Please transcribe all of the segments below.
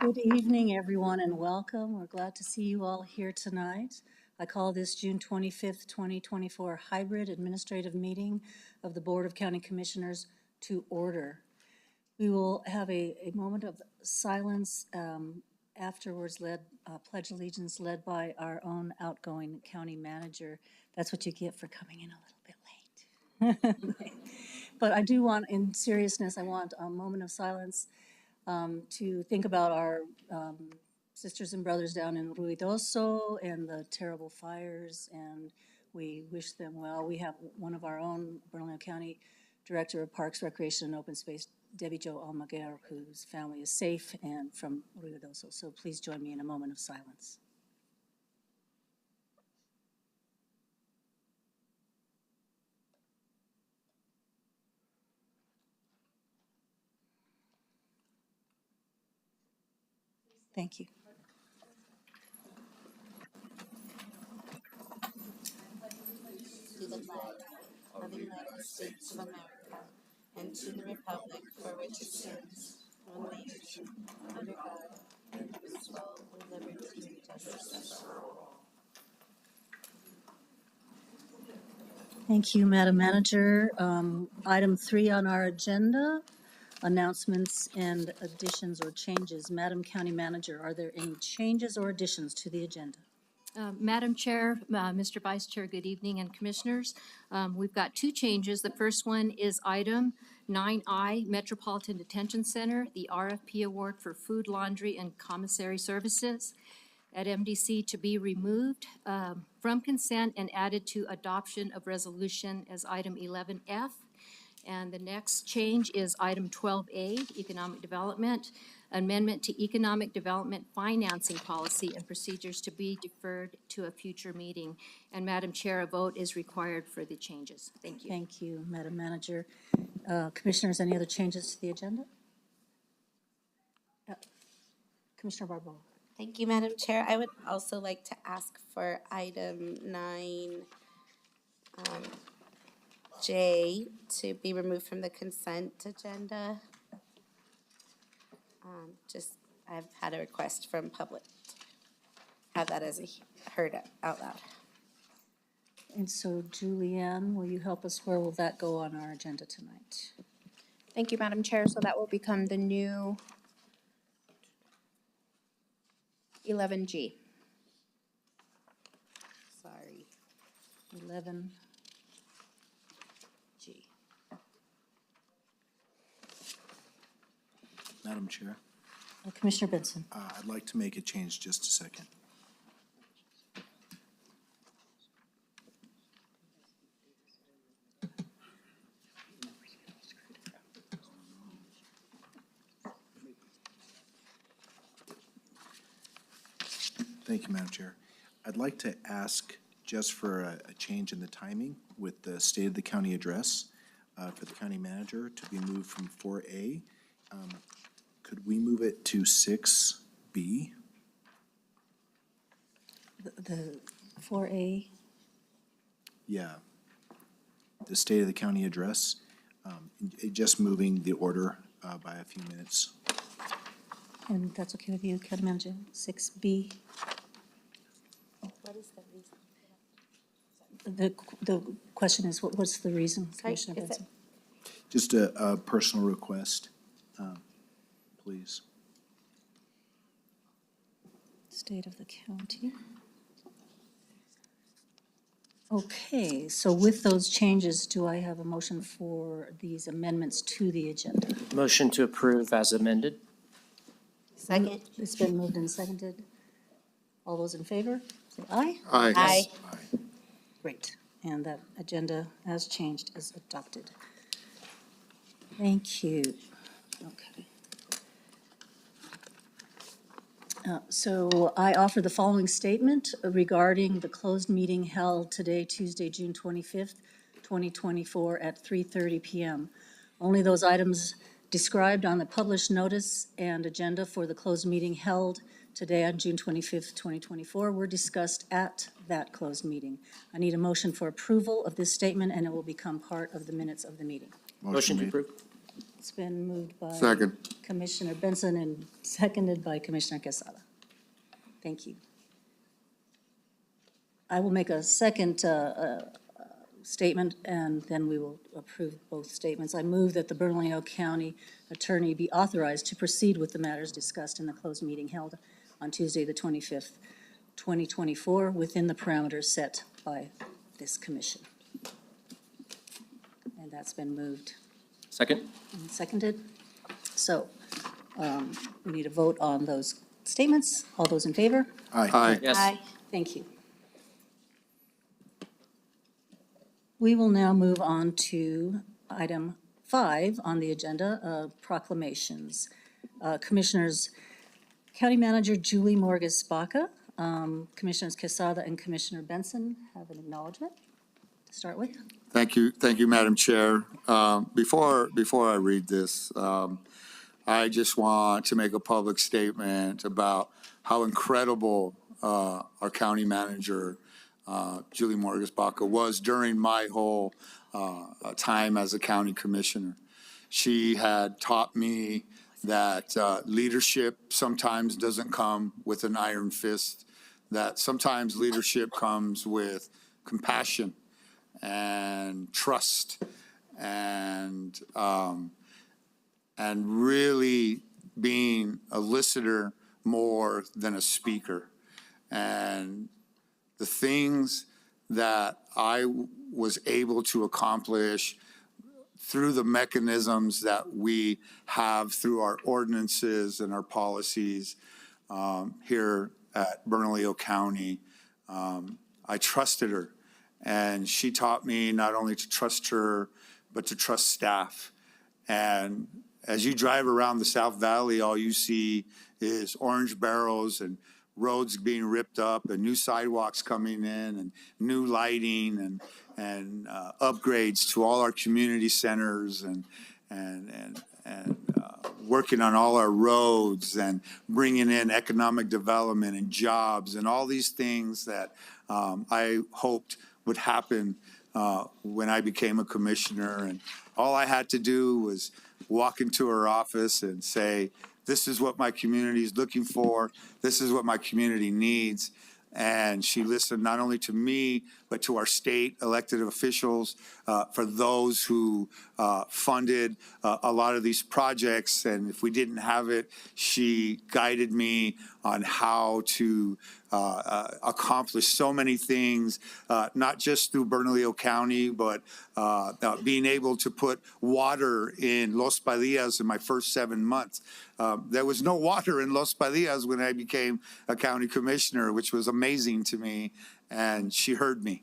Good evening, everyone, and welcome. We're glad to see you all here tonight. I call this June 25th, 2024 hybrid administrative meeting of the Board of County Commissioners to order. We will have a moment of silence afterwards, pledge allegiance led by our own outgoing county manager. That's what you get for coming in a little bit late. But I do want, in seriousness, I want a moment of silence to think about our sisters and brothers down in Ruidoso and the terrible fires, and we wish them well. We have one of our own, Bernalillo County Director of Parks, Recreation, and Open Space, Debbie Jo Almaguer, whose family is safe and from Ruidoso. So please join me in a moment of silence. Thank you. To the flag of the United States of America and to the republic for which it stands, one nation, under God, indivisible, with liberty and justice for all. Thank you, Madam Manager. Item 3 on our agenda, announcements and additions or changes. Madam County Manager, are there any changes or additions to the agenda? Madam Chair, Mr. Vice Chair, good evening, and Commissioners. We've got two changes. The first one is item 9I, Metropolitan Detention Center, the RFP award for food, laundry, and commissary services at MDC to be removed from consent and added to adoption of resolution as item 11F. And the next change is item 12A, Economic Development, amendment to Economic Development Financing Policy and Procedures to be deferred to a future meeting. And Madam Chair, a vote is required for the changes. Thank you. Thank you, Madam Manager. Commissioners, any other changes to the agenda? Commissioner Barbeau. Thank you, Madam Chair. I would also like to ask for item 9J to be removed from the consent agenda. I've had a request from public to have that as heard out loud. And so, Julianne, will you help us? Where will that go on our agenda tonight? Thank you, Madam Chair. So that will become the new 11G. Sorry. 11G. Madam Chair, Commissioner Benson. I'd like to make a change just a second. Thank you, Madam Chair. I'd like to ask just for a change in the timing with the State of the County address for the county manager to be moved from 4A. Could we move it to 6B? The 4A. Yeah. The State of the County address, just moving the order by a few minutes. And that's okay with you, County Manager? 6B. What is the reason? The question is, what's the reason, Commissioner Is it- Benson? Just a personal request, please. State of the county. Okay, so with those changes, do I have a motion for these amendments to the agenda? Motion to approve as amended. Second. It's been moved and seconded. All those in favor, say aye. Aye. Aye. Great, and that agenda as changed is adopted. Thank you. Okay. So I offer the following statement regarding the closed meeting held today, Tuesday, June 25th, 2024 at 3:30 p.m. Only those items described on the published notice and agenda for the closed meeting held today on June 25th, 2024 were discussed at that closed meeting. I need a motion for approval of this statement, and it will become part of the minutes of the meeting. Motion to made. approve. It's been moved by Second. Commissioner Benson and seconded by Commissioner Quesada. Thank you. I will make a second statement, and then we will approve both statements. I move that the Bernalillo County Attorney be authorized to proceed with the matters discussed in the closed meeting held on Tuesday, the 25th, 2024, within the parameters set by this commission. And that's been moved Second? and seconded. So we need a vote on those statements. All those in favor? Aye. Yes. Thank you. We will now move on to item 5 on the agenda, proclamations. Commissioners, County Manager Julie Morgus-Baca, Commissioners Quesada and Commissioner Benson have an acknowledgement to start with. Thank you, Madam Chair. Before I read this, I just want to make a public statement about how incredible our county manager, Julie Morgus-Baca, was during my whole time as a county commissioner. She had taught me that leadership sometimes doesn't come with an iron fist, that sometimes leadership comes with compassion and trust and really being a listener more than a speaker. And the things that I was able to accomplish through the mechanisms that we have through our ordinances and our policies here at Bernalillo County, I trusted her. And she taught me not only to trust her, but to trust staff. And as you drive around the South Valley, all you see is orange barrels and roads being ripped up and new sidewalks coming in and new lighting and upgrades to all our community centers and working on all our roads and bringing in economic development and jobs and all these things that I hoped would happen when I became a commissioner. And all I had to do was walk into her office and say, this is what my community is looking for. This is what my community needs. And she listened not only to me, but to our state elected officials, for those who funded a lot of these projects. And if we didn't have it, she guided me on how to accomplish so many things, not just through Bernalillo County, but being able to put water in Los Padillas in my first 7 months. There was no water in Los Padillas when I became a county commissioner, which was amazing to me. And she heard me.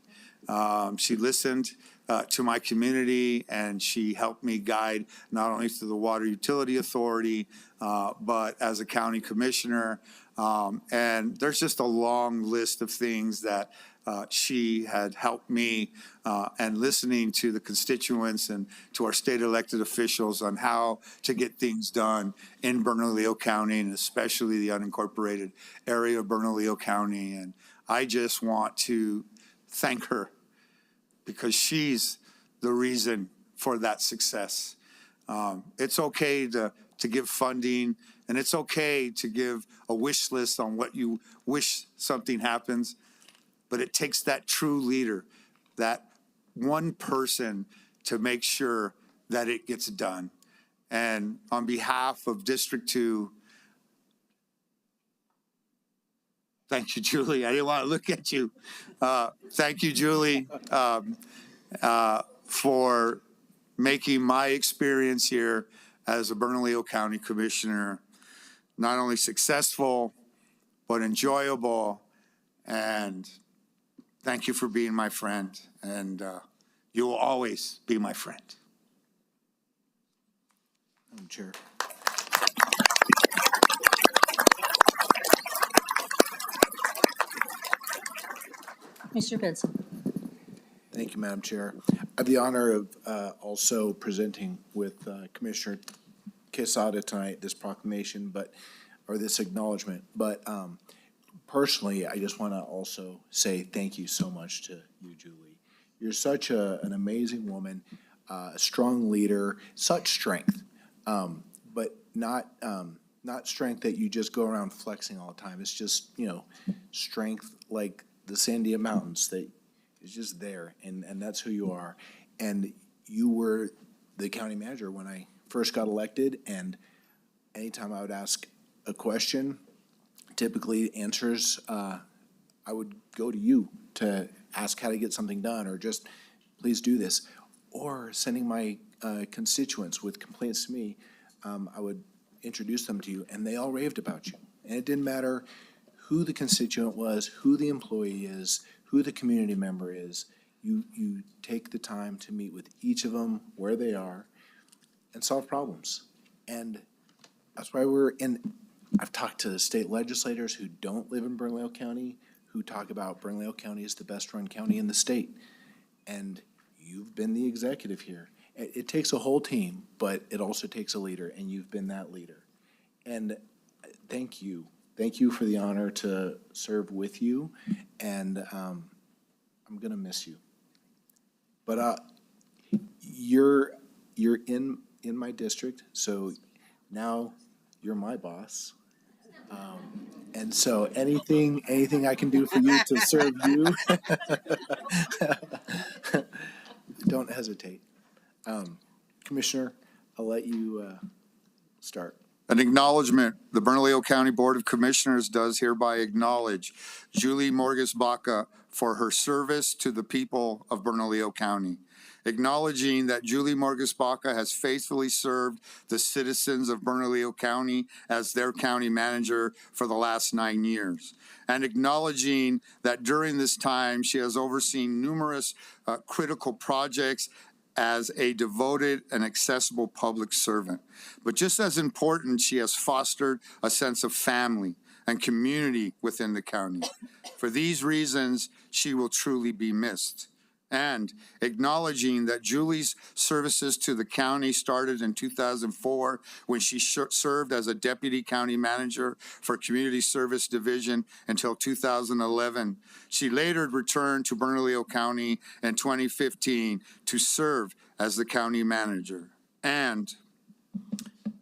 She listened to my community, and she helped me guide not only through the Water Utility Authority, but as a county commissioner. And there's just a long list of things that she had helped me, and listening to the constituents and to our state elected officials on how to get things done in Bernalillo County, and especially the unincorporated area of Bernalillo County. And I just want to thank her, because she's the reason for that success. It's okay to give funding, and it's okay to give a wish list on what you wish something happens, but it takes that true leader, that one person, to make sure that it gets done. And on behalf of District 2, thank you, Julie. I didn't want to look at you. Thank you, Julie, for making my experience here as a Bernalillo County Commissioner not only successful, but enjoyable. And thank you for being my friend. And you will always be my friend. Madam Chair. Mr. Benson. Thank you, Madam Chair. I have the honor of also presenting with Commissioner Quesada tonight this proclamation, or this acknowledgement. But personally, I just want to also say thank you so much to you, Julie. You're such an amazing woman. a strong leader, such strength, but not strength that you just go around flexing all the time. It's just, strength like the Sandia Mountains that is just there, and that's who you are. And you were the county manager when I first got elected, and anytime I would ask a question, typically answers, I would go to you to ask how to get something done, or just, please do this. Or sending my constituents with complaints to me, I would introduce them to you, and they all raved about you. And it didn't matter who the constituent was, who the employee is, who the community member is. You take the time to meet with each of them where they are and solve problems. And that's why I've talked to state legislators who don't live in Bernalillo County, who talk about Bernalillo County is the best run county in the state. And you've been the executive here. It takes a whole team, but it also takes a leader, and you've been that leader. And thank you. Thank you for the honor to serve with you, and I'm gonna miss you. But you're in my district, so now you're my boss. And so anything I can do for you to serve you, don't hesitate. Commissioner, I'll let you start. An acknowledgement, the Bernalillo County Board of Commissioners does hereby acknowledge Julie Morgus Baca for her service to the people of Bernalillo County. Acknowledging that Julie Morgus Baca has faithfully served the citizens of Bernalillo County as their county manager for the last 9 years. And acknowledging that during this time, she has overseen numerous critical projects as a devoted and accessible public servant. But just as important, she has fostered a sense of family and community within the county. For these reasons, she will truly be missed. And acknowledging that Julie's services to the county started in 2004 when she served as a deputy county manager for Community Service Division until 2011. She later returned to Bernalillo County in 2015 to serve as the county manager. And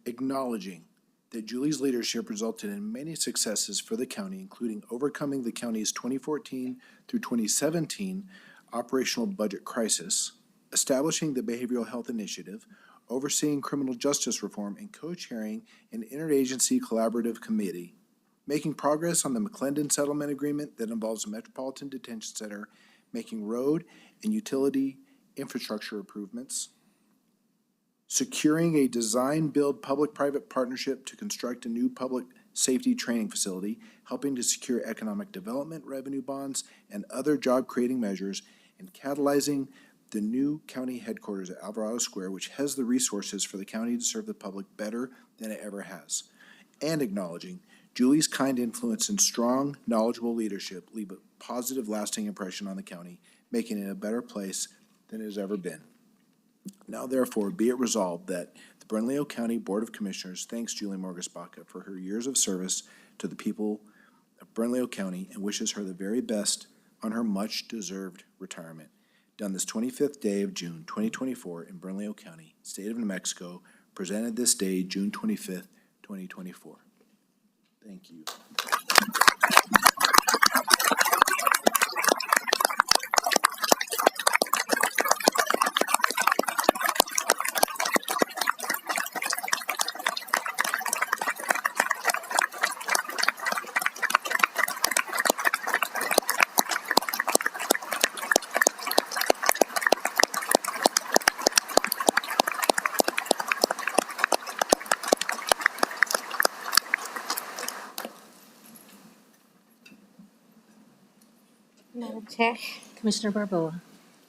Acknowledging that Julie's leadership resulted in many successes for the county, including overcoming the county's 2014 through 2017 operational budget crisis, establishing the Behavioral Health Initiative, overseeing criminal justice reform, and co-chairing an interagency collaborative committee, making progress on the McClendon Settlement Agreement that involves a Metropolitan Detention Center, making road and utility infrastructure improvements, securing a design-build public-private partnership to construct a new public safety training facility, helping to secure economic development revenue bonds and other job-creating measures, and catalyzing the new county headquarters at Alvarado Square, which has the resources for the county to serve the public better than it ever has. And acknowledging Julie's kind influence and strong, knowledgeable leadership leave a positive, lasting impression on the county, making it a better place than it has ever been. Now, therefore, be it resolved that the Bernalillo County Board of Commissioners thanks Julie Morgus Baca for her years of service to the people of Bernalillo County and wishes her the very best on her much-deserved retirement. Done this 25th day of June 2024 in Bernalillo County, State of New Mexico, presented this day, June 25th, 2024. Thank you. Madam Chair, Commissioner Barboa.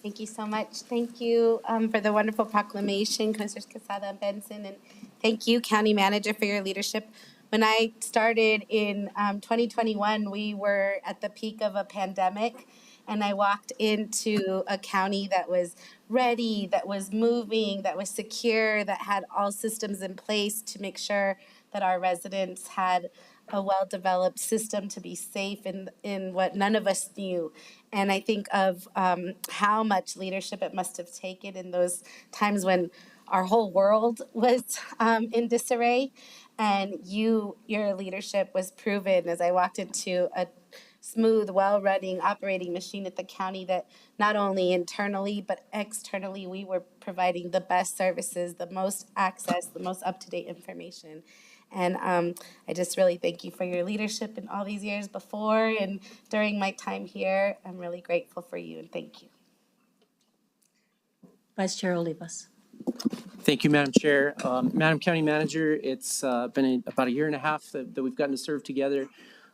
thank you so much. Thank you for the wonderful proclamation, Commissioners Quesada and Benson, and thank you, County Manager, for your leadership. When I started in 2021, we were at the peak of a pandemic, and I walked into a county that was ready, that was moving, that was secure, that had all systems in place to make sure that our residents had a well-developed system to be safe in what none of us knew. And I think of how much leadership it must have taken in those times when our whole world was in disarray. And your leadership was proven as I walked into a smooth, well-running operating machine at the county that not only internally but externally we were providing the best services, the most access, the most up-to-date information. And I just really thank you for your leadership in all these years before and during my time here. I'm really grateful for you and thank you. Vice Chair Olivas. Thank you, Madam Chair. Madam County Manager, it's been about a year and a half that we've gotten to serve together.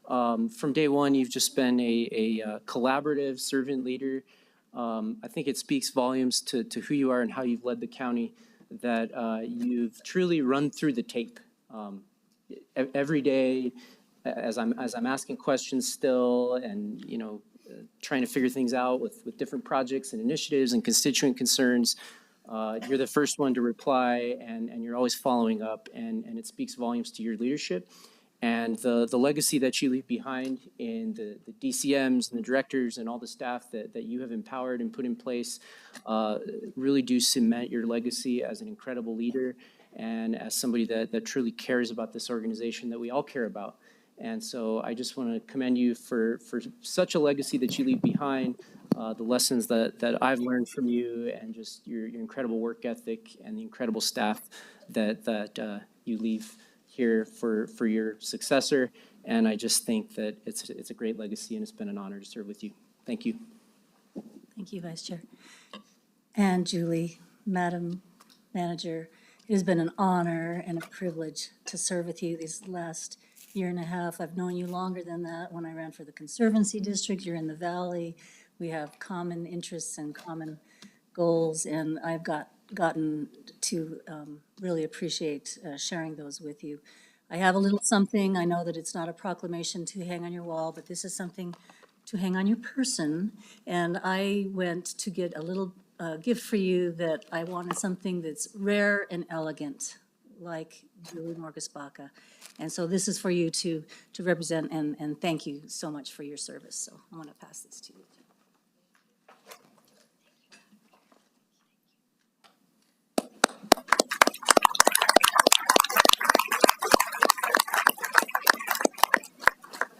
From day one, you've just been a collaborative servant leader. I think it speaks volumes to who you are and how you've led the county, that you've truly run through the tape. Every day, as I'm asking questions still, and trying to figure things out with different projects and initiatives and constituent concerns, you're the first one to reply, and you're always following up, and it speaks volumes to your leadership. And the legacy that you leave behind in the DCMs and the directors and all the staff that you have empowered and put in place really do cement your legacy as an incredible leader and as somebody that truly cares about this organization that we all care about. And so I just want to commend you for such a legacy that you leave behind, the lessons that I've learned from you, and just your incredible work ethic and the incredible staff that you leave here for your successor. And I just think that it's a great legacy, and it's been an honor to serve with you. Thank you. Thank you, Vice Chair. And Julie, Madam Manager, it has been an honor and a privilege to serve with you these last year and a half. I've known you longer than that when I ran for the Conservancy District. You're in the Valley. We have common interests and common goals, and I've gotten to really appreciate sharing those with you. I have a little something. I know that it's not a proclamation to hang on your wall, but this is something to hang on your person. And I went to get a little gift for you that I wanted something that's rare and elegant, like Julie Morgus-Baca. And so this is for you to represent, and thank you so much for your service. So I'm going to pass this to you.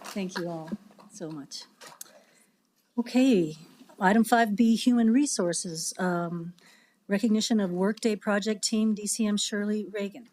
Thank you all so much. Okay, item 5B, Human Resources. Recognition of Workday Project Team, DCM Shirley Reagan.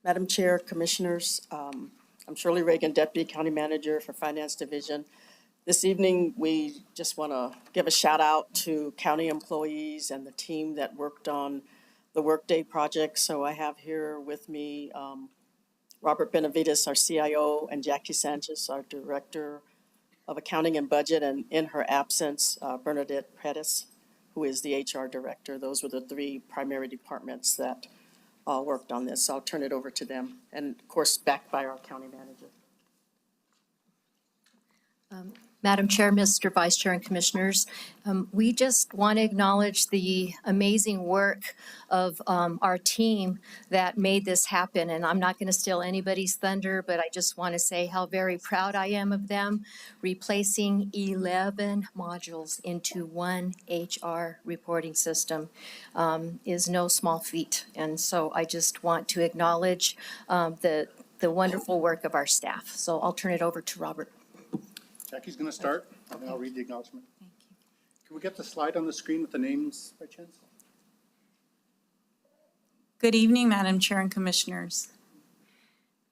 Madam Chair, Commissioners, I'm Shirley Reagan, Deputy County Manager for Finance Division. This evening, we just want to give a shout out to county employees and the team that worked on the Workday project. So I have here with me Robert Benavides, our CIO, and Jackie Sanchez, our Director of Accounting and Budget, and in her absence, Bernadette Pettis, who is the HR Director. Those were the three primary departments that worked on this. So I'll turn it over to them, and of course, backed by our county manager. Madam Chair, Mr. Vice Chair, and Commissioners, we just want to acknowledge the amazing work of our team that made this happen. And I'm not going to steal anybody's thunder, but I just want to say how very proud I am of them. Replacing 11 modules into one HR reporting system is no small feat. And so I just want to acknowledge the wonderful work of our staff. So I'll turn it over to Robert. Jackie's going to start, and then I'll read the acknowledgement. Thank you. Can we get the slide on the screen with the names by chance? Good evening, Madam Chair and Commissioners.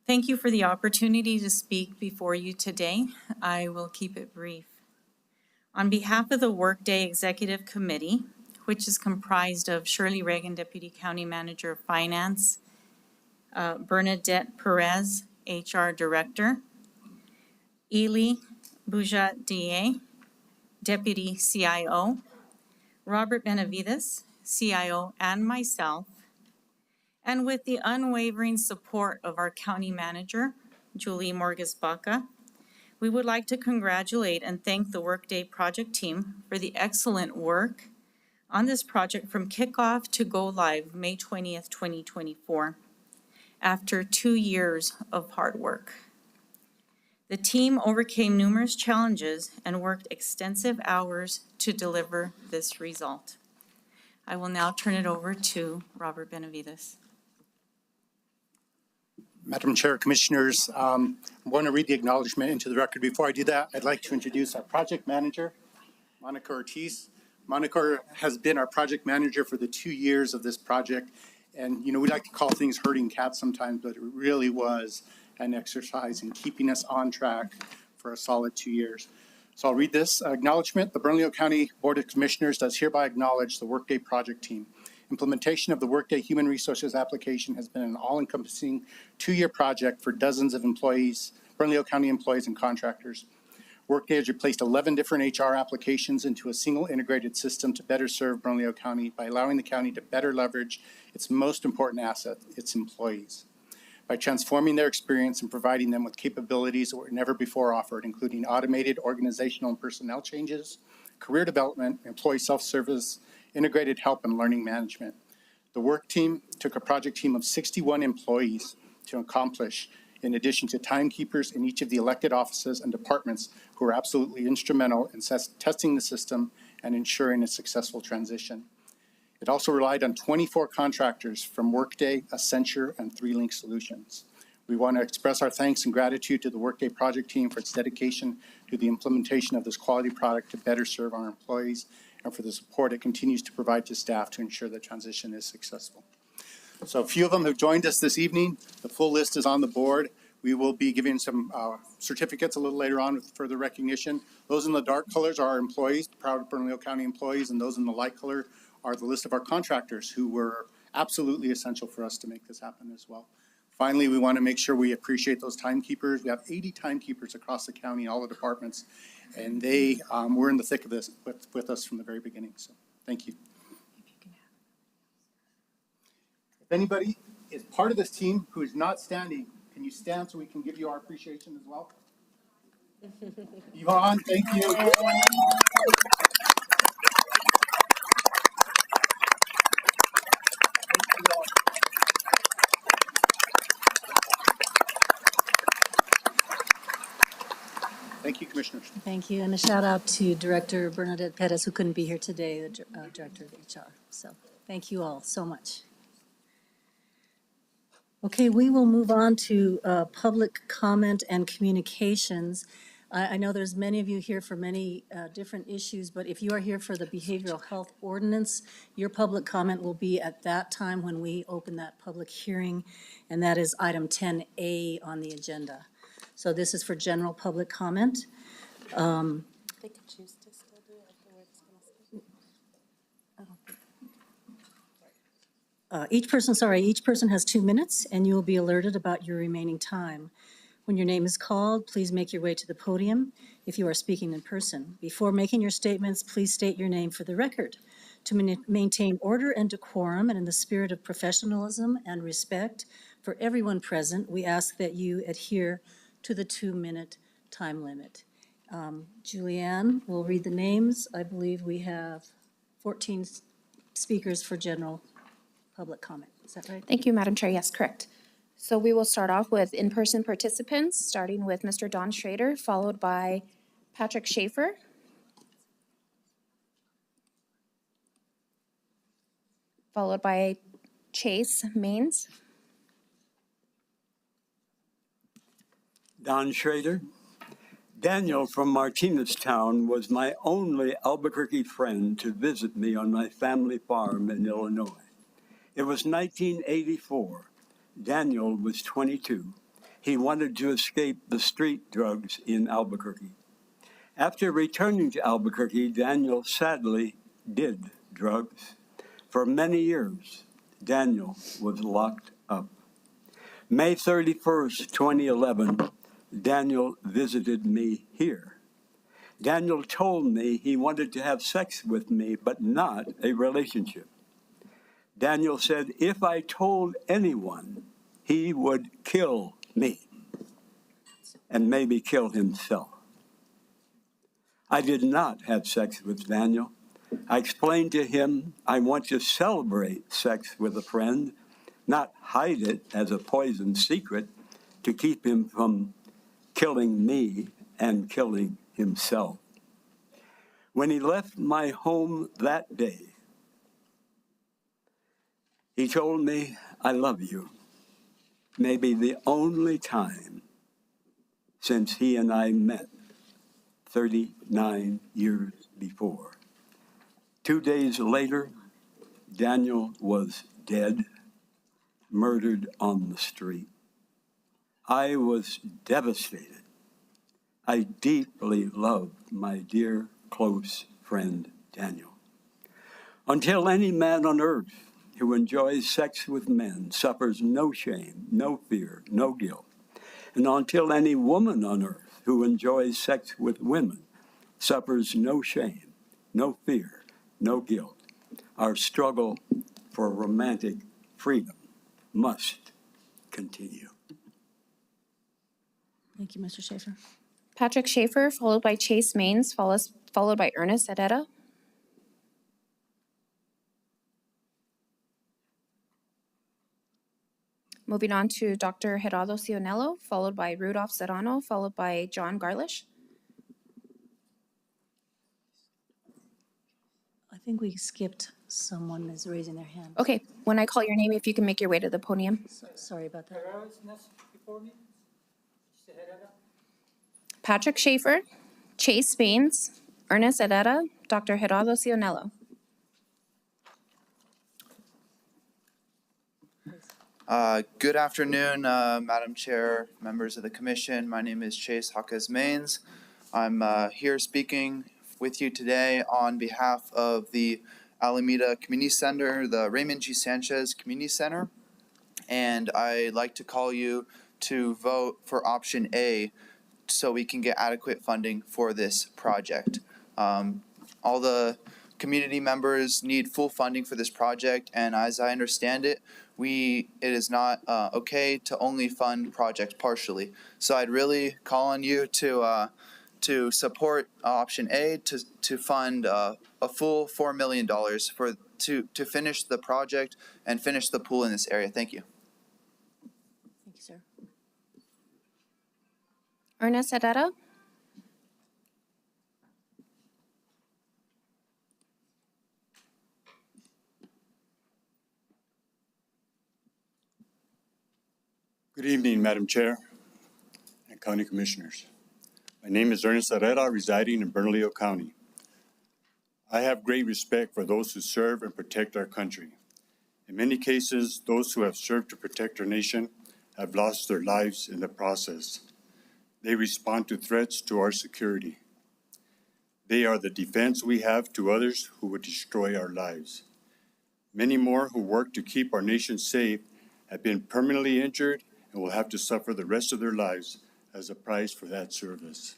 Thank you for the opportunity to speak before you today. I will keep it brief. On behalf of the Workday Executive Committee, which is comprised of Shirley Reagan, Deputy County Manager of Finance, Bernadette Perez, HR Director, Ely Bujat-Dier, Deputy CIO, Robert Benavides, CIO, and myself, and with the unwavering support of our county manager, Julie Morges-Baca, we would like to congratulate and thank the Workday project team for the excellent work on this project from kickoff to go live May 20th, 2024, after 2 years of hard work. The team overcame numerous challenges and worked extensive hours to deliver this result. I will now turn it over to Robert Benavides. Madam Chair, Commissioners, I'm going to read the acknowledgement into the record. Before I do that, I'd like to introduce our project manager, Monica Ortiz. Monica has been our project manager for the 2 years of this project. And, you know, we like to call things herding cats sometimes, but it really was an exercise in keeping us on track for a solid 2 years. So I'll read this acknowledgement. The Bernalillo County Board of Commissioners does hereby acknowledge the Workday project team. Implementation of the Workday Human Resources application has been an all-encompassing 2-year project for dozens of employees, Bernalillo County employees and contractors. Workday has replaced 11 different HR applications into a single integrated system to better serve Bernalillo County by allowing the county to better leverage its most important asset, its employees. By transforming their experience and providing them with capabilities that were never before offered, including automated organizational and personnel changes, career development, employee self-service, integrated help, and learning management. The work team took a project team of 61 employees to accomplish, in addition to timekeepers in each of the elected offices and departments who were absolutely instrumental in testing the system and ensuring a successful transition. It also relied on 24 contractors from Workday, Accenture, and 3Link Solutions. We want to express our thanks and gratitude to the Workday project team for its dedication to the implementation of this quality product to better serve our employees and for the support it continues to provide to staff to ensure the transition is successful. So a few of them have joined us this evening. The full list is on the board. We will be giving some certificates a little later on with further recognition. Those in the dark colors are our employees, proud Bernalillo County employees, and those in the light color are the list of our contractors who were absolutely essential for us to make this happen as well. Finally, we want to make sure we appreciate those timekeepers. We have 80 timekeepers across the county, all the departments, and they were in the thick of this with us from the very beginning. So thank you. If anybody is part of this team who is not standing, can you stand so we can give you our appreciation as well? Yvonne, thank you. Thank you, Commissioners. Thank you, and a shout out to Director Bernadette Pettis, who couldn't be here today, the Director of HR. So thank you all so much. Okay, we will move on to public comment and communications. I know there's many of you here for many different issues, but if you are here for the behavioral health ordinance, your public comment will be at that time when we open that public hearing, and that is item 10A on the agenda. So this is for general public comment. They could choose to still do it after we're discussing. Each person has 2 minutes, and you will be alerted about your remaining time. When your name is called, please make your way to the podium if you are speaking in person. Before making your statements, please state your name for the record. To maintain order and decorum and in the spirit of professionalism and respect for everyone present, we ask that you adhere to the 2-minute time limit. Julianne will read the names. I believe we have 14 speakers for general public comment. Is that right? Thank you, Madam Chair. Yes, correct. So we will start off with in-person participants, starting with Mr. Don Schrader, followed by Patrick Schaefer. Followed by Chase Maines. Don Schrader. Daniel from Martineztown was my only Albuquerque friend to visit me on my family farm in Illinois. It was 1984. Daniel was 22. He wanted to escape the street drugs in Albuquerque. After returning to Albuquerque, Daniel sadly did drugs. For many years, Daniel was locked up. May 31st, 2011, Daniel visited me here. Daniel told me he wanted to have sex with me, but not a relationship. Daniel said if I told anyone, he would kill me and maybe kill himself. I did not have sex with Daniel. I explained to him I want to celebrate sex with a friend, not hide it as a poisoned secret to keep him from killing me and killing himself. When he left my home that day, he told me, I love you. Maybe the only time since he and I met 39 years before. 2 days later, Daniel was dead, murdered on the street. I was devastated. I deeply loved my dear, close friend, Daniel. Until any man on earth who enjoys sex with men suffers no shame, no fear, no guilt, and until any woman on earth who enjoys sex with women suffers no shame, no fear, no guilt, our struggle for romantic freedom must continue. Thank you, Mr. Schaefer. Patrick Schaefer, followed by Chase Maines, followed by Ernest Herrera. Moving on to Dr. Gerardo Cionello, followed by Rudolph Serrano, followed by John Garlish. I think we skipped someone that's raising their hand. Okay, when I call your name, if you can make your way to the podium. Sorry about that. Patrick Schaefer, Chase Maines, Ernest Herrera, Dr. Gerardo Cionello. Good afternoon, Madam Chair, members of the Commission. My name is Chase Hawkes Maines. I'm here speaking with you today on behalf of the Alameda Community Center, the Raymond G. Sanchez Community Center, and I'd like to call you to vote for option A so we can get adequate funding for this project. All the community members need full funding for this project, and as I understand it, it is not okay to only fund projects partially. So I'd really call on you to support option A to fund a full $4 million to finish the project and finish the pool in this area. Thank you. Thank you, sir. Ernest Herrera. Good evening, Madam Chair and County Commissioners. My name is Ernest Herrera, residing in Bernalillo County. I have great respect for those who serve and protect our country. In many cases, those who have served to protect our nation have lost their lives in the process. They respond to threats to our security. They are the defense we have to others who would destroy our lives. Many more who work to keep our nation safe have been permanently injured and will have to suffer the rest of their lives as a price for that service.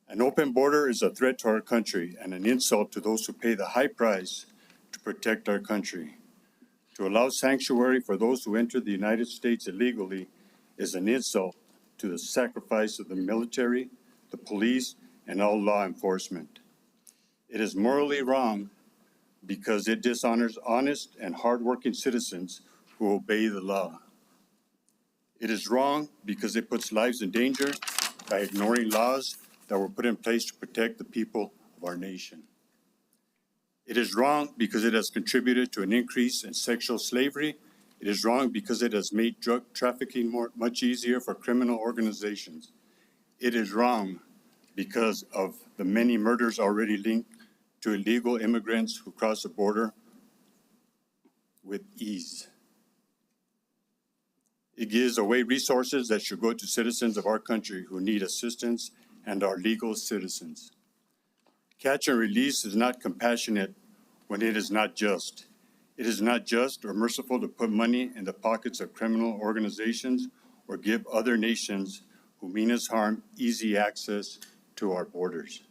An open border is a threat to our country and an insult to those who pay the high price to protect our country. To allow sanctuary for those who enter the United States illegally is an insult to the sacrifice of the military, the police, and all law enforcement. It is morally wrong because it dishonors honest and hardworking citizens who obey the law. It is wrong because it puts lives in danger by ignoring laws that were put in place to protect the people of our nation. It is wrong because it has contributed to an increase in sexual slavery. It is wrong because it has made drug trafficking much easier for criminal organizations. It is wrong because of the many murders already linked to illegal immigrants who cross the border with ease. It gives away resources that should go to citizens of our country who need assistance and are legal citizens. Catch and release is not compassionate when it is not just. It is not just or merciful to put money in the pockets of criminal organizations or give other nations who mean us harm easy access to our borders.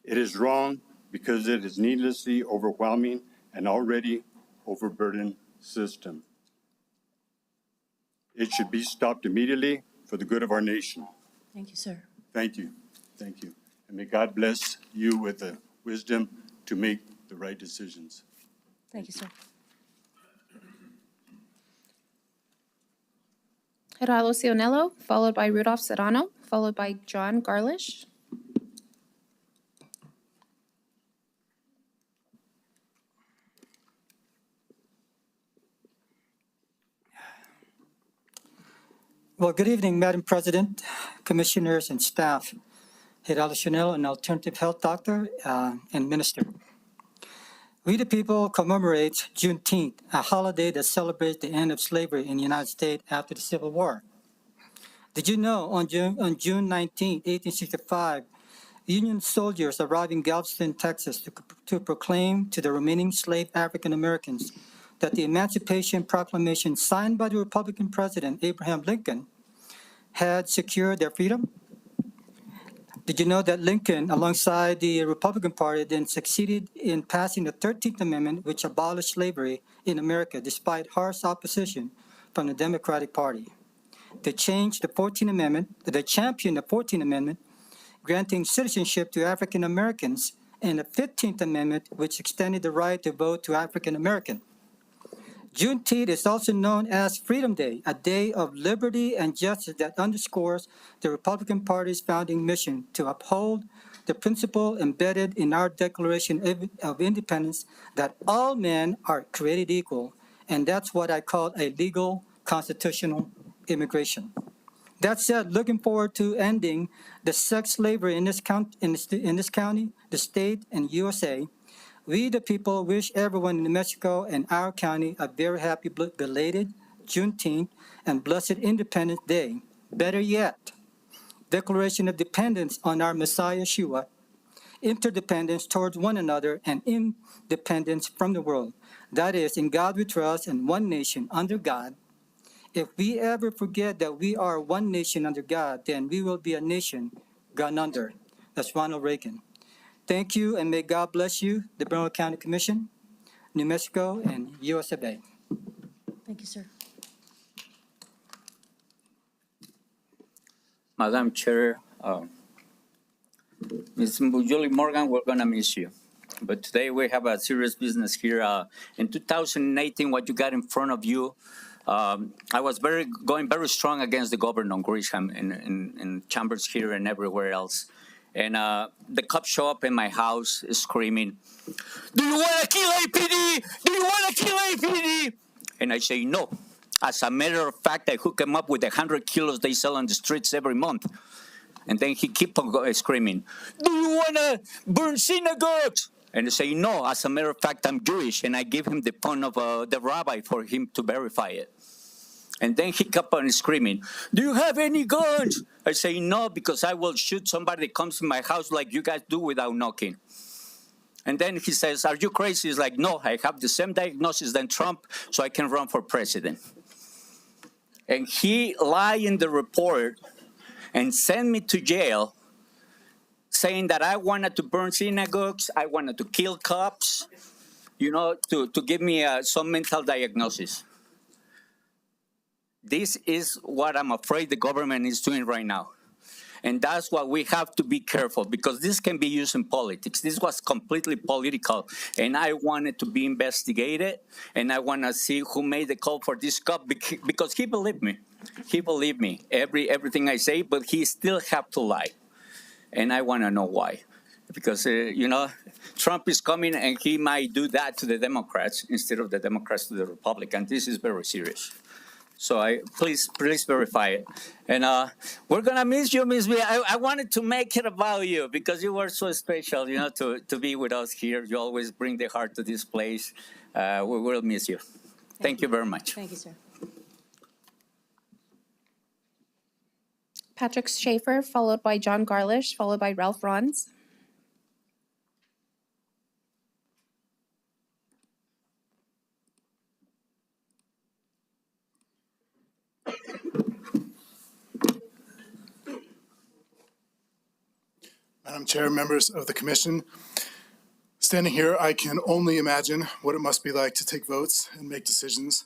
It is wrong because it is needlessly overwhelming an already overburdened system. It should be stopped immediately for the good of our nation. Thank you, sir. Thank you. Thank you. And may God bless you with the wisdom to make the right decisions. Thank you, sir. Gerardo Cionello, followed by Rudolph Serrano, followed by John Garlish. Well, good evening, Madam President, Commissioners, and staff. Gerardo Cionello, an alternative health doctor and minister. We the people commemorate Juneteenth, a holiday that celebrates the end of slavery in the United States after the Civil War. Did you know on June 19, 1865, Union soldiers arrived in Galveston, Texas to proclaim to the remaining slave African Americans that the Emancipation Proclamation signed by the Republican President Abraham Lincoln had secured their freedom? Did you know that Lincoln, alongside the Republican Party, then succeeded in passing the 13th Amendment, which abolished slavery in America despite harsh opposition from the Democratic Party? They changed the 14th Amendment, they championed the 14th Amendment, granting citizenship to African Americans, and the 15th Amendment, which extended the right to vote to African Americans. Juneteenth is also known as Freedom Day, a day of liberty and justice that underscores the Republican Party's founding mission to uphold the principle embedded in our Declaration of Independence that all men are created equal, and that's what I call a legal constitutional immigration. That said, looking forward to ending the sex slavery in this county, the state, and USA, we, the people, wish everyone in New Mexico and our county a very happy belated Juneteenth and blessed Independence Day. Better yet, Declaration of Dependence on our Messiah Yeshua, interdependence towards one another, and independence from the world. That is, in God we trust and one nation under God. If we ever forget that we are one nation under God, then we will be a nation gone under. That's Ronald Reagan. Thank you, and may God bless you, the Bernalillo County Commission, New Mexico, and US of A. Thank you, sir. Madam Chair, Ms. Julie Morgan, we're gonna miss you. But today we have a serious business here. In 2018, what you got in front of you, I was going very strong against the governor on Grisham in chambers here and everywhere else. And the cops show up in my house screaming, "Do you want to kill APD? Do you want to kill APD?" And I say, no. As a matter of fact, I hook him up with 100 kilos they sell on the streets every month. And then he keep on screaming, "Do you want to burn synagogues?" And I say, no. As a matter of fact, I'm Jewish. And I give him the phone of the rabbi for him to verify it. And then he kept on screaming, "Do you have any guns?" I say, no, because I will shoot somebody that comes in my house like you guys do without knocking. And then he says, "Are you crazy?" He's like, "No, I have the same diagnosis than Trump, so I can run for president." And he lied in the report and sent me to jail saying that I wanted to burn synagogues, I wanted to kill cops, to give me some mental diagnosis. This is what I'm afraid the government is doing right now. And that's why we have to be careful, because this can be used in politics. This was completely political, and I want it to be investigated, and I want to see who made the call for this cop, because he believed me. He believed me, everything I say, but he still have to lie. And I want to know why. Because, Trump is coming, and he might do that to the Democrats instead of the Democrats to the Republicans. This is very serious. So please verify it. And we're going to miss you, Ms. B. I wanted to make it about you because you were so special, to be with us here. You always bring the heart to this place. We will miss you. Thank you very much. Thank you, sir. Patrick Schaefer, followed by John Garlish, followed by Ralph Rons. Madam Chair, members of the commission, standing here, I can only imagine what it must be like to take votes and make decisions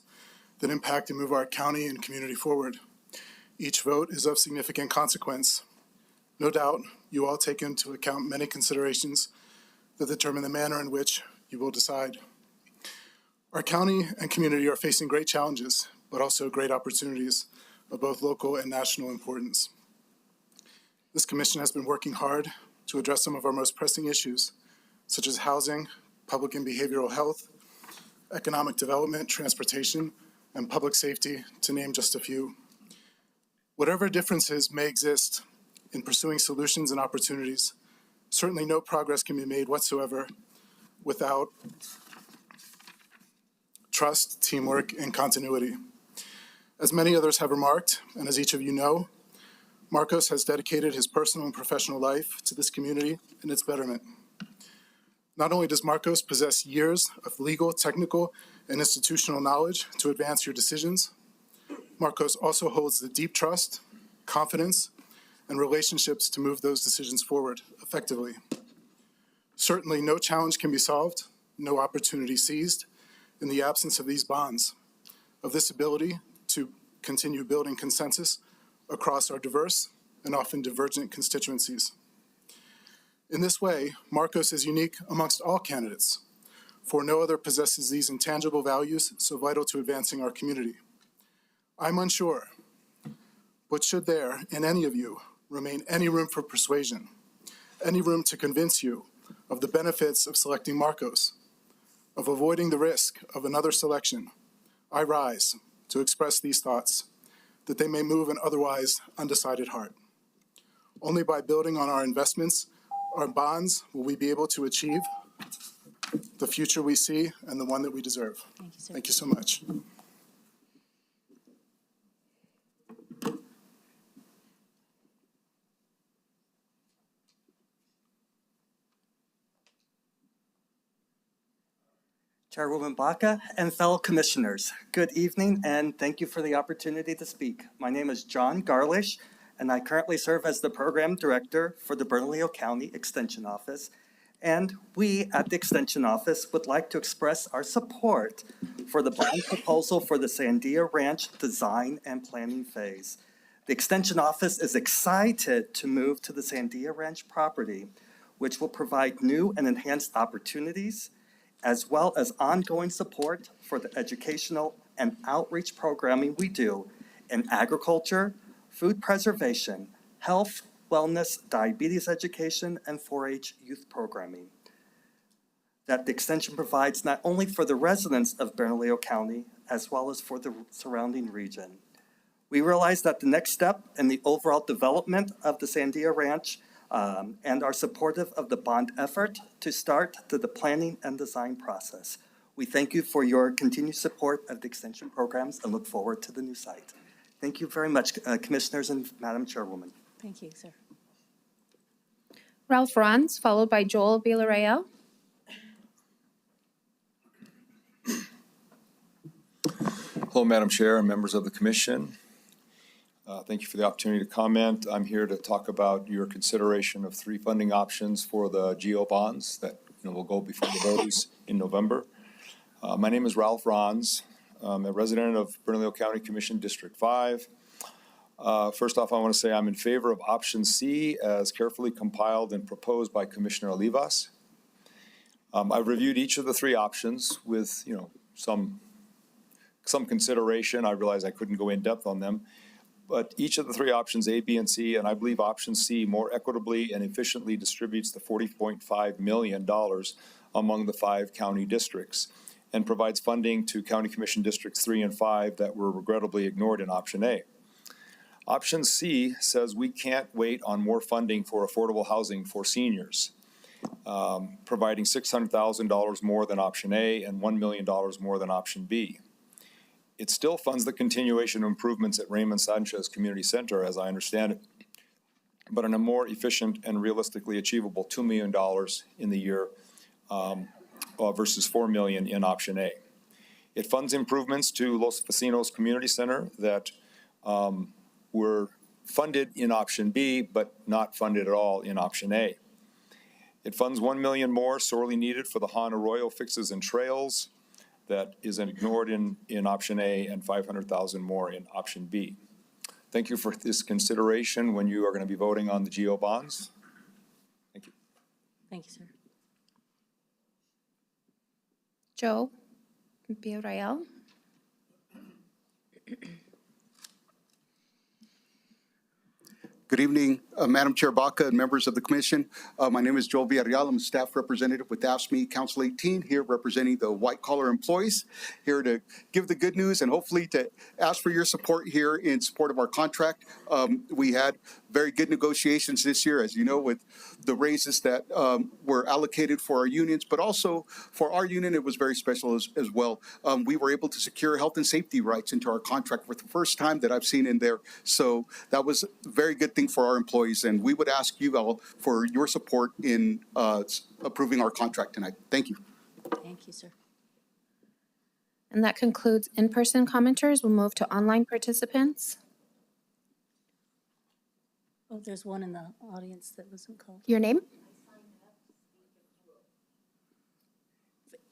that impact and move our county and community forward. Each vote is of significant consequence. No doubt, you all take into account many considerations that determine the manner in which you will decide. Our county and community are facing great challenges, but also great opportunities of both local and national importance. This commission has been working hard to address some of our most pressing issues, such as housing, public and behavioral health, economic development, transportation, and public safety, to name just a few. Whatever differences may exist in pursuing solutions and opportunities, certainly no progress can be made whatsoever without trust, teamwork, and continuity. As many others have remarked, and as each of you know, Marcos has dedicated his personal and professional life to this community and its betterment. Not only does Marcos possess years of legal, technical, and institutional knowledge to advance your decisions, Marcos also holds the deep trust, confidence, and relationships to move those decisions forward effectively. Certainly, no challenge can be solved, no opportunity seized in the absence of these bonds, of this ability to continue building consensus across our diverse and often divergent constituencies. In this way, Marcos is unique amongst all candidates, for no other possesses these intangible values so vital to advancing our community. I'm unsure, but should there, in any of you, remain any room for persuasion, any room to convince you of the benefits of selecting Marcos, of avoiding the risk of another selection, I rise to express these thoughts, that they may move an otherwise undecided heart. Only by building on our investments, our bonds, will we be able to achieve the future we see and the one that we deserve. Thank you, sir. Thank you so much. Chairwoman Baca and fellow commissioners, good evening and thank you for the opportunity to speak. My name is John Garlish and I currently serve as the Program Director for the Bernalillo County Extension Office. And we at the Extension Office would like to express our support for the bond proposal for the Sandia Ranch design and planning phase. The Extension Office is excited to move to the Sandia Ranch property, which will provide new and enhanced opportunities, as well as ongoing support for the educational and outreach programming we do in agriculture, food preservation, health, wellness, diabetes education, and 4-H youth programming. That the extension provides not only for the residents of Bernalillo County, as well as for the surrounding region. We realize that the next step in the overall development of the Sandia Ranch and are supportive of the bond effort to start the planning and design process. We thank you for your continued support of the extension programs and look forward to the new site. Thank you very much, Commissioners and Madam Chairwoman. Thank you, sir. Ralph Ronz, followed by Joel Villarreal. Hello, Madam Chair and members of the Commission. Thank you for the opportunity to comment. I'm here to talk about your consideration of 3 funding options for the GO bonds that will go before the voters in November. My name is Ralph Ronz. I'm a resident of Bernalillo County Commission District 5. First off, I want to say I'm in favor of option C as carefully compiled and proposed by Commissioner Olivas. I've reviewed each of the 3 options with, some consideration. I realize I couldn't go in depth on them. But each of the 3 options, A, B, and C, and I believe option C more equitably and efficiently distributes the $40.5 million among the 5 county districts and provides funding to County Commission Districts 3 and 5 that were regrettably ignored in option A. Option C says we can't wait on more funding for affordable housing for seniors, providing $600,000 more than option A and $1 million more than option B. It still funds the continuation of improvements at Raymond Sanchez Community Center, as I understand it, but in a more efficient and realistically achievable $2 million in the year versus $4 million in option A. It funds improvements to Los Vecinos Community Center that were funded in option B, but not funded at all in option A. It funds 1 million more sorely needed for the Han Arroyo fixes and trails that is ignored in option A, and 500,000 more in option B. Thank you for this consideration when you are going to be voting on the GO bonds. Thank you. Thank you, sir. Joe Villarreal. Good evening, Madam Chair Baca and members of the commission. My name is Joel Villarreal. I'm a staff representative with AFSCME Council 18, here representing the white-collar employees, here to give the good news and hopefully to ask for your support here in support of our contract. We had very good negotiations this year, as you know, with the raises that were allocated for our unions, but also for our union, it was very special as well. We were able to secure health and safety rights into our contract for the first time that I've seen in there. So that was a very good thing for our employees, and we would ask you all for your support in approving our contract tonight. Thank you. Thank you, sir. And that concludes in-person commenters. We'll move to online participants. Oh, there's one in the audience that wasn't called. Your name?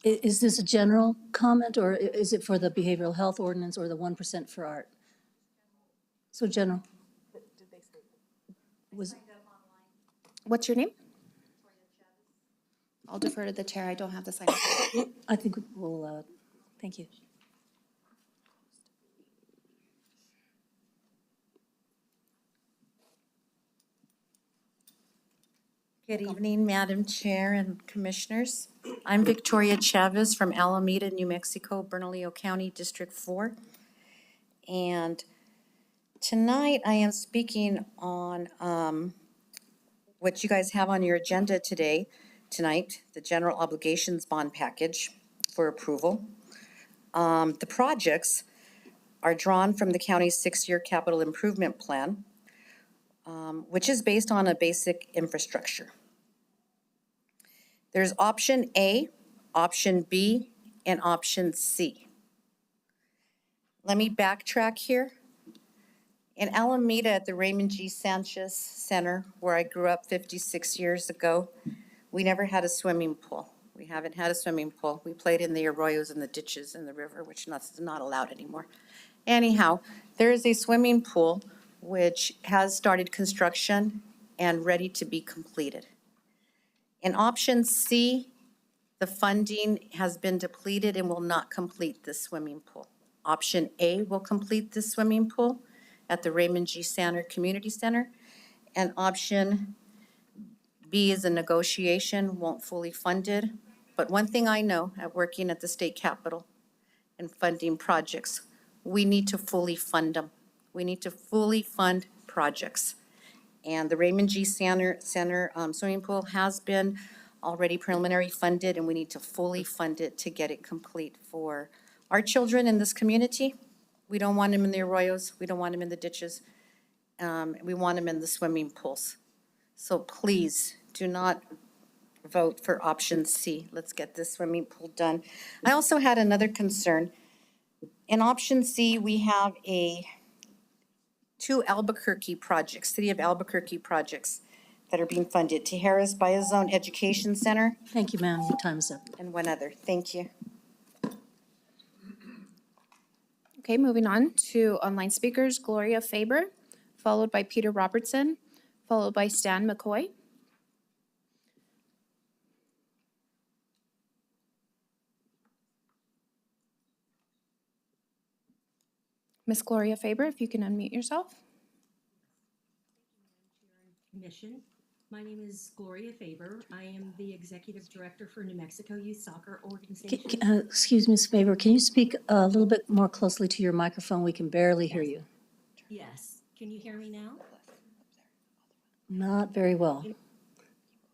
Is this a general comment, or is it for the behavioral health ordinance or the 1% for art? So general. What's your name? I'll defer to the chair. I don't have the sign. I think we'll, thank you. Good evening, Madam Chair and Commissioners. I'm Victoria Chavez from Alameda, New Mexico, Bernalillo County, District 4. And tonight I am speaking on what you guys have on your agenda tonight, the general obligations bond package for approval. The projects are drawn from the county's 6-year capital improvement plan, which is based on a basic infrastructure. There's option A, option B, and option C. Let me backtrack here. In Alameda at the Raymond G. Sanchez Center, where I grew up 56 years ago, we never had a swimming pool. We haven't had a swimming pool. We played in the arroyos and the ditches in the river, which is not allowed anymore. Anyhow, there is a swimming pool which has started construction and ready to be completed. In option C, the funding has been depleted and will not complete this swimming pool. Option A will complete this swimming pool at the Raymond G. Sander Community Center. And option B is a negotiation, won't fully funded. But one thing I know at working at the state capitol and funding projects, we need to fully fund them. We need to fully fund projects. And the Raymond G. Sander swimming pool has been already preliminary funded, and we need to fully fund it to get it complete for our children in this community. We don't want them in the arroyos. We don't want them in the ditches. We want them in the swimming pools. So please do not vote for option C. Let's get this swimming pool done. I also had another concern. In option C, we have two Albuquerque projects, City of Albuquerque projects that are being funded. Tijeras Biozone Education Center. Thank you, ma'am. Your time is up. And one other. Thank you. Okay, moving on to online speakers, Gloria Faber, followed by Peter Robertson, followed by Stan McCoy. Miss Gloria Faber, if you can unmute yourself. Commission. My name is Gloria Faber. I am the Executive Director for New Mexico Youth Soccer Organization. Excuse me, Ms. Faber, can you speak a little bit more closely to your microphone? We can barely hear you. Yes. Can you hear me now? Not very well.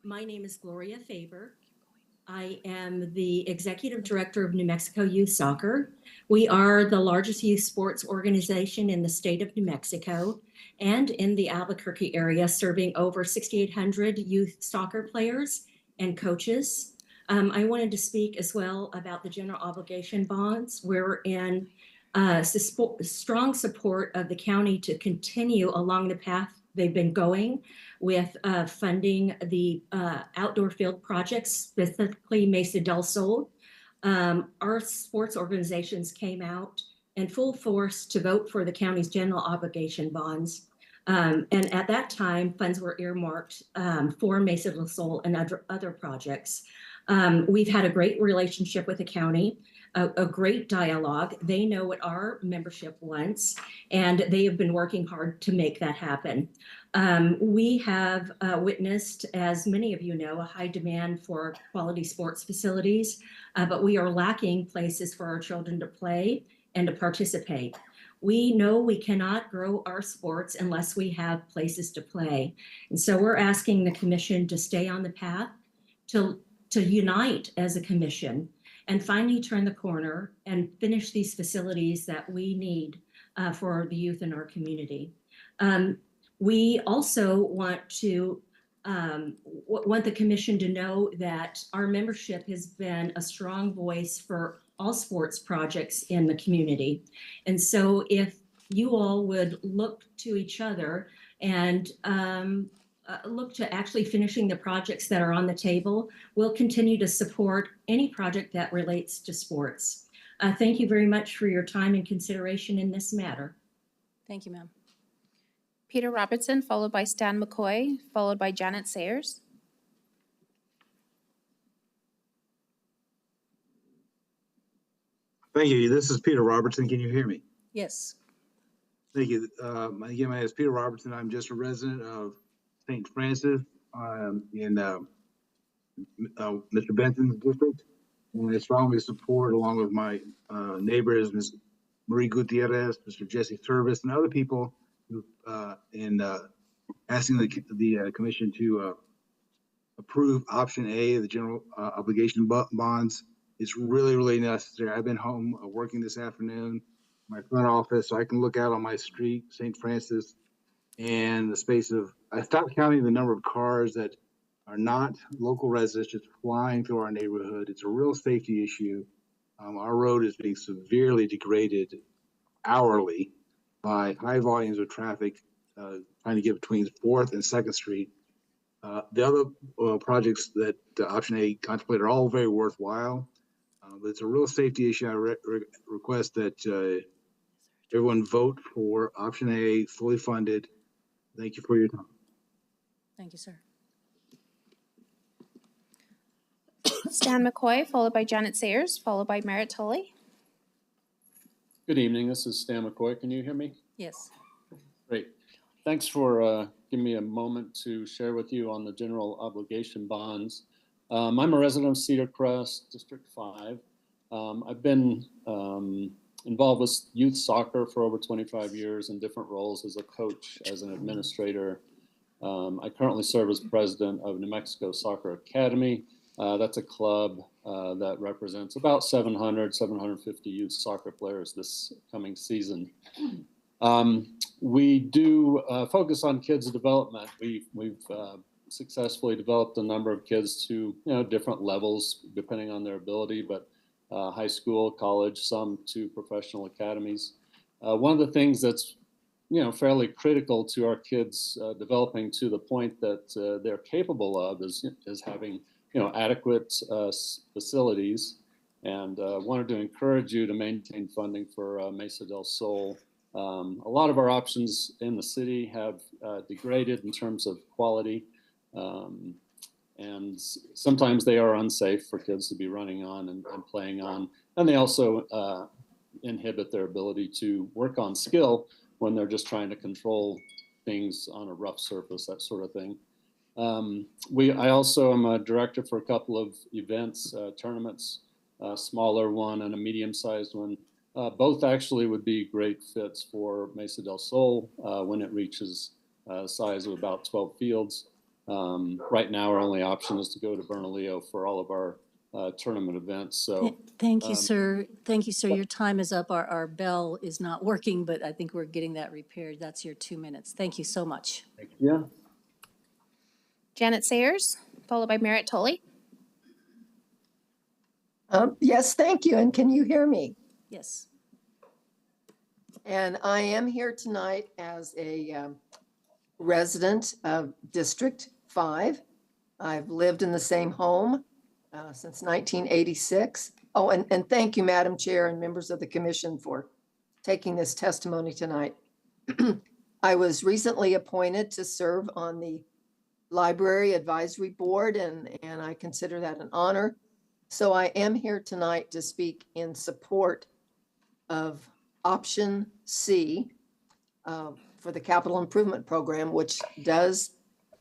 My name is Gloria Faber. I am the Executive Director of New Mexico Youth Soccer. We are the largest youth sports organization in the state of New Mexico and in the Albuquerque area, serving over 6,800 youth soccer players and coaches. I wanted to speak as well about the general obligation bonds. We're in strong support of the county to continue along the path they've been going with funding the outdoor field projects, specifically Mesa del Sol. Our sports organizations came out in full force to vote for the county's general obligation bonds. And at that time, funds were earmarked for Mesa del Sol and other projects. We've had a great relationship with the county, a great dialogue. They know what our membership wants, and they have been working hard to make that happen. We have witnessed, as many of you know, a high demand for quality sports facilities, but we are lacking places for our children to play and to participate. We know we cannot grow our sports unless we have places to play. And so we're asking the commission to stay on the path, to unite as a commission and finally turn the corner and finish these facilities that we need for the youth in our community. We also want the commission to know that our membership has been a strong voice for all sports projects in the community. And so if you all would look to each other and look to actually finishing the projects that are on the table, we'll continue to support any project that relates to sports. Thank you very much for your time and consideration in this matter. Thank you, ma'am. Peter Robertson, followed by Stan McCoy, followed by Janet Sayers. Thank you. This is Peter Robertson. Can you hear me? Yes. Thank you. Again, my name is Peter Robertson. I'm just a resident of St. Francis in Mr. Benson's district. And I strongly support, along with my neighbors, Ms. Marie Gutierrez, Mr. Jesse Service, and other people in asking the commission to approve option A of the general obligation bonds. It's really, really necessary. I've been home working this afternoon, my front office, so I can look out on my street, St. Francis, and the space of, I stopped counting the number of cars that are not local residents just flying through our neighborhood. It's a real safety issue. Our road is being severely degraded hourly by high volumes of traffic trying to get between 4th and 2nd Street. The other projects that option A contemplate are all very worthwhile, but it's a real safety issue. I request that everyone vote for option A, fully funded. Thank you for your time. Thank you, sir. Stan McCoy, followed by Janet Sayers, followed by Merritt Tully. Good evening. This is Stan McCoy. Can you hear me? Yes. Great. Thanks for giving me a moment to share with you on the general obligation bonds. I'm a resident of Cedar Crest, District 5. I've been involved with youth soccer for over 25 years in different roles as a coach, as an administrator. I currently serve as president of New Mexico Soccer Academy. That's a club that represents about 750 youth soccer players this coming season. We do focus on kids' development. We've successfully developed a number of kids to different levels depending on their ability, but high school, college, some to professional academies. One of the things that's fairly critical to our kids developing to the point that they're capable of is having adequate facilities, and wanted to encourage you to maintain funding for Mesa del Sol. A lot of our options in the city have degraded in terms of quality, and sometimes they are unsafe for kids to be running on and playing on, and they also inhibit their ability to work on skill when they're just trying to control things on a rough surface, that sort of thing. I also am a director for a couple of events, tournaments, a smaller one and a medium-sized one. Both actually would be great fits for Mesa del Sol when it reaches a size of about 12 fields. Right now, our only option is to go to Bernalillo for all of our tournament events. So thank you, sir. Thank you, sir. Your time is up. Our bell is not working, but I think we're getting that repaired. That's your 2 minutes. Thank you so much. Thank you. Yeah. Janet Sayers, followed by Merritt Tully. Yes, thank you. And can you hear me? Yes. And I am here tonight as a resident of District 5. I've lived in the same home since 1986. Oh, and thank you, Madam Chair and members of the commission for taking this testimony tonight. I was recently appointed to serve on the Library Advisory Board, and I consider that an honor. So I am here tonight to speak in support of option C for the capital improvement program, which does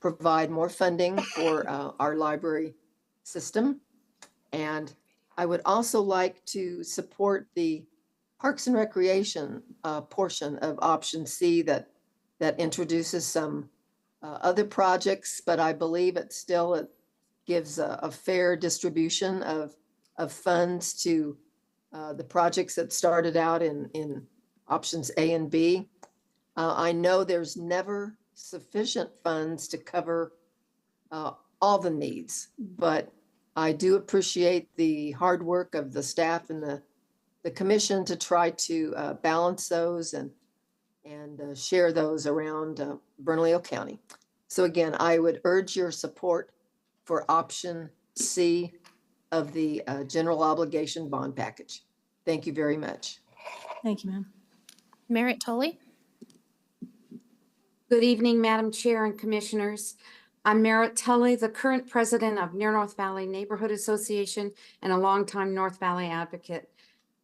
provide more funding for our library system. And I would also like to support the Parks and Recreation portion of option C that introduces some other projects, but I believe it gives a fair distribution of funds to the projects that started out in options A and B. I know there's never sufficient funds to cover all the needs, but I do appreciate the hard work of the staff and the commission to try to balance those and share those around Bernalillo County. So again, I would urge your support for option C of the general obligation bond package. Thank you very much. Thank you, ma'am. Merritt Tully. Good evening, Madam Chair and Commissioners. I'm Merritt Tully, the current president of Near North Valley Neighborhood Association and a longtime North Valley advocate.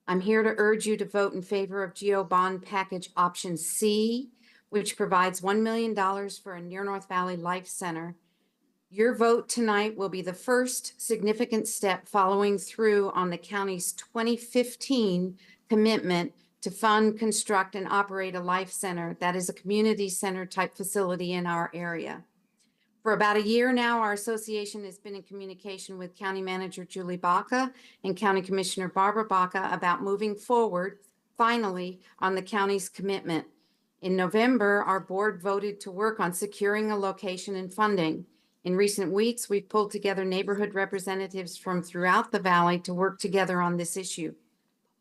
I'm here to urge you to vote in favor of GO Bond Package Option C, which provides $1 million for a Near North Valley Life Center. Your vote tonight will be the first significant step following through on the county's 2015 commitment to fund, construct, and operate a life center that is a community center type facility in our area. For about a year now, our association has been in communication with County Manager Julie Baca and County Commissioner Barbara Baca about moving forward, finally, on the county's commitment. In November, our board voted to work on securing a location and funding. In recent weeks, we've pulled together neighborhood representatives from throughout the valley to work together on this issue.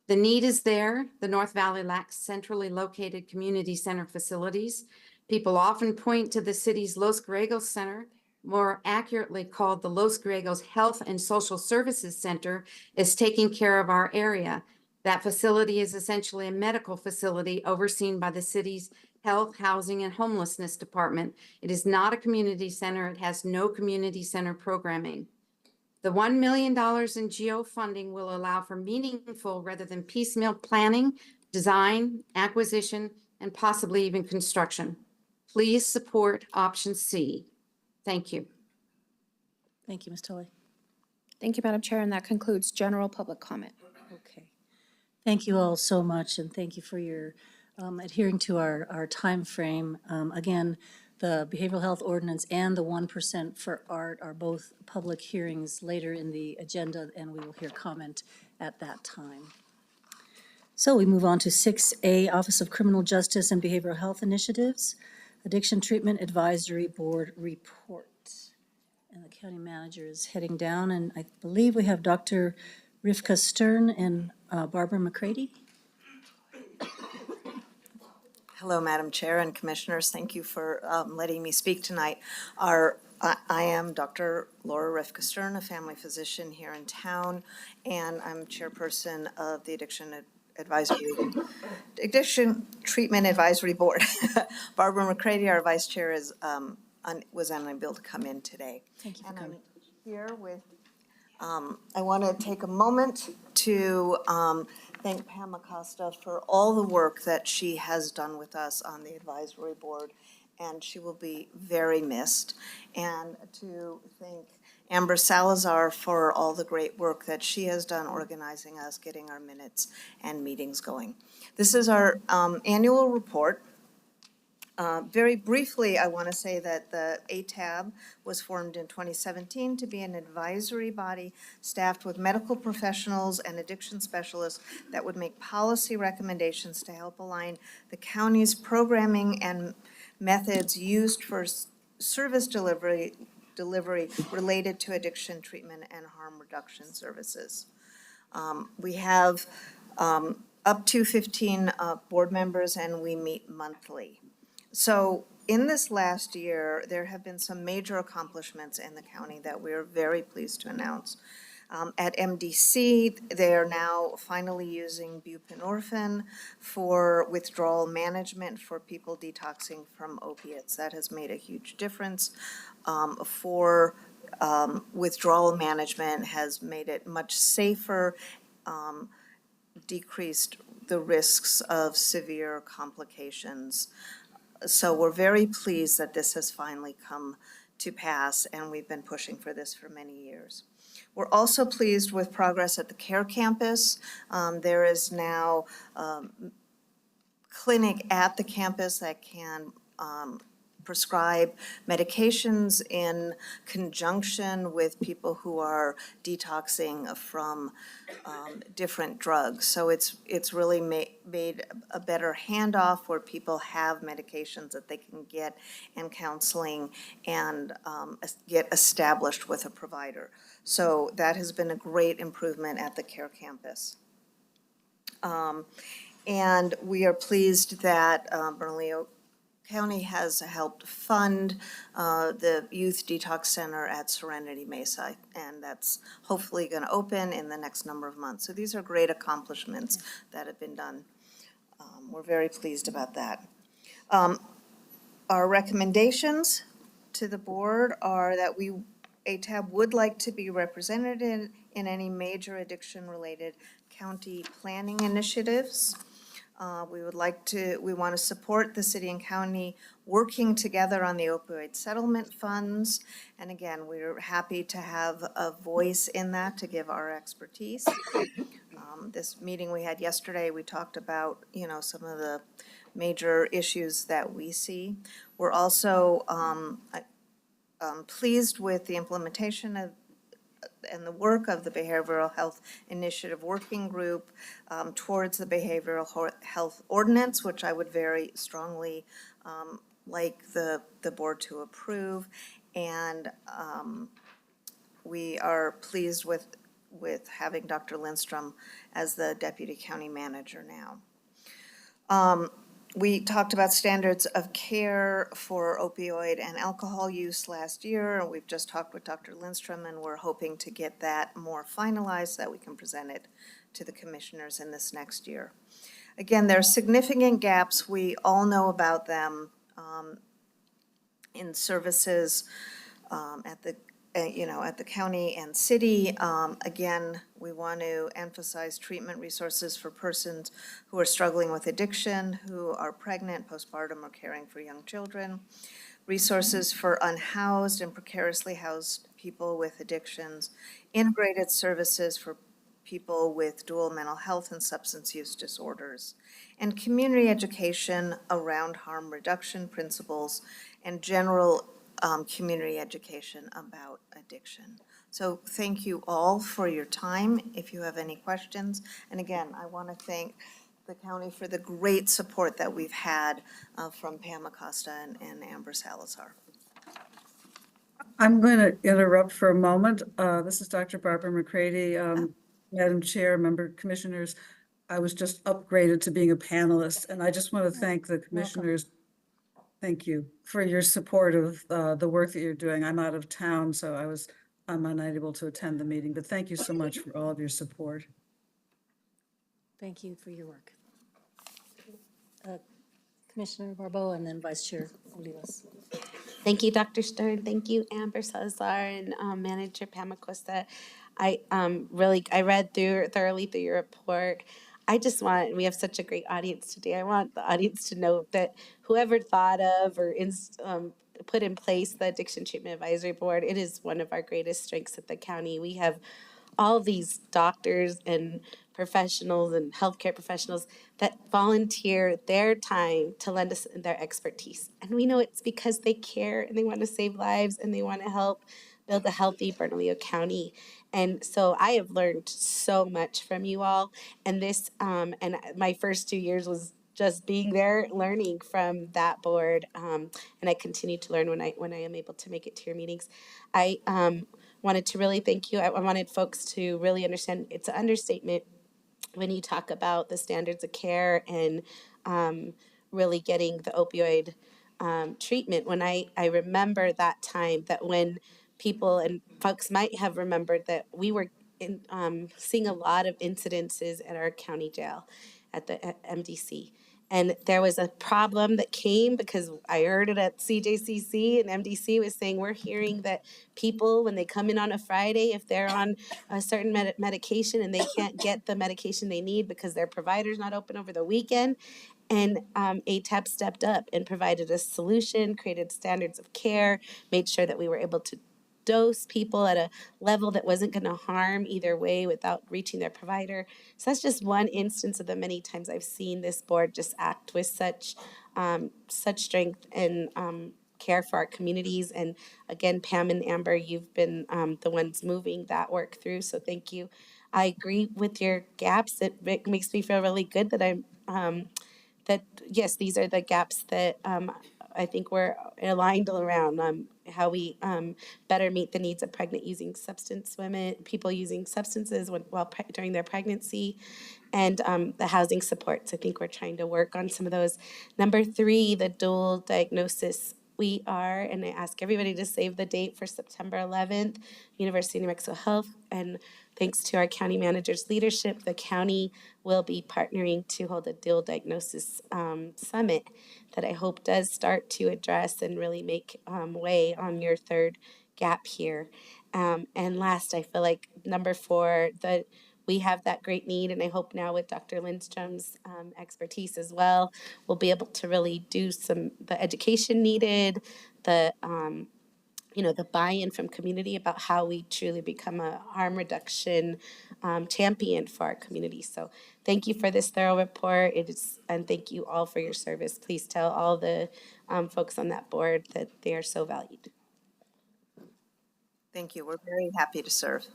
The need is there. The North Valley lacks centrally located community center facilities. People often point to the city's Los Griegos Center, more accurately called the Los Griegos Health and Social Services Center, as taking care of our area. That facility is essentially a medical facility overseen by the city's Health, Housing, and Homelessness Department. It is not a community center. It has no community center programming. The $1 million in GO funding will allow for meaningful rather than piecemeal planning, design, acquisition, and possibly even construction. Please support option C. Thank you. Thank you, Ms. Tully. Thank you, Madam Chair, and that concludes general public comment. Okay. Thank you all so much, and thank you for your adhering to our time frame. Again, the behavioral health ordinance and the 1% for art are both public hearings later in the agenda, and we will hear comment at that time. So we move on to 6A, Office of Criminal Justice and Behavioral Health Initiatives, Addiction Treatment Advisory Board Report. And the county manager is heading down, and I believe we have Dr. Rivka Stern and Barbara McCready. Hello, Madam Chair and Commissioners. Thank you for letting me speak tonight. I am Dr. Laura Rivka Stern, a family physician here in town, and I'm chairperson of the Addiction Treatment Advisory Board. Barbara McCready, our vice chair, was unable to come in today. Thank you for coming. I'm here with, I want to take a moment to thank Pam Acosta for all the work that she has done with us on the advisory board, and she will be very missed. And to thank Amber Salazar for all the great work that she has done organizing us, getting our minutes and meetings going. This is our annual report. Very briefly, I want to say that the ATAB was formed in 2017 to be an advisory body staffed with medical professionals and addiction specialists that would make policy recommendations to help align the county's programming and methods used for service delivery related to addiction treatment and harm reduction services. We have up to 15 board members, and we meet monthly. So in this last year, there have been some major accomplishments in the county that we're very pleased to announce. At MDC, they are now finally using buprenorphine for withdrawal management for people detoxing from opiates. That has made a huge difference for withdrawal management, has made it much safer, decreased the risks of severe complications. So we're very pleased that this has finally come to pass, and we've been pushing for this for many years. We're also pleased with progress at the Care Campus. There is now clinic at the campus that can prescribe medications in conjunction with people who are detoxing from different drugs. So it's really made a better handoff where people have medications that they can get and counseling and get established with a provider. So that has been a great improvement at the Care Campus. And we are pleased that Bernalillo County has helped fund the Youth Detox Center at Serenity Mesa, and that's hopefully going to open in the next number of months. So these are great accomplishments that have been done. We're very pleased about that. Our recommendations to the board are that ATAB would like to be represented in any major addiction-related county planning initiatives. We want to support the city and county working together on the opioid settlement funds. And again, we're happy to have a voice in that to give our expertise. This meeting we had yesterday, we talked about, some of the major issues that we see. We're also pleased with the implementation of and the work of the Behavioral Health Initiative Working Group towards the Behavioral Health Ordinance, which I would very strongly like the board to approve. And we are pleased with having Dr. Lindstrom as the Deputy County Manager now. We talked about standards of care for opioid and alcohol use last year, and we've just talked with Dr. Lindstrom, and we're hoping to get that more finalized so that we can present it to the commissioners in this next year. Again, there are significant gaps. We all know about them in services at the county and city. Again, we want to emphasize treatment resources for persons who are struggling with addiction, who are pregnant, postpartum, or caring for young children. Resources for unhoused and precariously housed people with addictions. Integrated services for people with dual mental health and substance use disorders. And community education around harm reduction principles and general community education about addiction. So thank you all for your time. If you have any questions, and again, I want to thank the county for the great support that we've had from Pam Acosta and Amber Salazar. I'm going to interrupt for a moment. This is Dr. Barbara McCready, Madam Chair, member commissioners. I was just upgraded to being a panelist, and I just want to thank the commissioners. Thank you for your support of the work that you're doing. I'm out of town, so I'm unable to attend the meeting, but thank you so much for all of your support. Thank you for your work. Commissioner Barbeau and then Vice Chair Olivas. Thank you, Dr. Stern. Thank you, Amber Salazar and Manager Pam Acosta. I read thoroughly through your report. We have such a great audience today. I want the audience to know that whoever thought of or put in place the Addiction Treatment Advisory Board, it is one of our greatest strengths at the county. We have all these doctors and professionals and healthcare professionals that volunteer their time to lend us their expertise. And we know it's because they care and they want to save lives and they want to help build a healthy Bernalillo County. And so I have learned so much from you all. And and my first 2 years was just being there, learning from that board. And I continue to learn when I am able to make it to your meetings. I wanted to really thank you. I wanted folks to really understand it's an understatement when you talk about the standards of care and really getting the opioid treatment, when I remember that time, that when people and folks might have remembered that we were seeing a lot of incidences at our county jail at MDC. And there was a problem that came because I heard it at CJCC, and MDC was saying, we're hearing that people, when they come in on a Friday, if they're on a certain medication and they can't get the medication they need because their provider's not open over the weekend. And ATAP stepped up and provided a solution, created standards of care, made sure that we were able to dose people at a level that wasn't going to harm either way without reaching their provider. So that's just one instance of the many times I've seen this board just act with such strength and care for our communities. And again, Pam and Amber, you've been the ones moving that work through. So thank you. I agree with your gaps. It makes me feel really good that that yes, these are the gaps that I think we're aligned around, how we better meet the needs of pregnant using substance women, people using substances during their pregnancy, and the housing supports. I think we're trying to work on some of those. Number 3, the dual diagnosis. We are, and I ask everybody to save the date for September 11th, University of New Mexico Health, and thanks to our county manager's leadership, the county will be partnering to hold a dual diagnosis summit that I hope does start to address and really make way on your third gap here. And last, I feel like number 4, that we have that great need, and I hope now with Dr. Lindstrom's expertise as well, we'll be able to really do the education needed, the the buy-in from community about how we truly become a harm reduction champion for our community. So thank you for this thorough report. And thank you all for your service. Please tell all the folks on that board that they are so valued. Thank you. We're very happy to serve.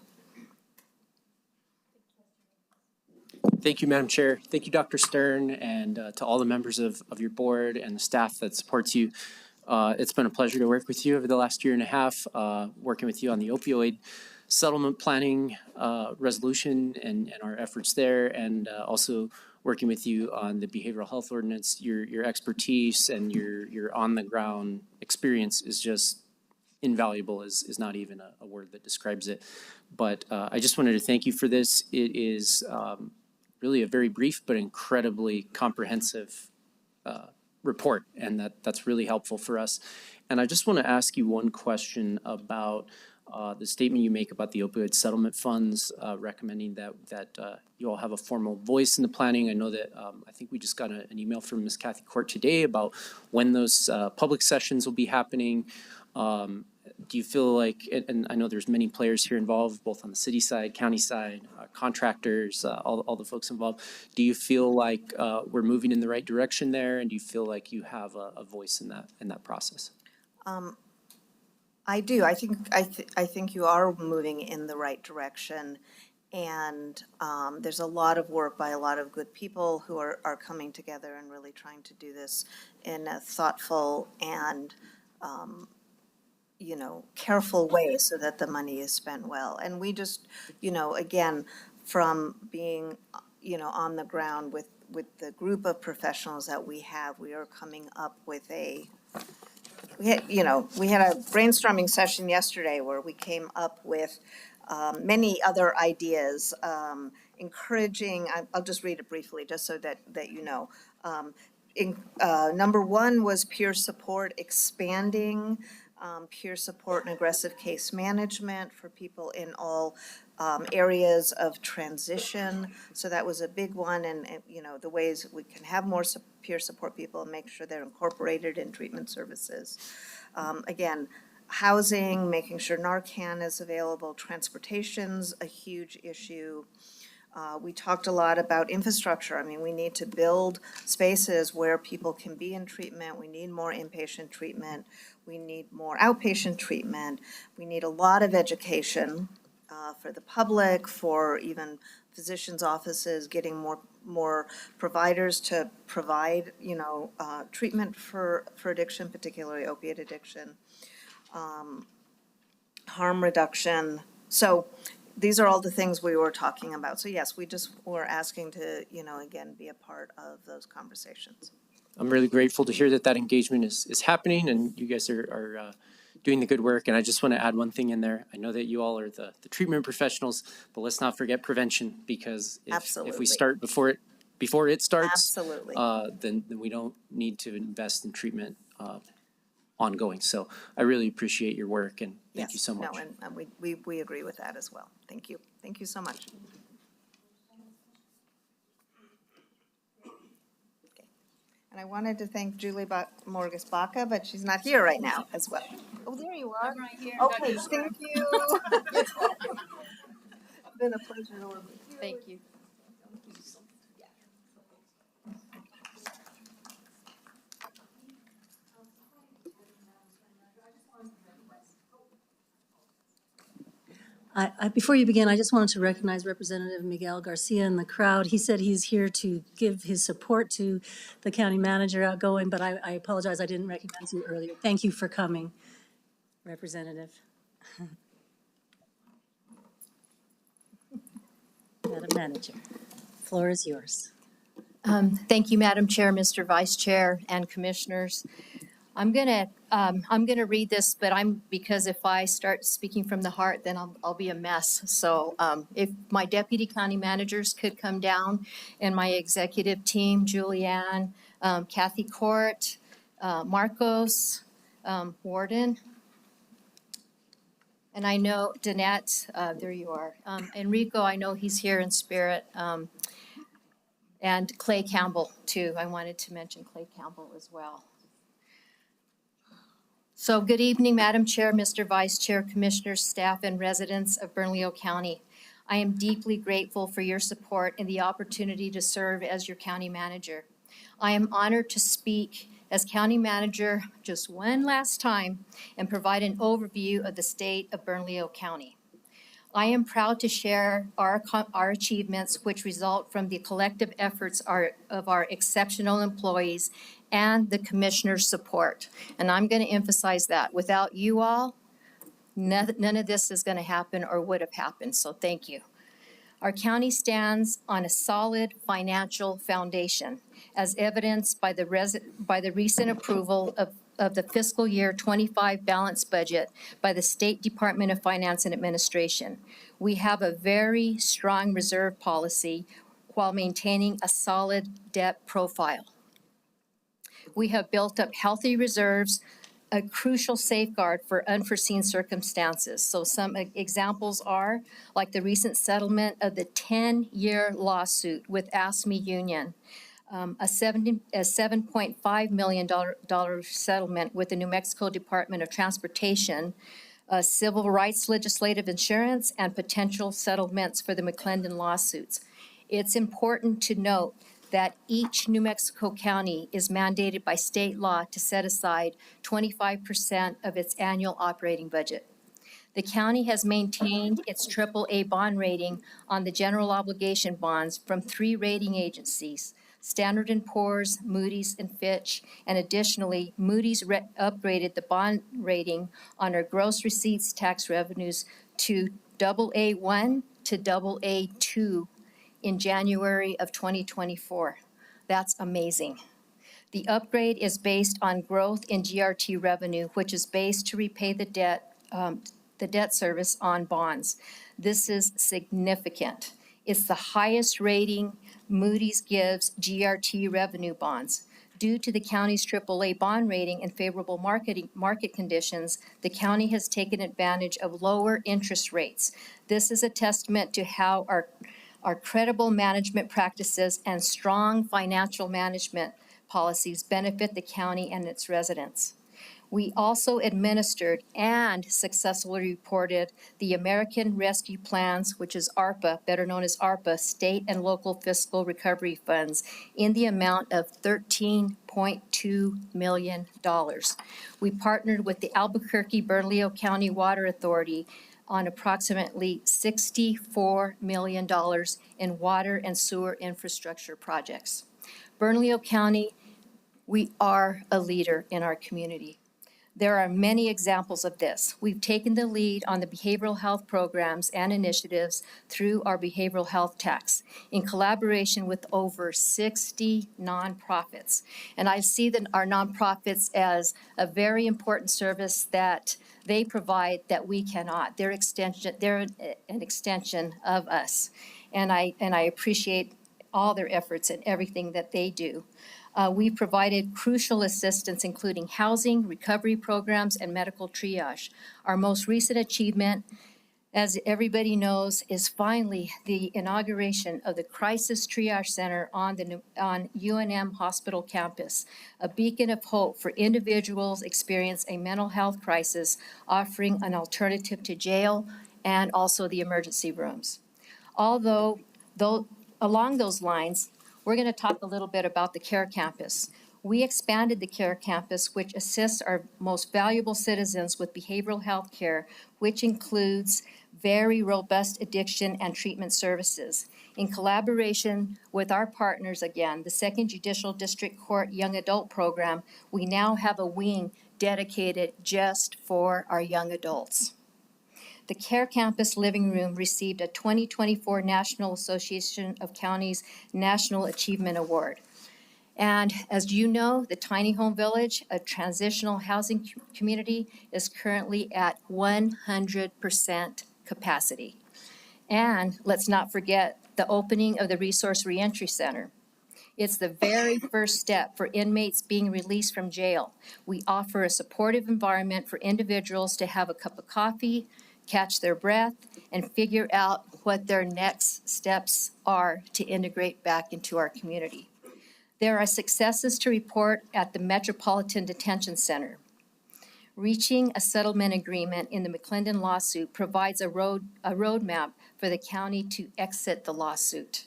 Thank you, Madam Chair. Thank you, Dr. Stern, and to all the members of your board and the staff that supports you. It's been a pleasure to work with you over the last year and a half, working with you on the opioid settlement planning resolution and our efforts there, and also working with you on the behavioral health ordinance. Your expertise and your on-the-ground experience is just invaluable, is not even a word that describes it. But I just wanted to thank you for this. It is really a very brief but incredibly comprehensive report, and that's really helpful for us. And I just want to ask you one question about the statement you make about the opioid settlement funds, recommending that you all have a formal voice in the planning. I know that I think we just got an email from Ms. Kathy Court today about when those public sessions will be happening. Do you feel like, and I know there's many players here involved, both on the city side, county side, contractors, all the folks involved. Do you feel like we're moving in the right direction there, and do you feel like you have a voice in that process? I do. I think you are moving in the right direction, and there's a lot of work by a lot of good people who are coming together and really trying to do this in a thoughtful and careful way so that the money is spent well. And we just, again, from being, on the ground with the group of professionals that we have, we are coming up with we had a brainstorming session yesterday where we came up with many other ideas, encouraging, I'll just read it briefly just so that you know. Number 1 was peer support, expanding peer support and aggressive case management for people in all areas of transition. So that was a big one, and the ways we can have more peer support people and make sure they're incorporated in treatment services. Again, housing, making sure Narcan is available, transportation's a huge issue. We talked a lot about infrastructure. I mean, we need to build spaces where people can be in treatment. We need more inpatient treatment. We need more outpatient treatment. We need a lot of education for the public, for even physicians' offices, getting more providers to provide, treatment for addiction, particularly opiate addiction, harm reduction. So these are all the things we were talking about. So yes, we just were asking to, again, be a part of those conversations. I'm really grateful to hear that that engagement is happening and you guys are doing the good work. And I just want to add one thing in there. I know that you all are the treatment professionals, but let's not forget prevention, because if Absolutely. we start before it starts, Absolutely. then we don't need to invest in treatment ongoing. So I really appreciate your work and thank you so much. No, and we agree with that as well. Thank you. Thank you so much. And I wanted to thank Julie Morgus Baca, but she's not here right now as well. Oh, there you are. right here. Okay, thank you. It's been a pleasure to work with you. Thank you. Before you begin, I just wanted to recognize Representative Miguel Garcia in the crowd. He said he's here to give his support to the county manager outgoing, but I apologize, I didn't recognize you earlier. Thank you for coming, Representative. Madam Manager, floor is yours. Thank you, Madam Chair, Mr. Vice Chair, and Commissioners. I'm gonna read this, but because if I start speaking from the heart, then I'll be a mess. So if my deputy county managers could come down, and my executive team, Julianne, Kathy Court, Marcos, Warden, and I know Danette, there you are. Enrico, I know he's here in spirit. And Clay Campbell, too. I wanted to mention Clay Campbell as well. So good evening, Madam Chair, Mr. Vice Chair, Commissioners, staff, and residents of Bernalillo County. I am deeply grateful for your support and the opportunity to serve as your county manager. I am honored to speak as county manager just one last time and provide an overview of the state of Bernalillo County. I am proud to share our achievements, which result from the collective efforts of our exceptional employees and the commissioner's support. And I'm going to emphasize that. Without you all, none of this is going to happen or would have happened. So thank you. Our county stands on a solid financial foundation, as evidenced by the recent approval of the fiscal year 25 balanced budget by the State Department of Finance and Administration. We have a very strong reserve policy while maintaining a solid debt profile. We have built up healthy reserves, a crucial safeguard for unforeseen circumstances. So some examples are like the recent settlement of the 10-year lawsuit with ASME Union, a $7.5 million settlement with the New Mexico Department of Transportation, civil rights legislative insurance, and potential settlements for the McClendon lawsuits. It's important to note that each New Mexico county is mandated by state law to set aside 25% of its annual operating budget. The county has maintained its AAA bond rating on the general obligation bonds from 3 rating agencies, Standard & Poor's, Moody's, and Fitch, and additionally, Moody's upgraded the bond rating on our gross receipts tax revenues to AA1 to AA2 in January of 2024. That's amazing. The upgrade is based on growth in GRT revenue, which is based to repay the debt service on bonds. This is significant. It's the highest rating Moody's gives GRT revenue bonds. Due to the county's AAA bond rating and favorable market conditions, the county has taken advantage of lower interest rates. This is a testament to how our credible management practices and strong financial management policies benefit the county and its residents. We also administered and successfully reported the American Rescue Plans, which is ARPA, better known as ARPA, state and local fiscal recovery funds, in the amount of $13.2 million. We partnered with the Albuquerque-Bernalillo County Water Authority on approximately $64 million in water and sewer infrastructure projects. Bernalillo County, we are a leader in our community. There are many examples of this. We've taken the lead on the behavioral health programs and initiatives through our behavioral health tax in collaboration with over 60 nonprofits. And I see that our nonprofits as a very important service that they provide that we cannot. They're an extension of us. And I appreciate all their efforts and everything that they do. We provided crucial assistance, including housing, recovery programs, and medical triage. Our most recent achievement, as everybody knows, is finally the inauguration of the Crisis Triage Center on UNM Hospital campus, a beacon of hope for individuals experiencing a mental health crisis, offering an alternative to jail and also the emergency rooms. Although along those lines, we're going to talk a little bit about the Care Campus. We expanded the Care Campus, which assists our most valuable citizens with behavioral health care, which includes very robust addiction and treatment services. In collaboration with our partners, again, the Second Judicial District Court Young Adult Program, we now have a wing dedicated just for our young adults. The Care Campus Living Room received a 2024 National Association of Counties National Achievement Award. And as you know, the Tiny Home Village, a transitional housing community, is currently at 100% capacity. And let's not forget the opening of the Resource Reentry Center. It's the very first step for inmates being released from jail. We offer a supportive environment for individuals to have a cup of coffee, catch their breath, and figure out what their next steps are to integrate back into our community. There are successes to report at the Metropolitan Detention Center. Reaching a settlement agreement in the McClendon lawsuit provides a roadmap for the county to exit the lawsuit.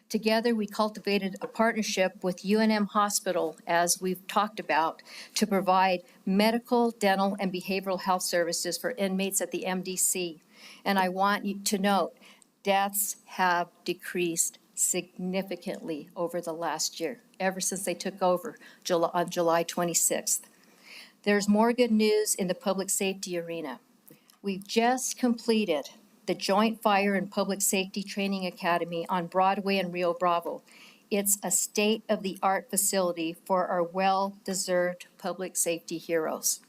Together, we cultivated a partnership with UNM Hospital, as we've talked about, to provide medical, dental, and behavioral health services for inmates at the MDC. And I want you to note, deaths have decreased significantly over the last year, ever since they took over on July 26th. There's more good news in the public safety arena. We've just completed the Joint Fire and Public Safety Training Academy on Broadway and Rio Bravo. It's a state-of-the-art facility for our well-deserved public safety heroes.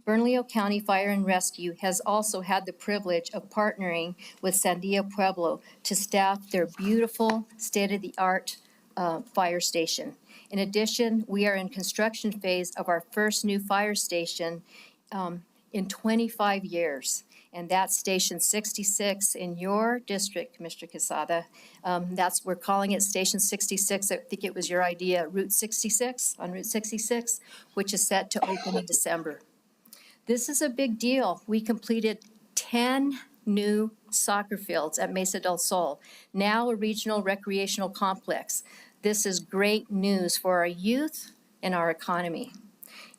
Bernalillo County Fire and Rescue has also had the privilege of partnering with Sandia Pueblo to staff their beautiful state-of-the-art fire station. In addition, we are in construction phase of our first new fire station in 25 years. And that's Station 66 in your district, Mr. Quesada. We're calling it Station 66. I think it was your idea, Route 66, on Route 66, which is set to open in December. This is a big deal. We completed 10 new soccer fields at Mesa del Sol, now a regional recreational complex. This is great news for our youth and our economy.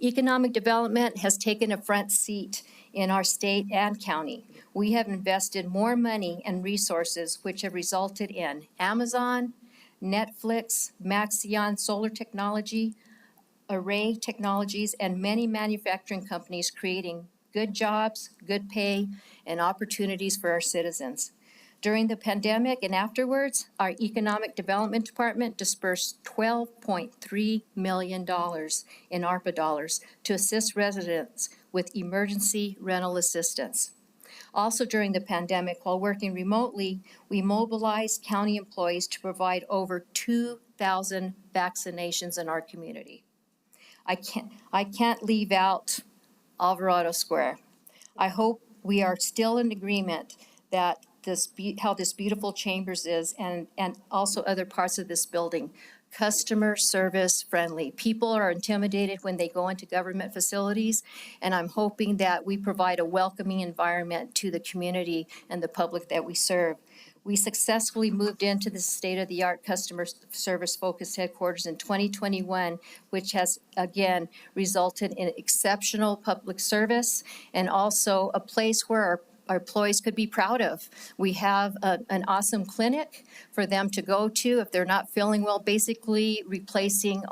Economic development has taken a front seat in our state and county. We have invested more money and resources, which have resulted in Amazon, Netflix, Maxion Solar Technology, Array Technologies, and many manufacturing companies creating good jobs, good pay, and opportunities for our citizens. During the pandemic and afterwards, our Economic Development Department dispersed $12.3 million in ARPA dollars to assist residents with emergency rental assistance. Also during the pandemic, while working remotely, we mobilized county employees to provide over 2,000 vaccinations in our community. I can't leave out Alvarado Square. I hope we are still in agreement that how this beautiful chambers is, and also other parts of this building. Customer service friendly. People are intimidated when they go into government facilities, and I'm hoping that we provide a welcoming environment to the community and the public that we serve. We successfully moved into the state-of-the-art customer service focused headquarters in 2021, which has again resulted in exceptional public service and also a place where employees could be proud of. We have an awesome clinic for them to go to if they're not feeling well, basically replacing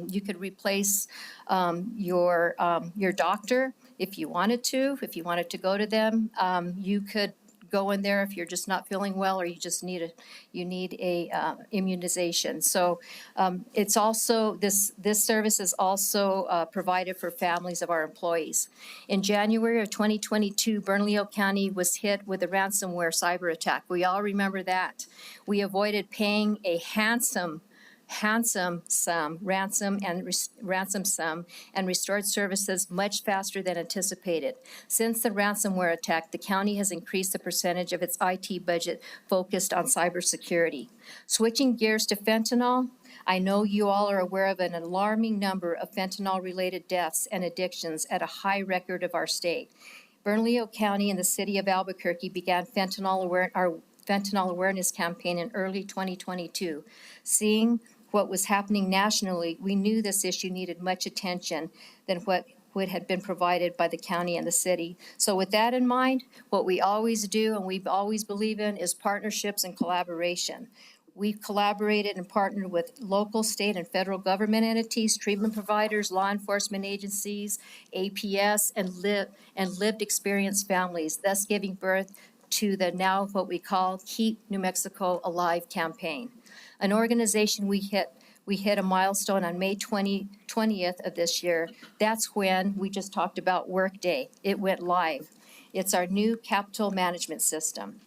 you could replace your doctor if you wanted to go to them. You could go in there if you're just not feeling well or you just need a immunization. So it's also, this service is also provided for families of our employees. In January of 2022, Bernalillo County was hit with a ransomware cyber attack. We all remember that. We avoided paying a ransom sum and restored services much faster than anticipated. Since the ransomware attack, the county has increased the percentage of its IT budget focused on cybersecurity. Switching gears to fentanyl, I know you all are aware of an alarming number of fentanyl-related deaths and addictions at a high record of our state. Bernalillo County and the city of Albuquerque began our fentanyl awareness campaign in early 2022. Seeing what was happening nationally, we knew this issue needed much attention than what had been provided by the county and the city. So with that in mind, what we always do and we've always believed in is partnerships and collaboration. We've collaborated and partnered with local, state, and federal government entities, treatment providers, law enforcement agencies, APS, and lived experience families, thus giving birth to the now what we call Keep New Mexico Alive campaign. An organization we hit a milestone on May 20th of this year. That's when we just talked about Workday. It went live. It's our new capital management system.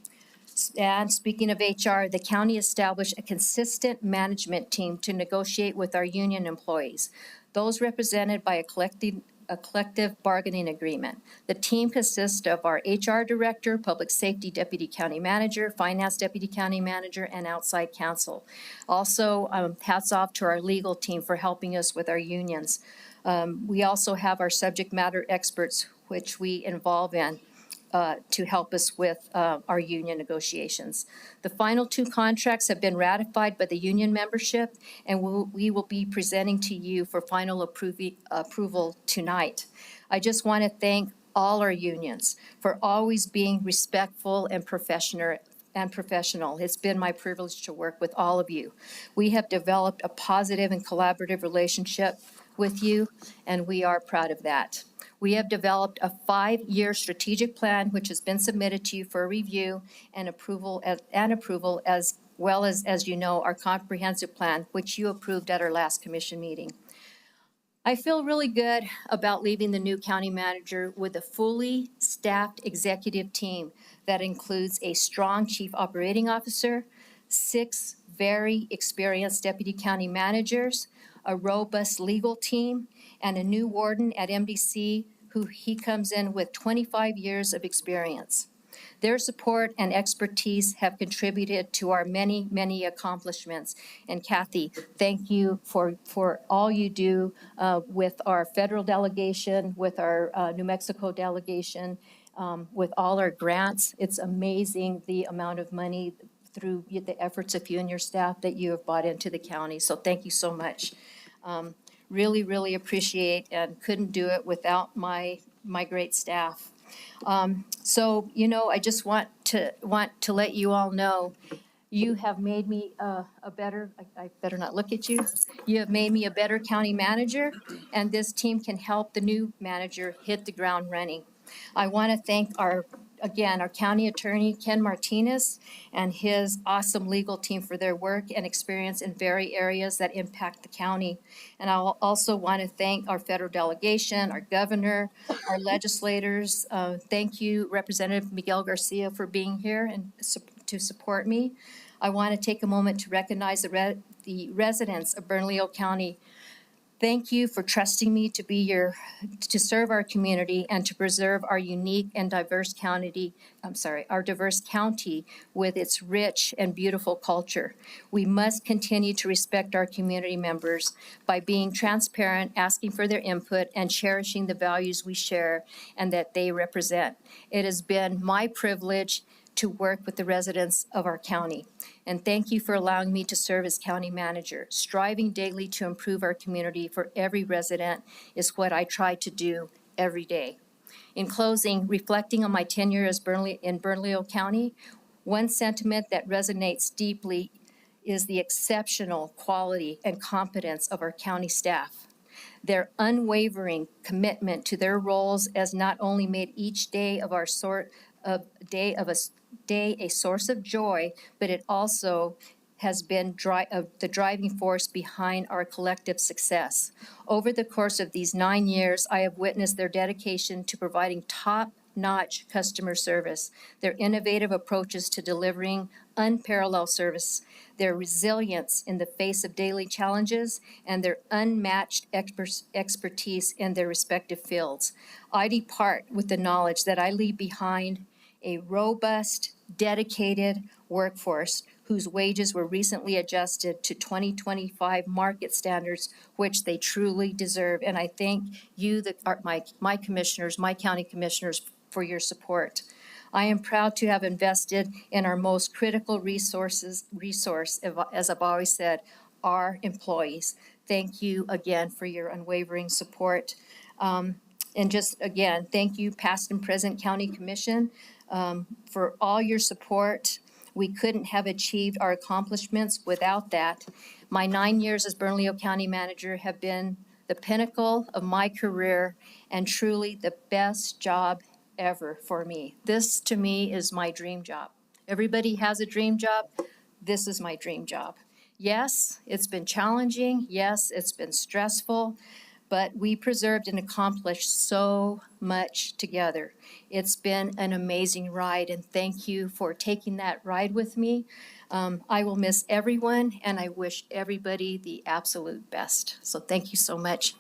And speaking of HR, the county established a consistent management team to negotiate with our union employees, those represented by a collective bargaining agreement. The team consists of our HR director, public safety deputy county manager, finance deputy county manager, and outside counsel. Also, hats off to our legal team for helping us with our unions. We also have our subject matter experts, which we involve in to help us with our union negotiations. The final two contracts have been ratified by the union membership, and we will be presenting to you for final approval tonight. I just want to thank all our unions for always being respectful and professional. It's been my privilege to work with all of you. We have developed a positive and collaborative relationship with you, and we are proud of that. We have developed a 5-year strategic plan, which has been submitted to you for review and approval, as well as you know, our comprehensive plan, which you approved at our last commission meeting. I feel really good about leaving the new county manager with a fully staffed executive team that includes a strong chief operating officer, 6 very experienced deputy county managers, a robust legal team, and a new warden at MDC he comes in with 25 years of experience. Their support and expertise have contributed to our many, many accomplishments. And Kathy, thank you for all you do with our federal delegation, with our New Mexico delegation, with all our grants. It's amazing the amount of money through the efforts of you and your staff that you have brought into the county. So thank you so much. Really, really appreciate and couldn't do it without my great staff. So, you know, I just want to let you all know, you have made me a better, I better not look at you. You have made me a better county manager, and this team can help the new manager hit the ground running. I want to thank our county attorney, Ken Martinez, and his awesome legal team for their work and experience in various areas that impact the county. And I also want to thank our federal delegation, our governor, our legislators. Thank you, Representative Miguel Garcia, for being here and to support me. I want to take a moment to recognize the residents of Bernalillo County. Thank you for trusting me to serve our community and to preserve our unique and diverse county, our diverse county with its rich and beautiful culture. We must continue to respect our community members by being transparent, asking for their input, and cherishing the values we share and that they represent. It has been my privilege to work with the residents of our county. And thank you for allowing me to serve as county manager. Striving daily to improve our community for every resident is what I try to do every day. In closing, reflecting on my tenure as in Bernalillo County, one sentiment that resonates deeply is the exceptional quality and competence of our county staff. Their unwavering commitment to their roles has not only made each day of a source of joy, but it also has been the driving force behind our collective success. Over the course of these 9 years, I have witnessed their dedication to providing top-notch customer service, their innovative approaches to delivering unparalleled service, their resilience in the face of daily challenges, and their unmatched expertise in their respective fields. I depart with the knowledge that I leave behind a robust, dedicated workforce whose wages were recently adjusted to 2025 market standards, which they truly deserve. And I thank you, my commissioners, my county commissioners, for your support. I am proud to have invested in our most critical resource, as I've always said, our employees. Thank you again for your unwavering support. And just again, thank you, past and present County Commission, for all your support. We couldn't have achieved our accomplishments without that. My 9 years as Bernalillo County Manager have been the pinnacle of my career and truly the best job ever for me. This, to me, is my dream job. Everybody has a dream job. This is my dream job. Yes, it's been challenging. Yes, it's been stressful, but we preserved and accomplished so much together. It's been an amazing ride, and thank you for taking that ride with me. I will miss everyone, and I wish everybody the absolute best. So thank you so much.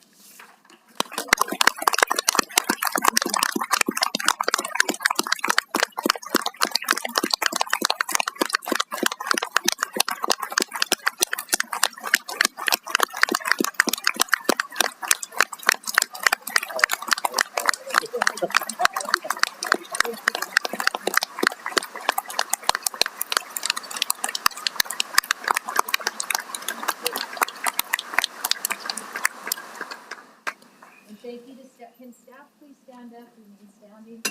And thank you to staff. Can staff please stand up, remain standing?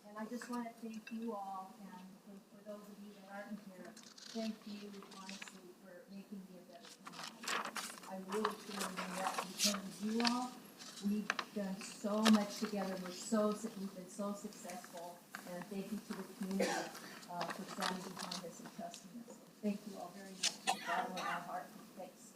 And I just want to thank you all, and for those of you that aren't here, thank you honestly for making me a better county. I really feel that because of you all, we've done so much together. We've been so successful, and thank you to the community for standing behind us and trusting us. Thank you all very much. From the bottom of my heart. Thanks.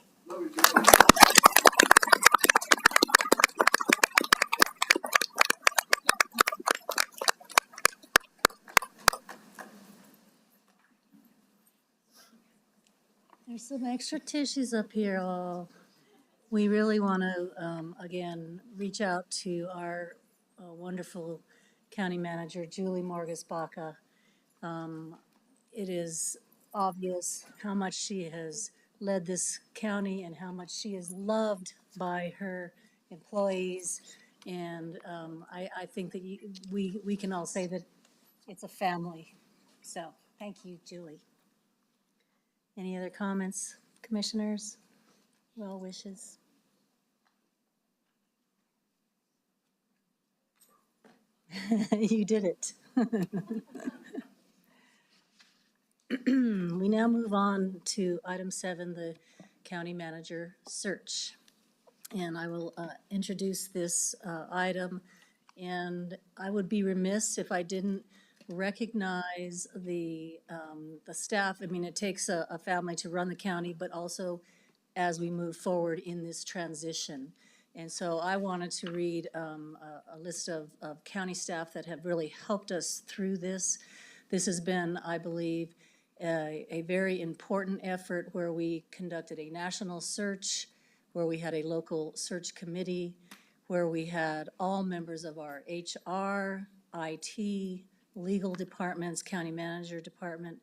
There's some extra tissues up here. Oh, we really want to, again, reach out to our wonderful county manager, Julie Morgus-Baca. It is obvious how much she has led this county and how much she is loved by her employees. And I think that we can all say that it's a family. So thank you, Julie. Any other comments, commissioners? Well wishes? You did it. We now move on to item 7, the county manager search. And I will introduce this item. And I would be remiss if I didn't recognize the staff. I mean, it takes a family to run the county, but also as we move forward in this transition. And so I wanted to read a list of county staff that have really helped us through this. This has been, I believe, a very important effort where we conducted a national search, where we had a local search committee, where we had all members of our HR, IT, legal departments, county manager department,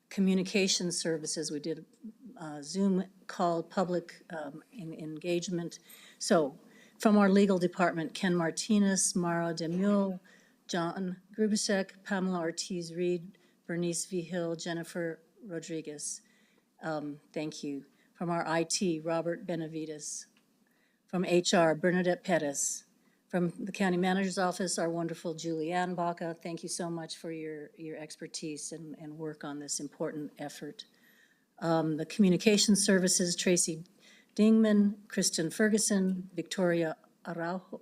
communication services. We did Zoom call, public engagement. So from our legal department, Ken Martinez, Mara Demule, John Grubasek, Pamela Ortiz-Reed, Bernice Vigil, Jennifer Rodriguez. Thank you. From our IT, Robert Benavides. From HR, Bernadette Pettis. From the County Manager's Office, our wonderful Julianne Baca. Thank you so much for your expertise and work on this important effort. The Communication Services, Tracy Dingman, Kristen Ferguson, Victoria Araujo,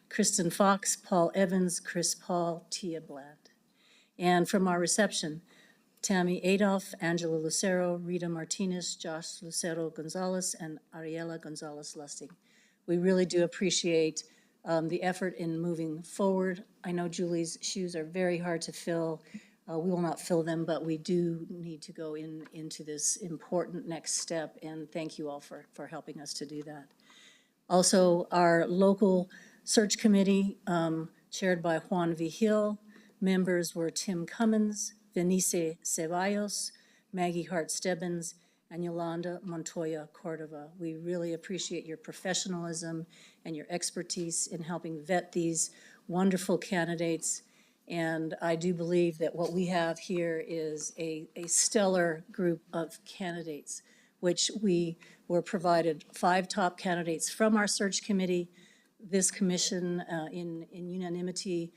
Kristen Fox, Paul Evans, Chris Paul, Tia Blatt. And from our reception, Tammy Adolph, Angela Lucero, Rita Martinez, Josh Lucero Gonzalez, and Ariela Gonzalez Lustig. We really do appreciate the effort in moving forward. I know Julie's shoes are very hard to fill. We will not fill them, but we do need to go into this important next step, and thank you all for helping us to do that. Also, our local search committee, chaired by Juan Vigil. Members were Tim Cummins, Venice Ceballos, Maggie Hart-Stebbins, and Yolanda Montoya Cordova. We really appreciate your professionalism and your expertise in helping vet these wonderful candidates. And I do believe that what we have here is a stellar group of candidates, which we were provided 5 top candidates from our search committee. This commission, in unanimity,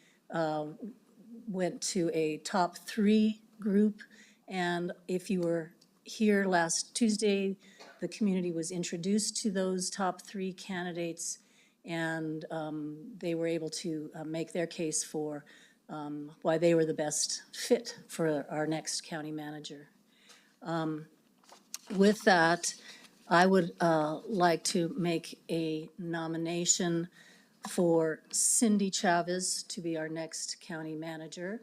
went to a top 3 group. And if you were here last Tuesday, the community was introduced to those top 3 candidates, and they were able to make their case for why they were the best fit for our next county manager. With that, I would like to make a nomination for Cindy Chavez to be our next county manager.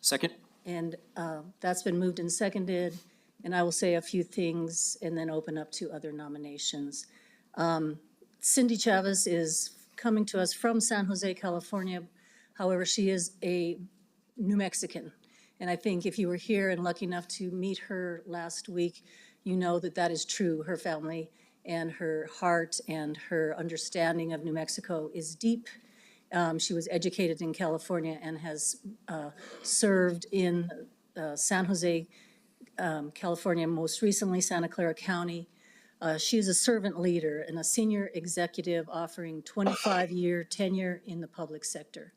Second. And that's been moved and seconded, and I will say a few things and then open up to other nominations. Cindy Chavez is coming to us from San Jose, California. However, she is a New Mexican. And I think if you were here and lucky enough to meet her last week, you know that that is true. Her family and her heart and her understanding of New Mexico is deep. She was educated in California and has served in San Jose, California, most recently Santa Clara County. She is a servant leader and a senior executive offering 25-year tenure in the public sector,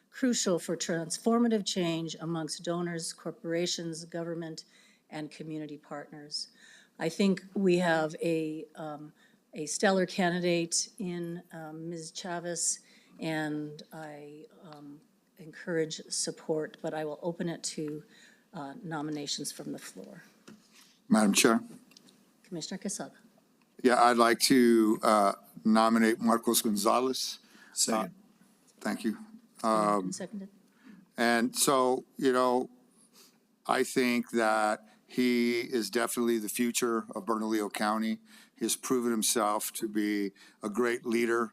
crucial for transformative change amongst donors, corporations, government, and community partners. I think we have a stellar candidate in Ms. Chavez, and I encourage support, but I will open it to nominations from the floor. Madam Chair. Commissioner Quesada. Yeah, I'd like to nominate Marcos Gonzalez. Second. Thank you. Seconded. And so, you know, I think that he is definitely the future of Bernalillo County. He has proven himself to be a great leader.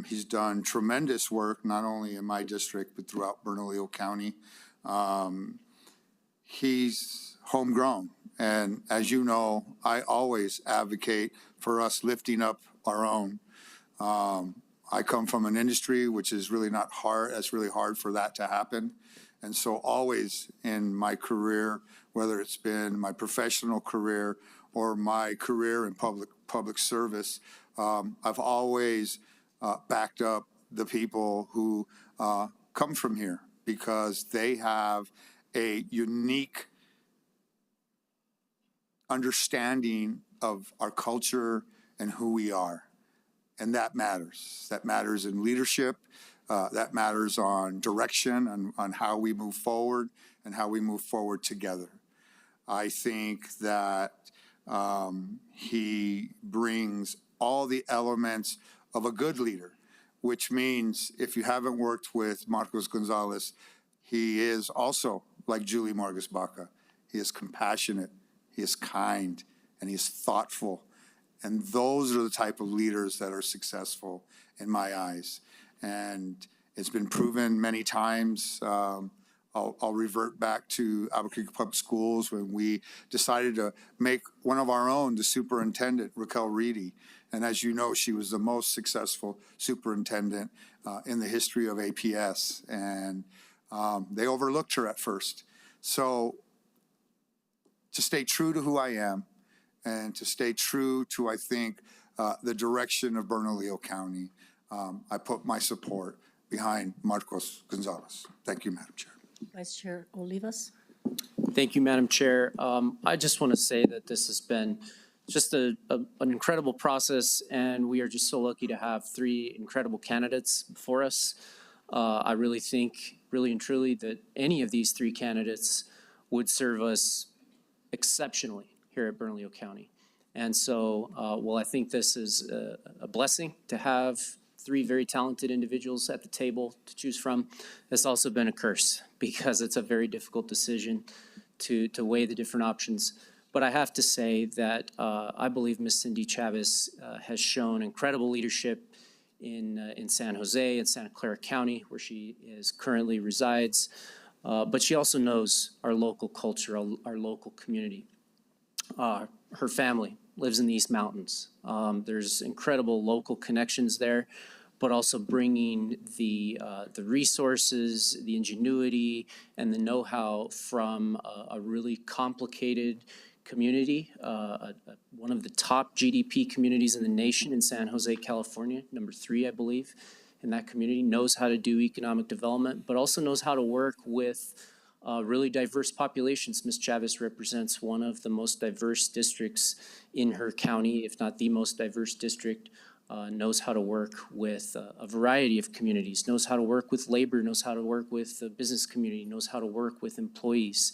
He's done tremendous work, not only in my district, but throughout Bernalillo County. He's homegrown. And as you know, I always advocate for us lifting up our own. I come from an industry which is really not hard. It's really hard for that to happen. And so always in my career, whether it's been my professional career or my career in public service, I've always backed up the people who come from here because they have a unique understanding of our culture and who we are. And that matters. That matters in leadership. That matters on direction, on how we move forward and how we move forward together. I think that he brings all the elements of a good leader, which means if you haven't worked with Marcos Gonzalez, he is also like Julie Margus Baca. He is compassionate, he is kind, and he is thoughtful. And those are the type of leaders that are successful in my eyes. And it's been proven many times. I'll revert back to Albuquerque Public Schools when we decided to make one of our own the superintendent, Raquel Reedy. And as you know, she was the most successful superintendent in the history of APS. And they overlooked her at first. So to stay true to who I am and to stay true to, I think, the direction of Bernalillo County. I put my support behind Marcos Gonzalez. Thank you, Madam Chair. Vice Chair Olivas. Thank you, Madam Chair. I just want to say that this has been just an incredible process, and we are just so lucky to have three incredible candidates before us. I really think, really and truly, that any of these three candidates would serve us exceptionally here at Bernalillo County. And so, while I think this is a blessing to have three very talented individuals at the table to choose from, it's also been a curse because it's a very difficult decision to weigh the different options. But I have to say that I believe Ms. Cindy Chavez has shown incredible leadership in San Jose and Santa Clara County, where she currently resides. But she also knows our local culture, our local community. Her family lives in the East Mountains. There's incredible local connections there, but also bringing the resources, the ingenuity, and the know-how from a really complicated community, one of the top GDP communities in the nation in San Jose, California, number 3, I believe, in that community, knows how to do economic development, but also knows how to work with really diverse populations. Ms. Chavez represents one of the most diverse districts in her county, if not the most diverse district, knows how to work with a variety of communities, knows how to work with labor, knows how to work with the business community, knows how to work with employees.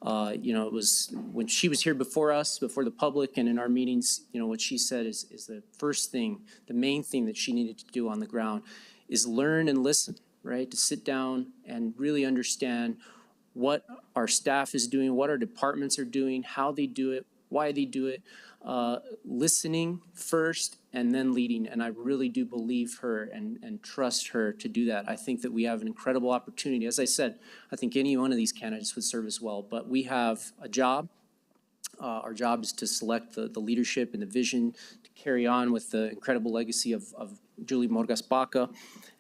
It was when she was here before us, before the public, and in our meetings, what she said is the first thing, the main thing that she needed to do on the ground is learn and listen, right? To sit down and really understand what our staff is doing, what our departments are doing, how they do it, why they do it, listening first and then leading. And I really do believe her and trust her to do that. I think that we have an incredible opportunity. As I said, I think any one of these candidates would serve as well, but we have a job. Our job is to select the leadership and the vision to carry on with the incredible legacy of Julie Morgas Baca.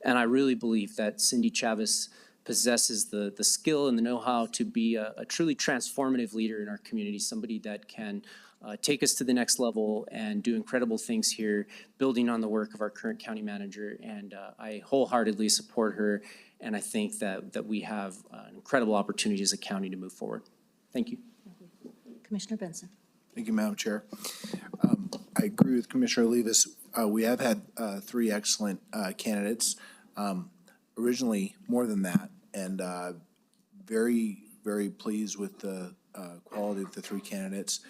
And I really believe that Cindy Chavez possesses the skill and the know-how to be a truly transformative leader in our community, somebody that can take us to the next level and do incredible things here, building on the work of our current county manager. And I wholeheartedly support her, and I think that we have an incredible opportunity as a county to move forward. Thank you. Commissioner Benson. Thank you, Madam Chair. I agree with Commissioner Olivas. We have had 3 excellent candidates. Originally, more than that, and very, very pleased with the quality of the 3 candidates.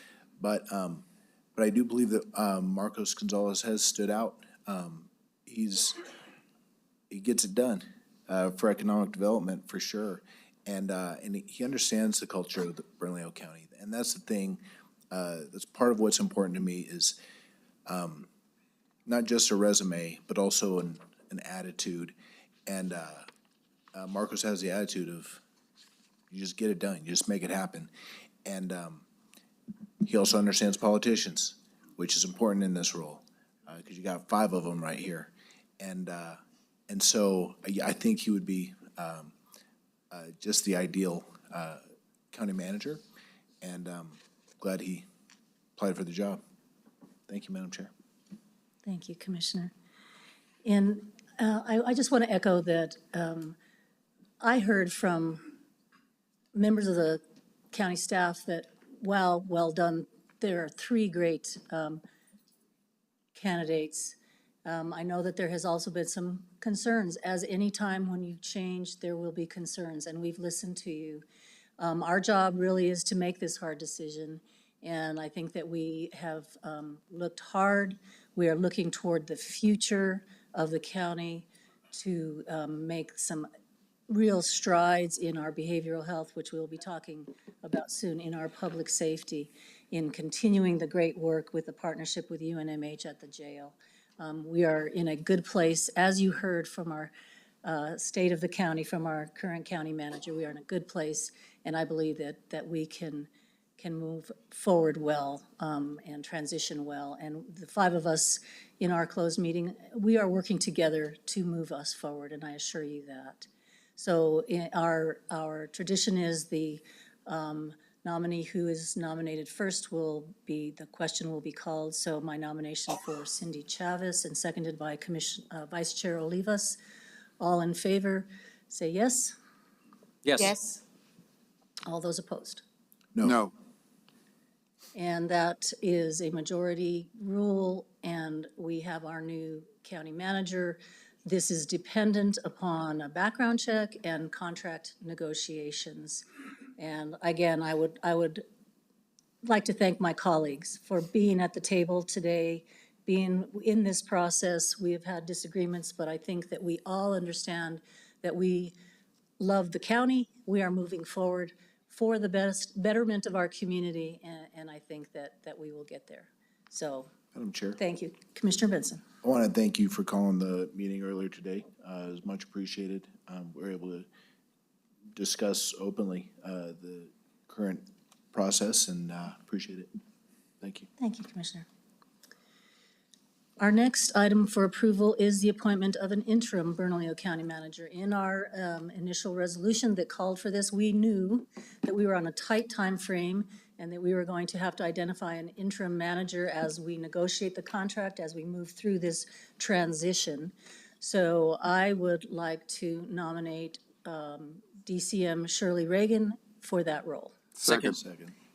But I do believe that Marcos Gonzalez has stood out. He gets it done for economic development for sure, and he understands the culture of the Bernalillo County, and that's the thing. That's part of what's important to me is not just a resume, but also an attitude. And Marcos has the attitude of you just get it done, you just make it happen. And he also understands politicians, which is important in this role because you got 5 of them right here. And so I think he would be just the ideal county manager, and glad he applied for the job. Thank you, Madam Chair. Thank you, Commissioner. And I just want to echo that I heard from members of the county staff that, wow, well done. There are 3 great candidates. I know that there has also been some concerns. As any time when you change, there will be concerns, and we've listened to you. Our job really is to make this hard decision, and I think that we have looked hard. We are looking toward the future of the county to make some real strides in our behavioral health, which we'll be talking about soon, in our public safety, in continuing the great work with the partnership with UNMH at the jail. We are in a good place, as you heard from our state of the county, from our current county manager. We are in a good place, and I believe that we can move forward well and transition well. And the 5 of us in our closed meeting, we are working together to move us forward, and I assure you that. So our tradition is the nominee who is nominated first the question will be called. So my nomination for Cindy Chavez and seconded by Vice Chair Olivas. All in favor, say yes. Yes. Yes. All those opposed? No. And that is a majority rule, and we have our new county manager. This is dependent upon a background check and contract negotiations. And again, I would like to thank my colleagues for being at the table today, being in this process. We have had disagreements, but I think that we all understand that we love the county. We are moving forward for the betterment of our community, and I think that we will get there. So, Madam Chair, thank you. Commissioner Benson. I want to thank you for calling the meeting earlier today. It was much appreciated. We were able to discuss openly the current process and appreciate it. Thank you. Thank you, Commissioner. Our next item for approval is the appointment of an interim Bernalillo County Manager. In our initial resolution that called for this, we knew that we were on a tight time frame and that we were going to have to identify an interim manager as we negotiate the contract, as we move through this transition. So I would like to nominate DCM Shirley Reagan for that role. Second.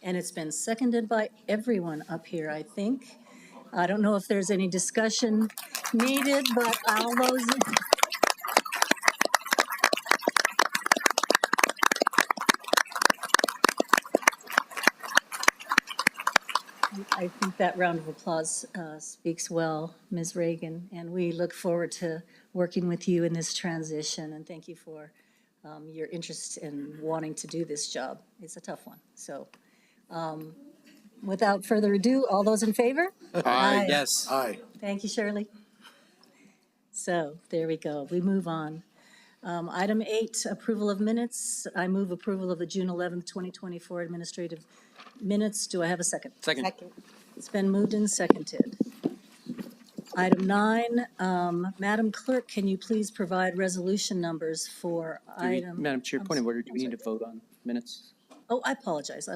And it's been seconded by everyone up here, I think. I don't know if there's any discussion needed, but all those. I think that round of applause speaks well, Ms. Reagan, and we look forward to working with you in this transition, and thank you for your interest in wanting to do this job. It's a tough one. So without further ado, all those in favor? Aye. Yes. Aye. Thank you, Shirley. So there we go. We move on. Item 8, approval of minutes. I move approval of the June 11th, 2024 administrative minutes. Do I have a second? Second. It's been moved and seconded. Item 9, Madam Clerk, can you please provide resolution numbers for item? Madam Chair, point of order, do we need to vote on minutes? Oh, I apologize.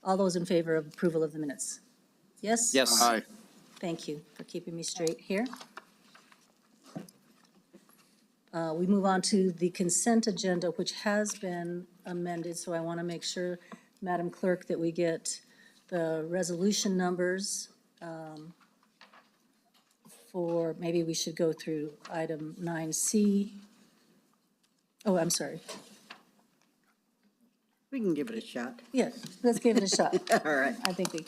All those in favor of approval of the minutes? Yes? Yes. Aye. Thank you for keeping me straight here. We move on to the consent agenda, which has been amended, so I want to make sure, Madam Clerk, that we get the resolution numbers for, maybe we should go through item 9C. Oh, I'm sorry. We can give it a shot. Yeah, let's give it a shot. All right. I think we,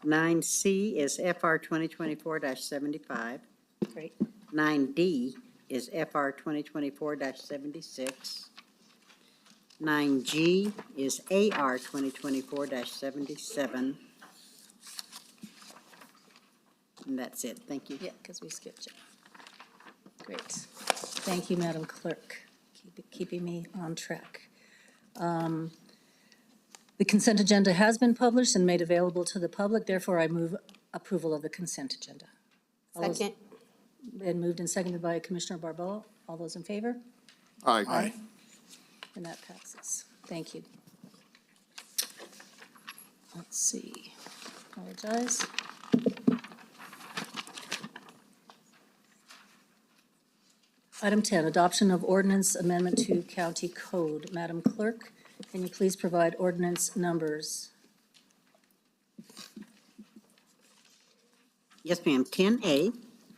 9C is FR 2024-75. great. 9D is FR 2024-76. 9G is AR 2024-77. And that's it. Thank you. Yeah, because we skipped you. Great. Thank you, Madam Clerk, keeping me on track. The consent agenda has been published and made available to the public. Therefore, I move approval of the consent agenda. Second. Been moved and seconded by Commissioner Barbeau. All those in favor? Aye. Aye. And that passes. Thank you. Let's see. Apologize. Item 10, adoption of ordinance amendment to county code. Madam Clerk, can you please provide ordinance numbers? Yes, ma'am. 10A,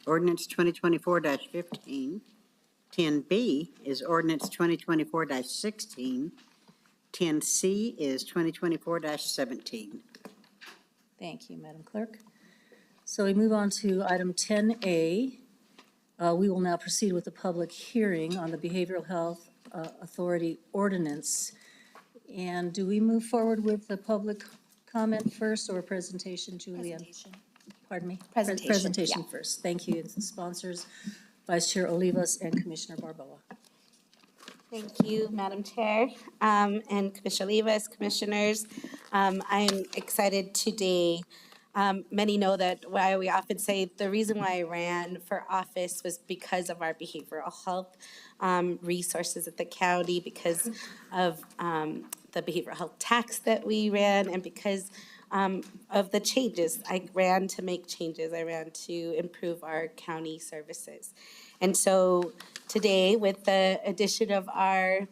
ordinance 2024-15. 10B is ordinance 2024-16. 10C is 2024-17. Thank you, Madam Clerk. So we move on to item 10A. We will now proceed with the public hearing on the Behavioral Health Authority ordinance. And do we move forward with the public comment first or presentation, Julia? Pardon me? Presentation yeah. first. Thank you. And sponsors, Vice Chair Olivas and Commissioner Barboa. Thank you, Madam Chair, and Commissioner Olivas, Commissioners. I'm excited today. Many know that why we often say the reason why I ran for office was because of our behavioral health resources at the county, because of the behavioral health tax that we ran, and because of the changes. I ran to make changes. I ran to improve our county services. And so today, with the addition of our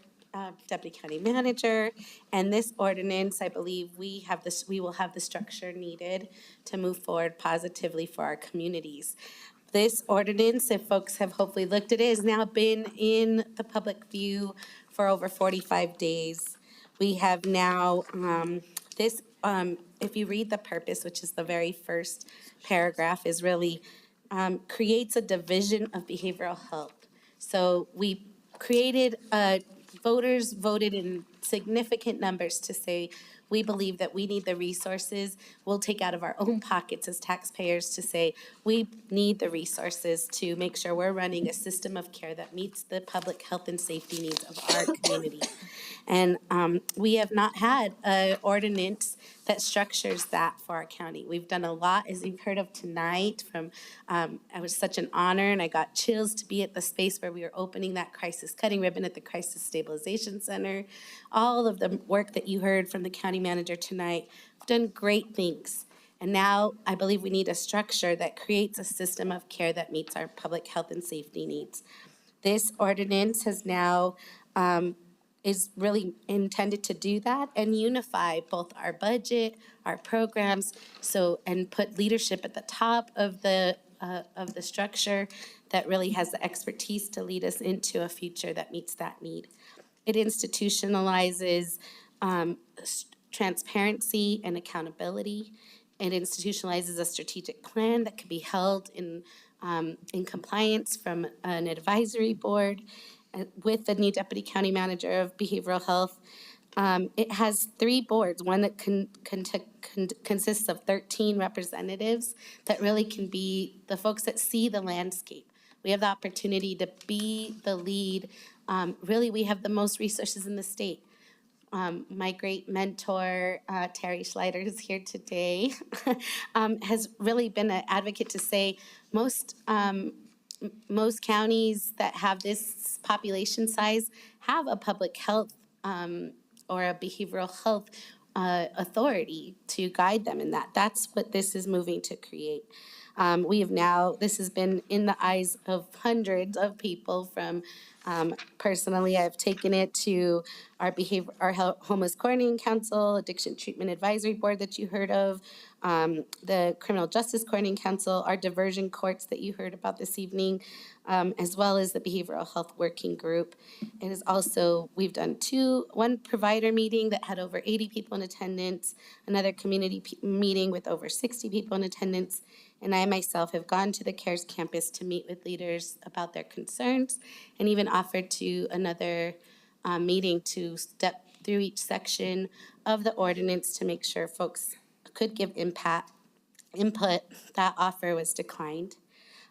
deputy county manager and this ordinance, I believe we will have the structure needed to move forward positively for our communities. This ordinance, if folks have hopefully looked at it, has now been in the public view for over 45 days. We have now, if you read the purpose, which is the very first paragraph, is really creates a division of behavioral health. So we created, voters voted in significant numbers to say, we believe that we need the resources we'll take out of our own pockets as taxpayers to say, we need the resources to make sure we're running a system of care that meets the public health and safety needs of our community. And we have not had an ordinance that structures that for our county. We've done a lot, as you've heard of tonight, from, it was such an honor, and I got chills to be at the space where we were opening that crisis cutting ribbon at the Crisis Stabilization Center. All of the work that you heard from the county manager tonight, we've done great things. And now I believe we need a structure that creates a system of care that meets our public health and safety needs. This ordinance has now is really intended to do that and unify both our budget, our programs, and put leadership at the top of the structure that really has the expertise to lead us into a future that meets that need. It institutionalizes transparency and accountability. It institutionalizes a strategic plan that can be held in compliance from an advisory board with the new Deputy County Manager of Behavioral Health. It has 3 boards, one that consists of 13 representatives that really can be the folks that see the landscape. We have the opportunity to be the lead. Really, we have the most resources in the state. My great mentor, Terry Schleider, who's here today, has really been an advocate to say most counties that have this population size have a public health or a behavioral health authority to guide them in that. That's what this is moving to create. This has been in the eyes of hundreds of people from, personally, I've taken it to our Homeless Coordinating Council, Addiction Treatment Advisory Board that you heard of, the Criminal Justice Coordinating Council, our diversion courts that you heard about this evening, as well as the Behavioral Health Working Group. It is also, we've done one provider meeting that had over 80 people in attendance, another community meeting with over 60 people in attendance, and I myself have gone to the CARES campus to meet with leaders about their concerns, and even offered to another meeting to step through each section of the ordinance to make sure folks could give input. That offer was declined,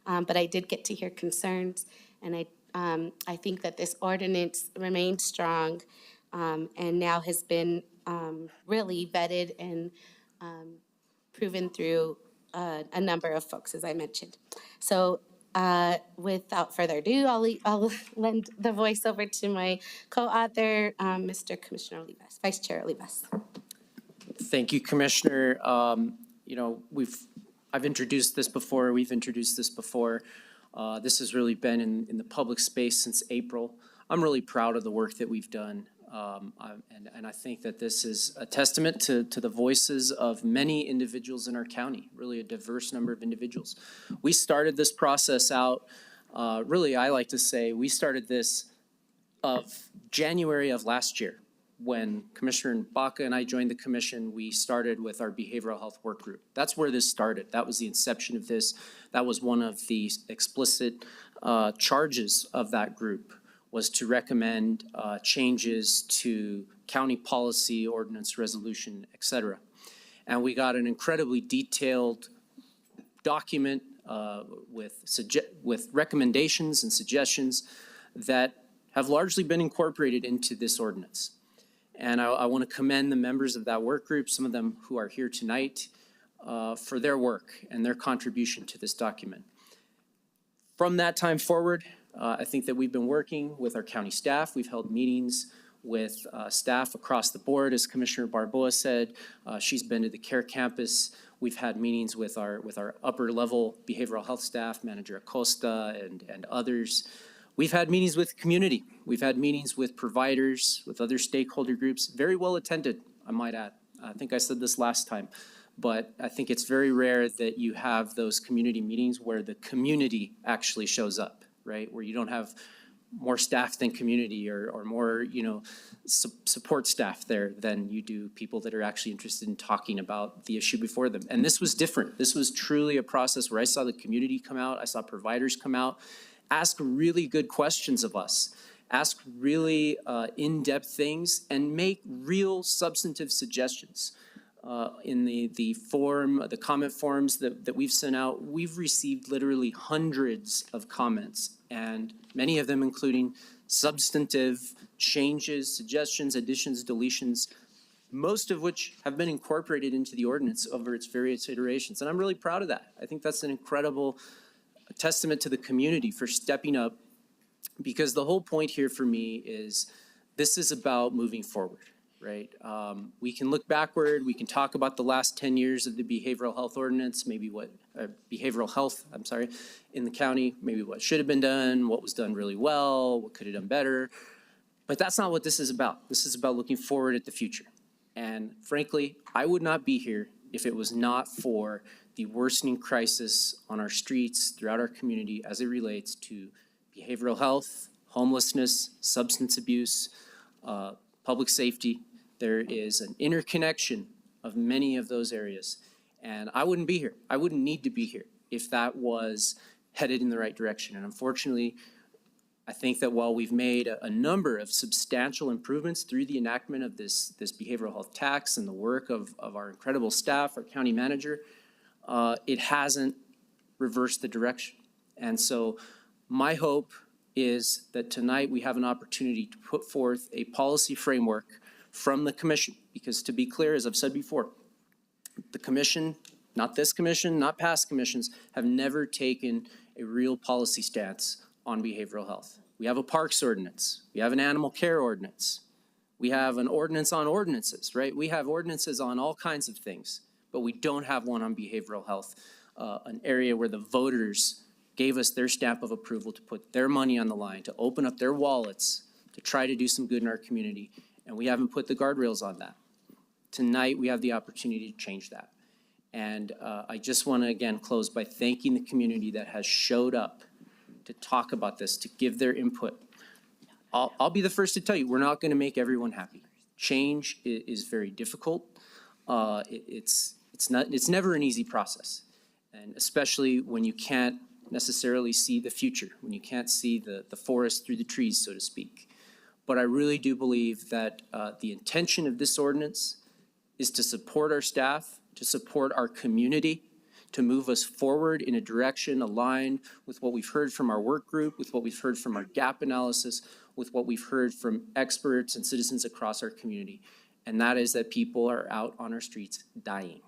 but I did get to hear concerns, and I think that this ordinance remains strong and now has been really vetted and proven through a number of folks, as I mentioned. So without further ado, I'll lend the voice over to my co-author, Mr. Commissioner Olivas, Vice Chair Olivas. Thank you, Commissioner. I've introduced this before. We've introduced this before. This has really been in the public space since April. I'm really proud of the work that we've done. And I think that this is a testament to the voices of many individuals in our county, really a diverse number of individuals. We started this process out, really, I like to say, we started this of January of last year. When Commissioner Baca and I joined the commission, we started with our behavioral health work group. That's where this started. That was the inception of this. That was one of the explicit charges of that group, was to recommend changes to county policy, ordinance, resolution, et cetera. And we got an incredibly detailed document with recommendations and suggestions that have largely been incorporated into this ordinance. And I want to commend the members of that work group, some of them who are here tonight, for their work and their contribution to this document. From that time forward, I think that we've been working with our county staff. We've held meetings with staff across the board. As Commissioner Barboa said, she's been to the CARE campus. We've had meetings with our upper level behavioral health staff, Manager Acosta and others. We've had meetings with community. We've had meetings with providers, with other stakeholder groups, very well attended, I might add. I think I said this last time, but I think it's very rare that you have those community meetings where the community actually shows up, right? Where you don't have more staff than community or more, support staff there than you do people that are actually interested in talking about the issue before them. And this was different. This was truly a process where I saw the community come out, I saw providers come out, ask really good questions of us, ask really in-depth things, and make real substantive suggestions. In the comment forms that we've sent out, we've received literally hundreds of comments, and many of them including substantive changes, suggestions, additions, deletions, most of which have been incorporated into the ordinance over its various iterations. And I'm really proud of that. I think that's an incredible testament to the community for stepping up, because the whole point here for me is this is about moving forward. Right? We can look backward, we can talk about the last 10 years of the behavioral health ordinance, maybe behavioral health, in the county, maybe what should have been done, what was done really well, what could have done better. But that's not what this is about. This is about looking forward at the future. And frankly, I would not be here if it was not for the worsening crisis on our streets throughout our community as it relates to behavioral health, homelessness, substance abuse, public safety. There is an interconnection of many of those areas. And I wouldn't be here. I wouldn't need to be here if that was headed in the right direction. And unfortunately, I think that while we've made a number of substantial improvements through the enactment of this behavioral health tax and the work of our incredible staff, our county manager, it hasn't reversed the direction. And so my hope is that tonight we have an opportunity to put forth a policy framework from the commission, because to be clear, as I've said before, the commission, not this commission, not past commissions, have never taken a real policy stance on behavioral health. We have a parks ordinance, we have an animal care ordinance, we have an ordinance on ordinances, right? We have ordinances on all kinds of things, but we don't have one on behavioral health, an area where the voters gave us their stamp of approval to put their money on the line, to open up their wallets, to try to do some good in our community. And we haven't put the guardrails on that. Tonight, we have the opportunity to change that. And I just want to, again, close by thanking the community that has showed up to talk about this, to give their input. I'll be the first to tell you, we're not going to make everyone happy. Change is very difficult. It's never an easy process. And especially when you can't necessarily see the future, when you can't see the forest through the trees, so to speak. But I really do believe that the intention of this ordinance is to support our staff, to support our community, to move us forward in a direction aligned with what we've heard from our work group, with what we've heard from our gap analysis, with what we've heard from experts and citizens across our community. And that is that people are out on our streets dying.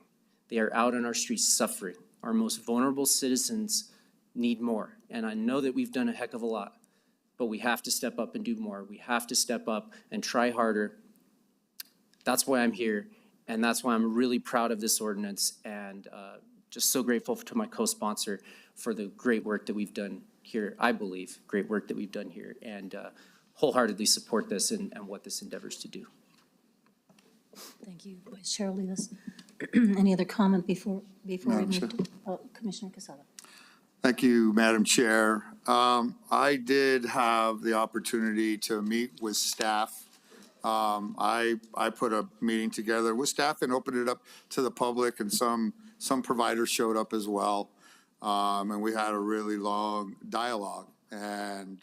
They are out on our streets suffering. Our most vulnerable citizens need more. And I know that we've done a heck of a lot, but we have to step up and do more. We have to step up and try harder. That's why I'm here, and that's why I'm really proud of this ordinance, and just so grateful to my co-sponsor for the great work that we've done here, I believe, great work that we've done here, and wholeheartedly support this and what this endeavors to do. Thank you, Vice Chair Olivas. Any other comment before we move to Commissioner Quesada? Thank you, Madam Chair. I did have the opportunity to meet with staff. I put a meeting together with staff and opened it up to the public, and some providers showed up as well. And we had a really long dialogue, and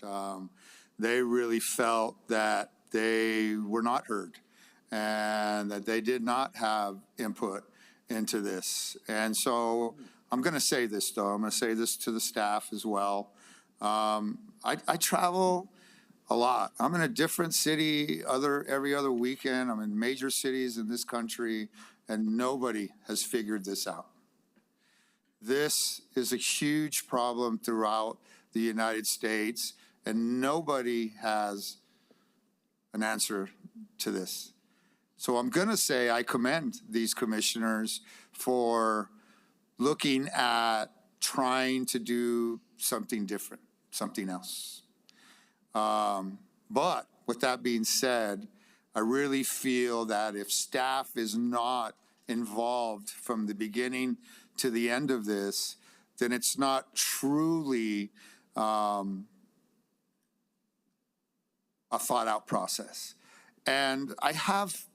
they really felt that they were not heard and that they did not have input into this. And so I'm going to say this, though. I'm going to say this to the staff as well. I travel a lot. I'm in a different city every other weekend. I'm in major cities in this country, and nobody has figured this out. This is a huge problem throughout the United States, and nobody has an answer to this. So I'm going to say I commend these commissioners for looking at trying to do something different, something else. But with that being said, I really feel that if staff is not involved from the beginning to the end of this, then it's not truly a thought out process. And I have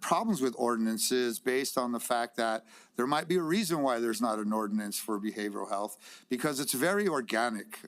problems with ordinances based on the fact that there might be a reason why there's not an ordinance for behavioral health, because it's very organic.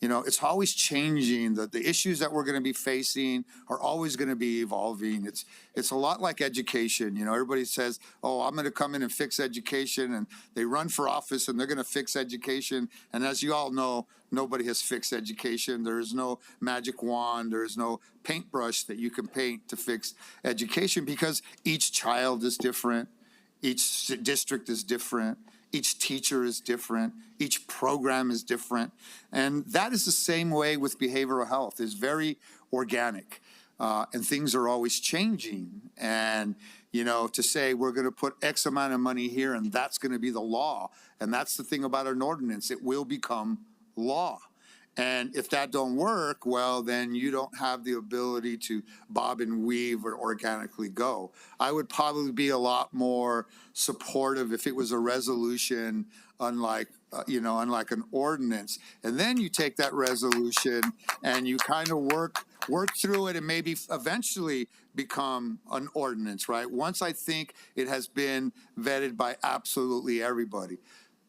You know, it's always changing. The issues that we're going to be facing are always going to be evolving. It's a lot like education. You know, everybody says, oh, I'm going to come in and fix education, and they run for office and they're going to fix education. And as you all know, nobody has fixed education. There is no magic wand. There is no paintbrush that you can paint to fix education, because each child is different. Each district is different. Each teacher is different. Each program is different. And that is the same way with behavioral health. It's very organic, and things are always changing. And, you know, to say we're going to put X amount of money here and that's going to be the law. And that's the thing about an ordinance. It will become law. And if that don't work, well, then you don't have the ability to bob and weave or organically go. I would probably be a lot more supportive if it was a resolution, unlike an ordinance. And then you take that resolution and you kind of work through it and maybe eventually become an ordinance, right? Once I think it has been vetted by absolutely everybody.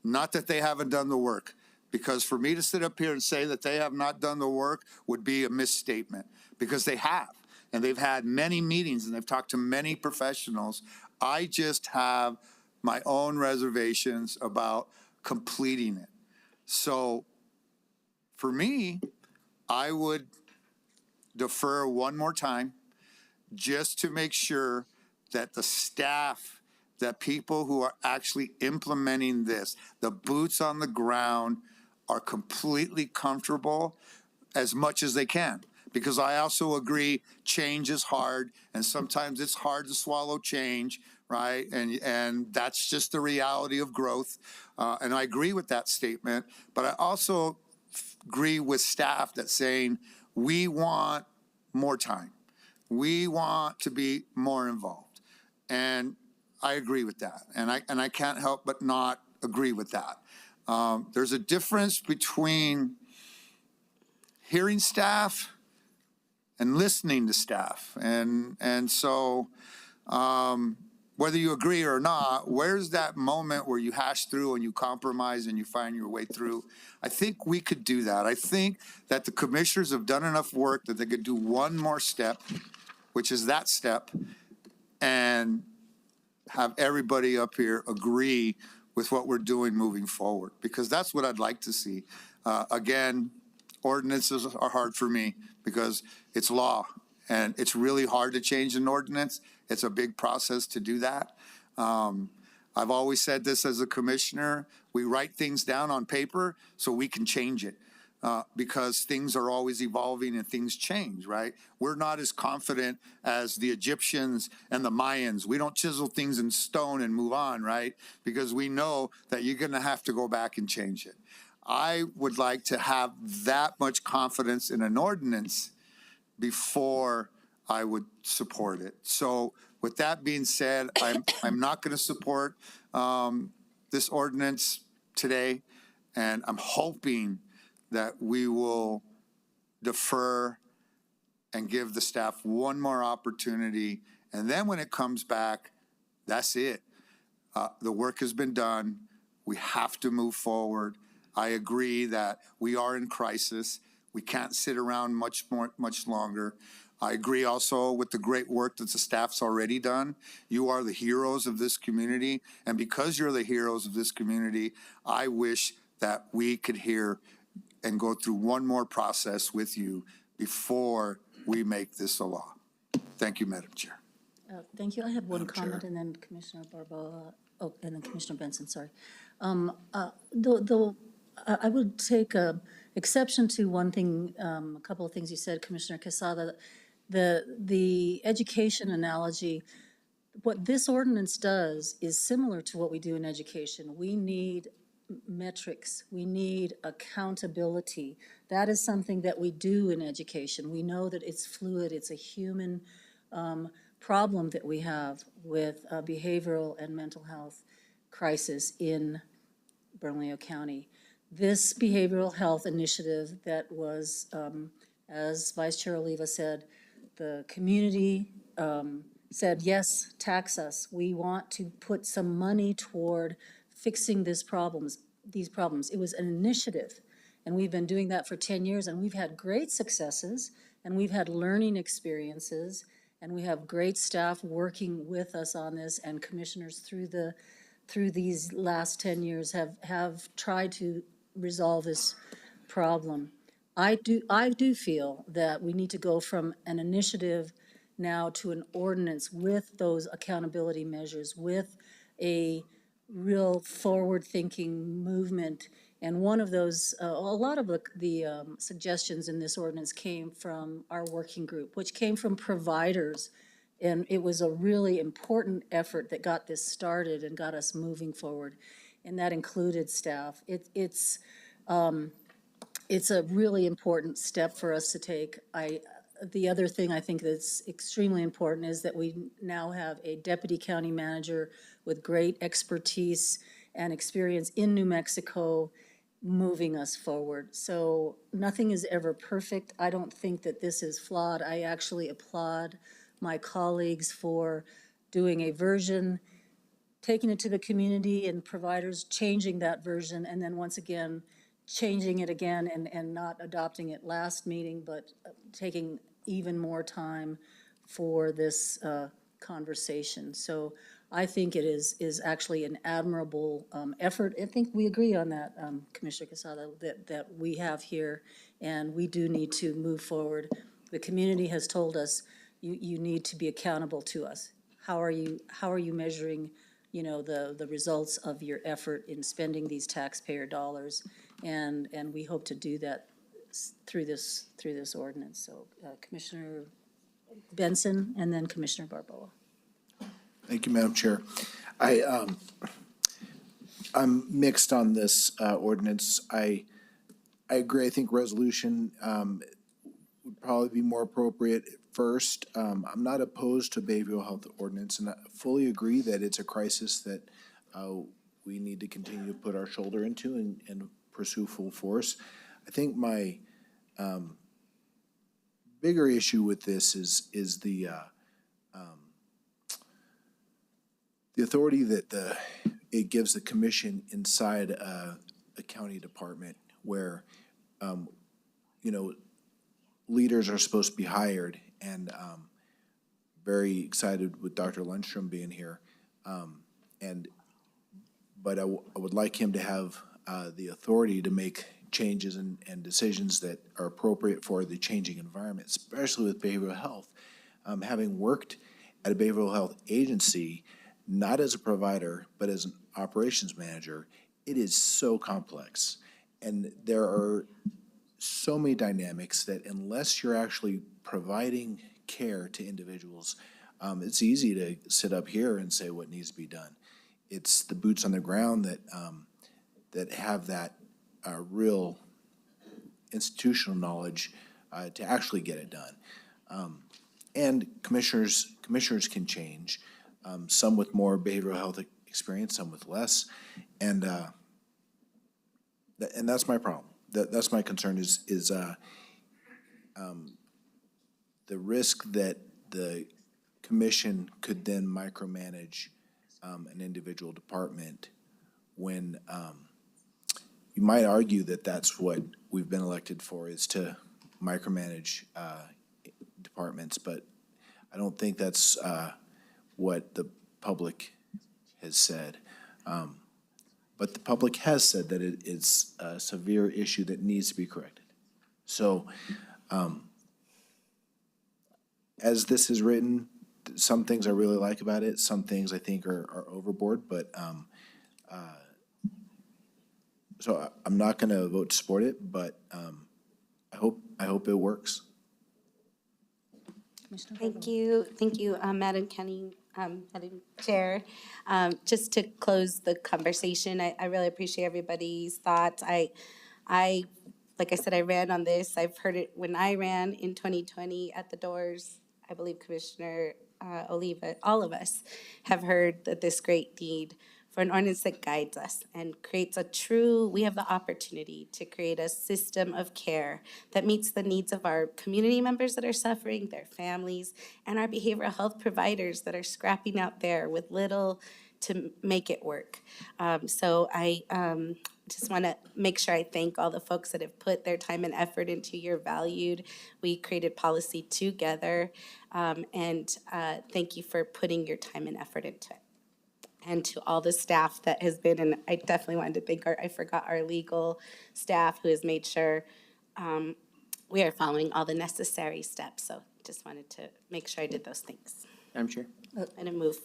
Not that they haven't done the work. Because for me to sit up here and say that they have not done the work would be a misstatement, because they have. And they've had many meetings and they've talked to many professionals. I just have my own reservations about completing it. So for me, I would defer one more time just to make sure that the staff, that people who are actually implementing this, the boots on the ground, are completely comfortable as much as they can. Because I also agree change is hard, and sometimes it's hard to swallow change, right? And that's just the reality of growth. And I agree with that statement, but I also agree with staff that's saying we want more time. We want to be more involved. And I agree with that. And I can't help but not agree with that. There's a difference between hearing staff and listening to staff. And so whether you agree or not, where's that moment where you hash through and you compromise and you find your way through? I think we could do that. I think that the commissioners have done enough work that they could do one more step, which is that step, and have everybody up here agree with what we're doing moving forward, because that's what I'd like to see. Again, ordinances are hard for me because it's law, and it's really hard to change an ordinance. It's a big process to do that. I've always said this as a commissioner, we write things down on paper so we can change it. Because things are always evolving and things change, right? We're not as confident as the Egyptians and the Mayans. We don't chisel things in stone and move on, right? Because we know that you're going to have to go back and change it. I would like to have that much confidence in an ordinance before I would support it. So with that being said, I'm not going to support this ordinance today, and I'm hoping that we will defer and give the staff one more opportunity. And then when it comes back, that's it. The work has been done. We have to move forward. I agree that we are in crisis. We can't sit around much longer. I agree also with the great work that the staff's already done. You are the heroes of this community. And because you're the heroes of this community, I wish that we could hear and go through one more process with you before we make this a law. Thank you, Madam Chair. Thank you. I have one Madam Chair. comment, and then Commissioner Barboa, and then Commissioner Benson, sorry. I would take exception to one thing, a couple of things you said, Commissioner Quesada. The education analogy, what this ordinance does is similar to what we do in education. We need metrics. We need accountability. That is something that we do in education. We know that it's fluid. It's a human problem that we have with behavioral and mental health crisis in Bernalillo County. This behavioral health initiative that was, as Vice Chair Oliva said, the community said, yes, tax us. We want to put some money toward fixing these problems. It was an initiative, and we've been doing that for 10 years, and we've had great successes, and we've had learning experiences, and we have great staff working with us on this, and commissioners through these last 10 years have tried to resolve this problem. I do feel that we need to go from an initiative now to an ordinance with those accountability measures, with a real forward-thinking movement. And one of those, a lot of the suggestions in this ordinance came from our working group, which came from providers. And it was a really important effort that got this started and got us moving forward. And that included staff. It's a really important step for us to take. The other thing I think that's extremely important is that we now have a deputy county manager with great expertise and experience in New Mexico moving us forward. So nothing is ever perfect. I don't think that this is flawed. I actually applaud my colleagues for doing a version, taking it to the community and providers, changing that version, and then once again, changing it again and not adopting it last meeting, but taking even more time for this conversation. So I think it is actually an admirable effort. I think we agree on that, Commissioner Quesada, that we have here, and we do need to move forward. The community has told us, you need to be accountable to us. How are you measuring, the results of your effort in spending these taxpayer dollars? And we hope to do that through this ordinance. So Commissioner Benson and then Commissioner Barboa. Thank you, Madam Chair. I'm mixed on this ordinance. I agree. I think resolution would probably be more appropriate first. I'm not opposed to behavioral health ordinance, and I fully agree that it's a crisis that we need to continue to put our shoulder into and pursue full force. I think my bigger issue with this is the authority that it gives the commission inside a county department where leaders are supposed to be hired, and very excited with Dr. Lundstrom being here, but I would like him to have the authority to make changes and decisions that are appropriate for the changing environment, especially with behavioral health. Having worked at a behavioral health agency, not as a provider, but as an operations manager, it is so complex. And there are so many dynamics that unless you're actually providing care to individuals, it's easy to sit up here and say what needs to be done. It's the boots on the ground that have that real institutional knowledge to actually get it done. And commissioners can change, some with more behavioral health experience, some with less, and that's my problem. That's my concern is the risk that the commission could then micromanage an individual department when you might argue that that's what we've been elected for, is to micromanage departments, but I don't think that's what the public has said. But the public has said that it's a severe issue that needs to be corrected. So as this is written, some things I really like about it, some things I think are overboard, but so I'm not going to vote to support it, but I hope it works. Commissioner Thank Gavel. you, Madam Madam Chair. Just to close the conversation, I really appreciate everybody's thoughts. Like I said, I ran on this. I've heard it when I ran in 2020 at the doors. I believe Commissioner Oliva, all of us have heard that this great deed for an ordinance that guides us and creates we have the opportunity to create a system of care that meets the needs of our community members that are suffering, their families, and our behavioral health providers that are scrapping out there with little to make it work. So I just want to make sure I thank all the folks that have put their time and effort into your valued. We created policy together, and thank you for putting your time and effort into it. And to all the staff that has been, and I definitely wanted to thank our legal staff who has made sure we are following all the necessary steps. So just wanted to make sure I did those things. Madam Chair, And a move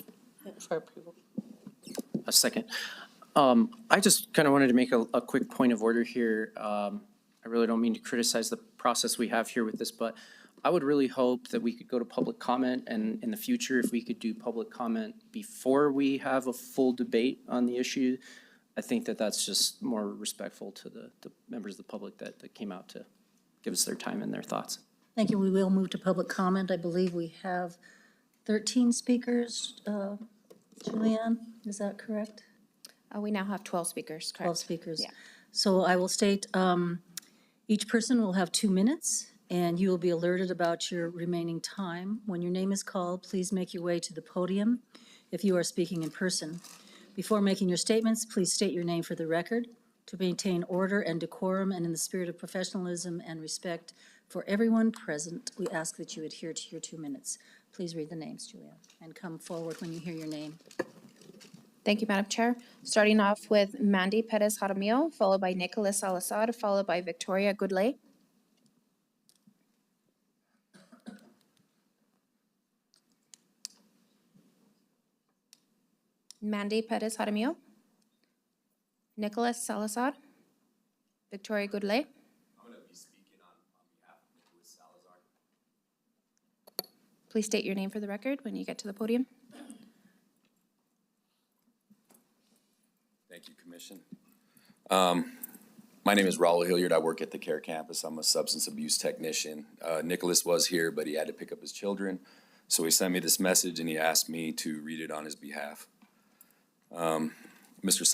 for approval. a second. I just kind of wanted to make a quick point of order here. I really don't mean to criticize the process we have here with this, but I would really hope that we could go to public comment, and in the future, if we could do public comment before we have a full debate on the issue, I think that that's just more respectful to the members of the public that came out to give us their time and their thoughts. Thank you. We will move to public comment. I believe we have 13 speakers. Julianne, is that correct? We now have 12 speakers, correct? 12 speakers. Yeah. So I will state, each person will have 2 minutes, and you will be alerted about your remaining time. When your name is called, please make your way to the podium if you are speaking in person. Before making your statements, please state your name for the record. To maintain order and decorum and in the spirit of professionalism and respect for everyone present, we ask that you adhere to your 2 minutes. Please read the names, Julianne, and come forward when you hear your name. Thank you, Madam Chair. Starting off with Mandy Perez Jaramillo, followed by Nicholas Salazar, followed by Victoria Goodlay. Mandy Perez Jaramillo. Nicholas Salazar. Victoria Goodlay. I'm going to be speaking on behalf of Nicholas Salazar. Please state your name for the record when you get to the podium. Thank you, Commission. My name is Raul Hilliard. I work at the Care Campus. I'm a substance abuse technician. Nicholas was here, but he had to pick up his children. So he sent me this message and he asked me to read it on his behalf. Mr.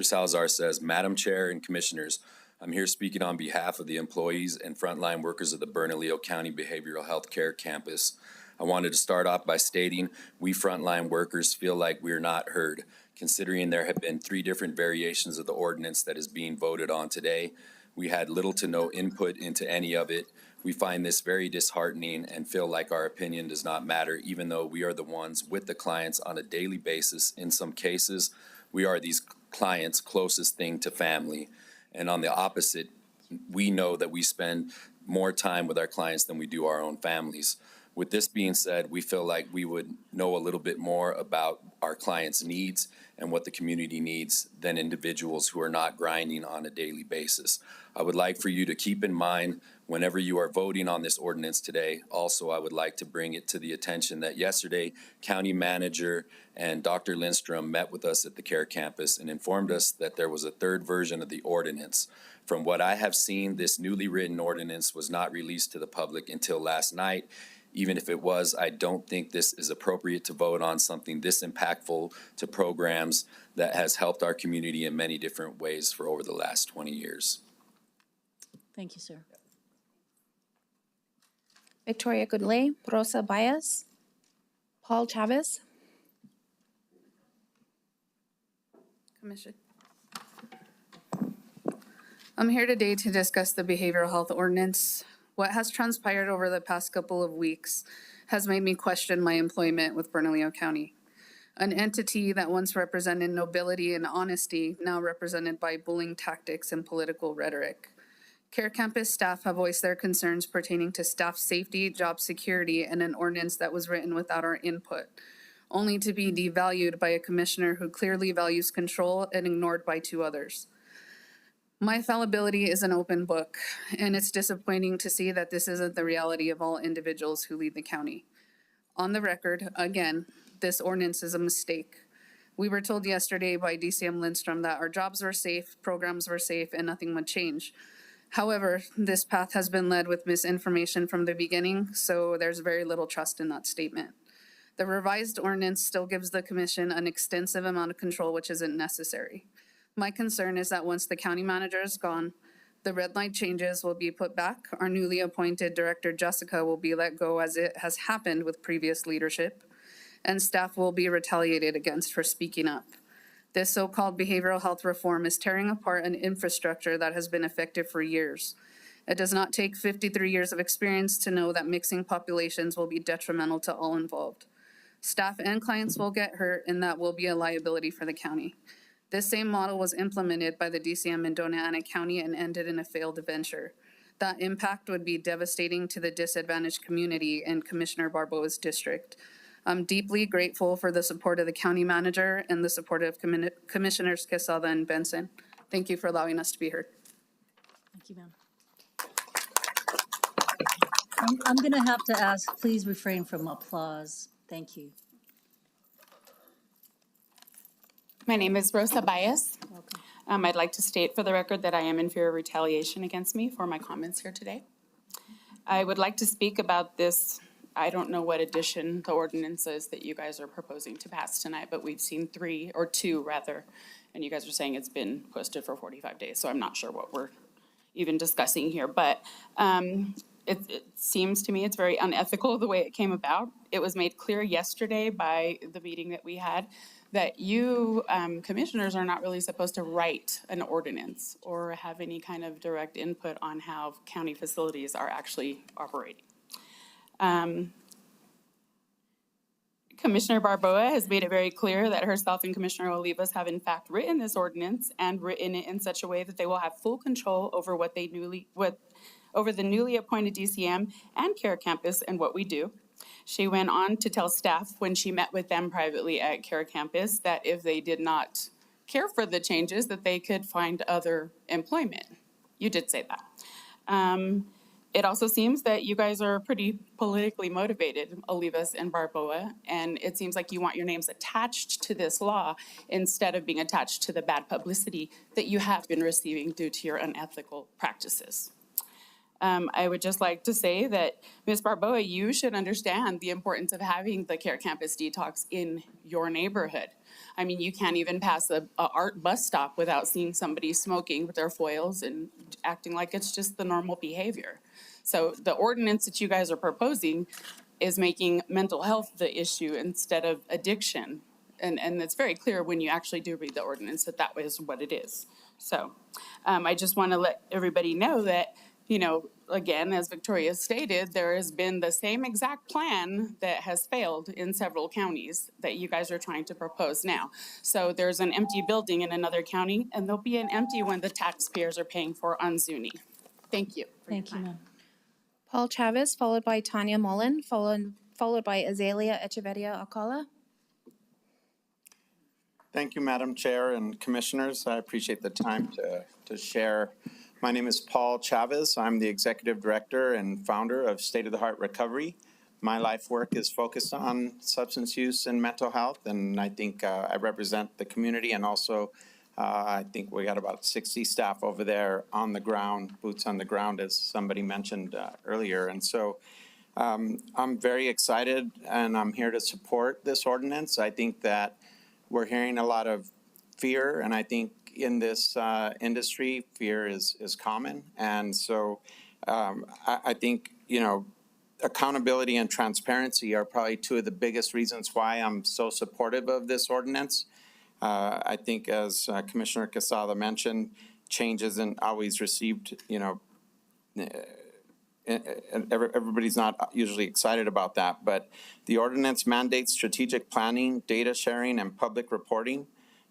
Salazar says, Madam Chair and Commissioners, I'm here speaking on behalf of the employees and frontline workers of the Bernalillo County Behavioral Health Care Campus. I wanted to start off by stating we frontline workers feel like we are not heard, considering there have been 3 different variations of the ordinance that is being voted on today. We had little to no input into any of it. We find this very disheartening and feel like our opinion does not matter, even though we are the ones with the clients on a daily basis. In some cases, we are these clients' closest thing to family. And on the opposite, we know that we spend more time with our clients than we do our own families. With this being said, we feel like we would know a little bit more about our clients' needs and what the community needs than individuals who are not grinding on a daily basis. I would like for you to keep in mind whenever you are voting on this ordinance today. Also, I would like to bring it to the attention that yesterday, County Manager and Dr. Lindstrom met with us at the Care Campus and informed us that there was a 3rd version of the ordinance. From what I have seen, this newly written ordinance was not released to the public until last night. Even if it was, I don't think this is appropriate to vote on something this impactful to programs that has helped our community in many different ways for over the last 20 years. Thank you, sir. Victoria Goodlay, Rosa Baez, Paul Chavez. Commission. I'm here today to discuss the behavioral health ordinance. What has transpired over the past couple of weeks has made me question my employment with Bernalillo County, an entity that once represented nobility and honesty, now represented by bullying tactics and political rhetoric. Care Campus staff have voiced their concerns pertaining to staff safety, job security, and an ordinance that was written without our input, only to be devalued by a commissioner who clearly values control and ignored by 2 others. My fallibility is an open book, and it's disappointing to see that this isn't the reality of all individuals who lead the county. On the record, again, this ordinance is a mistake. We were told yesterday by DCM Lindstrom that our jobs were safe, programs were safe, and nothing would change. However, this path has been led with misinformation from the beginning, so there's very little trust in that statement. The revised ordinance still gives the commission an extensive amount of control, which isn't necessary. My concern is that once the county manager is gone, the red light changes will be put back. Our newly appointed director, Jessica, will be let go as it has happened with previous leadership, and staff will be retaliated against for speaking up. This so-called behavioral health reform is tearing apart an infrastructure that has been effective for years. It does not take 53 years of experience to know that mixing populations will be detrimental to all involved. Staff and clients will get hurt, and that will be a liability for the county. This same model was implemented by the DCM in Dona Ana County and ended in a failed venture. That impact would be devastating to the disadvantaged community in Commissioner Barboa's district. I'm deeply grateful for the support of the county manager and the support of Commissioners Quesada and Benson. Thank you for allowing us to be heard. Thank you, ma'am. I'm going to have to ask, please refrain from applause. Thank you. My name is Rosa Baez. I'd like to state for the record that I am in fear of retaliation against me for my comments here today. I would like to speak about this. I don't know what edition the ordinance is that you guys are proposing to pass tonight, but we've seen two, and you guys are saying it's been posted for 45 days, so I'm not sure what we're even discussing here, but it seems to me it's very unethical the way it came about. It was made clear yesterday by the meeting that we had that you, commissioners, are not really supposed to write an ordinance or have any kind of direct input on how county facilities are actually operating. Commissioner Barboa has made it very clear that herself and Commissioner Olivas have in fact written this ordinance and written it in such a way that they will have full control over over the newly appointed DCM and Care Campus and what we do. She went on to tell staff when she met with them privately at Care Campus that if they did not care for the changes, that they could find other employment. You did say that. It also seems that you guys are pretty politically motivated, Olivas and Barboa, and it seems like you want your names attached to this law instead of being attached to the bad publicity that you have been receiving due to your unethical practices. I would just like to say that, Ms. Barboa, you should understand the importance of having the Care Campus Detox in your neighborhood. I mean, you can't even pass a art bus stop without seeing somebody smoking with their foils and acting like it's just the normal behavior. So the ordinance that you guys are proposing is making mental health the issue instead of addiction. And it's very clear when you actually do read the ordinance that that is what it is. So I just want to let everybody know that, you know, again, as Victoria stated, there has been the same exact plan that has failed in several counties that you guys are trying to propose now. So there's an empty building in another county, and there'll be an empty one the taxpayers are paying for on Zuni. Thank you. Thank you, ma'am. Paul Chavez, followed by Tanya Mullen, followed by Azalea Echeverria Alcala. Thank you, Madam Chair and Commissioners. I appreciate the time to share. My name is Paul Chavez. I'm the Executive Director and founder of State of the Heart Recovery. My life work is focused on substance use and mental health, and I think I represent the community, and also I think we got about 60 staff over there on the ground, boots on the ground, as somebody mentioned earlier. And so I'm very excited, and I'm here to support this ordinance. I think that we're hearing a lot of fear, and I think in this industry, fear is common. And so I think, you know, accountability and transparency are probably two of the biggest reasons why I'm so supportive of this ordinance. I think, as Commissioner Quesada mentioned, change isn't always received, you know, everybody's not usually excited about that, but the ordinance mandates strategic planning, data sharing, and public reporting.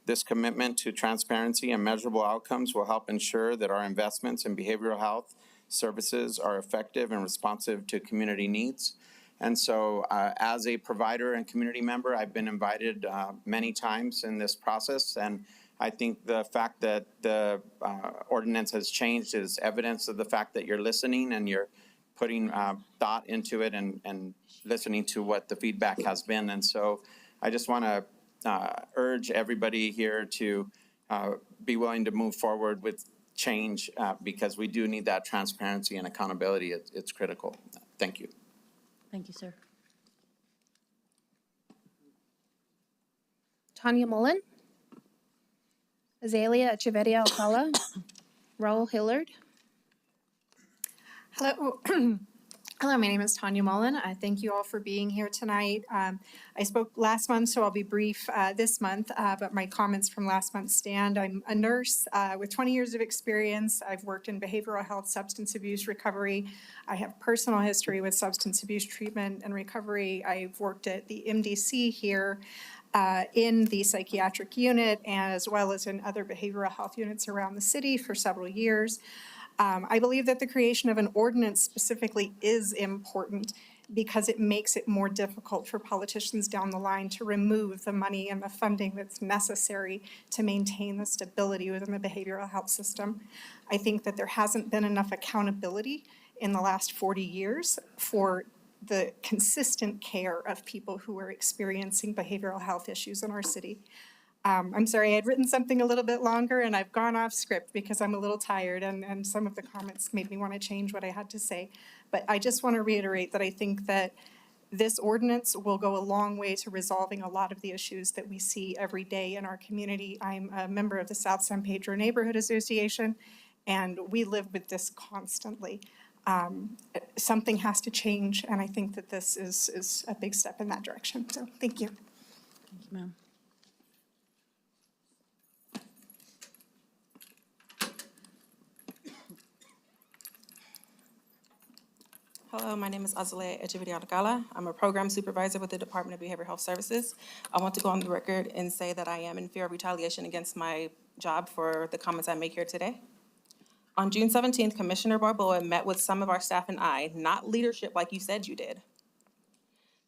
This commitment to transparency and measurable outcomes will help ensure that our investments in behavioral health services are effective and responsive to community needs. And so as a provider and community member, I've been invited many times in this process, and I think the fact that the ordinance has changed is evidence of the fact that you're listening and you're putting thought into it and listening to what the feedback has been. And so I just want to urge everybody here to be willing to move forward with change because we do need that transparency and accountability. It's critical. Thank you. Thank you, sir. Tanya Mullen, Azalea Echeverria Alcala, Raul Hillard. Hello. Hello, my name is Tanya Mullen. Thank you all for being here tonight. I spoke last month, so I'll be brief this month, but my comments from last month stand. I'm a nurse with 20 years of experience. I've worked in behavioral health, substance abuse recovery. I have personal history with substance abuse treatment and recovery. I've worked at the MDC here in the psychiatric unit, as well as in other behavioral health units around the city for several years. I believe that the creation of an ordinance specifically is important because it makes it more difficult for politicians down the line to remove the money and the funding that's necessary to maintain the stability within the behavioral health system. I think that there hasn't been enough accountability in the last 40 years for the consistent care of people who are experiencing behavioral health issues in our city. I'm sorry, I had written something a little bit longer and I've gone off script because I'm a little tired and some of the comments made me want to change what I had to say. But I just want to reiterate that I think that this ordinance will go a long way to resolving a lot of the issues that we see every day in our community. I'm a member of the South San Pedro Neighborhood Association, and we live with this constantly. Something has to change, and I think that this is a big step in that direction. So thank you. Thank you, ma'am. Hello, my name is Azalea Echeverria Alcala. I'm a program supervisor with the Department of Behavioral Health Services. I want to go on the record and say that I am in fear of retaliation against my job for the comments I make here today. On June 17th, Commissioner Barboa met with some of our staff and I, not leadership like you said you did,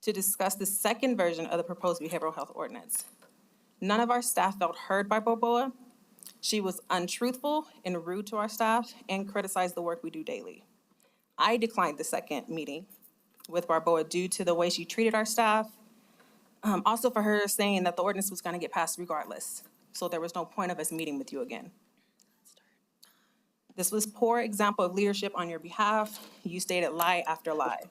to discuss the second version of the proposed behavioral health ordinance. None of our staff felt heard by Barboa. She was untruthful and rude to our staff and criticized the work we do daily. I declined the second meeting with Barboa due to the way she treated our staff. Also for her saying that the ordinance was going to get passed regardless. So there was no point of us meeting with you again. This was poor example of leadership on your behalf. You stated lie after lie.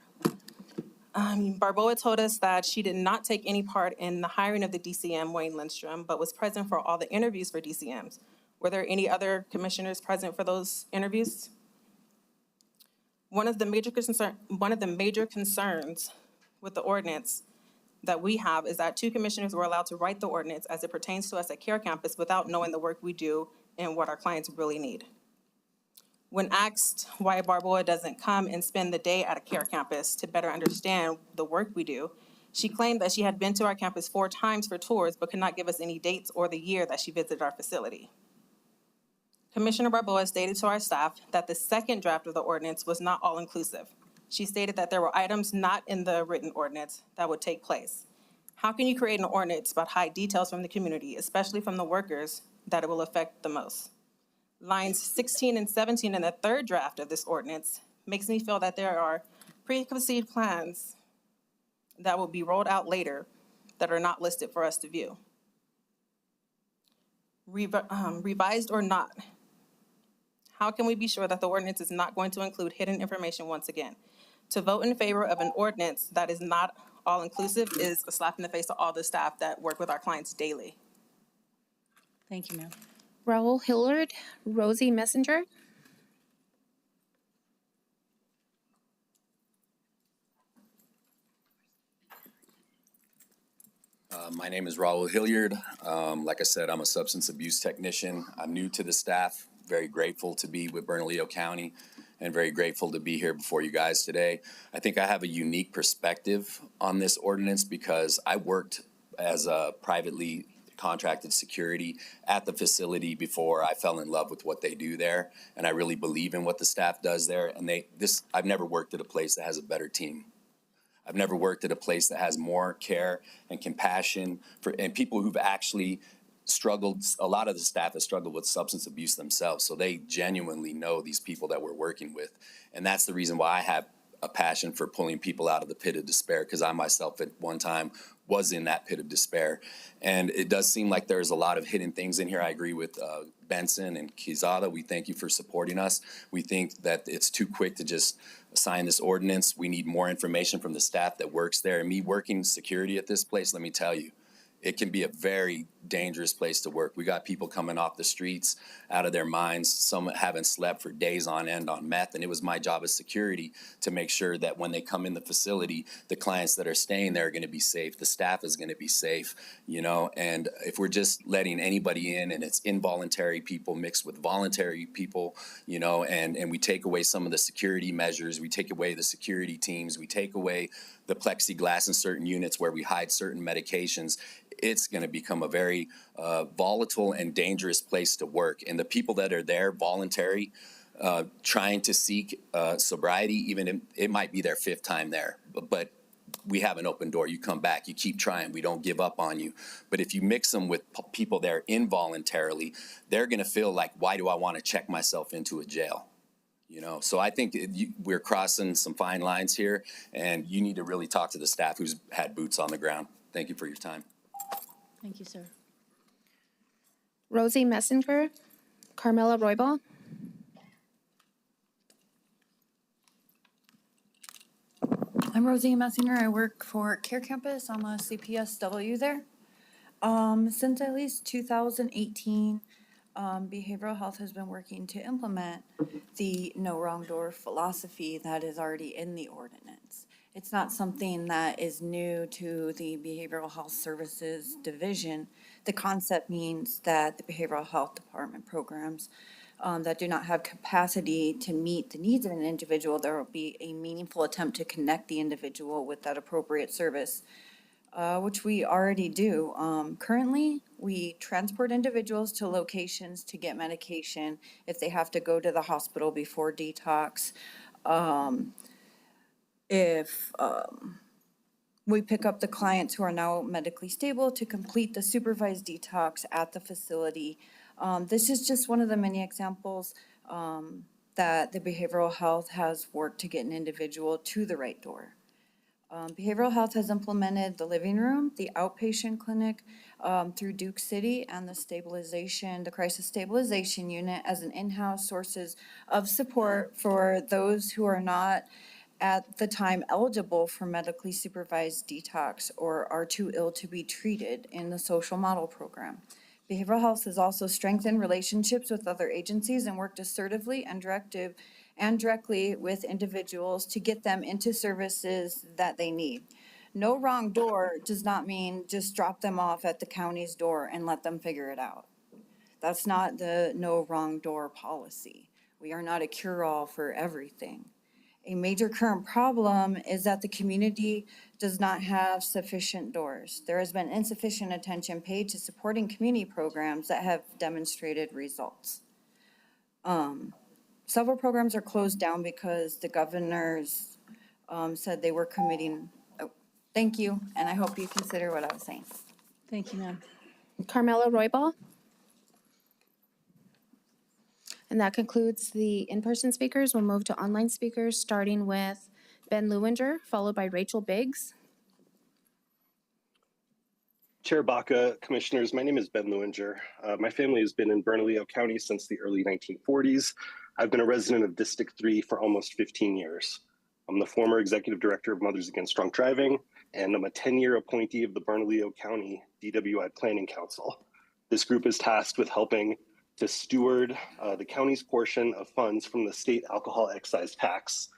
Barboa told us that she did not take any part in the hiring of the DCM, Wayne Lindstrom, but was present for all the interviews for DCMs. Were there any other commissioners present for those interviews? One of the major concerns with the ordinance that we have is that 2 commissioners were allowed to write the ordinance as it pertains to us at Care Campus without knowing the work we do and what our clients really need. When asked why Barboa doesn't come and spend the day at a Care Campus to better understand the work we do, she claimed that she had been to our campus 4 times for tours but could not give us any dates or the year that she visited our facility. Commissioner Barboa stated to our staff that the second draft of the ordinance was not all-inclusive. She stated that there were items not in the written ordinance that would take place. How can you create an ordinance but hide details from the community, especially from the workers that it will affect the most? Lines 16 and 17 in the third draft of this ordinance makes me feel that there are preconceived plans that will be rolled out later that are not listed for us to view. Revised or not, how can we be sure that the ordinance is not going to include hidden information once again? To vote in favor of an ordinance that is not all-inclusive is a slap in the face to all the staff that work with our clients daily. Thank you, ma'am. Raul Hillard, Rosie Messenger. My name is Raul Hilliard. Like I said, I'm a substance abuse technician. I'm new to the staff, very grateful to be with Bernalillo County and very grateful to be here before you guys today. I think I have a unique perspective on this ordinance because I worked as a privately contracted security at the facility before I fell in love with what they do there. And I really believe in what the staff does there. And I've never worked at a place that has a better team. I've never worked at a place that has more care and compassion and people who've actually struggled, a lot of the staff has struggled with substance abuse themselves. So they genuinely know these people that we're working with. And that's the reason why I have a passion for pulling people out of the pit of despair, because I myself at one time was in that pit of despair. And it does seem like there's a lot of hidden things in here. I agree with Benson and Quezada. We thank you for supporting us. We think that it's too quick to just sign this ordinance. We need more information from the staff that works there. And me working security at this place, let me tell you, it can be a very dangerous place to work. We got people coming off the streets out of their minds. Some haven't slept for days on end on meth. And it was my job as security to make sure that when they come in the facility, the clients that are staying there are going to be safe. The staff is going to be safe, you know. And if we're just letting anybody in and it's involuntary people mixed with voluntary people, you know, and we take away some of the security measures, we take away the security teams, we take away the plexiglass in certain units where we hide certain medications, it's going to become a very volatile and dangerous place to work. And the people that are there voluntary, trying to seek sobriety, even if it might be their fifth time there, but we have an open door. You come back, you keep trying. We don't give up on you. But if you mix them with people there involuntarily, they're going to feel like, why do I want to check myself into a jail? You know, so I think we're crossing some fine lines here, and you need to really talk to the staff who's had boots on the ground. Thank you for your time. Thank you, sir. Rosie Messinger, Carmela Roybal. I'm Rosie Messinger. I work for Care Campus. I'm a CPSW there. Since at least 2018, behavioral health has been working to implement the no wrong door philosophy that is already in the ordinance. It's not something that is new to the Behavioral Health Services Division. The concept means that the Behavioral Health Department programs that do not have capacity to meet the needs of an individual, there will be a meaningful attempt to connect the individual with that appropriate service, which we already do. Currently, we transport individuals to locations to get medication if they have to go to the hospital before detox. If we pick up the clients who are now medically stable to complete the supervised detox at the facility. This is just one of the many examples that the behavioral health has worked to get an individual to the right door. Behavioral health has implemented the living room, the outpatient clinic through Duke City, and the crisis stabilization unit as an in-house sources of support for those who are not at the time eligible for medically supervised detox or are too ill to be treated in the social model program. Behavioral health has also strengthened relationships with other agencies and worked assertively and directly with individuals to get them into services that they need. No wrong door does not mean just drop them off at the county's door and let them figure it out. That's not the no wrong door policy. We are not a cure-all for everything. A major current problem is that the community does not have sufficient doors. There has been insufficient attention paid to supporting community programs that have demonstrated results. Several programs are closed down because the governors said they were committing. Oh, thank you, and I hope you consider what I was saying. Thank you, ma'am. Carmela Roybal. And that concludes the in-person speakers. We'll move to online speakers, starting with Ben Lewinger, followed by Rachel Biggs. Chair Baca, Commissioners, my name is Ben Lewinger. My family has been in Bernalillo County since the early 1940s. I've been a resident of District 3 for almost 15 years. I'm the former Executive Director of Mothers Against Drunk Driving, and I'm a 10-year appointee of the Bernalillo County DWI Planning Council. This group is tasked with helping to steward the county's portion of funds from the state alcohol excise tax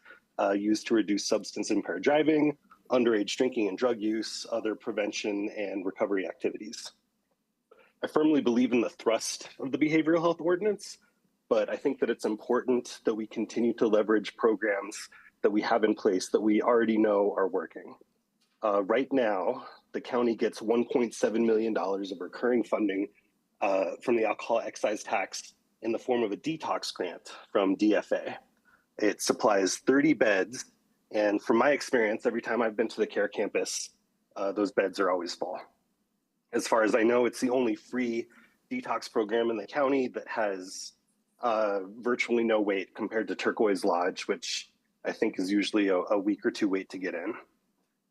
used to reduce substance impaired driving, underage drinking and drug use, other prevention and recovery activities. I firmly believe in the thrust of the behavioral health ordinance, but I think that it's important that we continue to leverage programs that we have in place that we already know are working. Right now, the county gets $1.7 million of recurring funding from the alcohol excise tax in the form of a detox grant from DFA. It supplies 30 beds, and from my experience, every time I've been to the Care Campus, those beds are always full. As far as I know, it's the only free detox program in the county that has virtually no wait compared to Turquoise Lodge, which I think is usually a week or two wait to get in.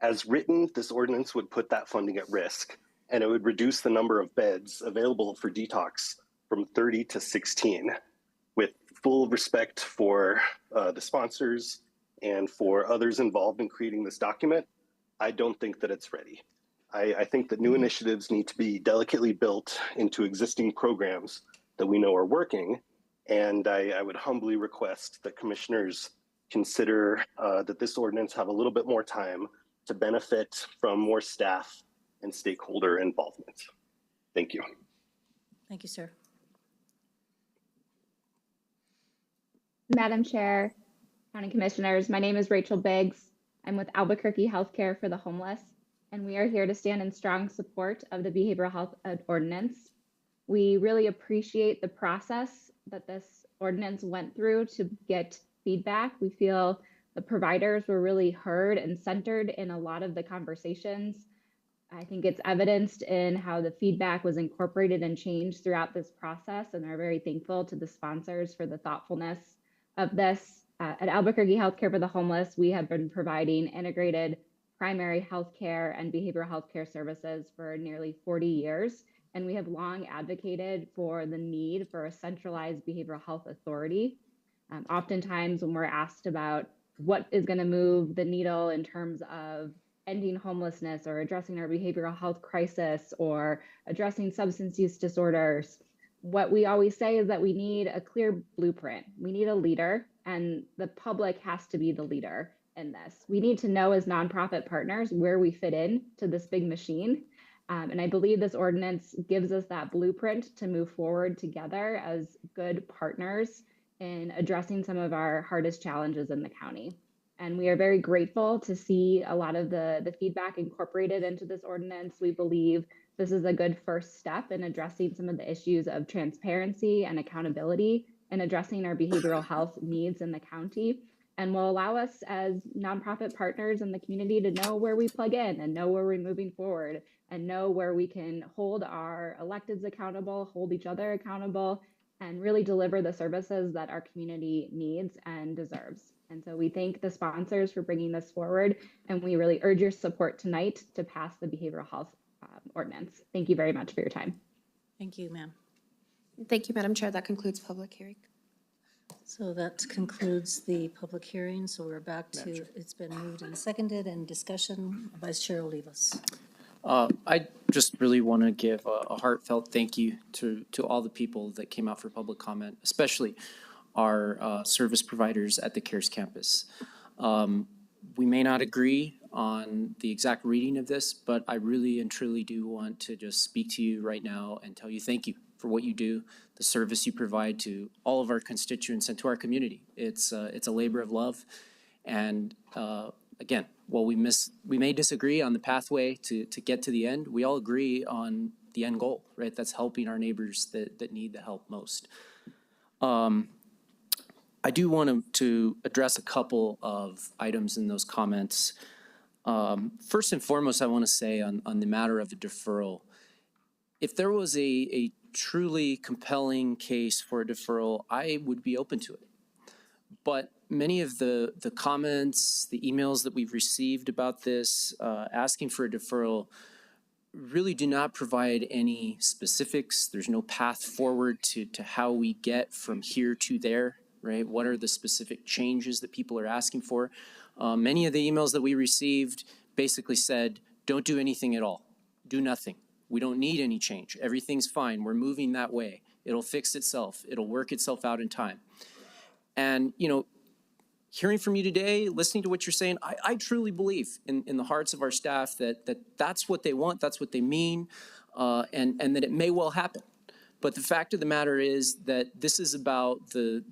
As written, this ordinance would put that funding at risk, and it would reduce the number of beds available for detox from 30 to 16. With full respect for the sponsors and for others involved in creating this document, I don't think that it's ready. I think that new initiatives need to be delicately built into existing programs that we know are working. And I would humbly request that commissioners consider that this ordinance have a little bit more time to benefit from more staff and stakeholder involvement. Thank you. Thank you, sir. Madam Chair, County Commissioners, my name is Rachel Biggs. I'm with Albuquerque Healthcare for the Homeless, and we are here to stand in strong support of the behavioral health ordinance. We really appreciate the process that this ordinance went through to get feedback. We feel the providers were really heard and centered in a lot of the conversations. I think it's evidenced in how the feedback was incorporated and changed throughout this process, and are very thankful to the sponsors for the thoughtfulness of this. At Albuquerque Healthcare for the Homeless, we have been providing integrated primary health care and behavioral health care services for nearly 40 years. And we have long advocated for the need for a centralized behavioral health authority. Oftentimes when we're asked about what is going to move the needle in terms of ending homelessness or addressing our behavioral health crisis or addressing substance use disorders, what we always say is that we need a clear blueprint. We need a leader, and the public has to be the leader in this. We need to know as nonprofit partners where we fit in to this big machine. And I believe this ordinance gives us that blueprint to move forward together as good partners in addressing some of our hardest challenges in the county. And we are very grateful to see a lot of the feedback incorporated into this ordinance. We believe this is a good first step in addressing some of the issues of transparency and accountability and addressing our behavioral health needs in the county, and will allow us as nonprofit partners in the community to know where we plug in and know where we're moving forward and know where we can hold our electeds accountable, hold each other accountable, and really deliver the services that our community needs and deserves. And so we thank the sponsors for bringing this forward, and we really urge your support tonight to pass the behavioral health ordinance. Thank you very much for your time. Thank you, ma'am. Thank you, Madam Chair. That concludes public hearing. So that concludes the public hearing. So we're back to, it's been moved and seconded, and discussion. Vice Chair Olivas. I just really want to give a heartfelt thank you to all the people that came out for public comment, especially our service providers at the CARES campus. We may not agree on the exact reading of this, but I really and truly do want to just speak to you right now and tell you thank you for what you do, the service you provide to all of our constituents and to our community. It's a labor of love. And again, while we may disagree on the pathway to get to the end, we all agree on the end goal, right? That's helping our neighbors that need the help most. I do want to address a couple of items in those comments. First and foremost, I want to say on the matter of the deferral, if there was a truly compelling case for a deferral, I would be open to it. But many of the comments, the emails that we've received about this, asking for a deferral, really do not provide any specifics. There's no path forward to how we get from here to there, right? What are the specific changes that people are asking for? Many of the emails that we received basically said, don't do anything at all. Do nothing. We don't need any change. Everything's fine. We're moving that way. It'll fix itself. It'll work itself out in time. And, you know, hearing from you today, listening to what you're saying, I truly believe in the hearts of our staff that that's what they want, that's what they mean, and that it may well happen. But the fact of the matter is that this is about the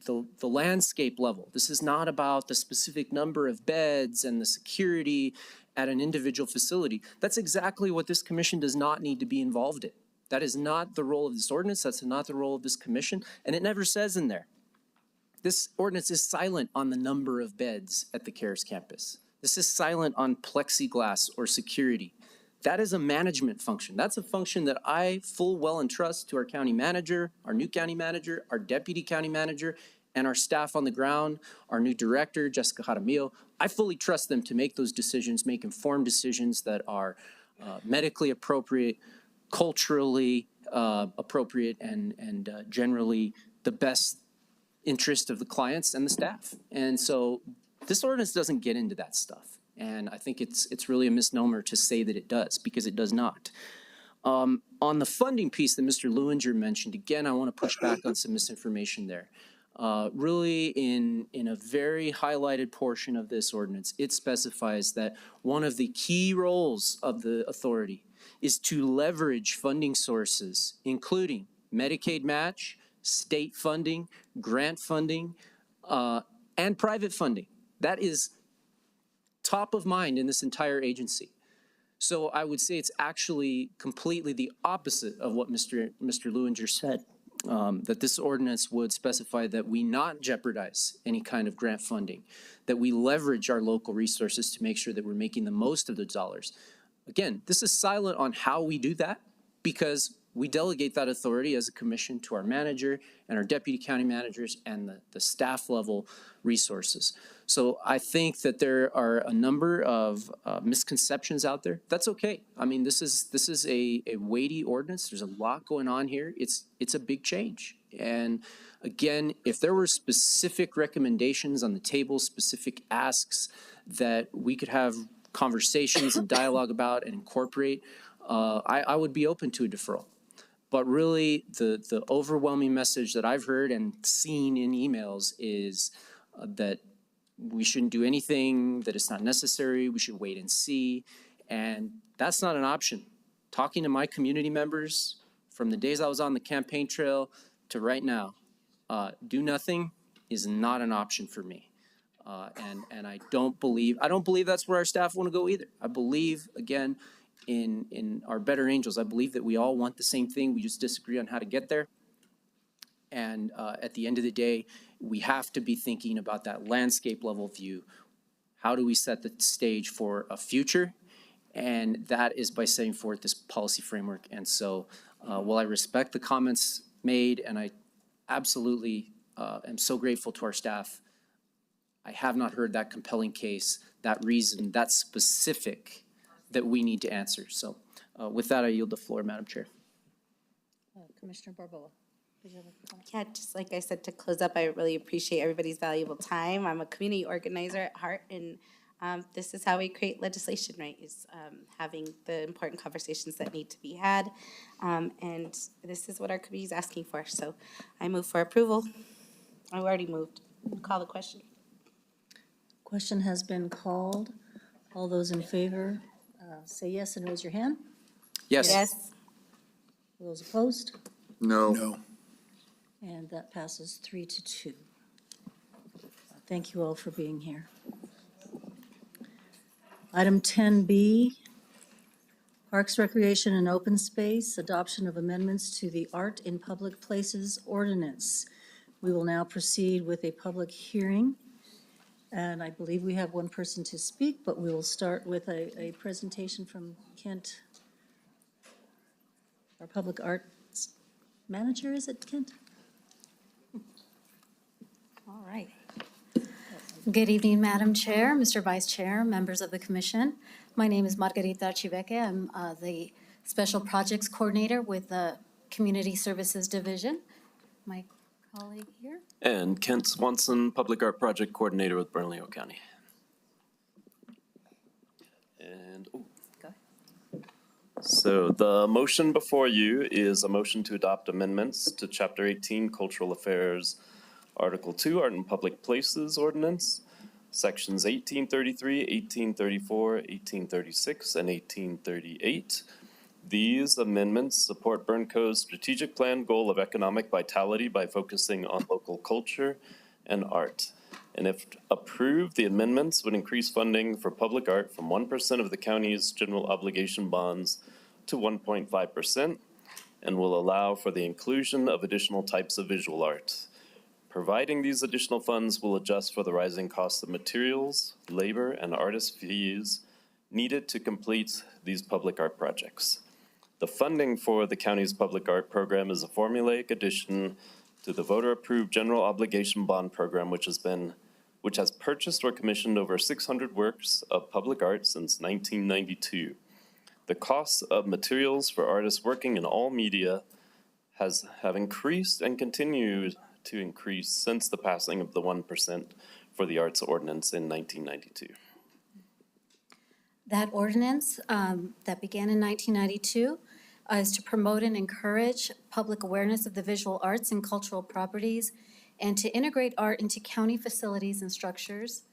landscape level. This is not about the specific number of beds and the security at an individual facility. That's exactly what this commission does not need to be involved in. That is not the role of this ordinance. That's not the role of this commission. And it never says in there. This ordinance is silent on the number of beds at the CARES campus. This is silent on plexiglass or security. That is a management function. That's a function that I full well entrust to our county manager, our new county manager, our deputy county manager, and our staff on the ground, our new director, Jessica Jaramillo. I fully trust them to make those decisions, make informed decisions that are medically appropriate, culturally appropriate, and generally the best interest of the clients and the staff. And so this ordinance doesn't get into that stuff. And I think it's really a misnomer to say that it does, because it does not. On the funding piece that Mr. Lewinger mentioned, again, I want to push back on some misinformation there. Really, in a very highlighted portion of this ordinance, it specifies that one of the key roles of the authority is to leverage funding sources, including Medicaid match, state funding, grant funding, and private funding. That is top of mind in this entire agency. So I would say it's actually completely the opposite of what Mr. Lewinger said, that this ordinance would specify that we not jeopardize any kind of grant funding, that we leverage our local resources to make sure that we're making the most of those dollars. Again, this is silent on how we do that, because we delegate that authority as a commission to our manager and our deputy county managers and the staff level resources. So I think that there are a number of misconceptions out there. That's okay. I mean, this is a weighty ordinance. There's a lot going on here. It's a big change. And again, if there were specific recommendations on the table, specific asks that we could have conversations and dialogue about and incorporate, I would be open to a deferral. But really, the overwhelming message that I've heard and seen in emails is that we shouldn't do anything, that it's not necessary, we should wait and see. And that's not an option. Talking to my community members from the days I was on the campaign trail to right now, do nothing is not an option for me. And I don't believe that's where our staff want to go either. I believe, again, in our better angels, I believe that we all want the same thing. We just disagree on how to get there. And at the end of the day, we have to be thinking about that landscape level view. How do we set the stage for a future? And that is by setting forth this policy framework. And so while I respect the comments made, and I absolutely am so grateful to our staff, I have not heard that compelling case, that reason, that specific that we need to answer. So with that, I yield the floor, Madam Chair. Commissioner Barboa. Did you have a comment? Yeah, just like I said, to close up, I really appreciate everybody's valuable time. I'm a community organizer at heart, and this is how we create legislation, right? Is having the important conversations that need to be had. And this is what our committee is asking for. So I move for approval. I already moved. Call the question. Question has been called. All those in favor, say yes and raise your hand. Yes. Yes. Those opposed? No. No. And that passes 3-2. Thank you all for being here. Item 10B, Parks, Recreation, and Open Space, adoption of amendments to the Art in Public Places Ordinance. We will now proceed with a public hearing. And I believe we have one person to speak, but we will start with a presentation from Kent, our public arts manager. Is it Kent? All right. Good evening, Madam Chair, Mr. Vice Chair, members of the Commission. My name is Margarita Archiveque. I'm the Special Projects Coordinator with the Community Services Division. My colleague here. And Kent Swanson, Public Art Project Coordinator with Bernalillo County. And, so the motion before you is a motion to adopt amendments to Chapter 18, Cultural Affairs, Article 2, Art in Public Places Ordinance, Sections 1833, 1834, 1836, and 1838. These amendments support BernCo's strategic plan goal of economic vitality by focusing on local culture and art. And if approved, the amendments would increase funding for public art from 1% of the county's general obligation bonds to 1.5%, and will allow for the inclusion of additional types of visual art. Providing these additional funds will adjust for the rising cost of materials, labor, and artist fees needed to complete these public art projects. The funding for the county's public art program is a formulaic addition to the voter-approved general obligation bond program, which has purchased or commissioned over 600 works of public art since 1992. The costs of materials for artists working in all media have increased and continued to increase since the passing of the 1% for the Arts Ordinance in 1992. That ordinance that began in 1992 is to promote and encourage public awareness of the visual arts and cultural properties and to integrate art into county facilities and structures.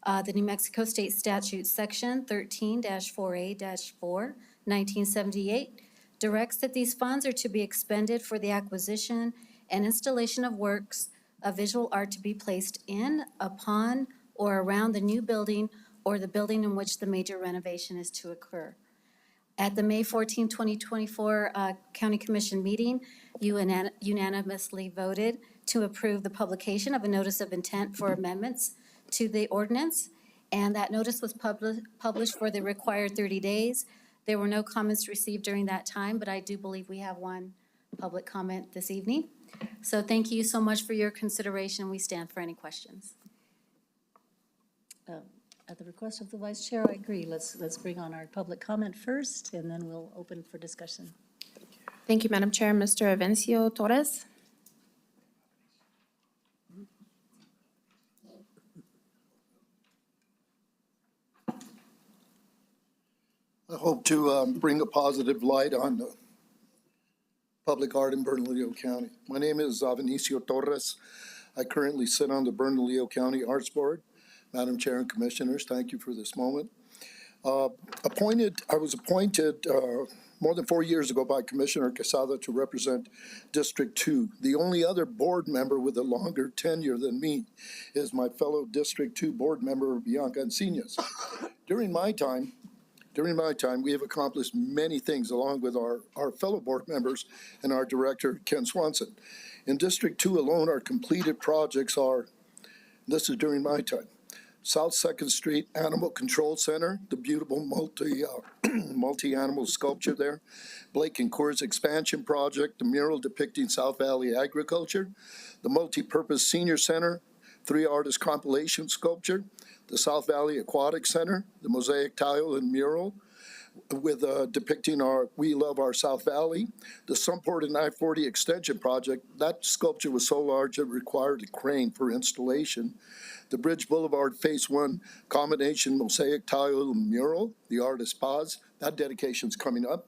The New Mexico State Statute, Section 13-4A-4, 1978, directs that these funds are to be expended for the acquisition and installation of works of visual art to be placed in, upon, or around the new building or the building in which the major renovation is to occur. At the May 14, 2024 County Commission meeting, you unanimously voted to approve the publication of a notice of intent for amendments to the ordinance, and that notice was published for the required 30 days. There were no comments received during that time, but I do believe we have one public comment this evening. So thank you so much for your consideration. We stand for any questions. At the request of the Vice Chair, I agree. Let's bring on our public comment first, and then we'll open for discussion. Thank you, Madam Chair. Mr. Evencio Torres. I hope to bring a positive light on public art in Bernalillo County. My name is Benicio Torres. I currently sit on the Bernalillo County Arts Board. Madam Chair and Commissioners, thank you for this moment. I was appointed more than 4 years ago by Commissioner Quesada to represent District 2. The only other board member with a longer tenure than me is my fellow District 2 board member, Bianca Encinas. During my time, we have accomplished many things along with our fellow board members and our director, Ken Swanson. In District 2 alone, our completed projects are, this is during my time, South 2nd Street Animal Control Center, the beautiful multi-animal sculpture there, Blake and Coors Expansion Project, the mural depicting South Valley agriculture, the multi-purpose senior center, 3 artist compilation sculpture, the South Valley Aquatic Center, the mosaic tile and mural with depicting our We Love Our South Valley, the Sunport and I-40 extension project. That sculpture was so large it required a crane for installation. The Bridge Boulevard Phase 1 combination mosaic tile and mural, the Artist Paz, that dedication's coming up.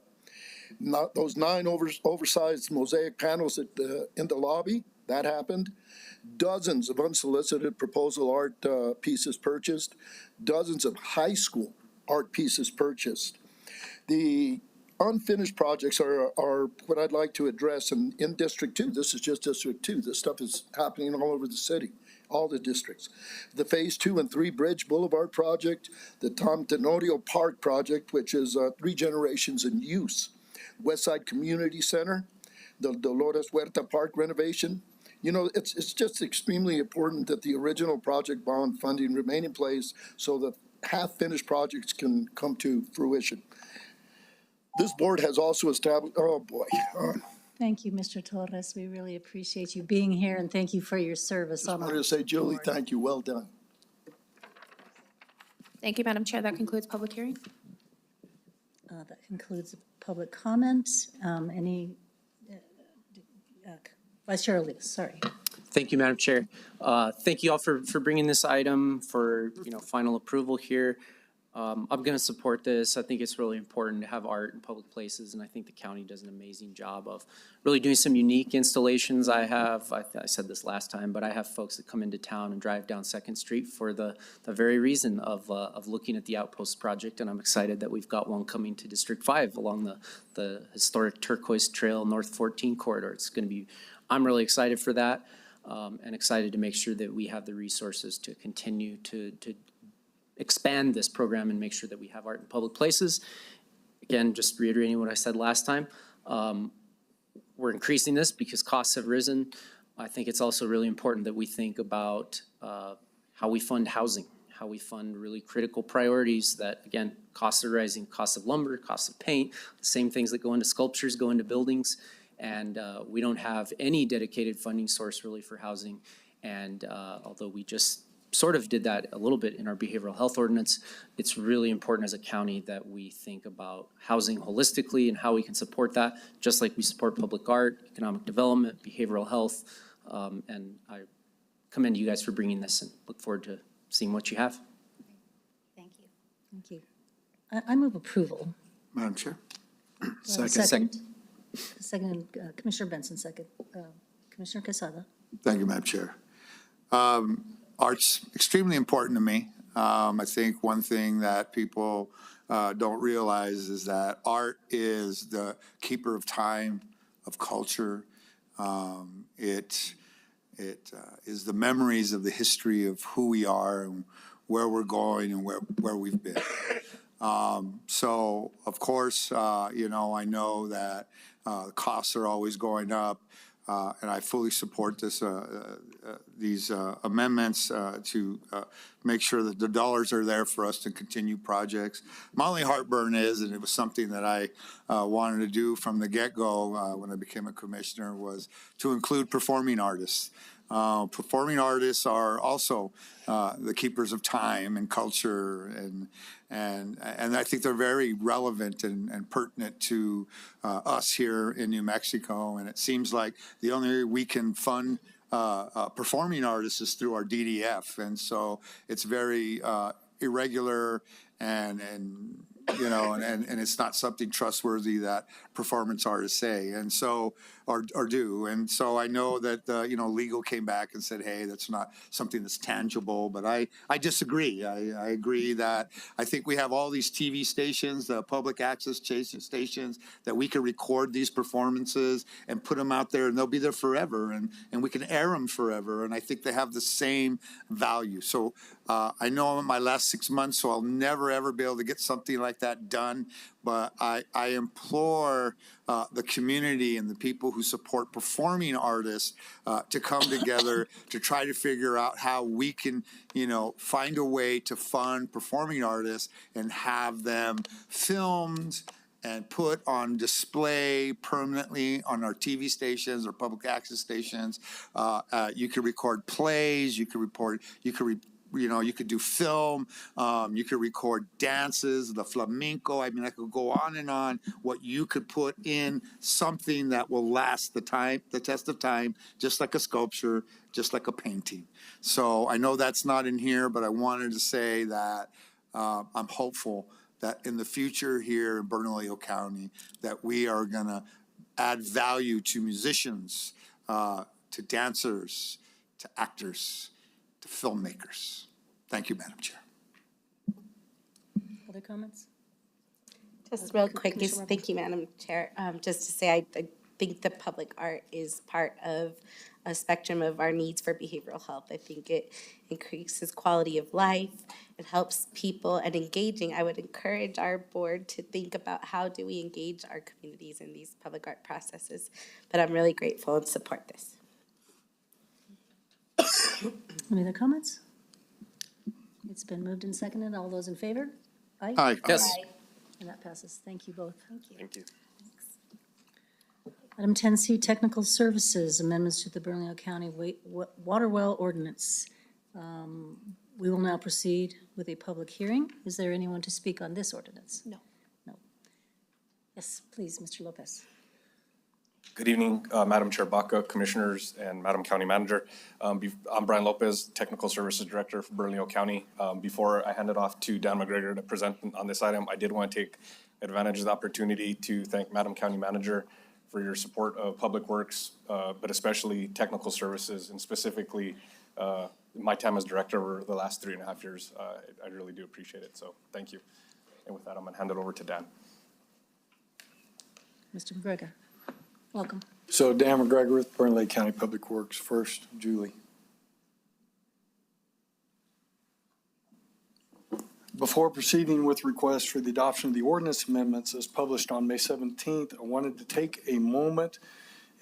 Those 9 oversized mosaic panels in the lobby, that happened. Dozens of unsolicited proposal art pieces purchased, dozens of high school art pieces purchased. The unfinished projects are what I'd like to address in District 2. This is just District 2. This stuff is happening all over the city, all the districts. The Phase 2 and 3 Bridge Boulevard project, the Tom Tenorio Park project, which is 3 generations in use. Westside Community Center, the Dolores Huerta Park renovation. You know, it's just extremely important that the original project bond funding remain in place so that half-finished projects can come to fruition. This board has also established, oh boy. Thank you, Mr. Torres. We really appreciate you being here, and thank you for your service. I wanted to say, Julie, thank you. Well done. Thank you, Madam Chair. That concludes public hearing. That concludes public comment. Vice Chair Olivas, sorry. Thank you, Madam Chair. Thank you all for bringing this item for final approval here. I'm going to support this. I think it's really important to have art in public places, and I think the county does an amazing job of really doing some unique installations. I said this last time, but I have folks that come into town and drive down 2nd Street for the very reason of looking at the Outpost project, and I'm excited that we've got one coming to District 5 along the historic Turquoise Trail North 14 corridor. It's going to be, I'm really excited for that, and excited to make sure that we have the resources to continue to expand this program and make sure that we have art in public places. Again, just reiterating what I said last time, we're increasing this because costs have risen. I think it's also really important that we think about how we fund housing, how we fund really critical priorities that, again, costs are rising, cost of lumber, cost of paint, the same things that go into sculptures go into buildings. And we don't have any dedicated funding source really for housing. And although we just sort of did that a little bit in our behavioral health ordinance, it's really important as a county that we think about housing holistically and how we can support that, just like we support public art, economic development, behavioral health. And I commend you guys for bringing this and look forward to seeing what you have. Thank you. Thank you. I move approval. Madam Chair. Second. Commissioner Benson, second. Commissioner Quesada. Thank you, Madam Chair. Art's extremely important to me. I think one thing that people don't realize is that art is the keeper of time, of culture. It is the memories of the history of who we are and where we're going and where we've been. So, of course, you know, I know that costs are always going up. And I fully support these amendments to make sure that the dollars are there for us to continue projects. My only heartburn is, and it was something that I wanted to do from the get-go when I became a commissioner, was to include performing artists. Performing artists are also the keepers of time and culture, and I think they're very relevant and pertinent to us here in New Mexico. And it seems like the only way we can fund performing artists is through our DDF, and so it's very irregular and you know, and it's not something trustworthy that performance artists say, and so, or do. And so I know that, you know, legal came back and said, hey, that's not something that's tangible, but I disagree. I agree that I think we have all these TV stations, the public access stations, that we can record these performances and put them out there, and they'll be there forever, and we can air them forever, and I think they have the same value. So I know I'm in my last 6 months, so I'll never, ever be able to get something like that done. But I implore the community and the people who support performing artists to come together to try to figure out how we can, you know, find a way to fund performing artists and have them filmed and put on display permanently on our TV stations or public access stations. You could record plays, you could do film, you could record dances, the flamenco. I mean, I could go on and on. What you could put in something that will last the test of time, just like a sculpture, just like a painting. So I know that's not in here, but I wanted to say that I'm hopeful that in the future here in Bernalillo County, that we are gonna add value to musicians, to dancers, to actors, to filmmakers. Thank you, Madam Chair. Other comments? Just real quick, Commissioner thank you, Madam Chair. Just to say, I think the public art is part of a spectrum of our needs for behavioral health. I think it increases quality of life. It helps people and engaging. I would encourage our board to think about how do we engage our communities in these public art processes. But I'm really grateful and support this. Any other comments? It's been moved and seconded. All those in favor? Aye? Aye. Yes. Aye. And that passes. Thank you both. Thank you. Thank you. Item 10C, Technical Services, Amendments to the Bernalillo County Water Well Ordinance. We will now proceed with a public hearing. Is there anyone to speak on this ordinance? No. No. Yes, please, Mr. Lopez. Good evening, Madam Chair Baca, Commissioners, and Madam County Manager. I'm Brian Lopez, Technical Services Director for Bernalillo County. Before I hand it off to Dan McGregor to present on this item, I did want to take advantage of the opportunity to thank Madam County Manager for your support of Public Works, but especially Technical Services, and specifically my time as Director over the last 3.5 years. I really do appreciate it, so thank you. And with that, I'm going to hand it over to Dan. Mr. McGregor, welcome. So Dan McGregor with Bernalillo County Public Works. First, Julie. Before proceeding with requests for the adoption of the ordinance amendments as published on May 17th, I wanted to take a moment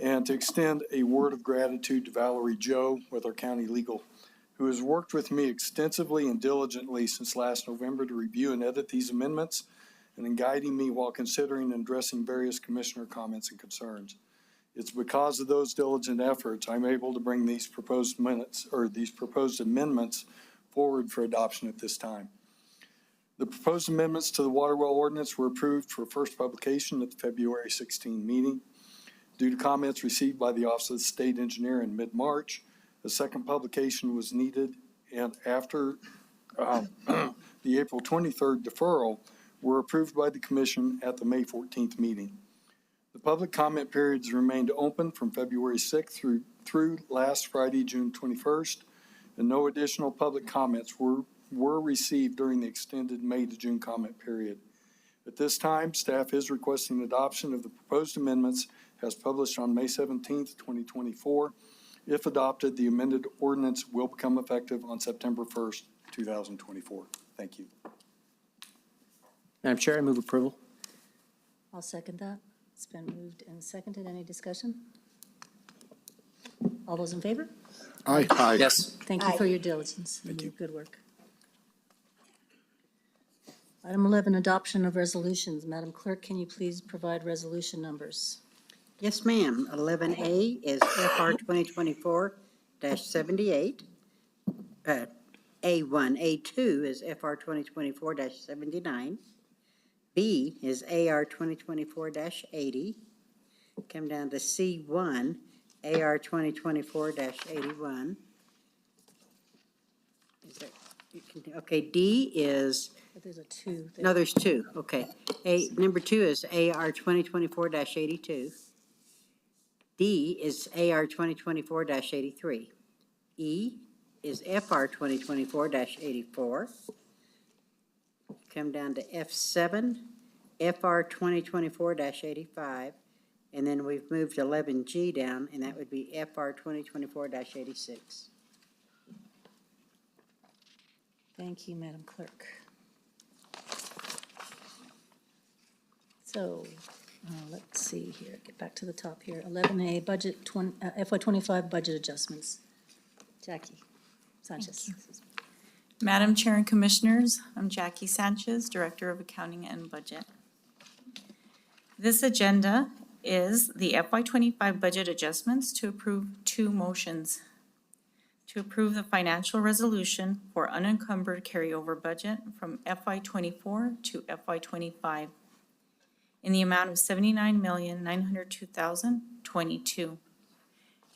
and to extend a word of gratitude to Valerie Joe with our county legal who has worked with me extensively and diligently since last November to review and edit these amendments, and in guiding me while considering and addressing various commissioner comments and concerns. It's because of those diligent efforts I'm able to bring these proposed amendments forward for adoption at this time. The proposed amendments to the water well ordinance were approved for first publication at the February 16 meeting. Due to comments received by the Office of the State Engineer in mid-March, a second publication was needed, and after the April 23rd deferral, were approved by the Commission at the May 14th meeting. The public comment periods remained open from February 6th through last Friday, June 21st, and no additional public comments were received during the extended May to June comment period. At this time, staff is requesting adoption of the proposed amendments as published on May 17th, 2024. If adopted, the amended ordinance will become effective on September 1st, 2024. Thank you. Madam Chair, I move approval. I'll second that. It's been moved and seconded. Any discussion? All those in favor? Aye. Aye. Yes. Thank you for your diligence and your good work. Item 11, adoption of resolutions. Madam Clerk, can you please provide resolution numbers? Yes, ma'am. 11A is FR 2024-78. A1, A2 is FR 2024-79. B is AR 2024-80. Come down to C1, AR 2024-81. Okay, D is, But there's a 2 there. no, there's 2. Okay. Number 2 is AR 2024-82. D is AR 2024-83. E is FR 2024-84. Come down to F7, FR 2024-85. And then we've moved 11G down, and that would be FR 2024-86. Thank you, Madam Clerk. So, let's see here, get back to the top here. 11A, budget FY25 budget adjustments. Jackie Sanchez. Madam Chair and Commissioners, I'm Jackie Sanchez, Director of Accounting and Budget. This agenda is the FY25 budget adjustments to approve 2 motions. To approve the financial resolution for unencumbered carryover budget from FY24 to FY25 in the amount of $79,902,022.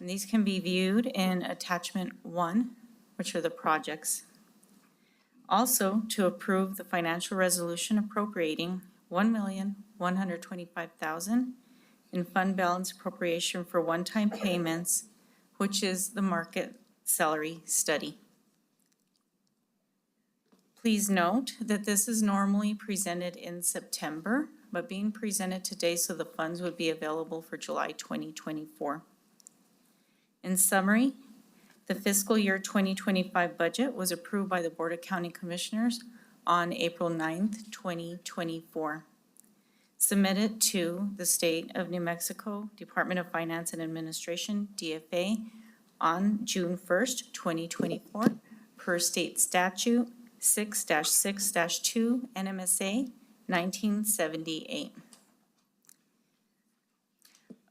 And these can be viewed in attachment 1, which are the projects. Also, to approve the financial resolution appropriating $1,125,000 in fund balance appropriation for one-time payments, which is the market salary study. Please note that this is normally presented in September, but being presented today so the funds would be available for July 2024. In summary, the fiscal year 2025 budget was approved by the Board of County Commissioners on April 9th, 2024. Submitted to the State of New Mexico Department of Finance and Administration, DFA, on June 1st, 2024, per state statute 6-6-2 NMSA 1978.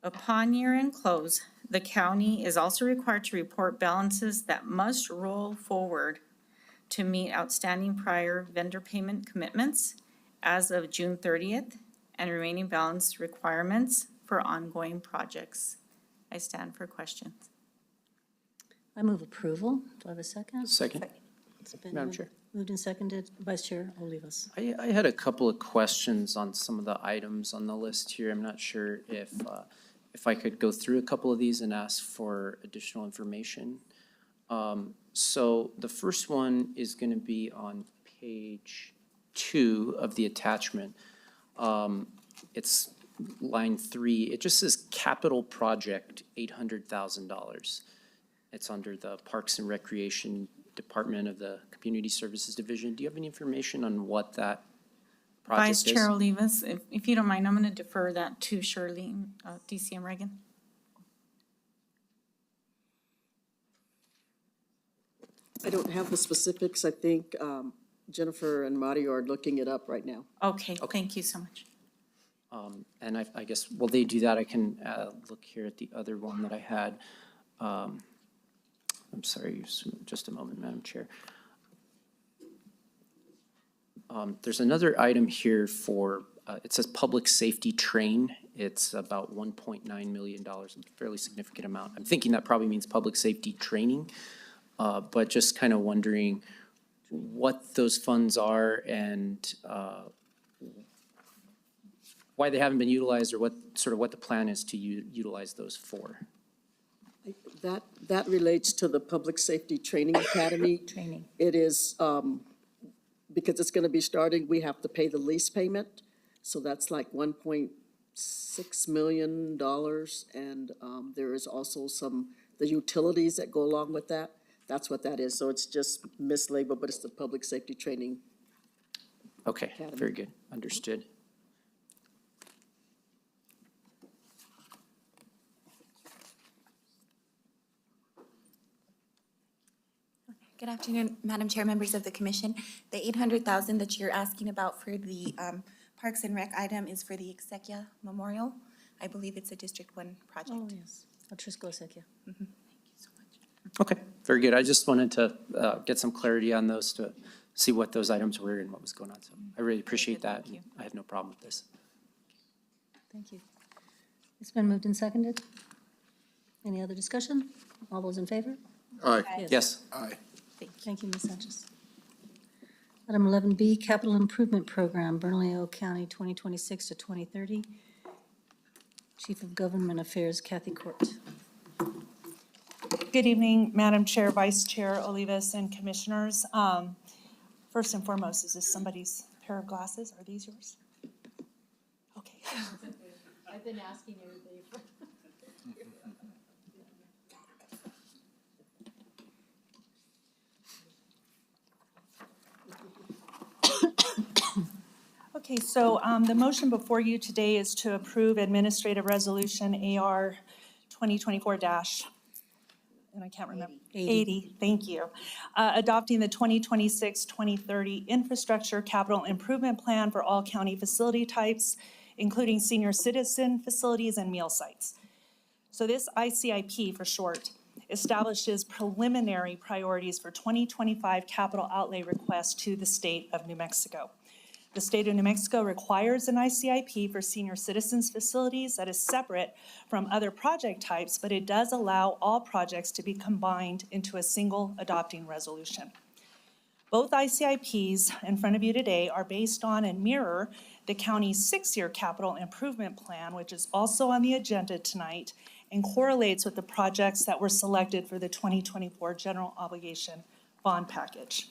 Upon year-end close, the county is also required to report balances that must roll forward to meet outstanding prior vendor payment commitments as of June 30th and remaining balance requirements for ongoing projects. I stand for questions. I move approval. Do I have a second? Second. It's been Madam Chair. moved and seconded. Vice Chair Olivas. I had a couple of questions on some of the items on the list here. I'm not sure if I could go through a couple of these and ask for additional information. So the first one is going to be on page 2 of the attachment. It's line 3. It just says capital project, $800,000. It's under the Parks and Recreation Department of the Community Services Division. Do you have any information on what that project is? Vice Chair Olivas, if you don't mind, I'm going to defer that to Shirley, DCM Reagan. I don't have the specifics. I think Jennifer and Mario are looking it up right now. Okay, thank you so much. And I guess while they do that, I can look here at the other one that I had. I'm sorry, just a moment, Madam Chair. There's another item here for, it says public safety train. It's about $1.9 million, a fairly significant amount. I'm thinking that probably means public safety training, but just kind of wondering what those funds are and why they haven't been utilized, or what the plan is to utilize those for. That relates to the Public Safety Training Academy. Training. It is, because it's going to be starting, we have to pay the lease payment. So that's like $1.6 million. And there is also the utilities that go along with that. That's what that is. So it's just mislabeled, but it's the Public Safety Training. Okay, Academy. very good, understood. Good afternoon, Madam Chair, members of the commission. The $800,000 that you're asking about for the Parks and Rec item is for the Exequia Memorial. I believe it's a District 1 project. Oh, yes. Atrisco Exequia. Mm-hmm. Okay, very good. I just wanted to get some clarity on those to see what those items were and what was going on. So I really appreciate that. Thank you. I have no problem with this. Thank you. It's been moved and seconded. Any other discussion? All those in favor? Aye. Yes. Aye. Thank you, Ms. Sanchez. Item 11B, Capital Improvement Program, Bernalillo County 2026 to 2030. Chief of Government Affairs, Kathy Court. Good evening, Madam Chair, Vice Chair Olivas, and Commissioners. First and foremost, is this somebody's pair of glasses? Are these yours? Okay. I've been asking everybody. Okay, so the motion before you today is to approve Administrative Resolution AR 2024 and I can't remember. 80, thank you. Adopting the 2026-2030 Infrastructure Capital Improvement Plan for all county facility types, including senior citizen facilities and meal sites. So this ICIP, for short, establishes preliminary priorities for 2025 capital outlay requests to the state of New Mexico. The state of New Mexico requires an ICIP for senior citizens facilities that is separate from other project types, but it does allow all projects to be combined into a single adopting resolution. Both ICIPs in front of you today are based on and mirror the county's 6-year capital improvement plan, which is also on the agenda tonight and correlates with the projects that were selected for the 2024 general obligation bond package.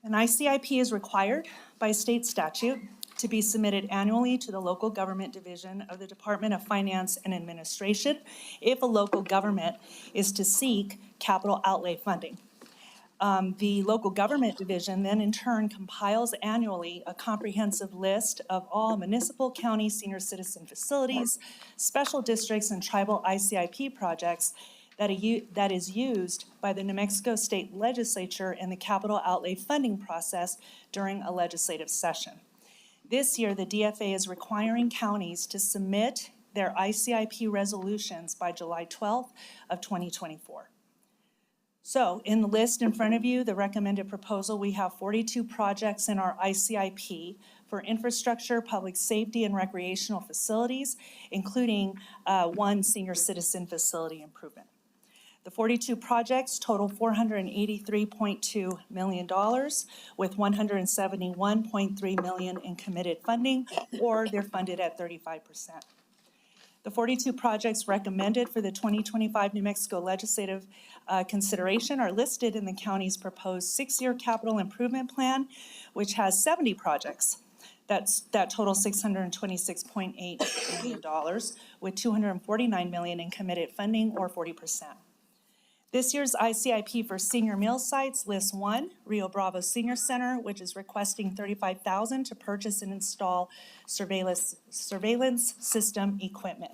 An ICIP is required by state statute to be submitted annually to the local government division of the Department of Finance and Administration if a local government is to seek capital outlay funding. The local government division then in turn compiles annually a comprehensive list of all municipal, county, senior citizen facilities, special districts, and tribal ICIP projects that is used by the New Mexico State Legislature in the capital outlay funding process during a legislative session. This year, the DFA is requiring counties to submit their ICIP resolutions by July 12th of 2024. So in the list in front of you, the recommended proposal, we have 42 projects in our ICIP for infrastructure, public safety, and recreational facilities, including one senior citizen facility improvement. The 42 projects total $483.2 million with $171.3 million in committed funding, or they're funded at 35%. The 42 projects recommended for the 2025 New Mexico legislative consideration are listed in the county's proposed 6-year capital improvement plan, which has 70 projects. That total $626.8 million with $249 million in committed funding, or 40%. This year's ICIP for senior meal sites lists 1, Rio Bravo Senior Center, which is requesting $35,000 to purchase and install surveillance system equipment.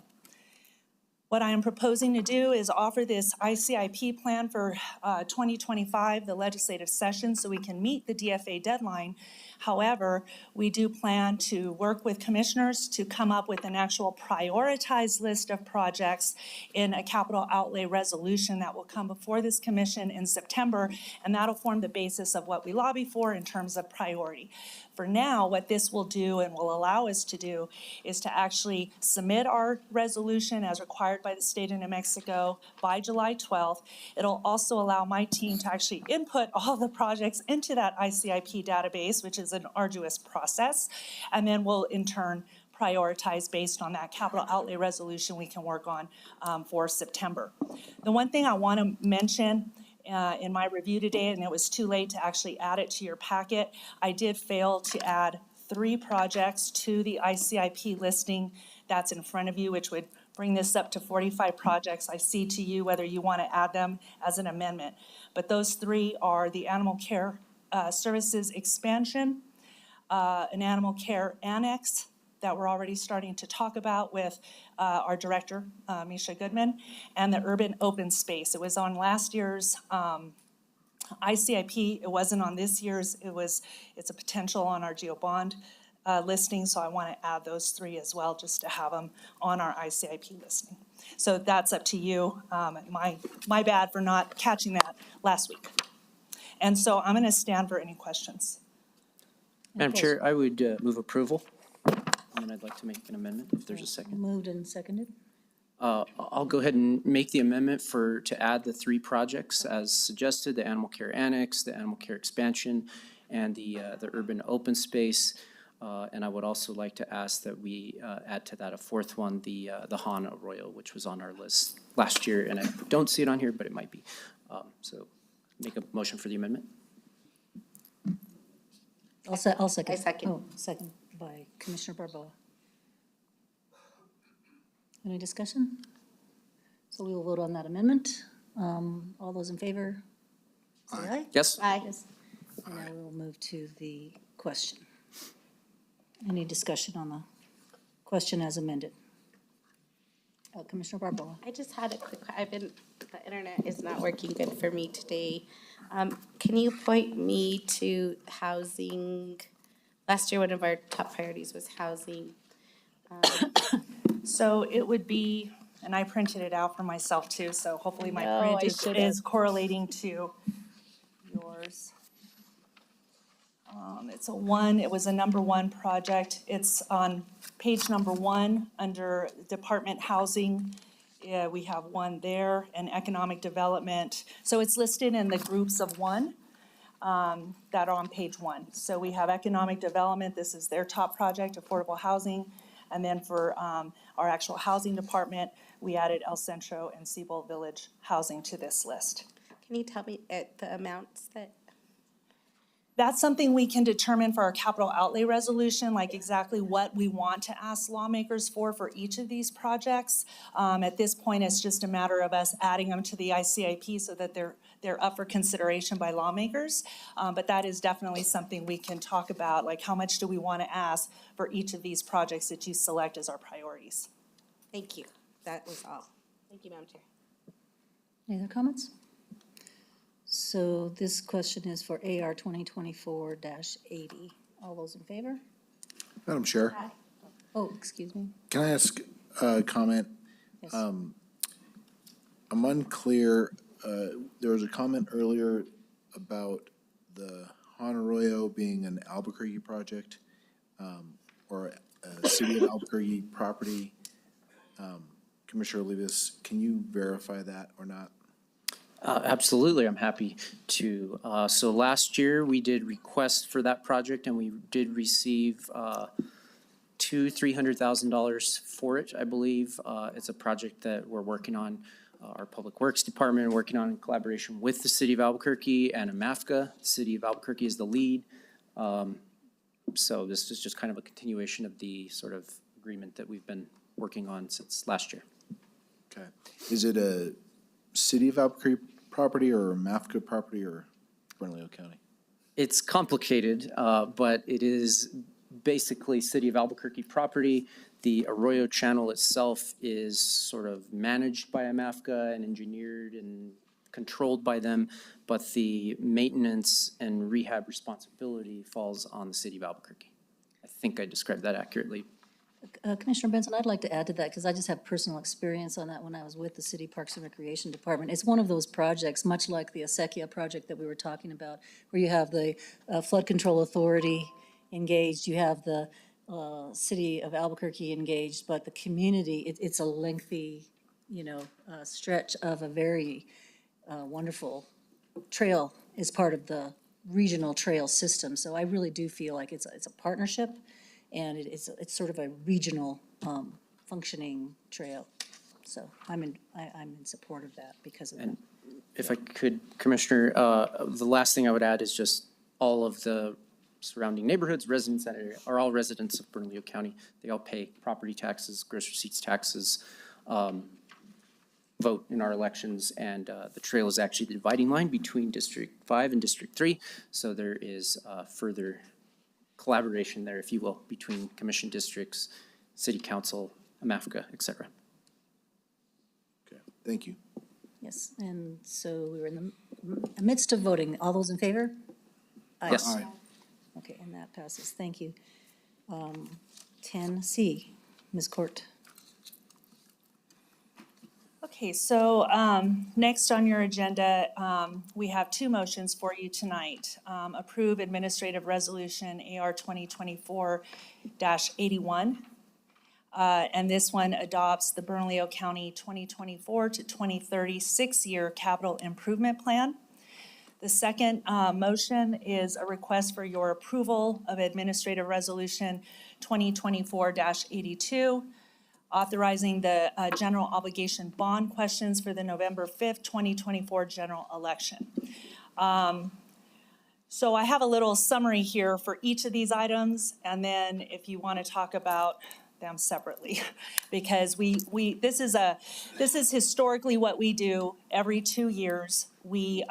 What I am proposing to do is offer this ICIP plan for 2025, the legislative session, so we can meet the DFA deadline. However, we do plan to work with commissioners to come up with an actual prioritized list of projects in a capital outlay resolution that will come before this commission in September, and that'll form the basis of what we lobby for in terms of priority. For now, what this will do and will allow us to do is to actually submit our resolution as required by the state of New Mexico by July 12th. It'll also allow my team to actually input all the projects into that ICIP database, which is an arduous process, and then we'll in turn prioritize based on that capital outlay resolution we can work on for September. The one thing I want to mention in my review today, and it was too late to actually add it to your packet, I did fail to add 3 projects to the ICIP listing that's in front of you, which would bring this up to 45 projects. I see to you whether you want to add them as an amendment. But those 3 are the animal care services expansion, an animal care annex that we're already starting to talk about with our director, Misha Goodman, and the urban open space. It was on last year's ICIP. It wasn't on this year's. It's a potential on our GeoBond listing, so I want to add those 3 as well, just to have them on our ICIP listing. So that's up to you. My bad for not catching that last week. And so I'm going to stand for any questions. Madam Chair, I would move approval, and then I'd like to make an amendment if there's a second. Moved and seconded. I'll go ahead and make the amendment to add the 3 projects as suggested, the animal care annex, the animal care expansion, and the urban open space. And I would also like to ask that we add to that a 4th one, the Han Arroyo, which was on our list last year, and I don't see it on here, but it might be. So make a motion for the amendment. I'll second. I second. Oh, second by Commissioner Barboa. Any discussion? So we will vote on that amendment. All those in favor, say aye. Yes? Aye. Yes. And now we will move to the question. Any discussion on the question as amended? Commissioner Barboa. I just had a quick, the internet is not working good for me today. Can you point me to housing? Last year, one of our top priorities was housing. So it would be, and I printed it out for myself too, so hopefully my No, print I is should've. correlating to yours. It was a number 1 project. It's on page number 1 under Department Housing. Yeah, we have 1 there, and Economic Development. So it's listed in the groups of 1 that are on page 1. So we have Economic Development. This is their top project, affordable housing. And then for our actual housing department, we added El Centro and Seabold Village housing to this list. Can you tell me the amounts that? That's something we can determine for our capital outlay resolution, like exactly what we want to ask lawmakers for each of these projects. At this point, it's just a matter of us adding them to the ICIP so that they're up for consideration by lawmakers. But that is definitely something we can talk about, like how much do we want to ask for each of these projects that you select as our priorities. Thank you. That was all. Thank you, Madam Chair. Any other comments? So this question is for AR 2024-80. All those in favor? Madam Chair, Oh, excuse me. can I ask a comment? Yes. I'm unclear, there was a comment earlier about the Han Arroyo being an Albuquerque project, or a city of Albuquerque property. Commissioner Olivas, can you verify that or not? Absolutely, I'm happy to. So last year, we did requests for that project, and we did receive $300,000 for it, I believe. It's a project that we're working on, our Public Works Department, working on in collaboration with the City of Albuquerque and AMAFCA. The City of Albuquerque is the lead. So this is just kind of a continuation of the sort of agreement that we've been working on since last year. Okay. Is it a City of Albuquerque property or a AMAFCA property or Bernalillo County? It's complicated, but it is basically City of Albuquerque property. The Arroyo Channel itself is sort of managed by AMAFCA and engineered and controlled by them, but the maintenance and rehab responsibility falls on the city of Albuquerque. I think I described that accurately. Commissioner Benson, I'd like to add to that because I just have personal experience on that when I was with the City Parks and Recreation Department. It's one of those projects, much like the SAdministrative project that we were talking about, where you have the Flood Control Authority engaged, you have the City of Albuquerque engaged, but the community, it's a lengthy, stretch of a very wonderful trail is part of the regional trail system. So I really do feel like it's a partnership, and it's sort of a regional functioning trail. So I'm in support of that because of that. If I could, Commissioner, the last thing I would add is just all of the surrounding neighborhoods, residents that are all residents of Bernalillo County. They all pay property taxes, gross receipts taxes, vote in our elections, and the trail is actually the dividing line between District 5 and District 3. So there is further collaboration there, if you will, between commission districts, city council, AMAFCA, et cetera. Okay, thank you. Yes, and so we were in the midst of voting. All those in favor? Aye. Yes. Aye. Okay, and that passes. Thank you. 10C, Ms. Court. Okay, so next on your agenda, we have two motions for you tonight. Approve Administrative Resolution AR 2024-81. And this one adopts the Bernalillo County 2024 to 2030 6-year capital improvement plan. The second motion is a request for your approval of Administrative Resolution 2024-82, authorizing the general obligation bond questions for the November 5th, 2024 general election. So I have a little summary here for each of these items, and then if you want to talk about them separately, because this is historically what we do every 2 years. We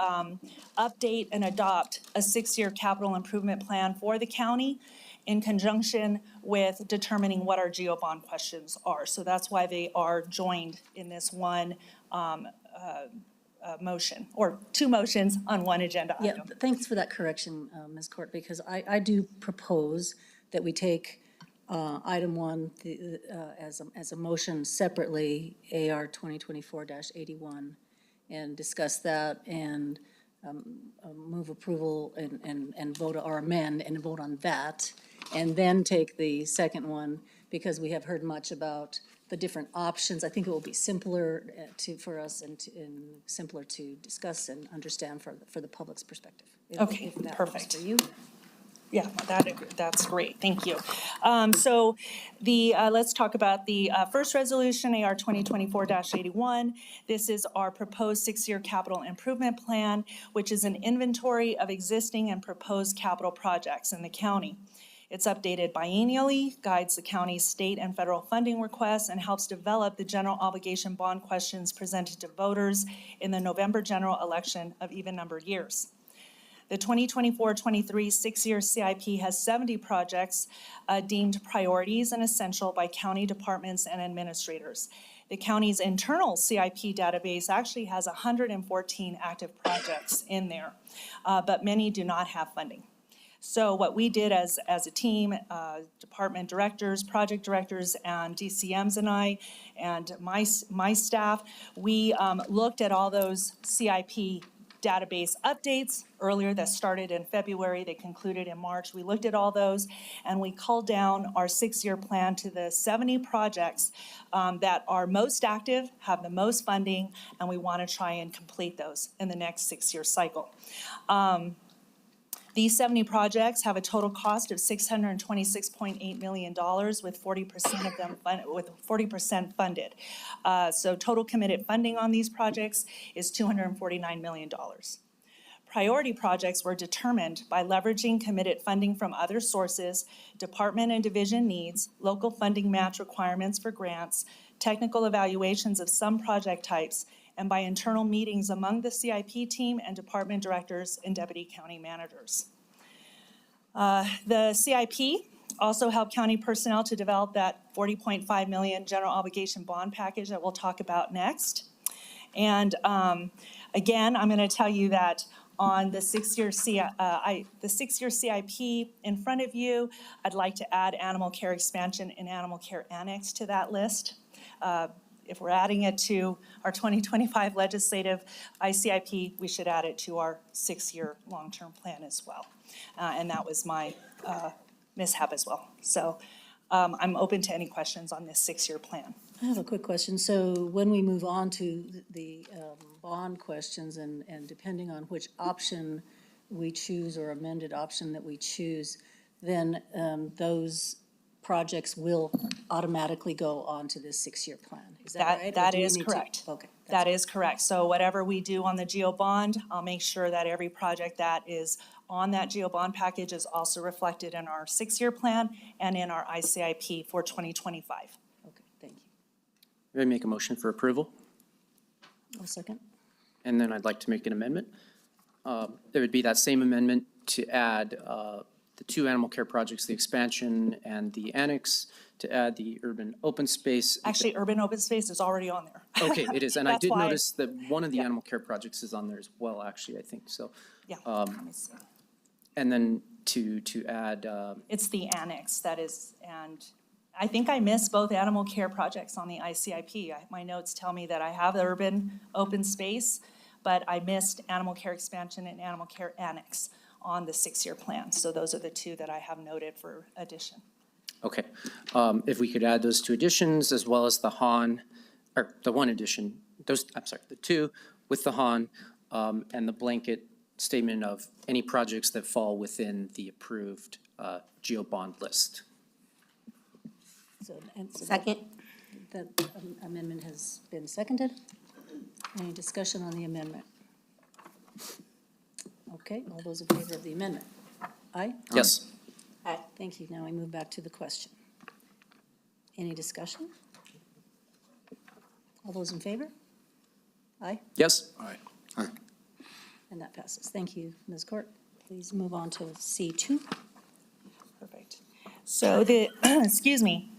update and adopt a 6-year capital improvement plan for the county in conjunction with determining what our GO bond questions are. So that's why they are joined in this one motion, or two motions on one agenda item. Yeah, thanks for that correction, Ms. Court, because I do propose that we take item 1 as a motion separately, AR 2024-81, and discuss that and move approval and vote or amend and vote on that, and then take the second one, because we have heard much about the different options. I think it will be simpler for us and simpler to discuss and understand for the public's perspective. Okay, if that perfect. works for you. Yeah, that's great, thank you. So let's talk about the first resolution, AR 2024-81. This is our proposed 6-year capital improvement plan, which is an inventory of existing and proposed capital projects in the county. It's updated biennially, guides the county's state and federal funding requests, and helps develop the general obligation bond questions presented to voters in the November general election of even-numbered years. The 2024-23 6-year CIP has 70 projects deemed priorities and essential by county departments and administrators. The county's internal CIP database actually has 114 active projects in there, but many do not have funding. So what we did as a team, department directors, project directors, and DCMs and I, and my staff, we looked at all those CIP database updates earlier that started in February, they concluded in March. We looked at all those, and we culled down our 6-year plan to the 70 projects that are most active, have the most funding, and we want to try and complete those in the next 6-year cycle. These 70 projects have a total cost of $626.8 million, with 40% of them 40% funded. So total committed funding on these projects is $249 million. Priority projects were determined by leveraging committed funding from other sources, department and division needs, local funding match requirements for grants, technical evaluations of some project types, and by internal meetings among the CIP team and department directors and deputy county managers. The CIP Also help county personnel to develop that 40.5 million general obligation bond package that we'll talk about next. And again, I'm going to tell you that on the six-year CIP in front of you, I'd like to add animal care expansion and animal care annex to that list. If we're adding it to our 2025 legislative ICIP, we should add it to our 6-year long-term plan as well. And that was my mishap as well. So I'm open to any questions on this 6-year plan. I have a quick question. So when we move on to the bond questions and depending on which option we choose or amended option that we choose, then those projects will automatically go on to this 6-year plan. Is that right? That is correct. Okay. That is correct. So whatever we do on the GEO bond, I'll make sure that every project that is on that GEO bond package is also reflected in our 6-year plan and in our ICIP for 2025. Okay, thank you. I make a motion for approval, I'll second. and then I'd like to make an amendment. There would be that same amendment to add the 2 animal care projects, the expansion and the annex, to add the urban open space. Actually, urban open space is already on there. Okay, it is, and I That's did why- notice that one of the animal care projects is on there as well, actually, I think, so. Yeah, let me see. And then to add, It's the annex that is, and I think I missed both animal care projects on the ICIP. My notes tell me that I have the urban open space, but I missed animal care expansion and animal care annex on the 6-year plan. So those are the 2 that I have noted for addition. okay, if we could add those 2 additions as well as the HON, or the 1 addition, those, I'm sorry, the 2 with the HON, and the blanket statement of any projects that fall within the approved GEO bond list. So Second. that amendment has been seconded. Any discussion on the amendment? Okay, all those in favor of the amendment? Aye? Yes. Aye. Thank you. Now we move back to the question. Any discussion? All those in favor? Aye? Yes? Aye. And that passes. Thank you, Ms. Court. Please move on to C2. Perfect. So the, excuse me,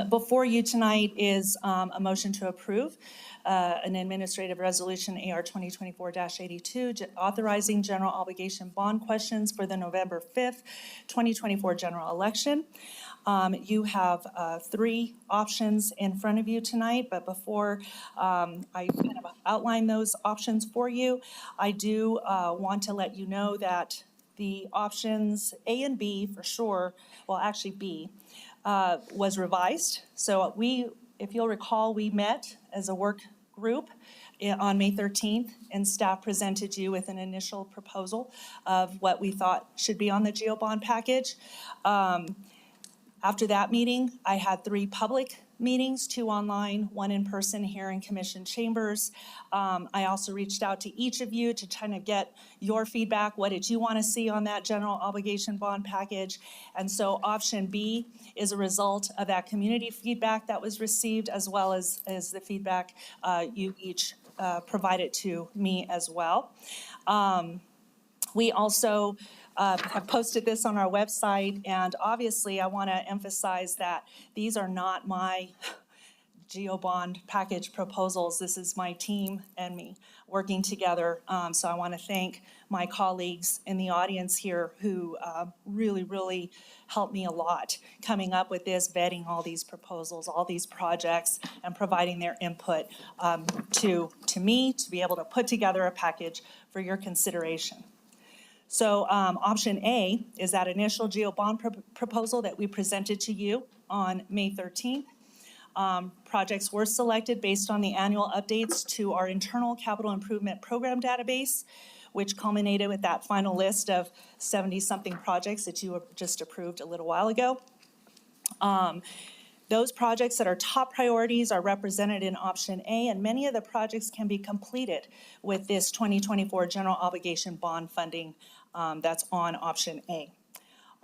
before you tonight is a motion to approve an administrative resolution, AR 2024-82, authorizing general obligation bond questions for the November 5th, 2024 general election. You have 3 options in front of you tonight, but before I kind of outline those options for you, I do want to let you know that the options A and B for sure, well, actually B, was revised. So if you'll recall, we met as a work group on May 13th, and staff presented you with an initial proposal of what we thought should be on the GEO bond package. After that meeting, I had 3 public meetings, 2 online, 1 in person here in Commission Chambers. I also reached out to each of you to kind of get your feedback. What did you want to see on that general obligation bond package? And so option B is a result of that community feedback that was received, as well as the feedback you each provided to me as well. We also have posted this on our website, and obviously I want to emphasize that these are not my GEO bond package proposals. This is my team and me working together. So I want to thank my colleagues in the audience here who really helped me a lot coming up with this, vetting all these proposals, all these projects, and providing their input to me to be able to put together a package for your consideration. So option A is that initial GEO bond proposal that we presented to you on May 13th. Projects were selected based on the annual updates to our internal capital improvement program database, which culminated with that final list of 70-something projects that you just approved a little while ago. Those projects that are top priorities are represented in option A, and many of the projects can be completed with this 2024 general obligation bond funding that's on option A.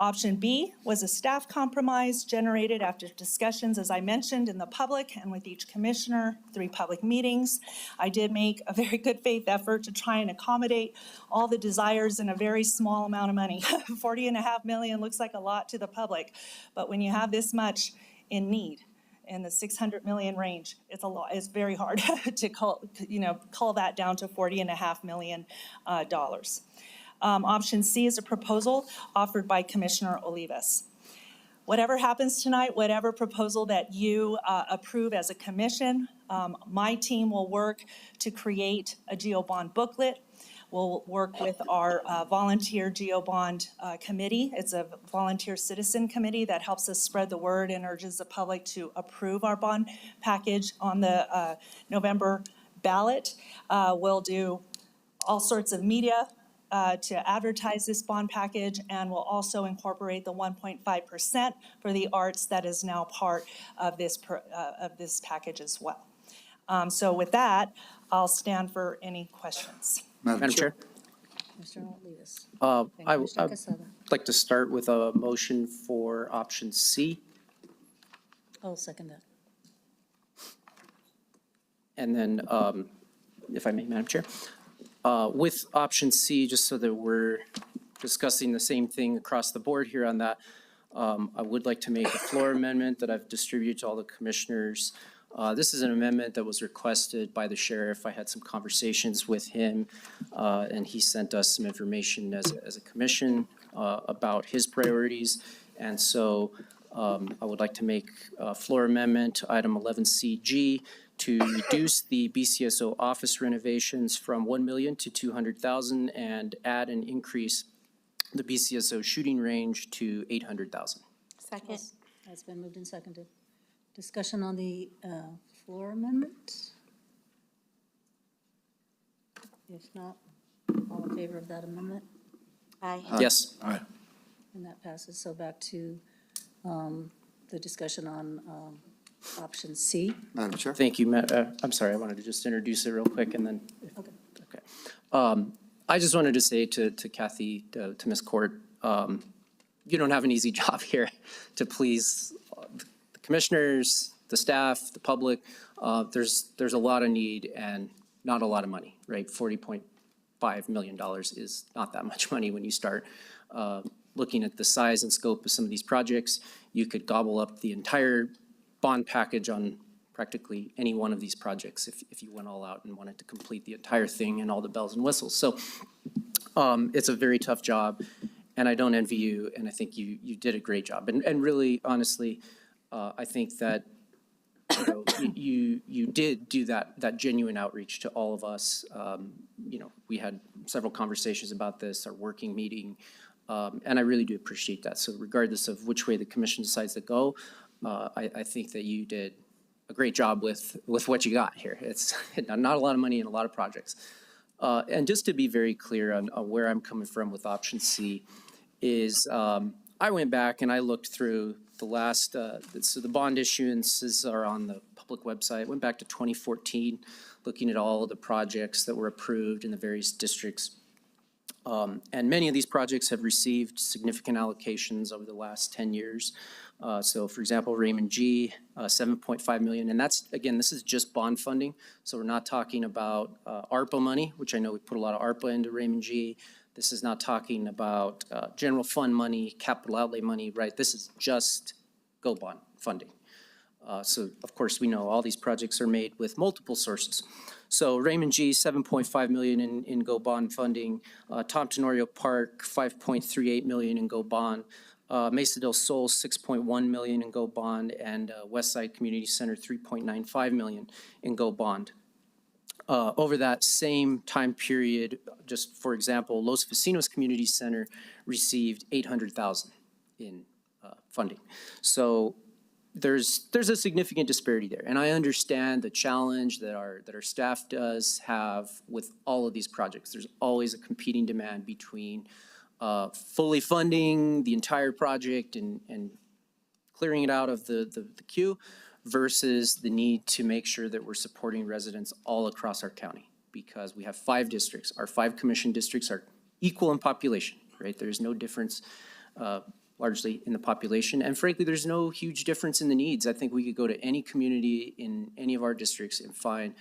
Option B was a staff compromise generated after discussions, as I mentioned, in the public and with each commissioner, 3 public meetings. I did make a very good faith effort to try and accommodate all the desires in a very small amount of money. 40.5 million looks like a lot to the public, but when you have this much in need, in the 600 million range, it's a lot. It's very hard to cull that down to $40.5 million. Option C is a proposal offered by Commissioner Olivas. Whatever happens tonight, whatever proposal that you approve as a commission, my team will work to create a GeoBond booklet. We'll work with our volunteer GeoBond committee. It's a volunteer citizen committee that helps us spread the word and urges the public to approve our bond package on the November ballot. We'll do all sorts of media to advertise this bond package, and we'll also incorporate the 1.5% for the arts that is now part of this package as well. So with that, I'll stand for any questions. Madam Chair. Commissioner Olivas. I Commissioner would Casada. like to start with a motion for option C. I'll second that. And then, if I may, Madam Chair, with option C, just so that we're discussing the same thing across the board here on that, I would like to make a floor amendment that I've distributed to all the commissioners. This is an amendment that was requested by the sheriff. I had some conversations with him, and he sent us some information as a commission about his priorities. And so I would like to make a floor amendment to item 11CG to reduce the BCSO office renovations from 1 million to 200,000 and add and increase the BCSO shooting range to 800,000. Second. That's been moved and seconded. Discussion on the floor amendment? If not, all in favor of that amendment? Aye. Yes. Aye. And that passes. So back to the discussion on option C. Madam Chair? Thank you, I'm sorry, I wanted to just introduce it real quick and then. Okay. Okay. I just wanted to say to Kathy, to Ms. Court, you don't have an easy job here to please the commissioners, the staff, the public. There's a lot of need and not a lot of money, right? $40.5 million is not that much money when you start looking at the size and scope of some of these projects. You could gobble up the entire bond package on practically any one of these projects if you went all out and wanted to complete the entire thing and all the bells and whistles. So it's a very tough job, and I don't envy you, and I think you did a great job. And really, honestly, I think that you did do that genuine outreach to all of us. We had several conversations about this, our working meeting, and I really do appreciate that. So regardless of which way the commission decides to go, I think that you did a great job with what you got here. It's not a lot of money and a lot of projects. And just to be very clear on where I'm coming from with option C is I went back and I looked through the last, so the bond issuances are on the public website. Went back to 2014, looking at all of the projects that were approved in the various districts. And many of these projects have received significant allocations over the last 10 years. So for example, Raymond G, 7.5 million, and that's, again, this is just bond funding. So we're not talking about ARPA money, which I know we put a lot of ARPA into Raymond G. This is not talking about general fund money, capital outlay money, right? This is just Go Bond funding. So of course we know all these projects are made with multiple sources. So Raymond G, 7.5 million in Go Bond funding. Tom Tenorio Park, 5.38 million in Go Bond. Mesa del Sol, 6.1 million in Go Bond, and Westside Community Center, 3.95 million in Go Bond. Over that same time period, just for example, Los Vecinos Community Center received 800,000 in funding. So there's a significant disparity there, and I understand the challenge that our staff does have with all of these projects. There's always a competing demand between fully funding the entire project and clearing it out of the queue versus the need to make sure that we're supporting residents all across our county, because we have 5 districts. Our 5 commission districts are equal in population, right? There's no difference. largely in the population. And frankly, there's no huge difference in the needs. I think we could go to any community in any of our districts and find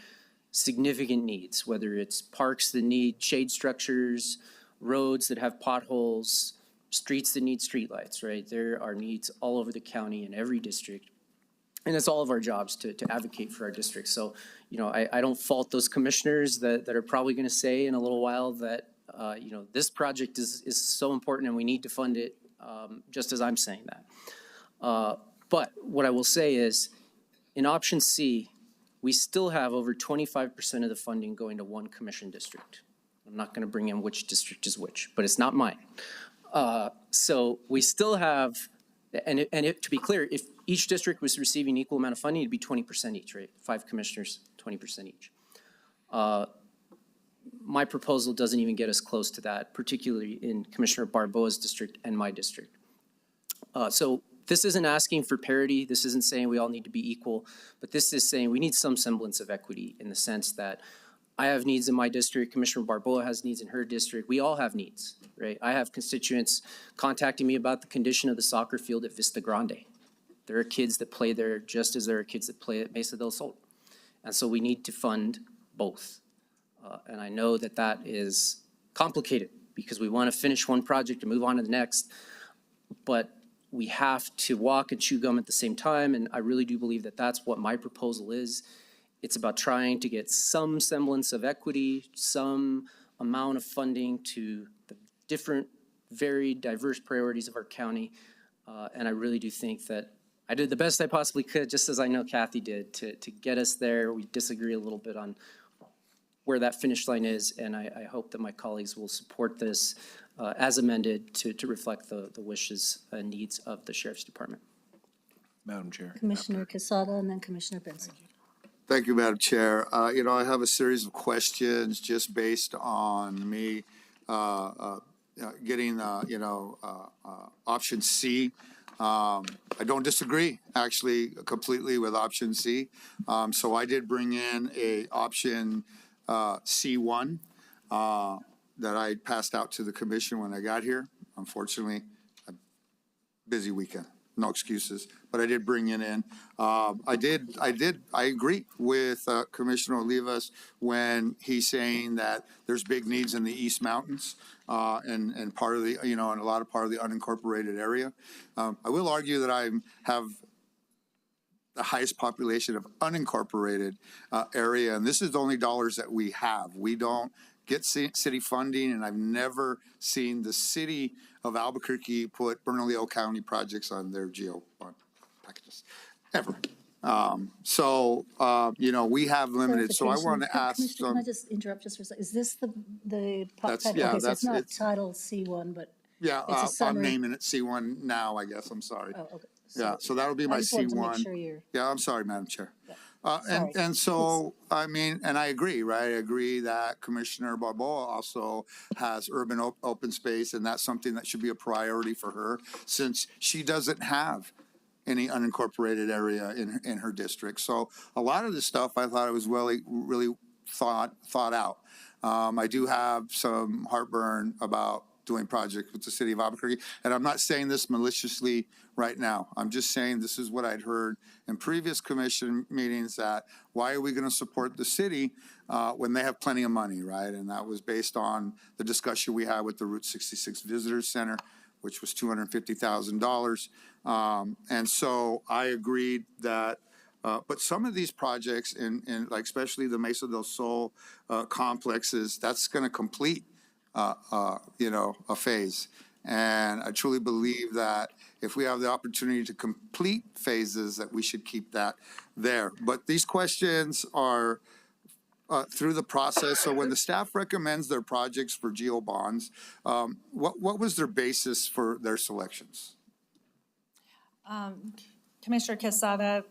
significant needs, whether it's parks that need shade structures, roads that have potholes, streets that need streetlights, right? There are needs all over the county in every district. And it's all of our jobs to advocate for our districts. So, you know, I don't fault those commissioners that are probably going to say in a little while that, you know, this project is so important and we need to fund it, just as I'm saying that. But what I will say is, in option C, we still have over 25% of the funding going to one commission district. I'm not going to bring in which district is which, but it's not mine. So we still have, to be clear, if each district was receiving equal amount of funding, it'd be 20% each, right? 5 commissioners, 20% each. My proposal doesn't even get us close to that, particularly in Commissioner Barboa's district and my district. So this isn't asking for parity. This isn't saying we all need to be equal, but this is saying we need some semblance of equity in the sense that I have needs in my district, Commissioner Barboa has needs in her district. We all have needs, right? I have constituents contacting me about the condition of the soccer field at Vista Grande. There are kids that play there just as there are kids that play at Mesa del Sol. And so we need to fund both. And I know that that is complicated because we want to finish one project and move on to the next, but we have to walk and chew gum at the same time. And I really do believe that that's what my proposal is. It's about trying to get some semblance of equity, some amount of funding to the different, very diverse priorities of our county. And I really do think that I did the best I possibly could, just as I know Kathy did, to get us there. We disagree a little bit on where that finish line is, and I hope that my colleagues will support this as amended to reflect the wishes and needs of the Sheriff's Department. Madam Chair. Commissioner Quesada and then Commissioner Benson. Thank you, Madam Chair. You know, I have a series of questions just based on me getting, option C. I don't disagree, actually, completely with option C. So I did bring in a option C1 that I passed out to the commission when I got here. Unfortunately, a busy weekend. No excuses, but I did bring it in. I agree with Commissioner Olivas when he's saying that there's big needs in the East Mountains and part of the, and a lot of part of the unincorporated area. I will argue that I have the highest population of unincorporated area, and this is the only dollars that we have. We don't get city funding, and I've never seen the city of Albuquerque put Bernalillo County projects on their GO bond packages, ever. We have limited, so I want to ask. Commissioner, can I just interrupt just for a second? Is this the? That's, yeah, okay, so that's, it's not title C1, but yeah, it's a I'm summary. naming it C1 now, I guess, I'm sorry. Oh, okay. Yeah, so that'll be my I just wanted to make C1. sure you're. Yeah, I'm sorry, Madam Chair. Yeah. And so, I mean, and I agree, right? I agree that Commissioner Barboa also has urban open space, and that's something that should be a priority for her since she doesn't have any unincorporated area in her district. So a lot of this stuff I thought it was really thought out. I do have some heartburn about doing projects with the city of Albuquerque, and I'm not saying this maliciously right now. I'm just saying this is what I'd heard in previous commission meetings, that why are we going to support the city when they have plenty of money, right? And that was based on the discussion we had with the Route 66 Visitors Center, which was $250,000. And so I agreed that but some of these projects, in like especially the Mesa del Sol complexes, that's going to complete a phase. And I truly believe that if we have the opportunity to complete phases, that we should keep that there. But these questions are through the process. So when the staff recommends their projects for GO bonds, what was their basis for their selections? Commissioner Quesada,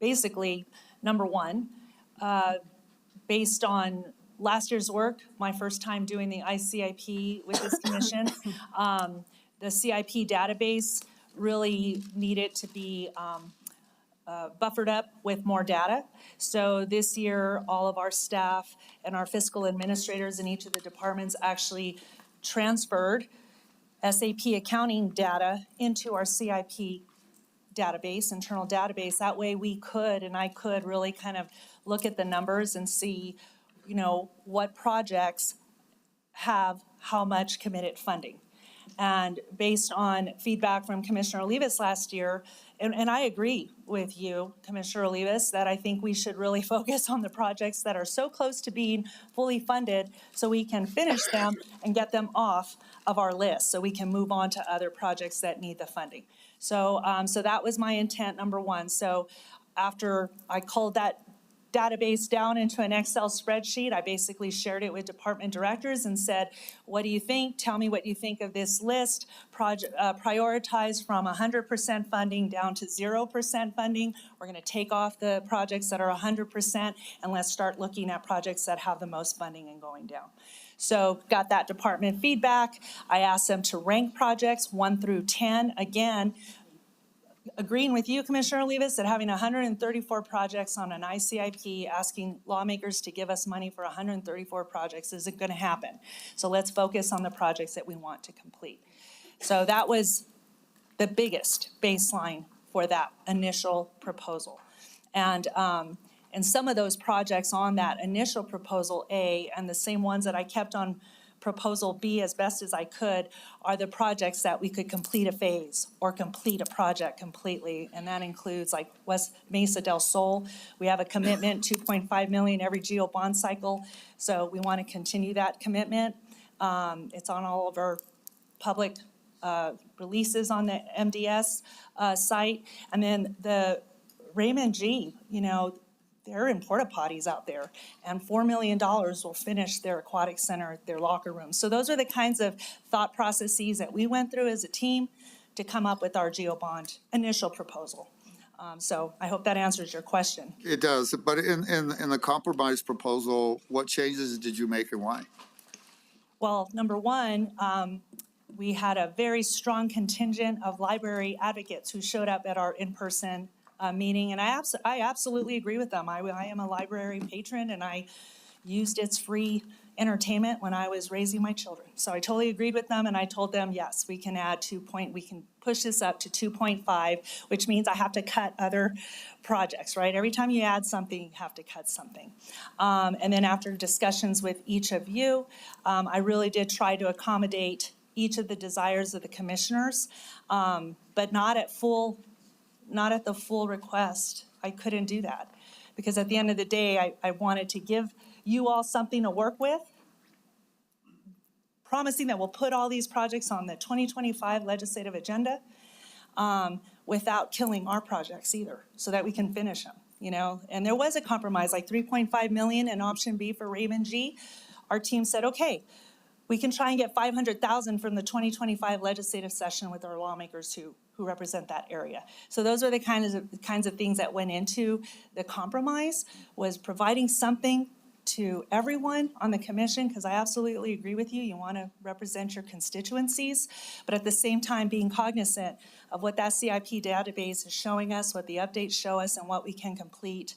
basically, number one, based on last year's work, my first time doing the ICIP with this commission, the CIP database really needed to be buffered up with more data. So this year, all of our staff and our fiscal administrators in each of the departments actually transferred SAP accounting data into our CIP database, internal database. That way we could, and I could really kind of look at the numbers and see, you know, what projects have how much committed funding. And based on feedback from Commissioner Olivas last year, and I agree with you, Commissioner Olivas, that I think we should really focus on the projects that are so close to being fully funded so we can finish them and get them off of our list so we can move on to other projects that need the funding. So, so that was my intent, number one. So after I culled that database down into an Excel spreadsheet, I basically shared it with department directors and said, what do you think? Tell me what you think of this list. Prioritize from 100% funding down to 0% funding. We're going to take off the projects that are 100% and let's start looking at projects that have the most funding and going down. So got that department feedback. I asked them to rank projects 1 through 10. Again, agreeing with you, Commissioner Olivas, that having 134 projects on an ICIP, asking lawmakers to give us money for 134 projects isn't going to happen. So let's focus on the projects that we want to complete. So that was the biggest baseline for that initial proposal. And some of those projects on that initial proposal A, and the same ones that I kept on proposal B as best as I could, are the projects that we could complete a phase or complete a project completely. And that includes like West Mesa del Sol. We have a commitment, 2.5 million every GEO bond cycle. So we want to continue that commitment. It's on all of our public releases on the MDS site. And then the Raymond G, you know, they're in porta potties out there, and $4 million will finish their aquatic center, their locker rooms. So those are the kinds of thought processes that we went through as a team to come up with our GEO bond initial proposal. So I hope that answers your question. It does, but in the compromise proposal, what changes did you make and why? Well, number one, we had a very strong contingent of library advocates who showed up at our in-person meeting, and I absolutely agree with them. I am a library patron, and I used its free entertainment when I was raising my children. So I totally agreed with them, and I told them, yes, we can we can push this up to 2.5, which means I have to cut other projects, right? Every time you add something, you have to cut something. And then after discussions with each of you, I really did try to accommodate each of the desires of the commissioners, but not at the full request. I couldn't do that because at the end of the day, I wanted to give you all something to work with, promising that we'll put all these projects on the 2025 legislative agenda without killing our projects either, so that we can finish them, you know? And there was a compromise, like 3.5 million in option B for Raymond G. Our team said, okay, we can try and get 500,000 from the 2025 legislative session with our lawmakers who represent that area. So those are the kinds of things that went into the compromise, was providing something to everyone on the commission, because I absolutely agree with you. You want to represent your constituencies, but at the same time being cognizant of what that CIP database is showing us, what the updates show us, and what we can complete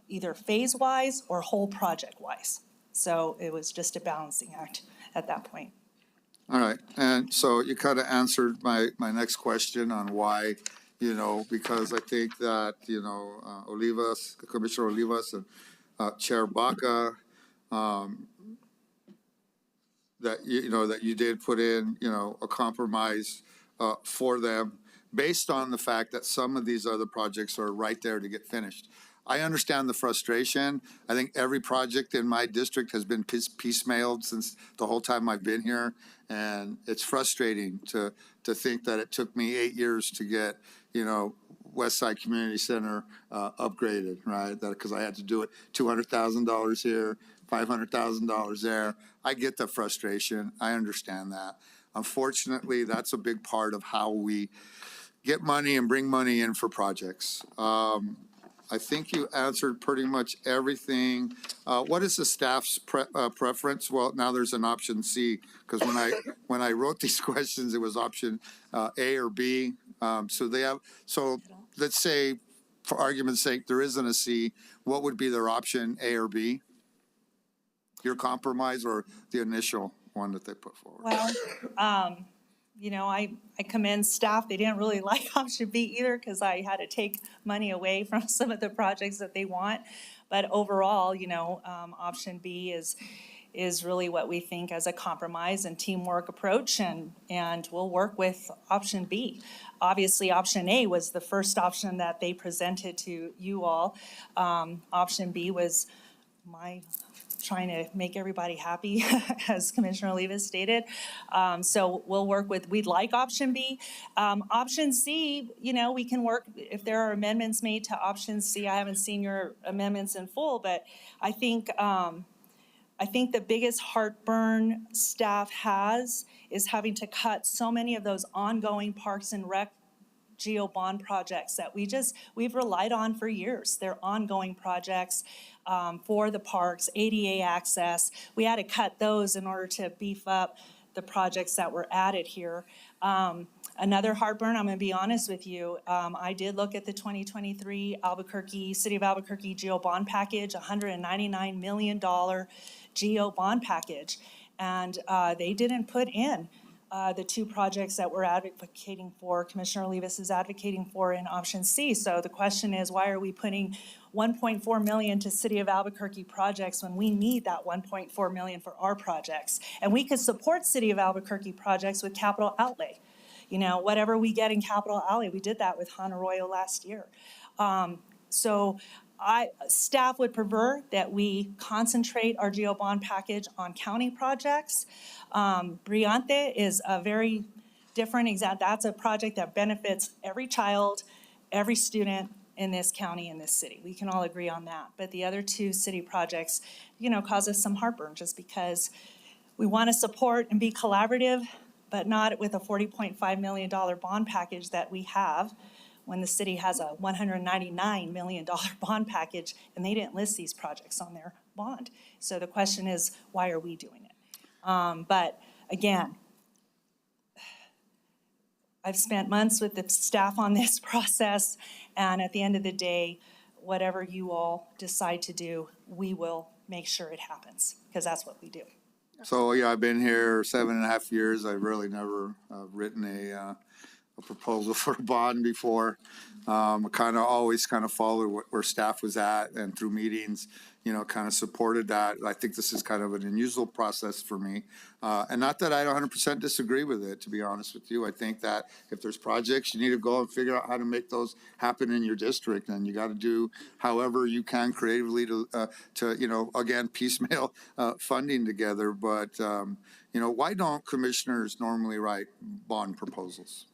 either phase-wise or whole project-wise. So it was just a balancing act at that point. All right, and so you kind of answered my next question on why, you know, because I think that, you know, Olivas, Commissioner Olivas and Chair Baca, that, you know, that you did put in, you know, a compromise for them based on the fact that some of these other projects are right there to get finished. I understand the frustration. I think every project in my district has been piecemealed since the whole time I've been here. And it's frustrating to think that it took me 8 years to get, you know, West Side Community Center upgraded, right? That because I had to do it $200,000 here, $500,000 there. I get the frustration. I understand that. Unfortunately, that's a big part of how we get money and bring money in for projects. I think you answered pretty much everything. What is the staff's preference? Well, now there's an option C, because when I wrote these questions, it was option A or B. So let's say, for argument's sake, there isn't a C. What would be their option, A or B? Your compromise or the initial one that they put forward? Well, I commend staff. They didn't really like option B either because I had to take money away from some of the projects that they want. But overall, option B is really what we think as a compromise and teamwork approach, and we'll work with option B. Obviously, option A was the first option that they presented to you all. Option B was my trying to make everybody happy, as Commissioner Olivas stated. So we'll work with, we'd like option B. Option C, we can work, if there are amendments made to option C. I haven't seen your amendments in full, but I think the biggest heartburn staff has is having to cut so many of those ongoing Parks and Rec geo bond projects that we've relied on for years. They're ongoing projects for the parks, ADA access. We had to cut those in order to beef up the projects that were added here. Another heartburn, I'm gonna be honest with you, I did look at the 2023 City of Albuquerque geo bond package, $199 million geo bond package. And they didn't put in the two projects that we're advocating for, Commissioner Olivas is advocating for in option C. So the question is, why are we putting $1.4 million to City of Albuquerque projects when we need that $1.4 million for our projects? And we could support City of Albuquerque projects with capital outlay. Whatever we get in capital outlay, we did that with Honoroyo last year. So staff would prefer that we concentrate our geo bond package on county projects. Brillante is a very different example. That's a project that benefits every child, every student in this county, in this city. We can all agree on that. But the other two city projects, cause us some heartburn just because we want to support and be collaborative, but not with a $40.5 million bond package that we have when the city has a $199 million bond package and they didn't list these projects on their bond. So the question is, why are we doing it? But again, I've spent months with the staff on this process, and at the end of the day, whatever you all decide to do, we will make sure it happens, because that's what we do. So, yeah, I've been here 7.5 years. I've really never written a proposal for a bond before. I kind of always kind of followed where staff was at, and through meetings, kind of supported that. I think this is kind of an unusual process for me. And not that I 100% disagree with it, to be honest with you. I think that if there's projects, you need to go and figure out how to make those happen in your district. And you got to do however you can creatively to again, piecemeal funding together. But, why don't commissioners normally write bond proposals?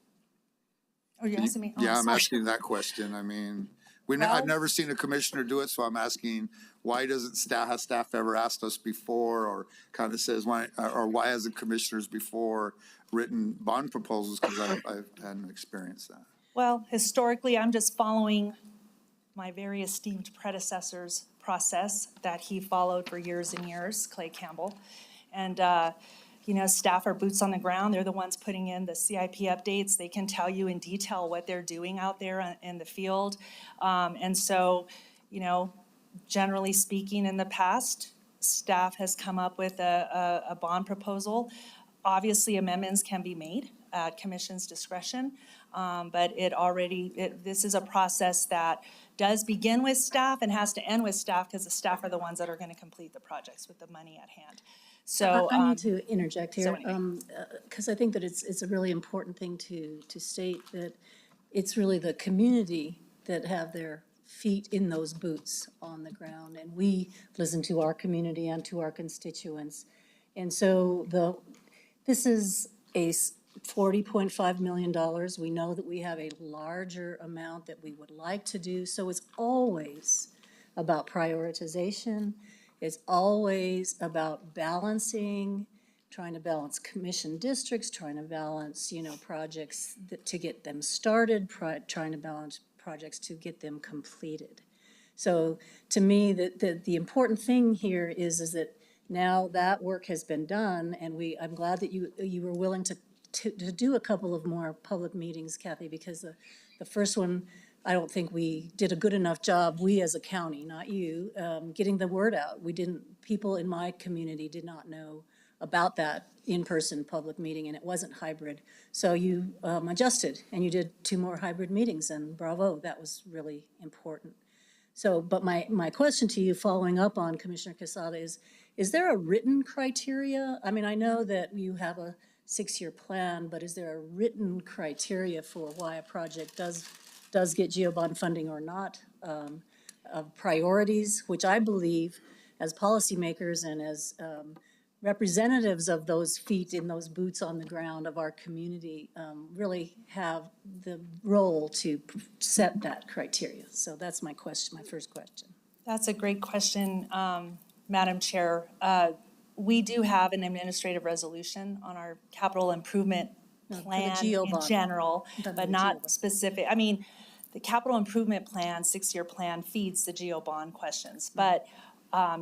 Oh, you're asking me? Oh, Yeah, I'm sorry. asking that question. I mean, Well- I've never seen a commissioner do it, so I'm asking, why doesn't has staff ever asked us before, or kind of says why, or why hasn't commissioners before written bond proposals? Because I hadn't experienced that. Well, historically, I'm just following my very esteemed predecessor's process that he followed for years and years, Clay Campbell. And, staff are boots on the ground. They're the ones putting in the CIP updates. They can tell you in detail what they're doing out there in the field. And so, generally speaking, in the past, staff has come up with a bond proposal. Obviously, amendments can be made at commission's discretion, but this is a process that does begin with staff and has to end with staff, because the staff are the ones that are going to complete the projects with the money at hand. So I need to interject here, anyway. because I think that it's a really important thing to state that it's really the community that have their feet in those boots on the ground, and we listen to our community and to our constituents. And so this is a $40.5 million. We know that we have a larger amount that we would like to do, so it's always about prioritization. It's always about balancing, trying to balance commission districts, trying to balance, projects to get them started, trying to balance projects to get them completed. So to me, the important thing here is that now that work has been done, and I'm glad that you were willing to do a couple of more public meetings, Kathy, because the first one, I don't think we did a good enough job, we as a county, not you, getting the word out. People in my community did not know about that in-person public meeting, and it wasn't hybrid. So you adjusted, and you did 2 more hybrid meetings, and bravo, that was really important. So, but my question to you, following up on Commissioner Quesada, is there a written criteria? I mean, I know that you have a 6-year plan, but is there a written criteria for why a project does get GEOBOND funding or not? Of priorities, which I believe, as policymakers and as representatives of those feet in those boots on the ground of our community, really have the role to set that criteria. So that's my question, my first question. That's a great question, Madam Chair. We do have an administrative resolution on our capital improvement plan in GEOBOND. general, The but not GEOBOND. specific. I mean, the capital improvement plan, 6-year plan, feeds the GEOBOND questions. But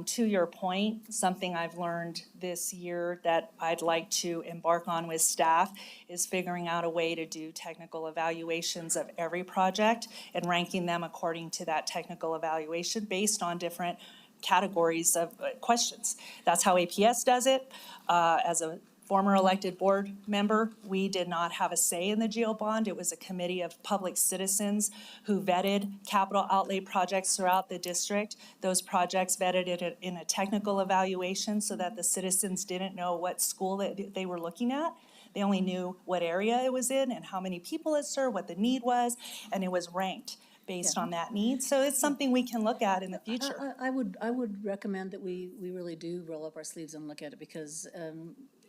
to your point, something I've learned this year that I'd like to embark on with staff is figuring out a way to do technical evaluations of every project and ranking them according to that technical evaluation based on different categories of questions. That's how APS does it. As a former elected board member, we did not have a say in the GEOBOND. It was a committee of public citizens who vetted capital outlay projects throughout the district. Those projects vetted it in a technical evaluation so that the citizens didn't know what school they were looking at. They only knew what area it was in and how many people it served, what the need was, and it was ranked based on that need. So it's something we can look at in the future. I would recommend that we really do roll up our sleeves and look at it because,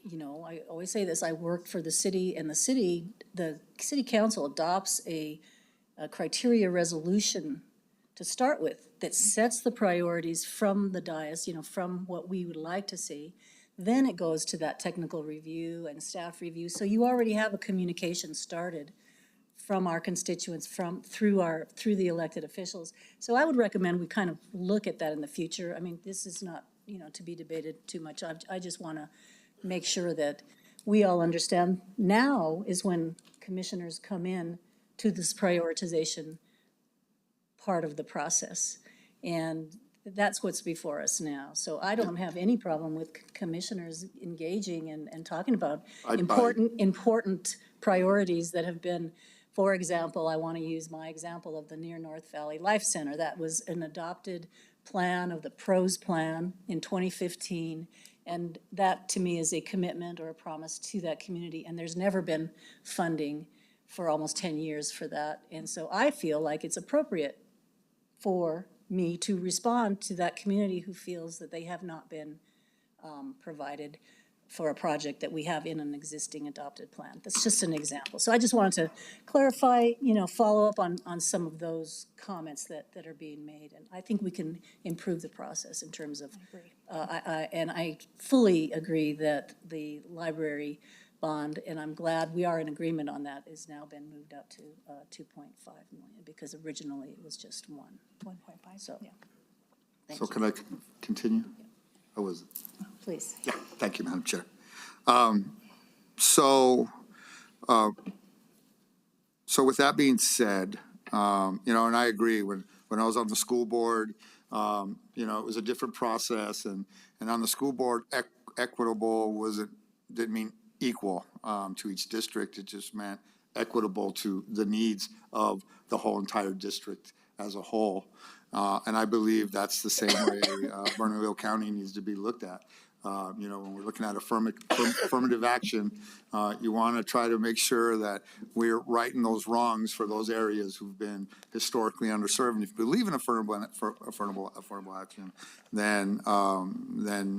you know, I always say this, I work for the city, and the city council adopts a criteria resolution to start with that sets the priorities from the dais, you know, from what we would like to see. Then it goes to that technical review and staff review. So you already have a communication started from our constituents, through the elected officials. So I would recommend we kind of look at that in the future. I mean, this is not, you know, to be debated too much. I just want to make sure that we all understand now is when commissioners come in to this prioritization part of the process. And that's what's before us now. So I don't have any problem with commissioners engaging and talking about important priorities that have been. For example, I want to use my example of the Near North Valley Life Center. That was an adopted plan of the PROS plan in 2015. And that, to me, is a commitment or a promise to that community. And there's never been funding for almost 10 years for that. And so I feel like it's appropriate for me to respond to that community who feels that they have not been provided for a project that we have in an existing adopted plan. That's just an example. So I just wanted to clarify, you know, follow up on some of those comments that are being made. And I think we can improve the process in terms of, and I fully agree that the library bond, and I'm glad we are in agreement on that, has now been moved up to 2.5 million because originally it was just 1.5. So, yeah. So can I continue? How was it? Please. Yeah, thank you, Madam Chair. So with that being said, you know, and I agree, when I was on the school board, you know, it was a different process, and on the school board, equitable didn't mean equal to each district. It just meant equitable to the needs of the whole entire district as a whole. And I believe that's the same way Bernalillo County needs to be looked at. You know, when we're looking at affirmative action, you want to try to make sure that we're righting those wrongs for those areas who've been historically underserved. And if you believe in affirmable action, then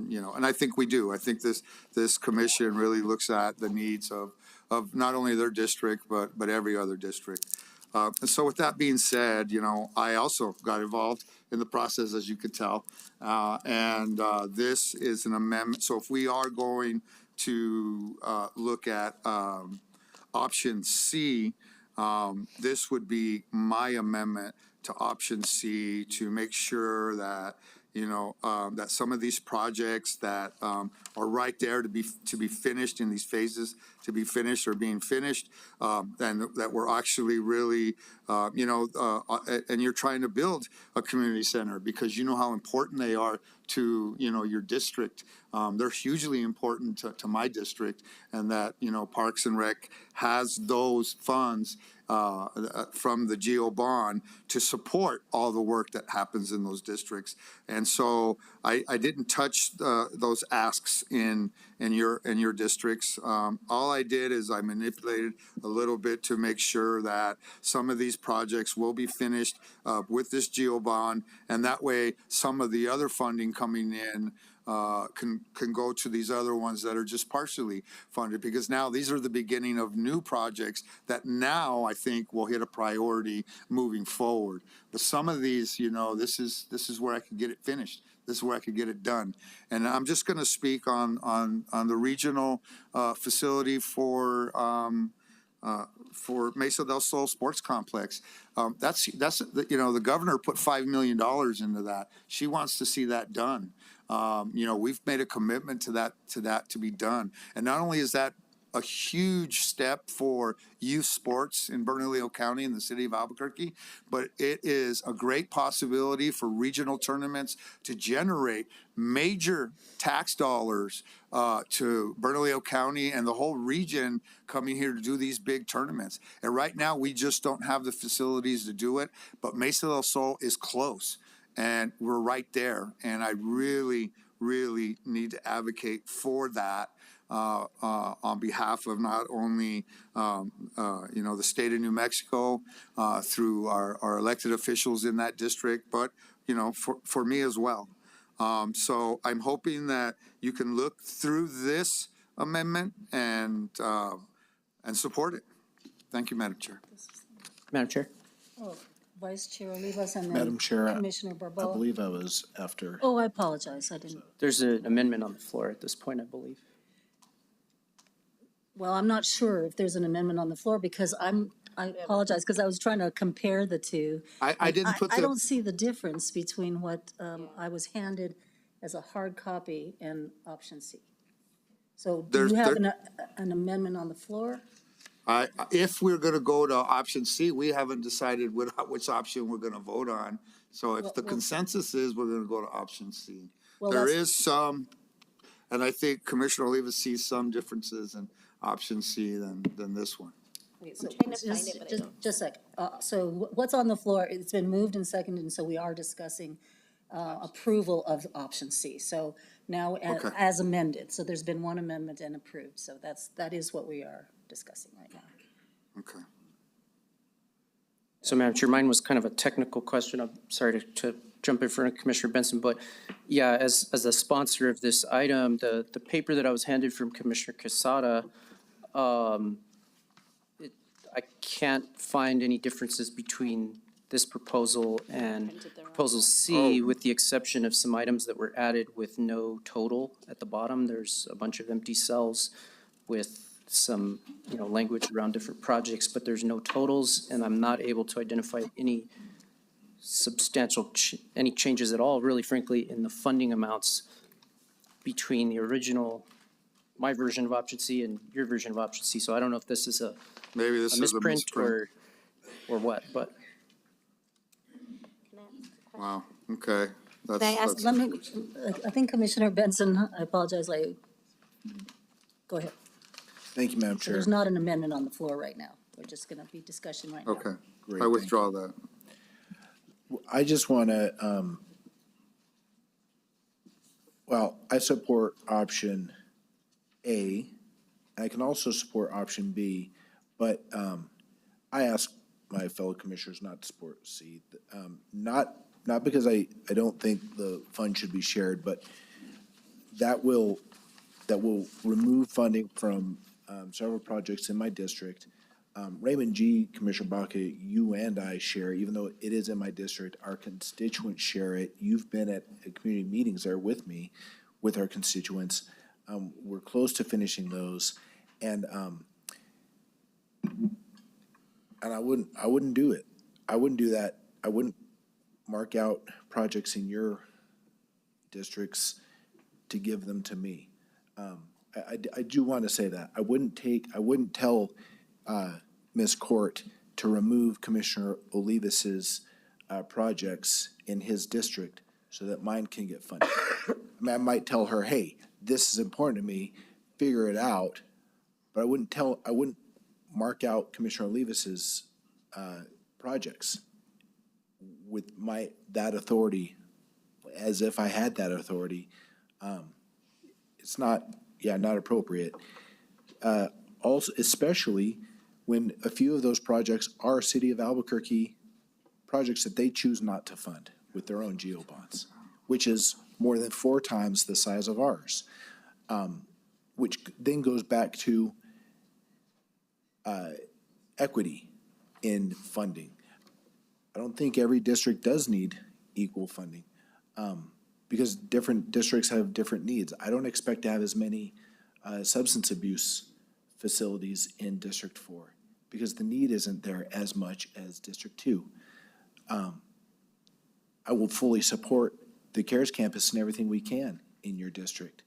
you know, and I think we do. I think this commission really looks at the needs of not only their district but every other district. And so with that being said, you know, I also got involved in the process, as you could tell. And this is an amendment. So if we are going to look at option C, this would be my amendment to option C to make sure that, you know, that some of these projects that are right there to be finished in these phases, to be finished or being finished, and that we're actually really and you're trying to build a community center because you know how important they are to, your district. They're hugely important to my district, and that, Parks and Rec has those funds from the GO bond to support all the work that happens in those districts. And so I didn't touch those asks in your districts. All I did is I manipulated a little bit to make sure that some of these projects will be finished with this GO bond, and that way some of the other funding coming in can go to these other ones that are just partially funded, because now these are the beginning of new projects that now I think will hit a priority moving forward. But some of these, this is where I could get it finished. This is where I could get it done. And I'm just going to speak on the regional facility for Mesa del Sol Sports Complex. That's the governor put $5 million into that. She wants to see that done. We've made a commitment to that to be done. And not only is that a huge step for youth sports in Bernalillo County in the city of Albuquerque, but it is a great possibility for regional tournaments to generate major tax dollars to Bernalillo County and the whole region coming here to do these big tournaments. And right now, we just don't have the facilities to do it, but Mesa del Sol is close. And we're right there. And I really, really need to advocate for that on behalf of not only, the state of New Mexico through our elected officials in that district, but, for me as well. So I'm hoping that you can look through this amendment and support it. Thank you, Madam Chair. Madam Chair? Oh, Vice Chair Olivas and then Madam Chair, Commissioner I Barboa. believe I was after. Oh, I apologize. I didn't. There's an amendment on the floor at this point, I believe. Well, I'm not sure if there's an amendment on the floor because I apologize because I was trying to compare the two. I didn't put I the, don't see the difference between what I was handed as a hard copy and option C. So do you have an amendment on the floor? if we're gonna go to option C, we haven't decided which option we're gonna vote on. So if the consensus is we're gonna go to option C. There is some, and I think Commissioner Olivas sees some differences in option C than this one. Okay, so just a sec. So what's on the floor? It's been moved and seconded, and so we are discussing approval of option C. So now as amended. So there's been one amendment and approved. So that is what we are discussing right now. Okay. So, Madam Chair, mine was kind of a technical question. I'm sorry to jump in front of Commissioner Benson, but yeah, as the sponsor of this item, the paper that I was handed from Commissioner Quesada, I can't find any differences between this proposal and proposal C, with the exception of some items that were added with no total at the bottom. There's a bunch of empty cells with some, language around different projects, but there's no totals, and I'm not able to identify any substantial, any changes at all, really frankly, in the funding amounts between the original, my version of option C and your version of option C. So I don't know if this is a misprint or what, but. Wow, okay. Can I ask, I think Commissioner Benson, I apologize, go ahead. Thank you, Madam So Chair. there's not an amendment on the floor right now. We're just gonna be discussing right now. Okay, Great, I withdraw that. I just want to, I support option A. I can also support option B, but I ask my fellow commissioners not to support C. Not because I don't think the fund should be shared, but that will remove funding from several projects in my district. Raymond G., Commissioner Baca, you and I share, even though it is in my district, our constituents share it. You've been at community meetings there with me, with our constituents. We're close to finishing those, and I wouldn't do it. I wouldn't do that. I wouldn't mark out projects in your districts to give them to me. I do want to say that. I wouldn't tell Ms. Court to remove Commissioner Olivas's projects in his district so that mine can get funded. I mean, I might tell her, hey, this is important to me, figure it out, but I wouldn't mark out Commissioner Olivas's projects with that authority, as if I had that authority. It's not appropriate. Also, especially when a few of those projects are City of Albuquerque projects that they choose not to fund with their own GO bonds, which is more than 4 times the size of ours, which then goes back to equity in funding. I don't think every district does need equal funding, because different districts have different needs. I don't expect to have as many substance abuse facilities in District 4 because the need isn't there as much as District 2. I will fully support the CARES campus and everything we can in your district.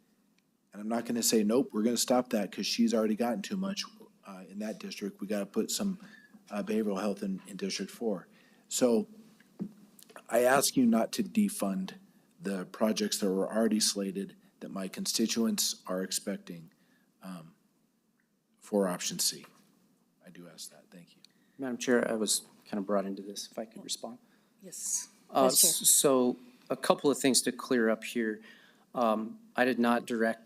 And I'm not going to say, nope, we're going to stop that because she's already gotten too much in that district. We got to put some behavioral health in District 4. So I ask you not to defund the projects that were already slated that my constituents are expecting for option C. I do ask that. Thank you. Madam Chair, I was kind of brought into this, if I could respond. Yes. Vice Chair. So a couple of things to clear up here. I did not direct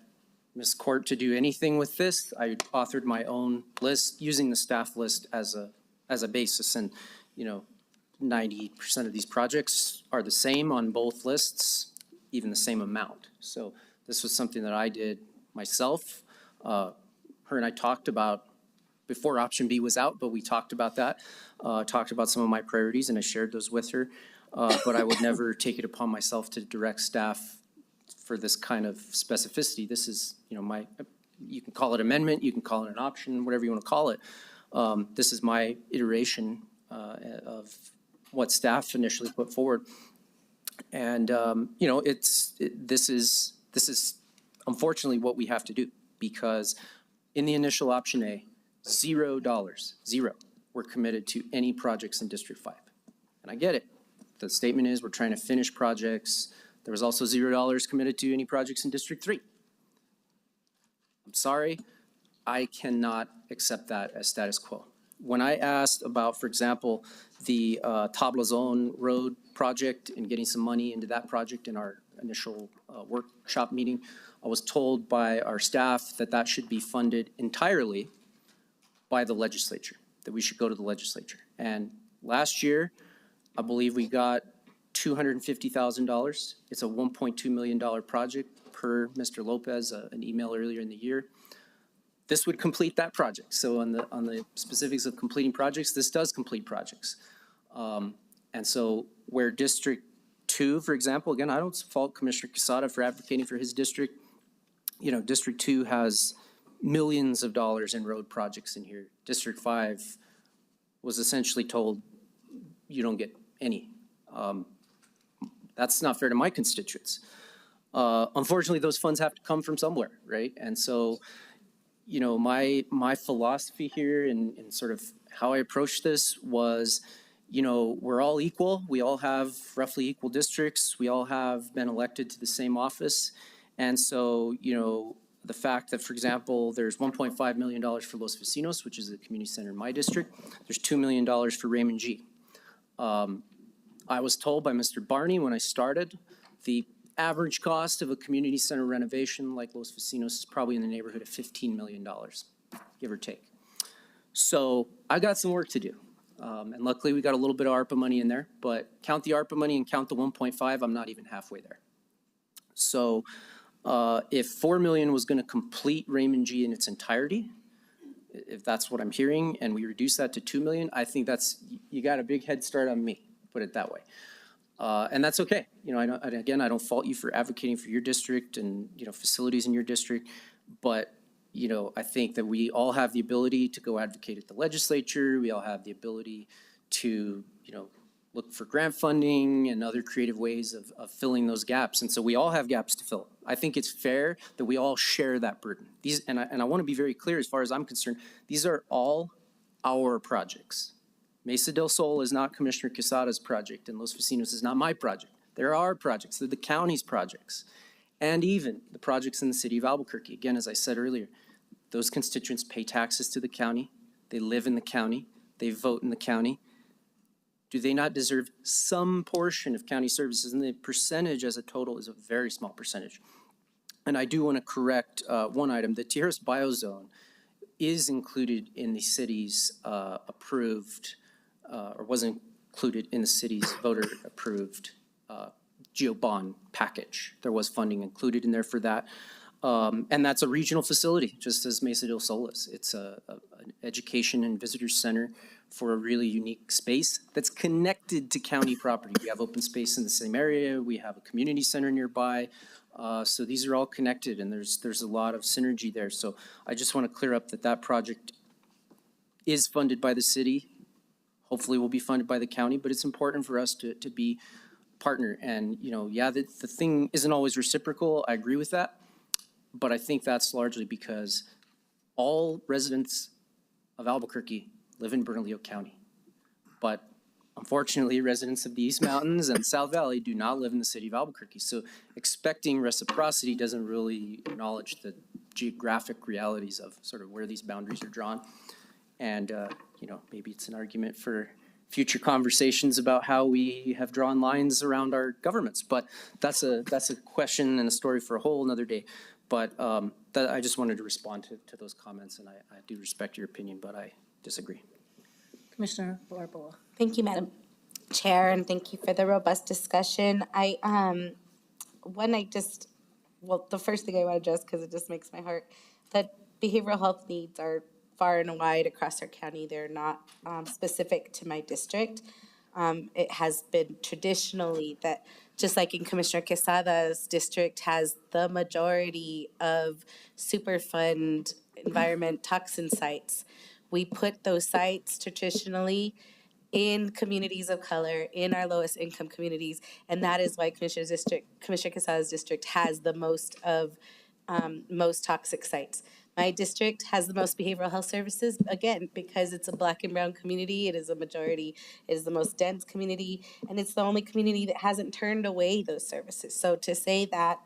Ms. Court to do anything with this. I authored my own list using the staff list as a basis, and 90% of these projects are the same on both lists, even the same amount. So this was something that I did myself. Her and I talked about before option B was out, but we talked about that, talked about some of my priorities, and I shared those with her. But I would never take it upon myself to direct staff for this kind of specificity. This is, you can call it amendment, you can call it an option, whatever you want to call it. This is my iteration of what staff initially put forward. And, this is unfortunately what we have to do, because in the initial option A, $0 were committed to any projects in District 5. And I get it. The statement is we're trying to finish projects. There was also $0 committed to any projects in District 3. I'm sorry, I cannot accept that as status quo. When I asked about, for example, the Tablazon Road project and getting some money into that project in our initial workshop meeting, I was told by our staff that that should be funded entirely by the legislature, that we should go to the legislature. And last year, I believe we got $250,000. It's a $1.2 million project per Mr. Lopez, an email earlier in the year. This would complete that project. So on the specifics of completing projects, this does complete projects. And so where District 2, for example, again, I don't fault Commissioner Quesada for advocating for his district. District 2 has millions of dollars in road projects in here. District 5 was essentially told, you don't get any. That's not fair to my constituents. Unfortunately, those funds have to come from somewhere, right? And so, my philosophy here and sort of how I approached this was, we're all equal. We all have roughly equal districts. We all have been elected to the same office. And so, the fact that, for example, there's $1.5 million for Los Vecinos, which is a community center in my district. There's $2 million for Raymond G. I was told by Mr. Barney when I started, the average cost of a community center renovation like Los Vecinos is probably in the neighborhood of $15 million, give or take. So I got some work to do. And luckily we got a little bit of ARPA money in there, but count the ARPA money and count the 1.5, I'm not even halfway there. So if 4 million was gonna complete Raymond G in its entirety, if that's what I'm hearing, and we reduce that to 2 million, I think you got a big head start on me, put it that way. And that's okay. I don't fault you for advocating for your district and, facilities in your district, but, I think that we all have the ability to go advocate at the legislature. We all have the ability to, look for grant funding and other creative ways of filling those gaps. And so we all have gaps to fill. I think it's fair that we all share that burden. And I want to be very clear as far as I'm concerned, these are all our projects. Mesa del Sol is not Commissioner Quesada's project, and Los Vecinos is not my project. They're our projects. They're the county's projects. And even the projects in the city of Albuquerque. Again, as I said earlier, those constituents pay taxes to the county. They live in the county. They vote in the county. Do they not deserve some portion of county services? And the percentage as a total is a very small percentage. And I do want to correct one item. The Tijeras Biozone is included in the city's approved, or was included in the city's voter-approved GeoBond package. There was funding included in there for that. And that's a regional facility, just as Mesa del Sol is. It's an education and visitor center for a really unique space that's connected to county property. We have open space in the same area. We have a community center nearby. So these are all connected, and there's a lot of synergy there. So I just want to clear up that project is funded by the city. Hopefully will be funded by the county, but it's important for us to be partner. And, you know, yeah, the thing isn't always reciprocal. I agree with that. But I think that's largely because all residents of Albuquerque live in Bernalillo County. But unfortunately, residents of the East Mountains and South Valley do not live in the city of Albuquerque. So expecting reciprocity doesn't really acknowledge the geographic realities of sort of where these boundaries are drawn. And, you know, maybe it's an argument for future conversations about how we have drawn lines around our governments. But that's a question and a story for a whole another day. But I just wanted to respond to those comments, and I do respect your opinion, but I disagree. Commissioner Barboa. Thank you, Madam Chair, and thank you for the robust discussion. The first thing I want to address, because it just makes my heart, that behavioral health needs are far and wide across our county. They're not specific to my district. It has been traditionally that, just like in Commissioner Quesada's district, has the majority of Superfund environment toxin sites. We put those sites traditionally in communities of color, in our lowest income communities, and that is why Commissioner Quesada's district has the most toxic sites. My district has the most behavioral health services, again, because it's a Black and brown community. It is a majority. It is the most dense community, and it's the only community that hasn't turned away those services. So to say that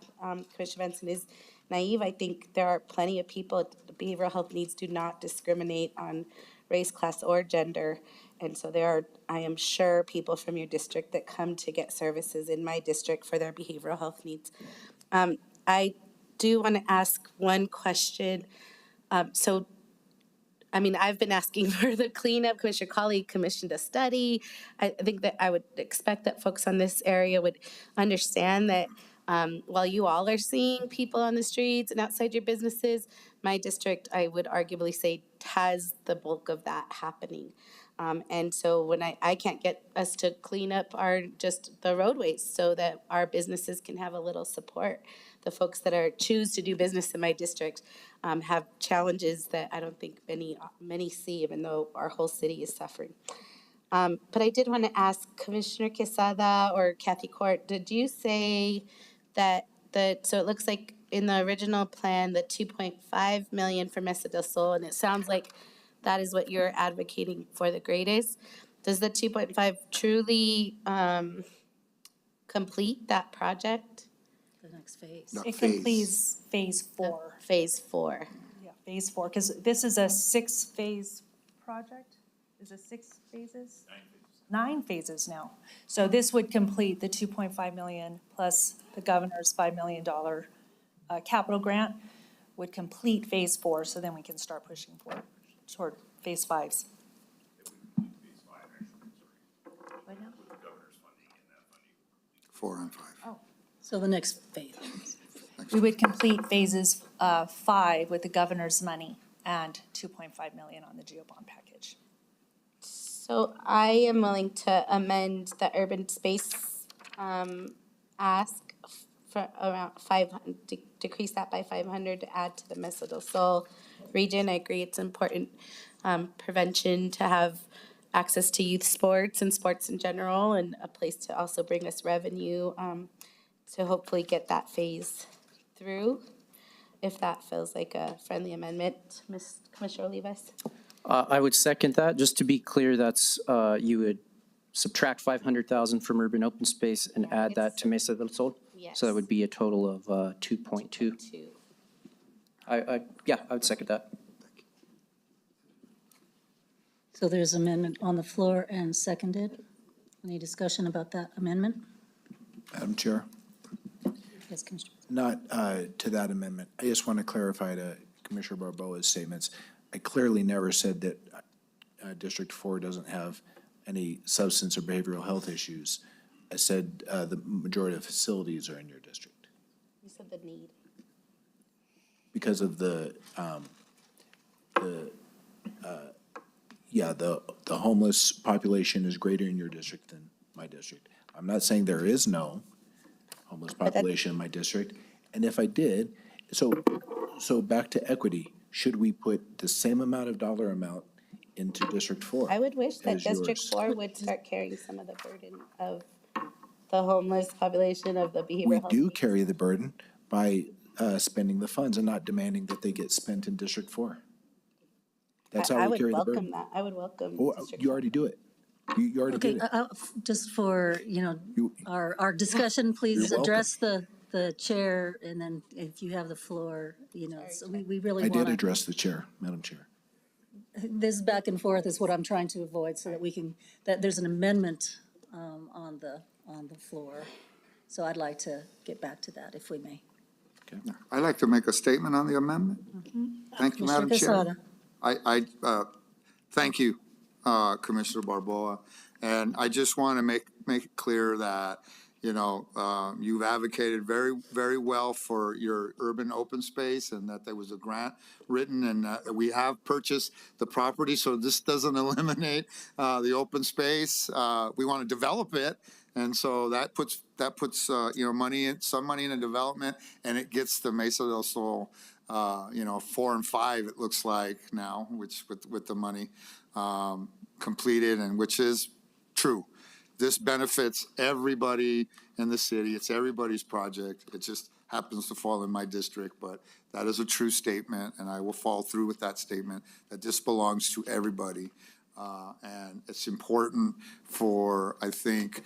Commissioner Benson is naive, I think there are plenty of people. Behavioral health needs do not discriminate on race, class, or gender. And so there are, I am sure, people from your district that come to get services in my district for their behavioral health needs. I do want to ask one question. I've been asking for the cleanup. Commissioner Colley commissioned a study. I think that I would expect that folks on this area would understand that while you all are seeing people on the streets and outside your businesses, my district, I would arguably say, has the bulk of that happening. And so when I can't get us to clean up the roadways so that our businesses can have a little support. The folks that choose to do business in my district have challenges that I don't think many see, even though our whole city is suffering. But I did want to ask Commissioner Quesada or Kathy Court, did you say that so it looks like in the original plan, the 2.5 million for Mesa del Sol, and it sounds like that is what you're advocating for the grade is. Does the 2.5 truly complete that project? The next phase. It completes phase 4. Phase 4. Yeah, phase 4, because this is a 6-phase project. Is it 6 phases? 9 phases now. So this would complete the 2.5 million plus the governor's $5 million capital grant would complete phase 4. So then we can start pushing toward phase 5s. 4 and 5. Oh. So the next phase. We would complete phases 5 with the governor's money and 2.5 million on the GeoBond package. So I am willing to amend the urban space ask for around 500, decrease that by 500 to add to the Mesa del Sol region. I agree it's important prevention to have access to youth sports and sports in general, and a place to also bring us revenue to hopefully get that phase through, if that feels like a friendly amendment, Commissioner Olivas. I would second that. Just to be clear, that's, you would subtract 500,000 from urban open space and add that to Mesa del Sol? Yes. So that would be a total of 2.2. Two. Yeah, I would second that. So there's amendment on the floor and seconded. Any discussion about that amendment? Madam Chair, Yes, Commissioner. not to that amendment. I just want to clarify to Commissioner Barboa's statements. I clearly never said that District 4 doesn't have any substance or behavioral health issues. I said the majority of facilities are in your district You said the need. because of the homeless population is greater in your district than my district. I'm not saying there is no homeless population in my district. And if I did, so back to equity, should we put the same amount of dollar amount into District 4? I would wish that as District yours? 4 would start carrying some of the burden of the homeless population, of the behavioral We health. do carry the burden by spending the funds and not demanding that they get spent in District 4. That's how I we would carry the welcome burden. that. I would welcome Oh, District you 4. already do it. You already Okay, did it. just for, our discussion, please You're welcome. address the chair, and then if you have the floor, so we really I want to. did address the chair, Madam Chair. This back and forth is what I'm trying to avoid, so that we can, that there's an amendment on the floor. So I'd like to get back to that, if we may. I'd like to make a statement on the amendment. Thank you, Madam Commissioner Chair. Quesada. Thank you, Commissioner Barboa. And I just want to make it clear that, you've advocated very, very well for your urban open space and that there was a grant written and we have purchased the property. So this doesn't eliminate the open space. We want to develop it. And so that puts some money in the development, and it gets the Mesa del Sol 4 and 5, it looks like now, which with the money completed, and which is true. This benefits everybody in the city. It's everybody's project. It just happens to fall in my district, but that is a true statement, and I will follow through with that statement, that this belongs to everybody. And it's important for, I think,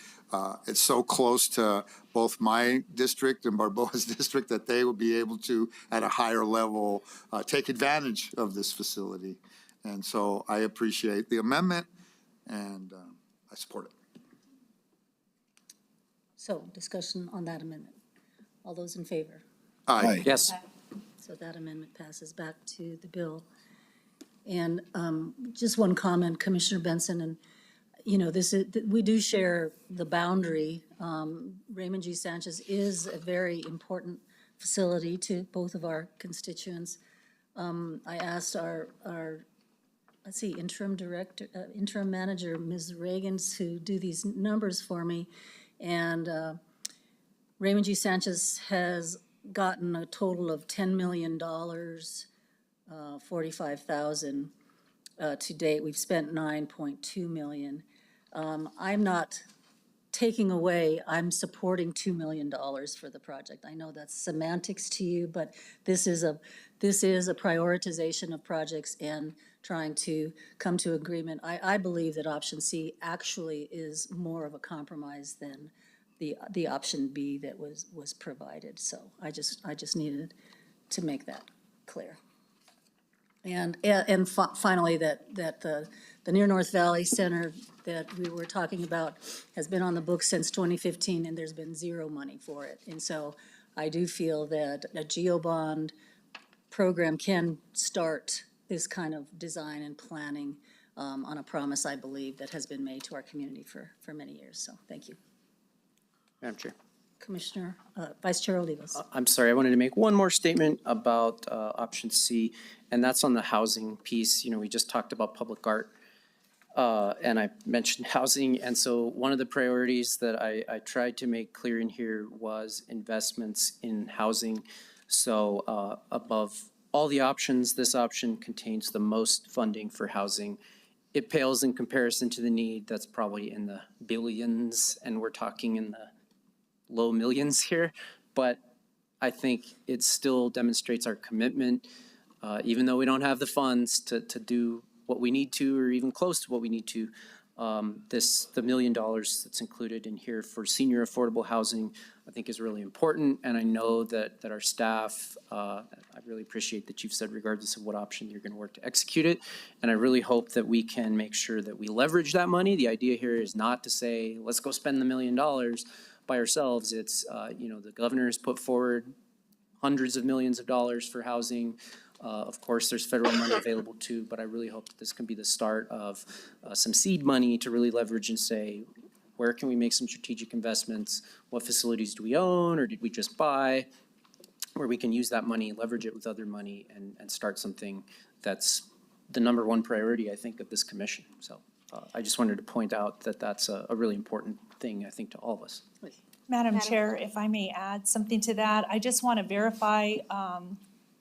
it's so close to both my district and Barboa's district that they will be able to, at a higher level, take advantage of this facility. And so I appreciate the amendment, and I support it. So discussion on that amendment. All those in favor? Aye. Yes. So that amendment passes back to the bill. And just one comment, Commissioner Benson, and, we do share the boundary. Raymond G. Sanchez is a very important facility to both of our constituents. I asked our interim manager, Ms. Reagan, to do these numbers for me. And Raymond G. Sanchez has gotten a total of $10 million, 45,000 to date. We've spent 9.2 million. I'm not taking away, I'm supporting $2 million for the project. I know that's semantics to you, but this is a prioritization of projects and trying to come to agreement. I believe that option C actually is more of a compromise than the option B that was provided. So I just needed to make that clear. And finally, that the Near North Valley Center that we were talking about has been on the books since 2015, and there's been zero money for it. And so I do feel that a GeoBond program can start this kind of design and planning on a promise, I believe, that has been made to our community for many years. So thank you. Madam Chair. Commissioner, Vice Chair Olivas. I'm sorry, I wanted to make one more statement about option C, and that's on the housing piece. We just talked about public art, and I mentioned housing. And so one of the priorities that I tried to make clear in here was investments in housing. So above all the options, this option contains the most funding for housing. It pales in comparison to the need that's probably in the billions, and we're talking in the low millions here, but I think it still demonstrates our commitment, even though we don't have the funds to do what we need to, or even close to what we need to. The $1 million that's included in here for senior affordable housing, I think is really important. And I know that our staff, I really appreciate that you've said regardless of what option, you're gonna work to execute it. And I really hope that we can make sure that we leverage that money. The idea here is not to say, let's go spend the $1 million by ourselves. It's, the governor has put forward hundreds of millions of dollars for housing. Of course, there's federal money available too, but I really hope that this can be the start of some seed money to really leverage and say, where can we make some strategic investments? What facilities do we own, or did we just buy? Where we can use that money, leverage it with other money, and start something that's the number one priority, I think, of this commission. So I just wanted to point out that that's a really important thing, I think, to all of us. Madam Chair, if I may add something to that, I just want to verify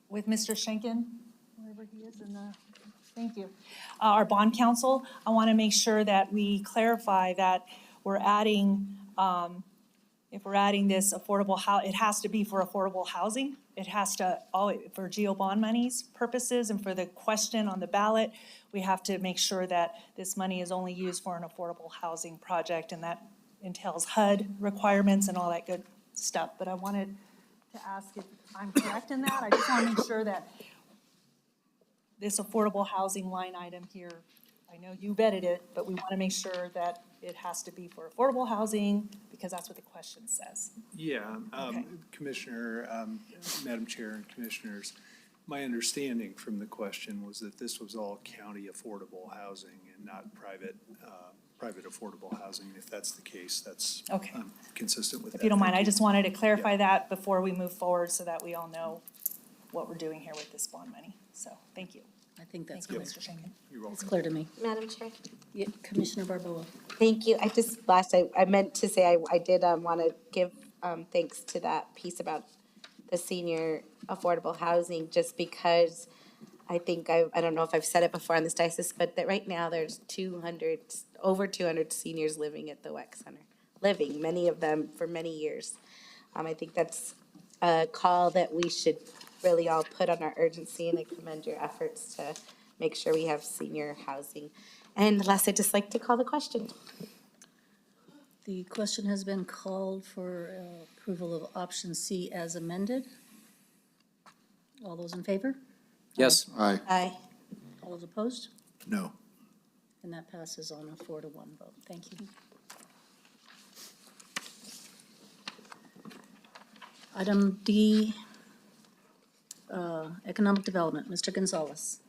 with Mr. Schenken, wherever he is thank you, our bond counsel. I want to make sure that we clarify that we're adding, if we're adding this affordable it has to be for affordable housing. It has to, for GO bond monies purposes and for the question on the ballot, we have to make sure that this money is only used for an affordable housing project, and that entails HUD requirements and all that good stuff. But I wanted to ask if I'm correct in that. I just want to make sure that this affordable housing line item here, I know you vetted it, but we want to make sure that it has to be for affordable housing because that's what the question says. Yeah, Okay. Commissioner, Madam Chair and Commissioners, my understanding from the question was that this was all county affordable housing and not private affordable housing. If that's the case, that's Okay. Consistent with that. If you don't mind, Thank I just wanted to clarify that before we move forward so that we all know what we're doing here with this bond money. So, thank you. I think that's Thank you, clear. Mr. Schenken. You're welcome. It's clear to me. Madam Chair. Yeah, Commissioner Barboa. Thank you. I meant to say, I did want to give thanks to that piece about the senior affordable housing, just because I think, I don't know if I've said it before on this diocese, but that right now there's over 200 seniors living at the WEC Center. Many of them for many years. I think that's a call that we should really all put on our urgency, and I commend your efforts to make sure we have senior housing. And last, I'd just like to call the question. The question has been called for approval of option C as amended. All those in favor? Yes. Aye. Aye. All those opposed? No. And that passes on a 4-1 vote. Thank you. Item D, Economic Development, Mr. Gonzalez.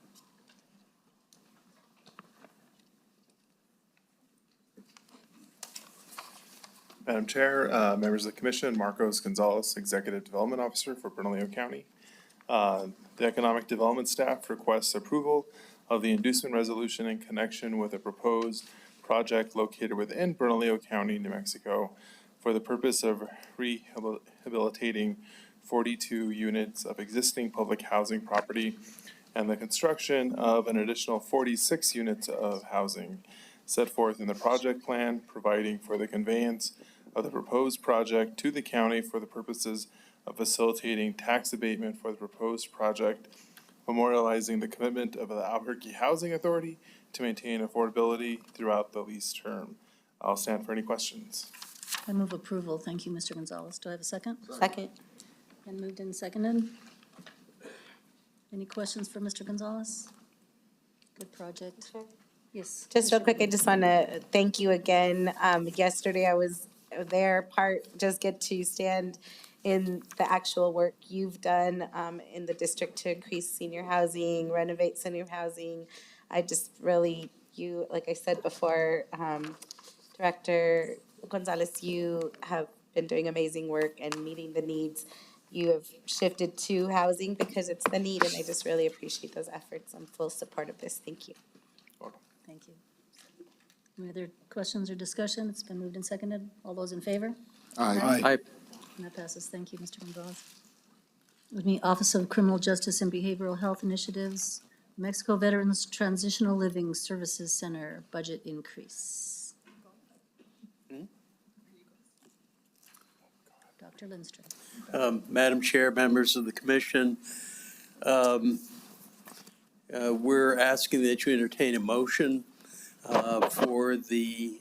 Madam Chair, members of the Commission, Marcos Gonzalez, Executive Development Officer for Bernalillo County. The Economic Development staff requests approval of the inducement resolution in connection with a proposed project located within Bernalillo County, New Mexico, for the purpose of rehabilitating 42 units of existing public housing property and the construction of an additional 46 units of housing set forth in the project plan, providing for the conveyance of the proposed project to the county for the purposes of facilitating tax abatement for the proposed project, memorializing the commitment of the Albuquerque Housing Authority to maintain affordability throughout the lease term. I'll stand for any questions. I move approval. Thank you, Mr. Gonzalez. Do I have a second? Second. Been moved and seconded. Any questions for Mr. Gonzalez? Good project. Yes. Just real quick, I just want to thank you again. Yesterday I was there, just get to stand in the actual work you've done in the district to increase senior housing, renovate senior housing. I just really, like I said before, Director Gonzalez, you have been doing amazing work and meeting the needs. You have shifted to housing because it's the need, and I just really appreciate those efforts. I'm full support of this. Thank you. Thank you. Any other questions or discussion? It's been moved and seconded. All those in favor? Aye. Aye. And that passes. Thank you, Mr. Gonzalez. With me, Office of Criminal Justice and Behavioral Health Initiatives, Mexico Veterans Transitional Living Services Center budget increase. Dr. Lindstrom. Madam Chair, members of the commission, We're asking that you entertain a motion for the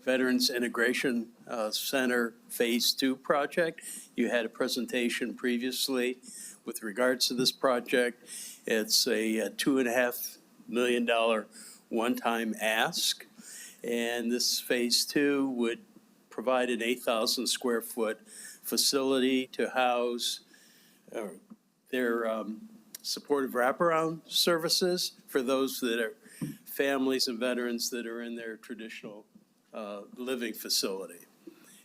Veterans Integration Center Phase 2 project. You had a presentation previously with regards to this project. It's a $2.5 million one-time ask. And this Phase 2 would provide an 8,000 square foot facility to house their supportive wraparound services for those that are families and veterans that are in their traditional living facility.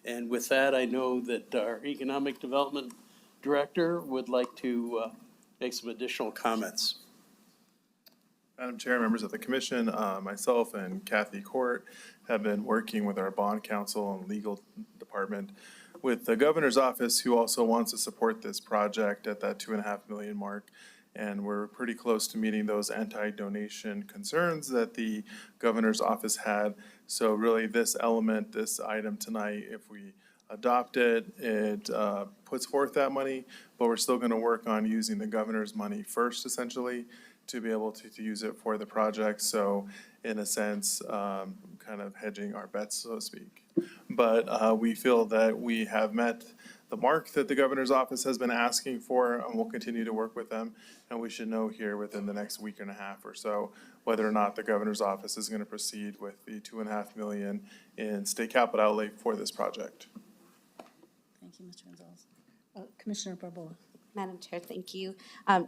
And with that, I know that our Economic Development Director would like to make some additional comments. Madam Chair, members of the commission, myself and Kathy Court have been working with our bond counsel and legal department with the governor's office, who also wants to support this project at that $2.5 million mark. And we're pretty close to meeting those anti-donation concerns that the governor's office had. So really this element, this item tonight, if we adopt it, it puts forth that money, but we're still gonna work on using the governor's money first, essentially, to be able to use it for the project. So in a sense, kind of hedging our bets, so to speak. But we feel that we have met the mark that the governor's office has been asking for, and we'll continue to work with them. And we should know here within the next week and a half or so whether or not the governor's office is going to proceed with the $2.5 million in state capital outlay for this project. Thank you, Mr. Gonzalez. Commissioner Barboa. Madam Chair, thank you.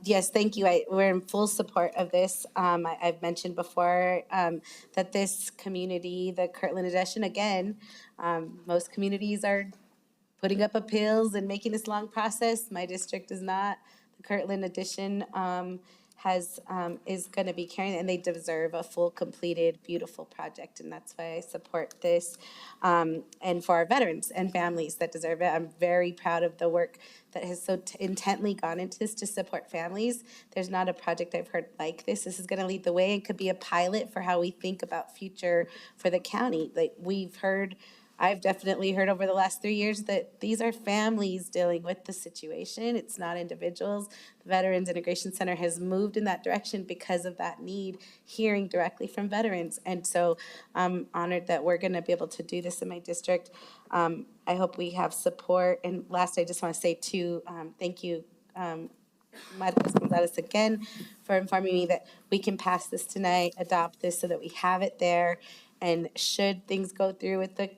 Yes, thank you. We're in full support of this. I've mentioned before that this community, the Kirtland Edition, again, most communities are putting up appeals and making this long process. My district is not. The Kirtland Edition is going to be carrying, and they deserve a full, completed, beautiful project, and that's why I support this. And for our veterans and families that deserve it, I'm very proud of the work that has so intently gone into this to support families. There's not a project I've heard like this. This is going to lead the way and could be a pilot for how we think about future for the county. Like I've definitely heard over the last 3 years that these are families dealing with the situation. It's not individuals. The Veterans Integration Center has moved in that direction because of that need, hearing directly from veterans. And so I'm honored that we're going to be able to do this in my district. I hope we have support. And last, I just want to say too, thank you, Marcos Gonzalez, again, for informing me that we can pass this tonight, adopt this so that we have it there. And should things go through with the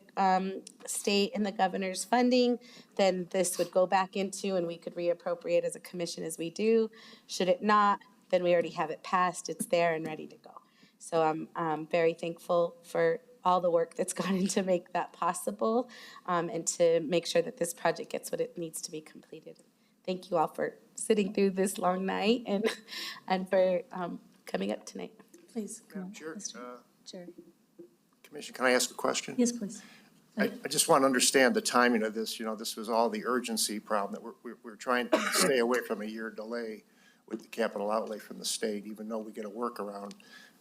state and the governor's funding, then this would go back into and we could reappropriate as a commission as we do. Should it not, then we already have it passed. It's there and ready to go. So I'm very thankful for all the work that's gone into make that possible and to make sure that this project gets what it needs to be completed. Thank you all for sitting through this long night and for coming up tonight. Please, come on. Chair, Chair. Commissioner, can I ask a question? Yes, please. I just want to understand the timing of this. You know, this was all the urgency problem that we're trying to stay away from a year delay with the capital outlay from the state, even though we get a workaround.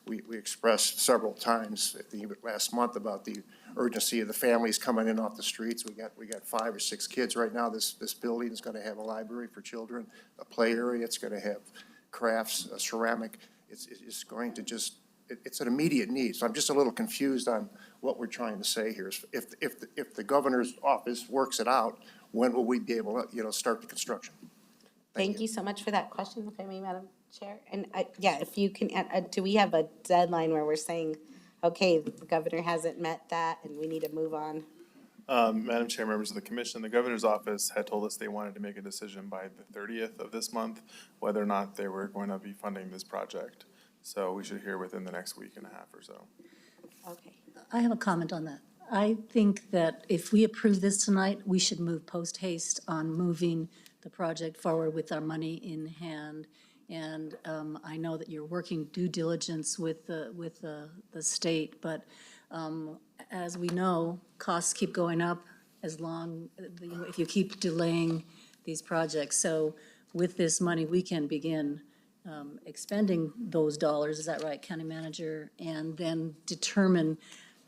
We expressed several times at the last month about the urgency of the families coming in off the streets. We got 5 or 6 kids right now. This building is going to have a library for children, a play area. It's going to have crafts, ceramic. It's going to just. It's an immediate need, so I'm just a little confused on what we're trying to say here. If the governor's office works it out, when will we be able to, start the construction? Thank you so much for that question, if I may, Madam Chair. And if you can, do we have a deadline where we're saying, okay, the governor hasn't met that and we need to move on? Madam Chair, members of the commission, the governor's office had told us they wanted to make a decision by the 30th of this month, whether or not they were going to be funding this project. So we should hear within the next week and a half or so. Okay. I have a comment on that. I think that if we approve this tonight, we should move post haste on moving the project forward with our money in hand. And I know that you're working due diligence with the state, but as we know, costs keep going up if you keep delaying these projects. So with this money, we can begin expending those dollars, is that right, County Manager? And then determine,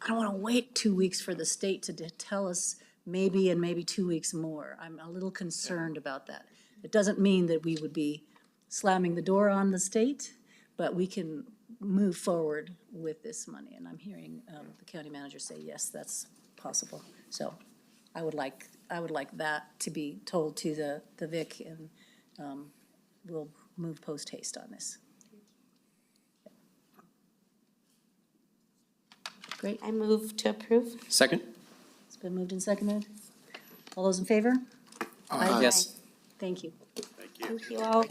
I don't want to wait 2 weeks for the state to tell us maybe 2 weeks more. I'm a little concerned about that. It doesn't mean that we would be slamming the door on the state, but we can move forward with this money. And I'm hearing the county manager say, yes, that's possible. So I would like that to be told to the VIC, and we'll move post haste on this. Great. I move to approve. Second? It's been moved and seconded. All those in favor? Yes. Thank you. Thank you all.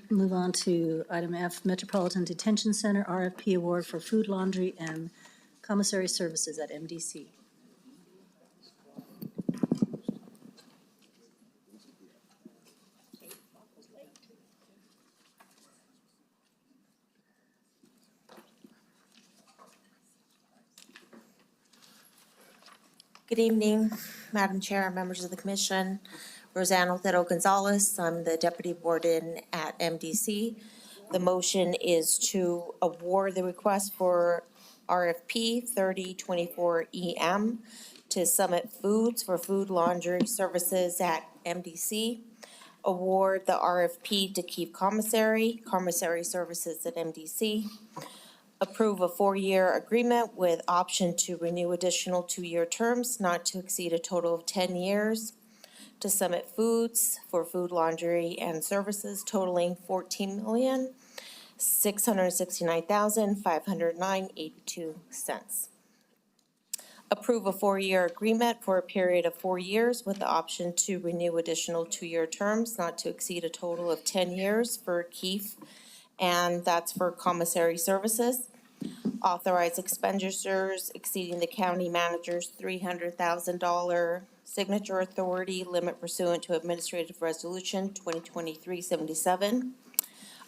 Move on to item F, Metropolitan Detention Center RFP Award for Food, Laundry, and Commissary Services at MDC. Good evening, Madam Chair, members of the commission. Roseanne Otero Gonzalez, I'm the deputy warden at MDC. The motion is to award the request for RFP 3024 EM to Summit Foods for food laundry services at MDC. Award the RFP to Keep Commissary Services at MDC. Approve a 4-year agreement with option to renew additional 2-year terms not to exceed a total of 10 years to Summit Foods for food, laundry, and services totaling $14,669,509.82. Approve a 4-year agreement for a period of 4 years with the option to renew additional 2-year terms not to exceed a total of 10 years for Keefe, and that's for commissary services. Authorize expenditures exceeding the county manager's $300,000 signature authority limit pursuant to Administrative Resolution 2023-77.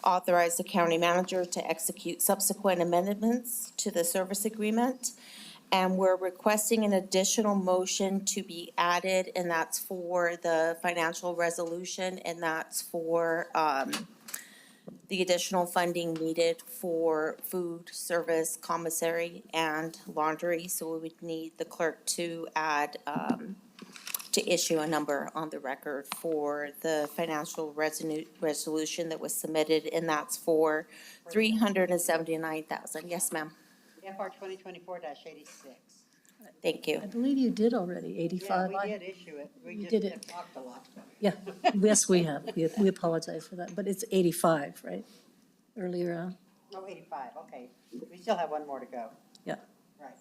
Authorize the county manager to execute subsequent amendments to the service agreement. And we're requesting an additional motion to be added, and that's for the financial resolution, and that's for the additional funding needed for food, service, commissary, and laundry. So we would need the clerk to add, to issue a number on the record for the financial resolution that was submitted, and that's for $379,000. Yes, ma'am. FR 2024-86. Thank you. I believe you did already, 85. Yeah, we did issue it. We You just did it. have talked a lot. Yeah, yes, we have. We apologize for that, but it's 85, right? Earlier, Oh, 85, okay. We still have one more to go. yeah. Right.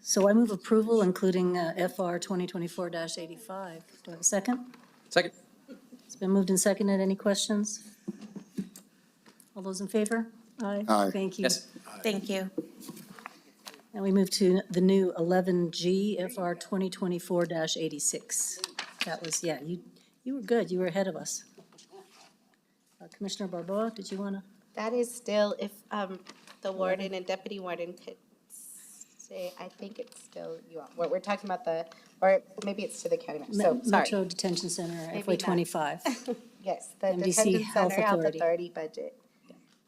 So I move approval, including FR 2024-85. Do I have a second? Second. It's been moved and seconded. Any questions? All those in favor? Aye. Aye. Thank you. Yes. Thank you. And we move to the new 11G, FR 2024-86. That was, yeah, you were good. You were ahead of us. Commissioner Barboa, did you want to? That is still, if the warden and deputy warden could say, I think it's still you all. We're talking about or maybe it's to the county manager. So, sorry. Metro Detention Center, Maybe FY not. 25. Yes, the MDC Detention Health Center Health Authority. Authority budget.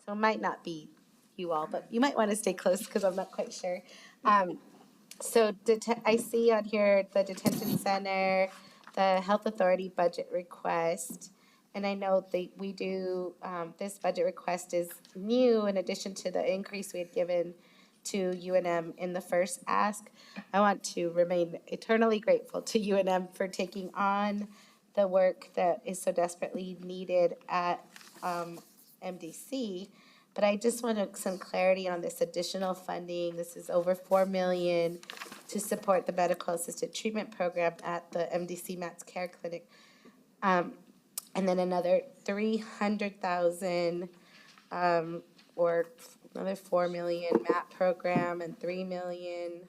So it might not be you all, but you might want to stay close because I'm not quite sure. So I see on here the Detention Center, the Health Authority budget request. And I know that we do, this budget request is new in addition to the increase we had given to UNM in the first ask. I want to remain eternally grateful to UNM for taking on the work that is so desperately needed at MDC. But I just want some clarity on this additional funding. This is over $4 million to support the medical assisted treatment program at the MDC Matt's Care Clinic. And then another 300,000 or another 4 million MAP program and 3 million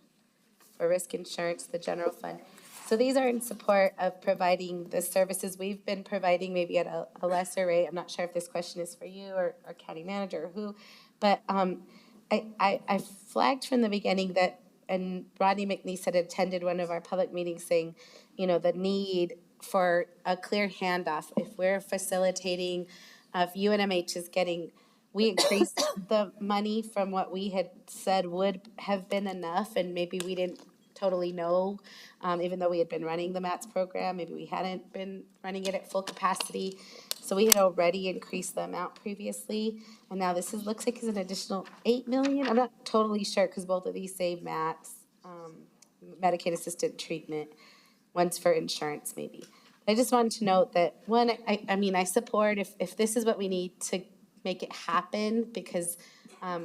for risk insurance, the general fund. So these are in support of providing the services we've been providing, maybe at a lesser rate. I'm not sure if this question is for you or county manager or who, but I flagged from the beginning that, and Rodney McNeese had attended one of our public meetings saying, you know, the need for a clear handoff. If we're facilitating, if UNMH is getting, we increased the money from what we had said would have been enough, and maybe we didn't totally know, even though we had been running the MATS program, maybe we hadn't been running it at full capacity. So we had already increased the amount previously, and now this looks like it's an additional 8 million. I'm not totally sure, because both of these say MATS, Medicaid assisted treatment. One's for insurance, maybe. I just wanted to note that, one, I mean, I support if this is what we need to make it happen, because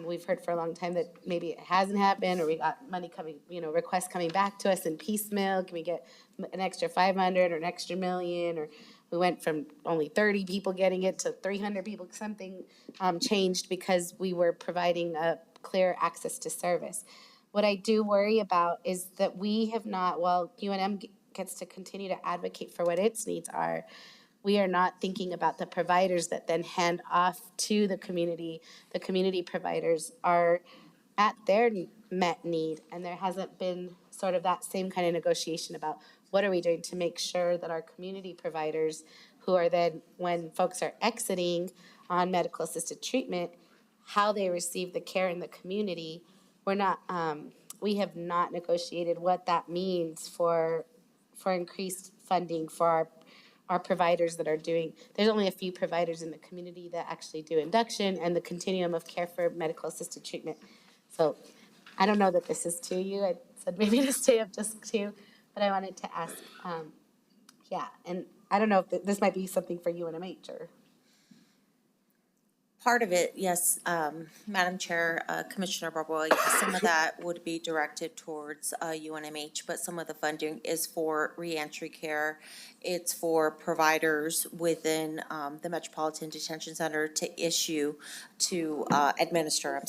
we've heard for a long time that maybe it hasn't happened, or we got money coming, requests coming back to us in piecemeal. Can we get an extra 500 or an extra million? Or we went from only 30 people getting it to 300 people. Something changed because we were providing a clear access to service. What I do worry about is that we have not, while UNM gets to continue to advocate for what its needs are, we are not thinking about the providers that then hand off to the community. The community providers are at their met need, and there hasn't been sort of that same kind of negotiation about what are we doing to make sure that our community providers, who are then, when folks are exiting on medical assisted treatment, how they receive the care in the community. We have not negotiated what that means for increased funding for our providers that are doing. There's only a few providers in the community that actually do induction and the continuum of care for medical assisted treatment. So I don't know that this is to you. I said maybe to stay up just to, but I wanted to ask, and I don't know if this might be something for UNMH or. Part of it, yes, Madam Chair, Commissioner Barboa, some of that would be directed towards UNMH, but some of the funding is for reentry care. It's for providers within the Metropolitan Detention Center to administer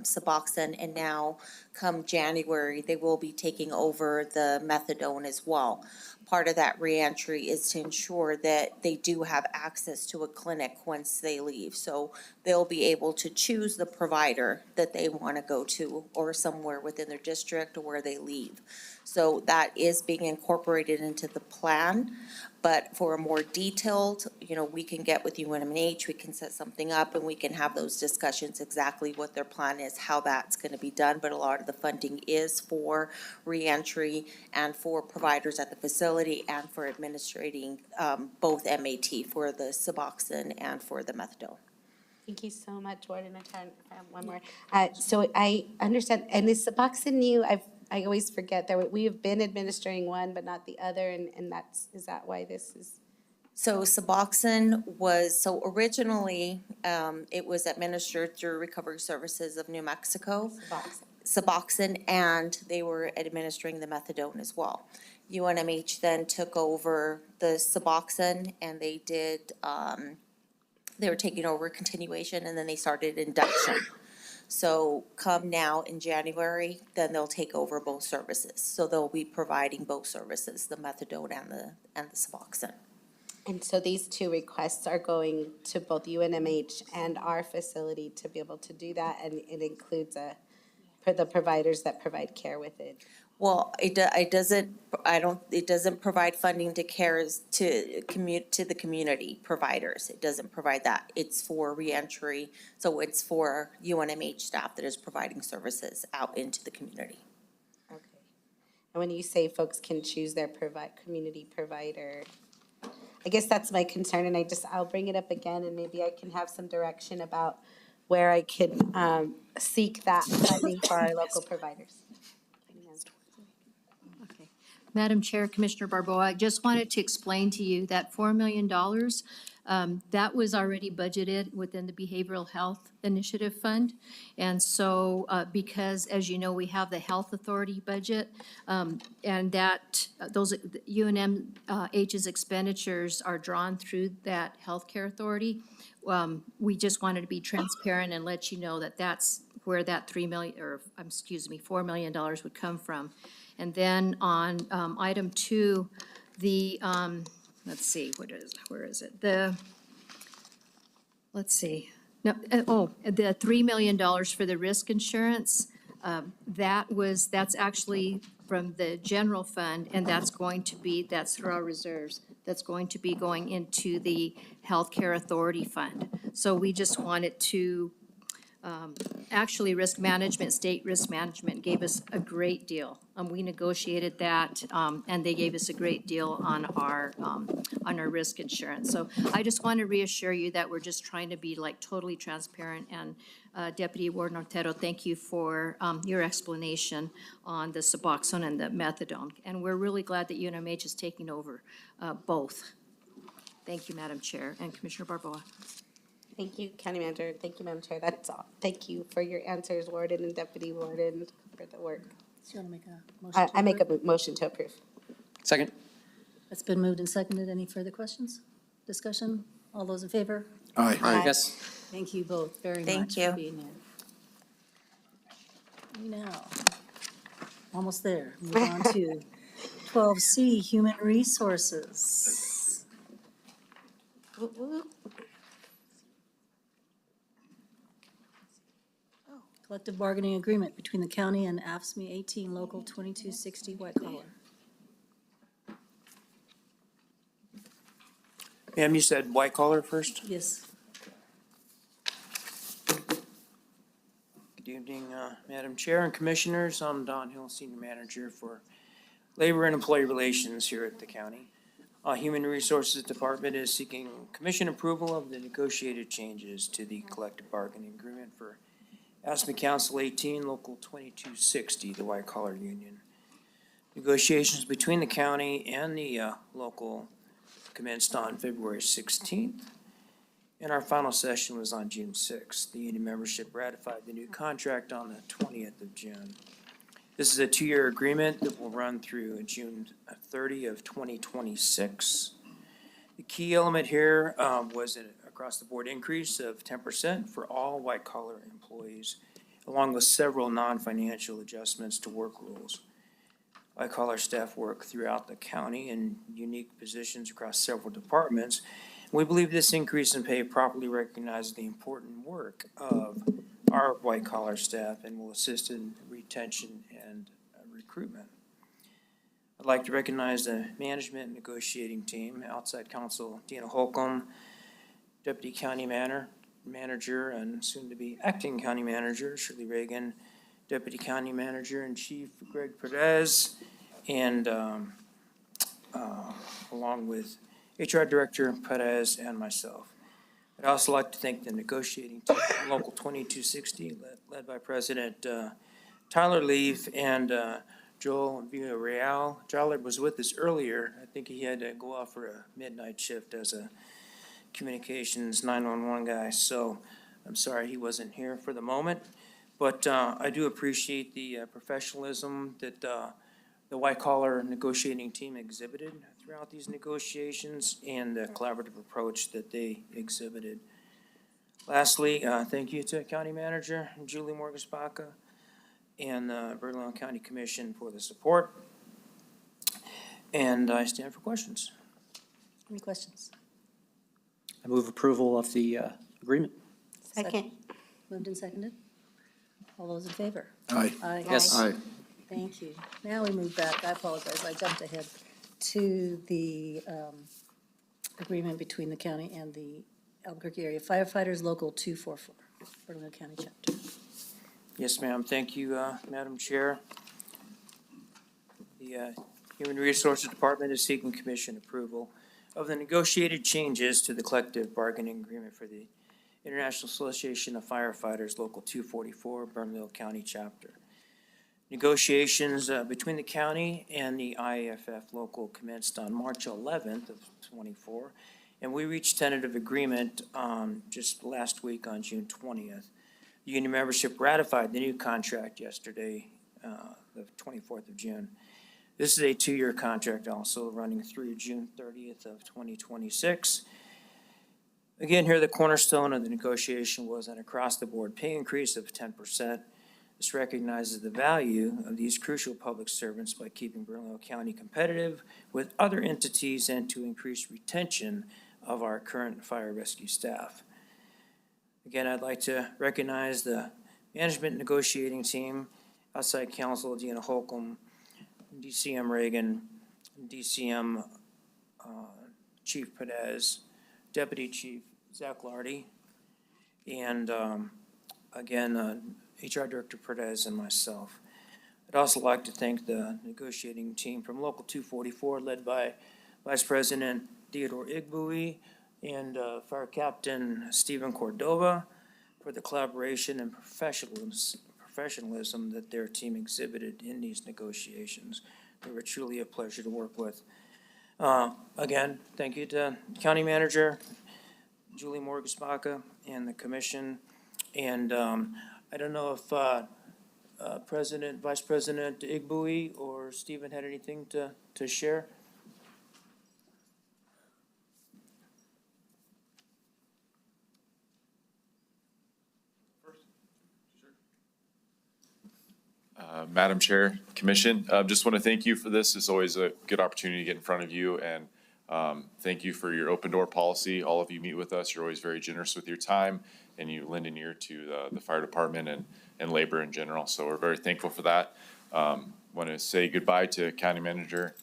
Suboxone, and now come January, they will be taking over the methadone as well. Part of that reentry is to ensure that they do have access to a clinic once they leave. So they'll be able to choose the provider that they want to go to, or somewhere within their district or where they leave. So that is being incorporated into the plan. But for a more detailed, we can get with UNMH, we can set something up, and we can have those discussions exactly what their plan is, how that's going to be done. But a lot of the funding is for reentry and for providers at the facility and for administrating both MAT for the Suboxone and for the methadone. Thank you so much, Warden. One more. So I understand, and is Suboxone new? I always forget that we have been administering one, but not the other, and is that why this is? So Suboxone originally, it was administered through Recovery Services of New Mexico. Suboxone, and they were administering the methadone as well. UNMH then took over the Suboxone, and they were taking over continuation, and then they started induction. So come now in January, then they'll take over both services. So they'll be providing both services, the methadone and the Suboxone. And so these two requests are going to both UNMH and our facility to be able to do that, and it includes for the providers that provide care with it. Well, it doesn't provide funding to care to the community providers. It doesn't provide that. It's for reentry, so it's for UNMH staff that is providing services out into the community. Okay. And when you say folks can choose their community provider, I guess that's my concern, and I'll bring it up again, and maybe I can have some direction about where I can seek that funding for our local providers. Madam Chair, Commissioner Barboa, I just wanted to explain to you that $4 million, that was already budgeted within the Behavioral Health Initiative Fund. And so because, as you know, we have the Health Authority budget, and those UNMH's expenditures are drawn through that Healthcare Authority. We just wanted to be transparent and let you know that that's where that $4 million would come from. And then on item 2, the, let's see, where is it? The $3 million for the risk insurance, that's actually from the general fund, and that's through our reserves. That's going to be going into the Healthcare Authority Fund. So we just wanted to Actually, risk management, state risk management gave us a great deal. We negotiated that, and they gave us a great deal on our risk insurance. So I just want to reassure you that we're just trying to be like totally transparent. And Deputy Warden Otero, thank you for your explanation on the Suboxone and the methadone. And we're really glad that UNMH is taking over both. Thank you, Madam Chair, and Commissioner Barboa. Thank you, County Manager. Thank you, Madam Chair. That's all. Thank you for your answers, Warden and Deputy Warden, for the work. So you want to make a motion to I make approve? a motion to approve. Second. It's been moved and seconded. Any further questions? Discussion? All those in favor? Aye. Yes. Thank you both very Thank much you. for being here. We now, almost there, move on to 12C, Human Resources. Whoop, whoop. Collective bargaining agreement between the county and AFSCME 18 Local 2260 White Collar. Ma'am, you said white collar first? Yes. Good evening, Madam Chair and Commissioners. I'm Don Hill, Senior Manager for Labor and Employee Relations here at the county. Human Resources Department is seeking commission approval of the negotiated changes to the collective bargaining agreement for AFSCME Council 18, Local 2260, the White Collar Union. Negotiations between the county and the local commenced on February 16th, and our final session was on June 6th. The union membership ratified the new contract on the 20th of June. This is a 2-year agreement that will run through June 30 of 2026. The key element here was an across-the-board increase of 10% for all white-collar employees, along with several non-financial adjustments to work rules. White-collar staff work throughout the county in unique positions across several departments. We believe this increase in pay properly recognizes the important work of our white-collar staff and will assist in retention and recruitment. I'd like to recognize the management negotiating team, outside counsel Dina Holcomb, Deputy County Manager and soon-to-be Acting County Manager Shirley Reagan, Deputy County Manager and Chief Greg Perez, and along with HR Director Perez and myself. I'd also like to thank the negotiating team, Local 2260, led by President Tyler Leaf and Joel Villarreal. Jolly was with us earlier. I think he had to go off for a midnight shift as a communications 911 guy, so I'm sorry he wasn't here for the moment. But I do appreciate the professionalism that the white-collar negotiating team exhibited throughout these negotiations and the collaborative approach that they exhibited. Lastly, thank you to County Manager Julie Morgus-Baca and the Bernalillo County Commission for the support. And I stand for questions. Any questions? I move approval of the agreement. Second. Moved and seconded. All those in favor? Aye. Aye. Yes. Aye. Thank you. Now we move back, I apologize, I jumped ahead to the agreement between the county and the Albuquerque Area Firefighters Local 244, Bernalillo County Chapter. Yes, ma'am. Thank you, Madam Chair. The Human Resources Department is seeking commission approval of the negotiated changes to the collective bargaining agreement for the International Association of Firefighters Local 244, Bernalillo County Chapter. Negotiations between the county and the IAFF local commenced on March 11th of 24, and we reached tentative agreement just last week on June 20th. The union membership ratified the new contract yesterday, the 24th of June. This is a 2-year contract also running through June 30th of 2026. Again, here the cornerstone of the negotiation was an across-the-board pay increase of 10%. This recognizes the value of these crucial public servants by keeping Bernalillo County competitive with other entities and to increase retention of our current fire rescue staff. Again, I'd like to recognize the management negotiating team, outside counsel Dina Holcomb, DCM Reagan, DCM Chief Perez, Deputy Chief Zach Lardy, and again, HR Director Perez and myself. I'd also like to thank the negotiating team from Local 244, led by Vice President Theodore Igbui and Fire Captain Stephen Cordova, for the collaboration and professionalism that their team exhibited in these negotiations. They were truly a pleasure to work with. Again, thank you to County Manager Julie Morgus-Baca and the Commission. And I don't know if Vice President Igbui or Stephen had anything to share. Madam Chair, Commission, just want to thank you for this. It's always a good opportunity to get in front of you, and thank you for your open door policy. All of you meet with us. You're always very generous with your time, and you lend an ear to the fire department and labor in general. So we're very thankful for that. Want to say goodbye to County Manager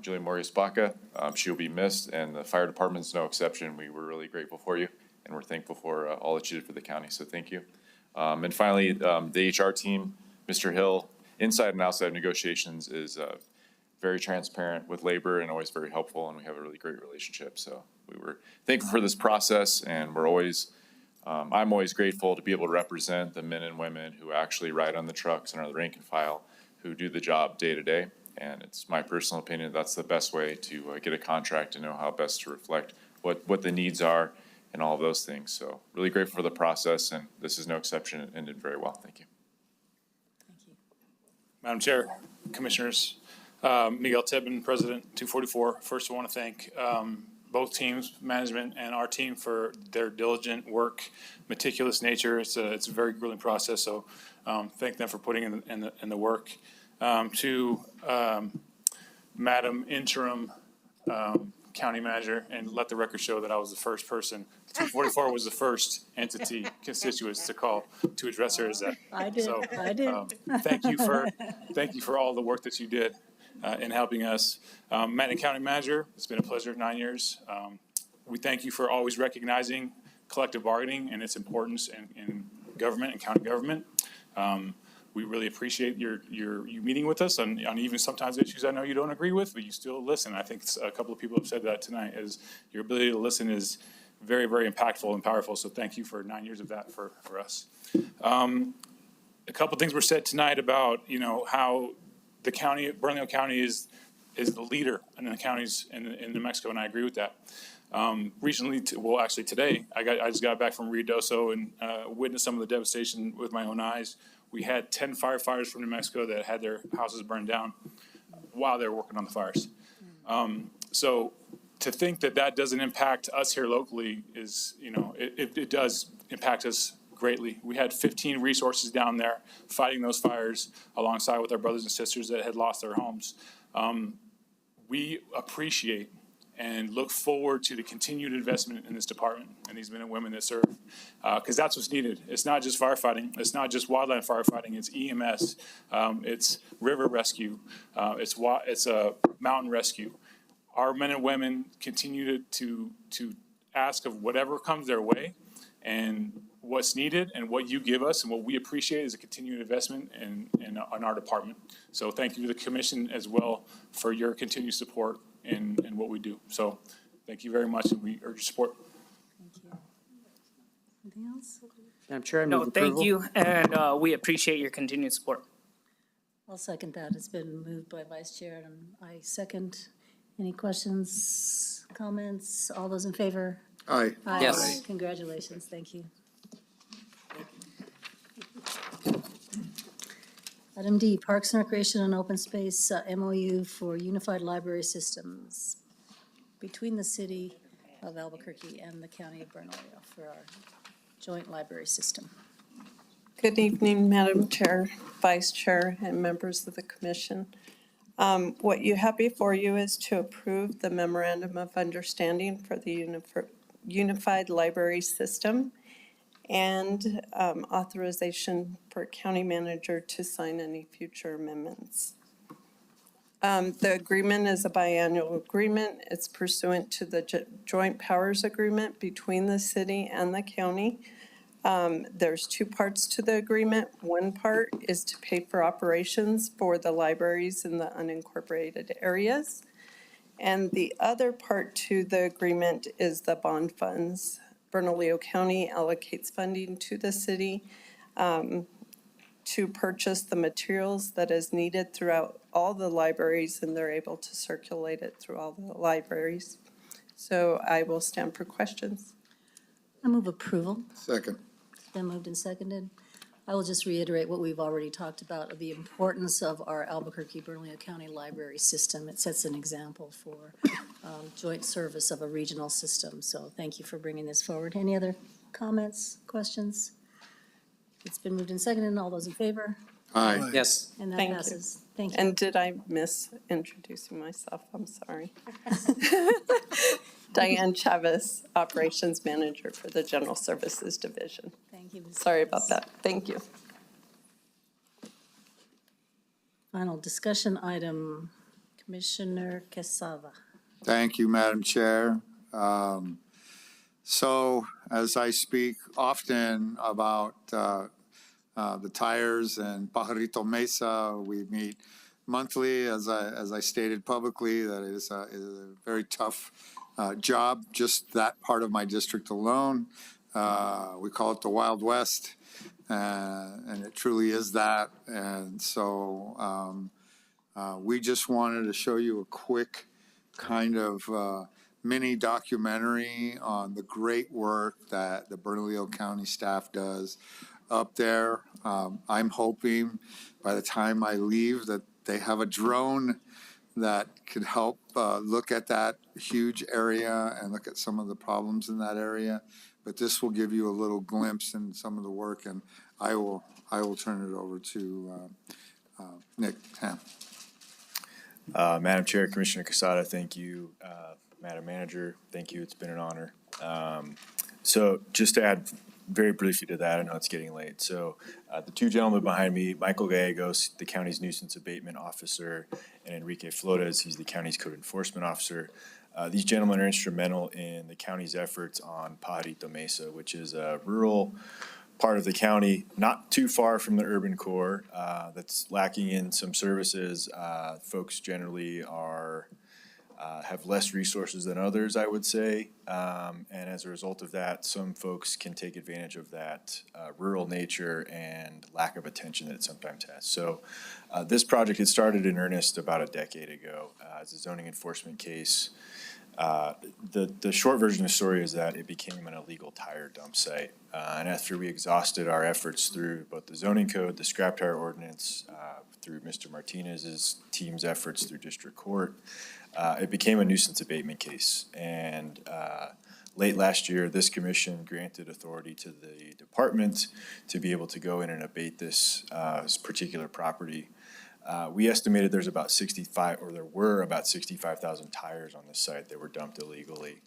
Julie Morgus-Baca. She'll be missed, and the fire department's no exception. We were really grateful for you, and we're thankful for all that you did for the county. So thank you. And finally, the HR team. Mr. Hill, inside and outside of negotiations, is very transparent with labor and always very helpful, and we have a really great relationship. So we were thankful for this process, and we're always, I'm always grateful to be able to represent the men and women who actually ride on the trucks and are the rank and file, who do the job day to day. And it's my personal opinion that's the best way to get a contract and know how best to reflect what the needs are and all of those things. So really grateful for the process, and this is no exception. It ended very well. Thank you. Madam Chair, Commissioners, Miguel Tebben, President 244. First, I want to thank both teams, management and our team, for their diligent work, meticulous nature. It's a very grueling process, so thank them for putting in the work. To Madam Interim County Manager, and let the record show that I was the first person. 244 was the first entity, constituents to call to address her as that. I did. So, I did. Thank you for all the work that you did in helping us. Madam County Manager, it's been a pleasure, 9 years. We thank you for always recognizing collective bargaining and its importance in government and county government. We really appreciate you meeting with us on even sometimes issues I know you don't agree with, but you still listen. I think a couple of people have said that tonight, is your ability to listen is very, very impactful and powerful. So thank you for 9 years of that for us. A couple of things were said tonight about, how the county, Bernalillo County is the leader in the counties in New Mexico, and I agree with that. Recently, actually today, I just got back from Ruidoso and witnessed some of the devastation with my own eyes. We had 10 firefighters from New Mexico that had their houses burned down while they were working on the fires. So to think that doesn't impact us here locally is, it does impact us greatly. We had 15 resources down there fighting those fires alongside with our brothers and sisters that had lost their homes. We appreciate and look forward to the continued investment in this department and these men and women that serve, because that's what's needed. It's not just firefighting. It's not just wildland firefighting. It's EMS. It's river rescue. It's mountain rescue. Our men and women continue to ask of whatever comes their way, and what's needed and what you give us and what we appreciate is a continued investment in our department. So thank you to the Commission as well for your continued support in what we do. So thank you very much, and we urge your support. Thank you. Anything else? Madam Chair, I No, move thank approval. you, and we appreciate your continued support. I'll second that. It's been moved by Vice Chair, and I second. Any questions, comments? All those in favor? Aye. Aye. Yes. Congratulations. Thank you. Item D, Parks and Recreation and Open Space MOU for Unified Library Systems between the City of Albuquerque and the County of Bernalillo for our joint library system. Good evening, Madam Chair, Vice Chair, and members of the Commission. What you have before you is to approve the Memorandum of Understanding for the Unified Library System and authorization for County Manager to sign any future amendments. The agreement is a biannual agreement. It's pursuant to the Joint Powers Agreement between the city and the county. There's two parts to the agreement. One part is to pay for operations for the libraries in the unincorporated areas. And the other part to the agreement is the bond funds. Bernalillo County allocates funding to the city to purchase the materials that is needed throughout all the libraries, and they're able to circulate it through all the libraries. So I will stand for questions. I move approval. Second. It's been moved and seconded. I will just reiterate what we've already talked about, of the importance of our Albuquerque-Bernalillo County library system. It sets an example for joint service of a regional system. So thank you for bringing this forward. Any other comments, questions? It's been moved and seconded. All those in favor? Aye. Yes. And that Thank you. passes. Thank you. And did I miss introducing myself? I'm sorry. Diane Chavez, Operations Manager for the General Services Division. Thank you. Ms. Sorry about that. Thank you. Final discussion item, Commissioner Quesada. Thank you, Madam Chair. So as I speak often about the tires and Pajarito Mesa, we meet monthly, as I stated publicly, that it is a very tough job, just that part of my district alone. We call it the Wild West, and it truly is that. And so we just wanted to show you a quick kind of mini documentary on the great work that the Bernalillo County staff does up there. I'm hoping by the time I leave that they have a drone that could help look at that huge area and look at some of the problems in that area. But this will give you a little glimpse in some of the work, and I will turn it over to Nick Ham. Madam Chair, Commissioner Quesada, thank you. Madam Manager, thank you. It's been an honor. So just to add very briefly to that, I know it's getting late. So the two gentlemen behind me, Michael Gallegos, the county's nuisance abatement officer, and Enrique Flores, he's the county's code enforcement officer. These gentlemen are instrumental in the county's efforts on Pajarito Mesa, which is a rural part of the county, not too far from the urban core, that's lacking in some services. Folks generally are have less resources than others, I would say. And as a result of that, some folks can take advantage of that rural nature and lack of attention that it sometimes has. So this project had started in earnest about a decade ago as a zoning enforcement case. The short version of the story is that it became an illegal tire dump site. And after we exhausted our efforts through both the zoning code, the scrap tire ordinance, through Mr. Martinez's team's efforts through district court, it became a nuisance abatement case. And late last year, this commission granted authority to the department to be able to go in and abate this particular property. We estimated there were about 65,000 tires on this site that were dumped illegally.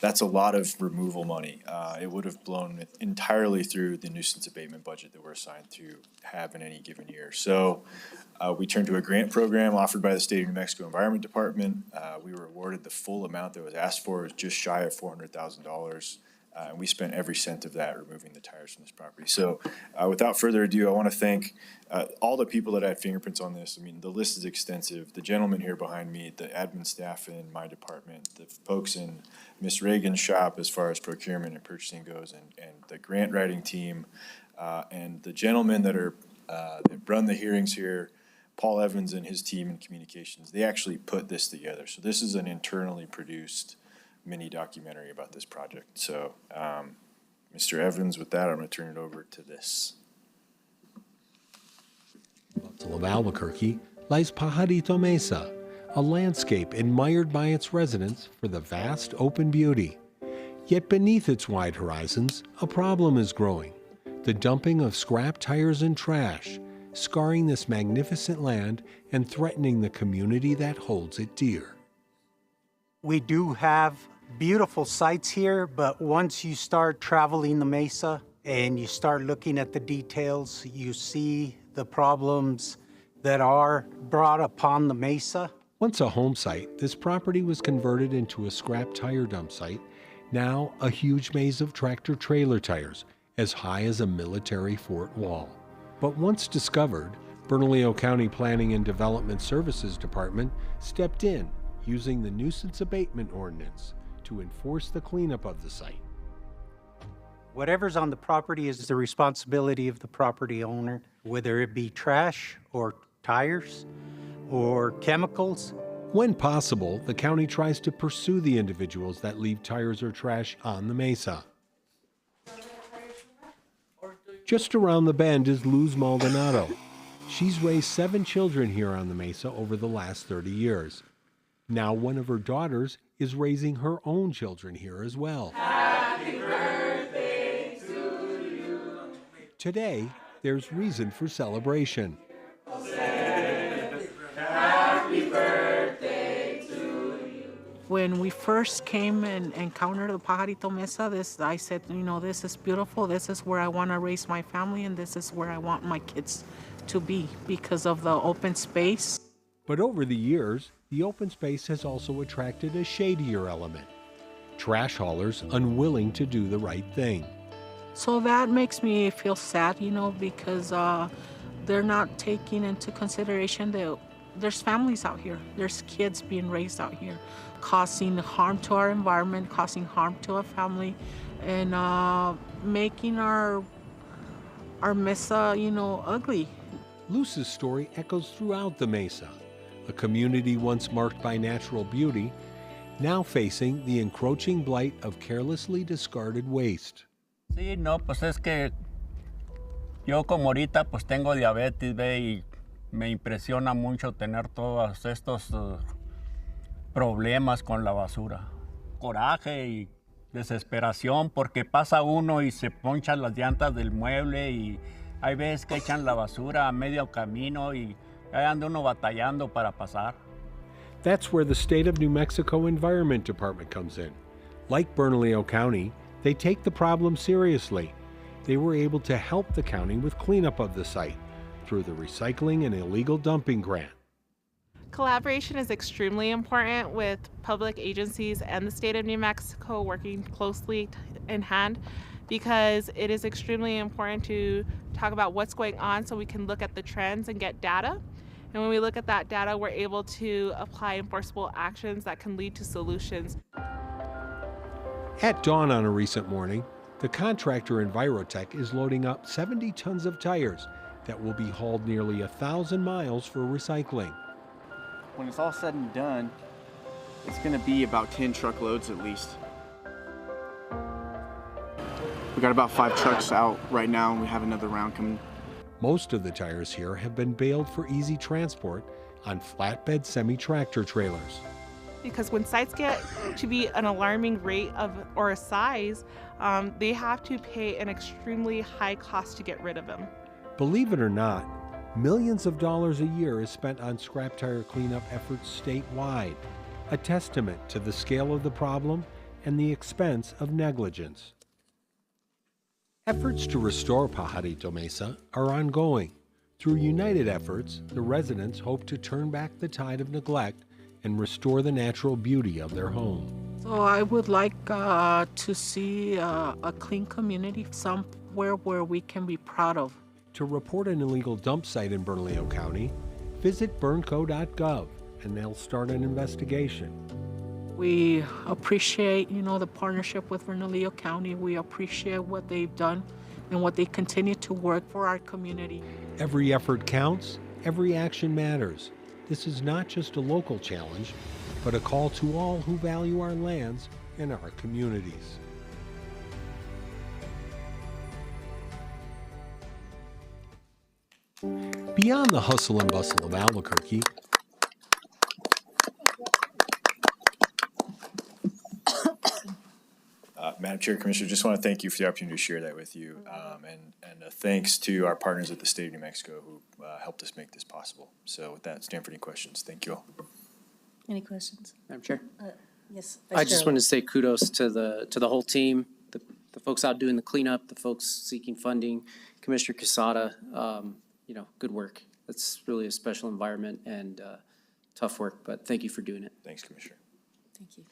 That's a lot of removal money. It would have blown entirely through the nuisance abatement budget that we're assigned to have in any given year. So we turned to a grant program offered by the State of New Mexico Environment Department. We were awarded the full amount that was asked for. It was just shy of $400,000. And we spent every cent of that removing the tires from this property. So without further ado, I want to thank all the people that had fingerprints on this. I mean, the list is extensive. The gentleman here behind me, the admin staff in my department, the folks in Ms. Reagan's shop as far as procurement and purchasing goes, and the grant writing team, and the gentlemen that run the hearings here, Paul Evans and his team in communications. They actually put this together. So this is an internally produced mini documentary about this project. So, Mr. Evans, with that, I'm going to turn it over to this. Of Albuquerque lies Pajarito Mesa, a landscape admired by its residents for the vast open beauty. Yet beneath its wide horizons, a problem is growing: the dumping of scrap tires and trash, scarring this magnificent land and threatening the community that holds it dear. We do have beautiful sights here, but once you start traveling the mesa and you start looking at the details, you see the problems that are brought upon the mesa. Once a home site, this property was converted into a scrap tire dump site Now a huge maze of tractor-trailer tires as high as a military fort wall. But once discovered, Bernalillo County Planning and Development Services Department stepped in using the nuisance abatement ordinance to enforce the cleanup of the site. Whatever's on the property is the responsibility of the property owner, whether it be trash or tires or chemicals. When possible, the county tries to pursue the individuals that leave tires or trash on the mesa. Just around the bend is Luz Maldonado. She's raised 7 children here on the mesa over the last 30 years. Now one of her daughters is raising her own children here as well. Happy birthday to you. Today, there's reason for celebration. Happy birthday to you. When we first came and encountered the Pajarito Mesa, I said, you know, this is beautiful. This is where I want to raise my family, and this is where I want my kids to be because of the open space. But over the years, the open space has also attracted a shadier element. Trash haulers unwilling to do the right thing. So that makes me feel sad, you know, because they're not taking into consideration that there's families out here. There's kids being raised out here, causing harm to our environment, causing harm to our family, and making our mesa, you know, ugly. Luz's story echoes throughout the mesa, a community once marked by natural beauty, now facing the encroaching blight of carelessly discarded waste. Sí, no, pues es que yo como ahorita pues tengo diabetes, ve, y me impresiona mucho tener todos estos problemas con la basura. Coraje y desesperación porque pasa uno y se ponchan las llantas del mueble y hay veces que echan la basura a medio camino y ahí anda uno batallando para pasar. That's where the State of New Mexico Environment Department comes in. Like Bernalillo County, they take the problem seriously. They were able to help the county with cleanup of the site through the Recycling and Illegal Dumping Grant. Collaboration is extremely important with public agencies and the state of New Mexico working closely in hand, because it is extremely important to talk about what's going on so we can look at the trends and get data. And when we look at that data, we're able to apply enforceable actions that can lead to solutions. At dawn on a recent morning, the contractor Envirotech is loading up 70 tons of tires that will be hauled nearly 1,000 miles for recycling. When it's all said and done, it's going to be about 10 truckloads at least. We got about 5 trucks out right now, and we have another round coming. Most of the tires here have been baled for easy transport on flatbed semi-tractor trailers. Because when sites get to be an alarming rate of or a size, they have to pay an extremely high cost to get rid of them. Believe it or not, millions of dollars a year is spent on scrap tire cleanup efforts statewide, a testament to the scale of the problem and the expense of negligence. Efforts to restore Pajarito Mesa are ongoing. Through united efforts, the residents hope to turn back the tide of neglect and restore the natural beauty of their home. So I would like to see a clean community, somewhere where we can be proud of. To report an illegal dump site in Bernalillo County, visit burnco.gov and they'll start an investigation. We appreciate, you know, the partnership with Bernalillo County. We appreciate what they've done and what they continue to work for our community. Every effort counts, every action matters. This is not just a local challenge, but a call to all who value our lands and our communities. Beyond the hustle and bustle of Albuquerque, Madam Chair, Commissioner, just want to thank you for the opportunity to share that with you. And thanks to our partners at the State of New Mexico who helped us make this possible. So with that, stand for any questions. Thank you all. Any questions? Madam Chair? Yes. I just want to say kudos to the whole team, the folks out doing the cleanup, the folks seeking funding, Commissioner Quesada, you know, good work. It's really a special environment and tough work, but thank you for doing it. Thanks, Commissioner. Thank you.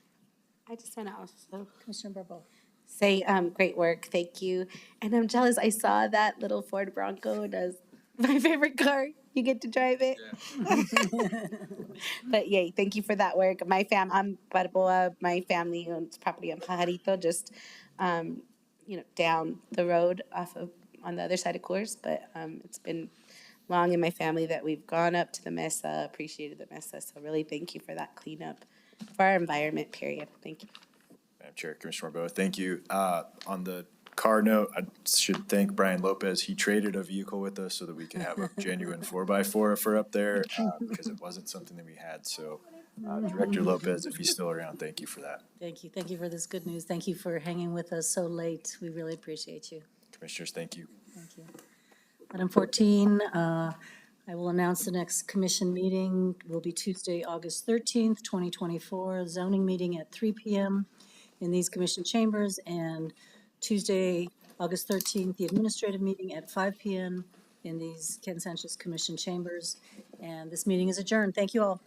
I just want to also Commissioner Barbeau. say, great work, thank you. And I'm jealous, I saw that little Ford Bronco, that's my favorite car. You get to drive it. But yay, thank you for that work. I'm Barboa, my family owns property on Pajarito, just, down the road on the other side of Coors. But, it's been long in my family that we've gone up to the Mesa, appreciated the Mesa. So really, thank you for that cleanup for our environment, period. Thank you. Madam Chair, Commissioner Barbeau, thank you. On the car note, I should thank Brian Lopez. He traded a vehicle with us so that we could have a genuine 4x4 for up there because it wasn't something that we had. So Director Lopez, if he's still around, thank you for that. Thank you. Thank you for this good news. Thank you for hanging with us so late. We really appreciate you. Commissioners, thank you. Thank you. Item 14, I will announce the next commission meeting will be Tuesday, August 13th, 2024, zoning meeting at 3 p.m. in these commission chambers, and Tuesday, August 13th, the administrative meeting at 5 p.m. in these Ken Sanchez Commission chambers. And this meeting is adjourned. Thank you all.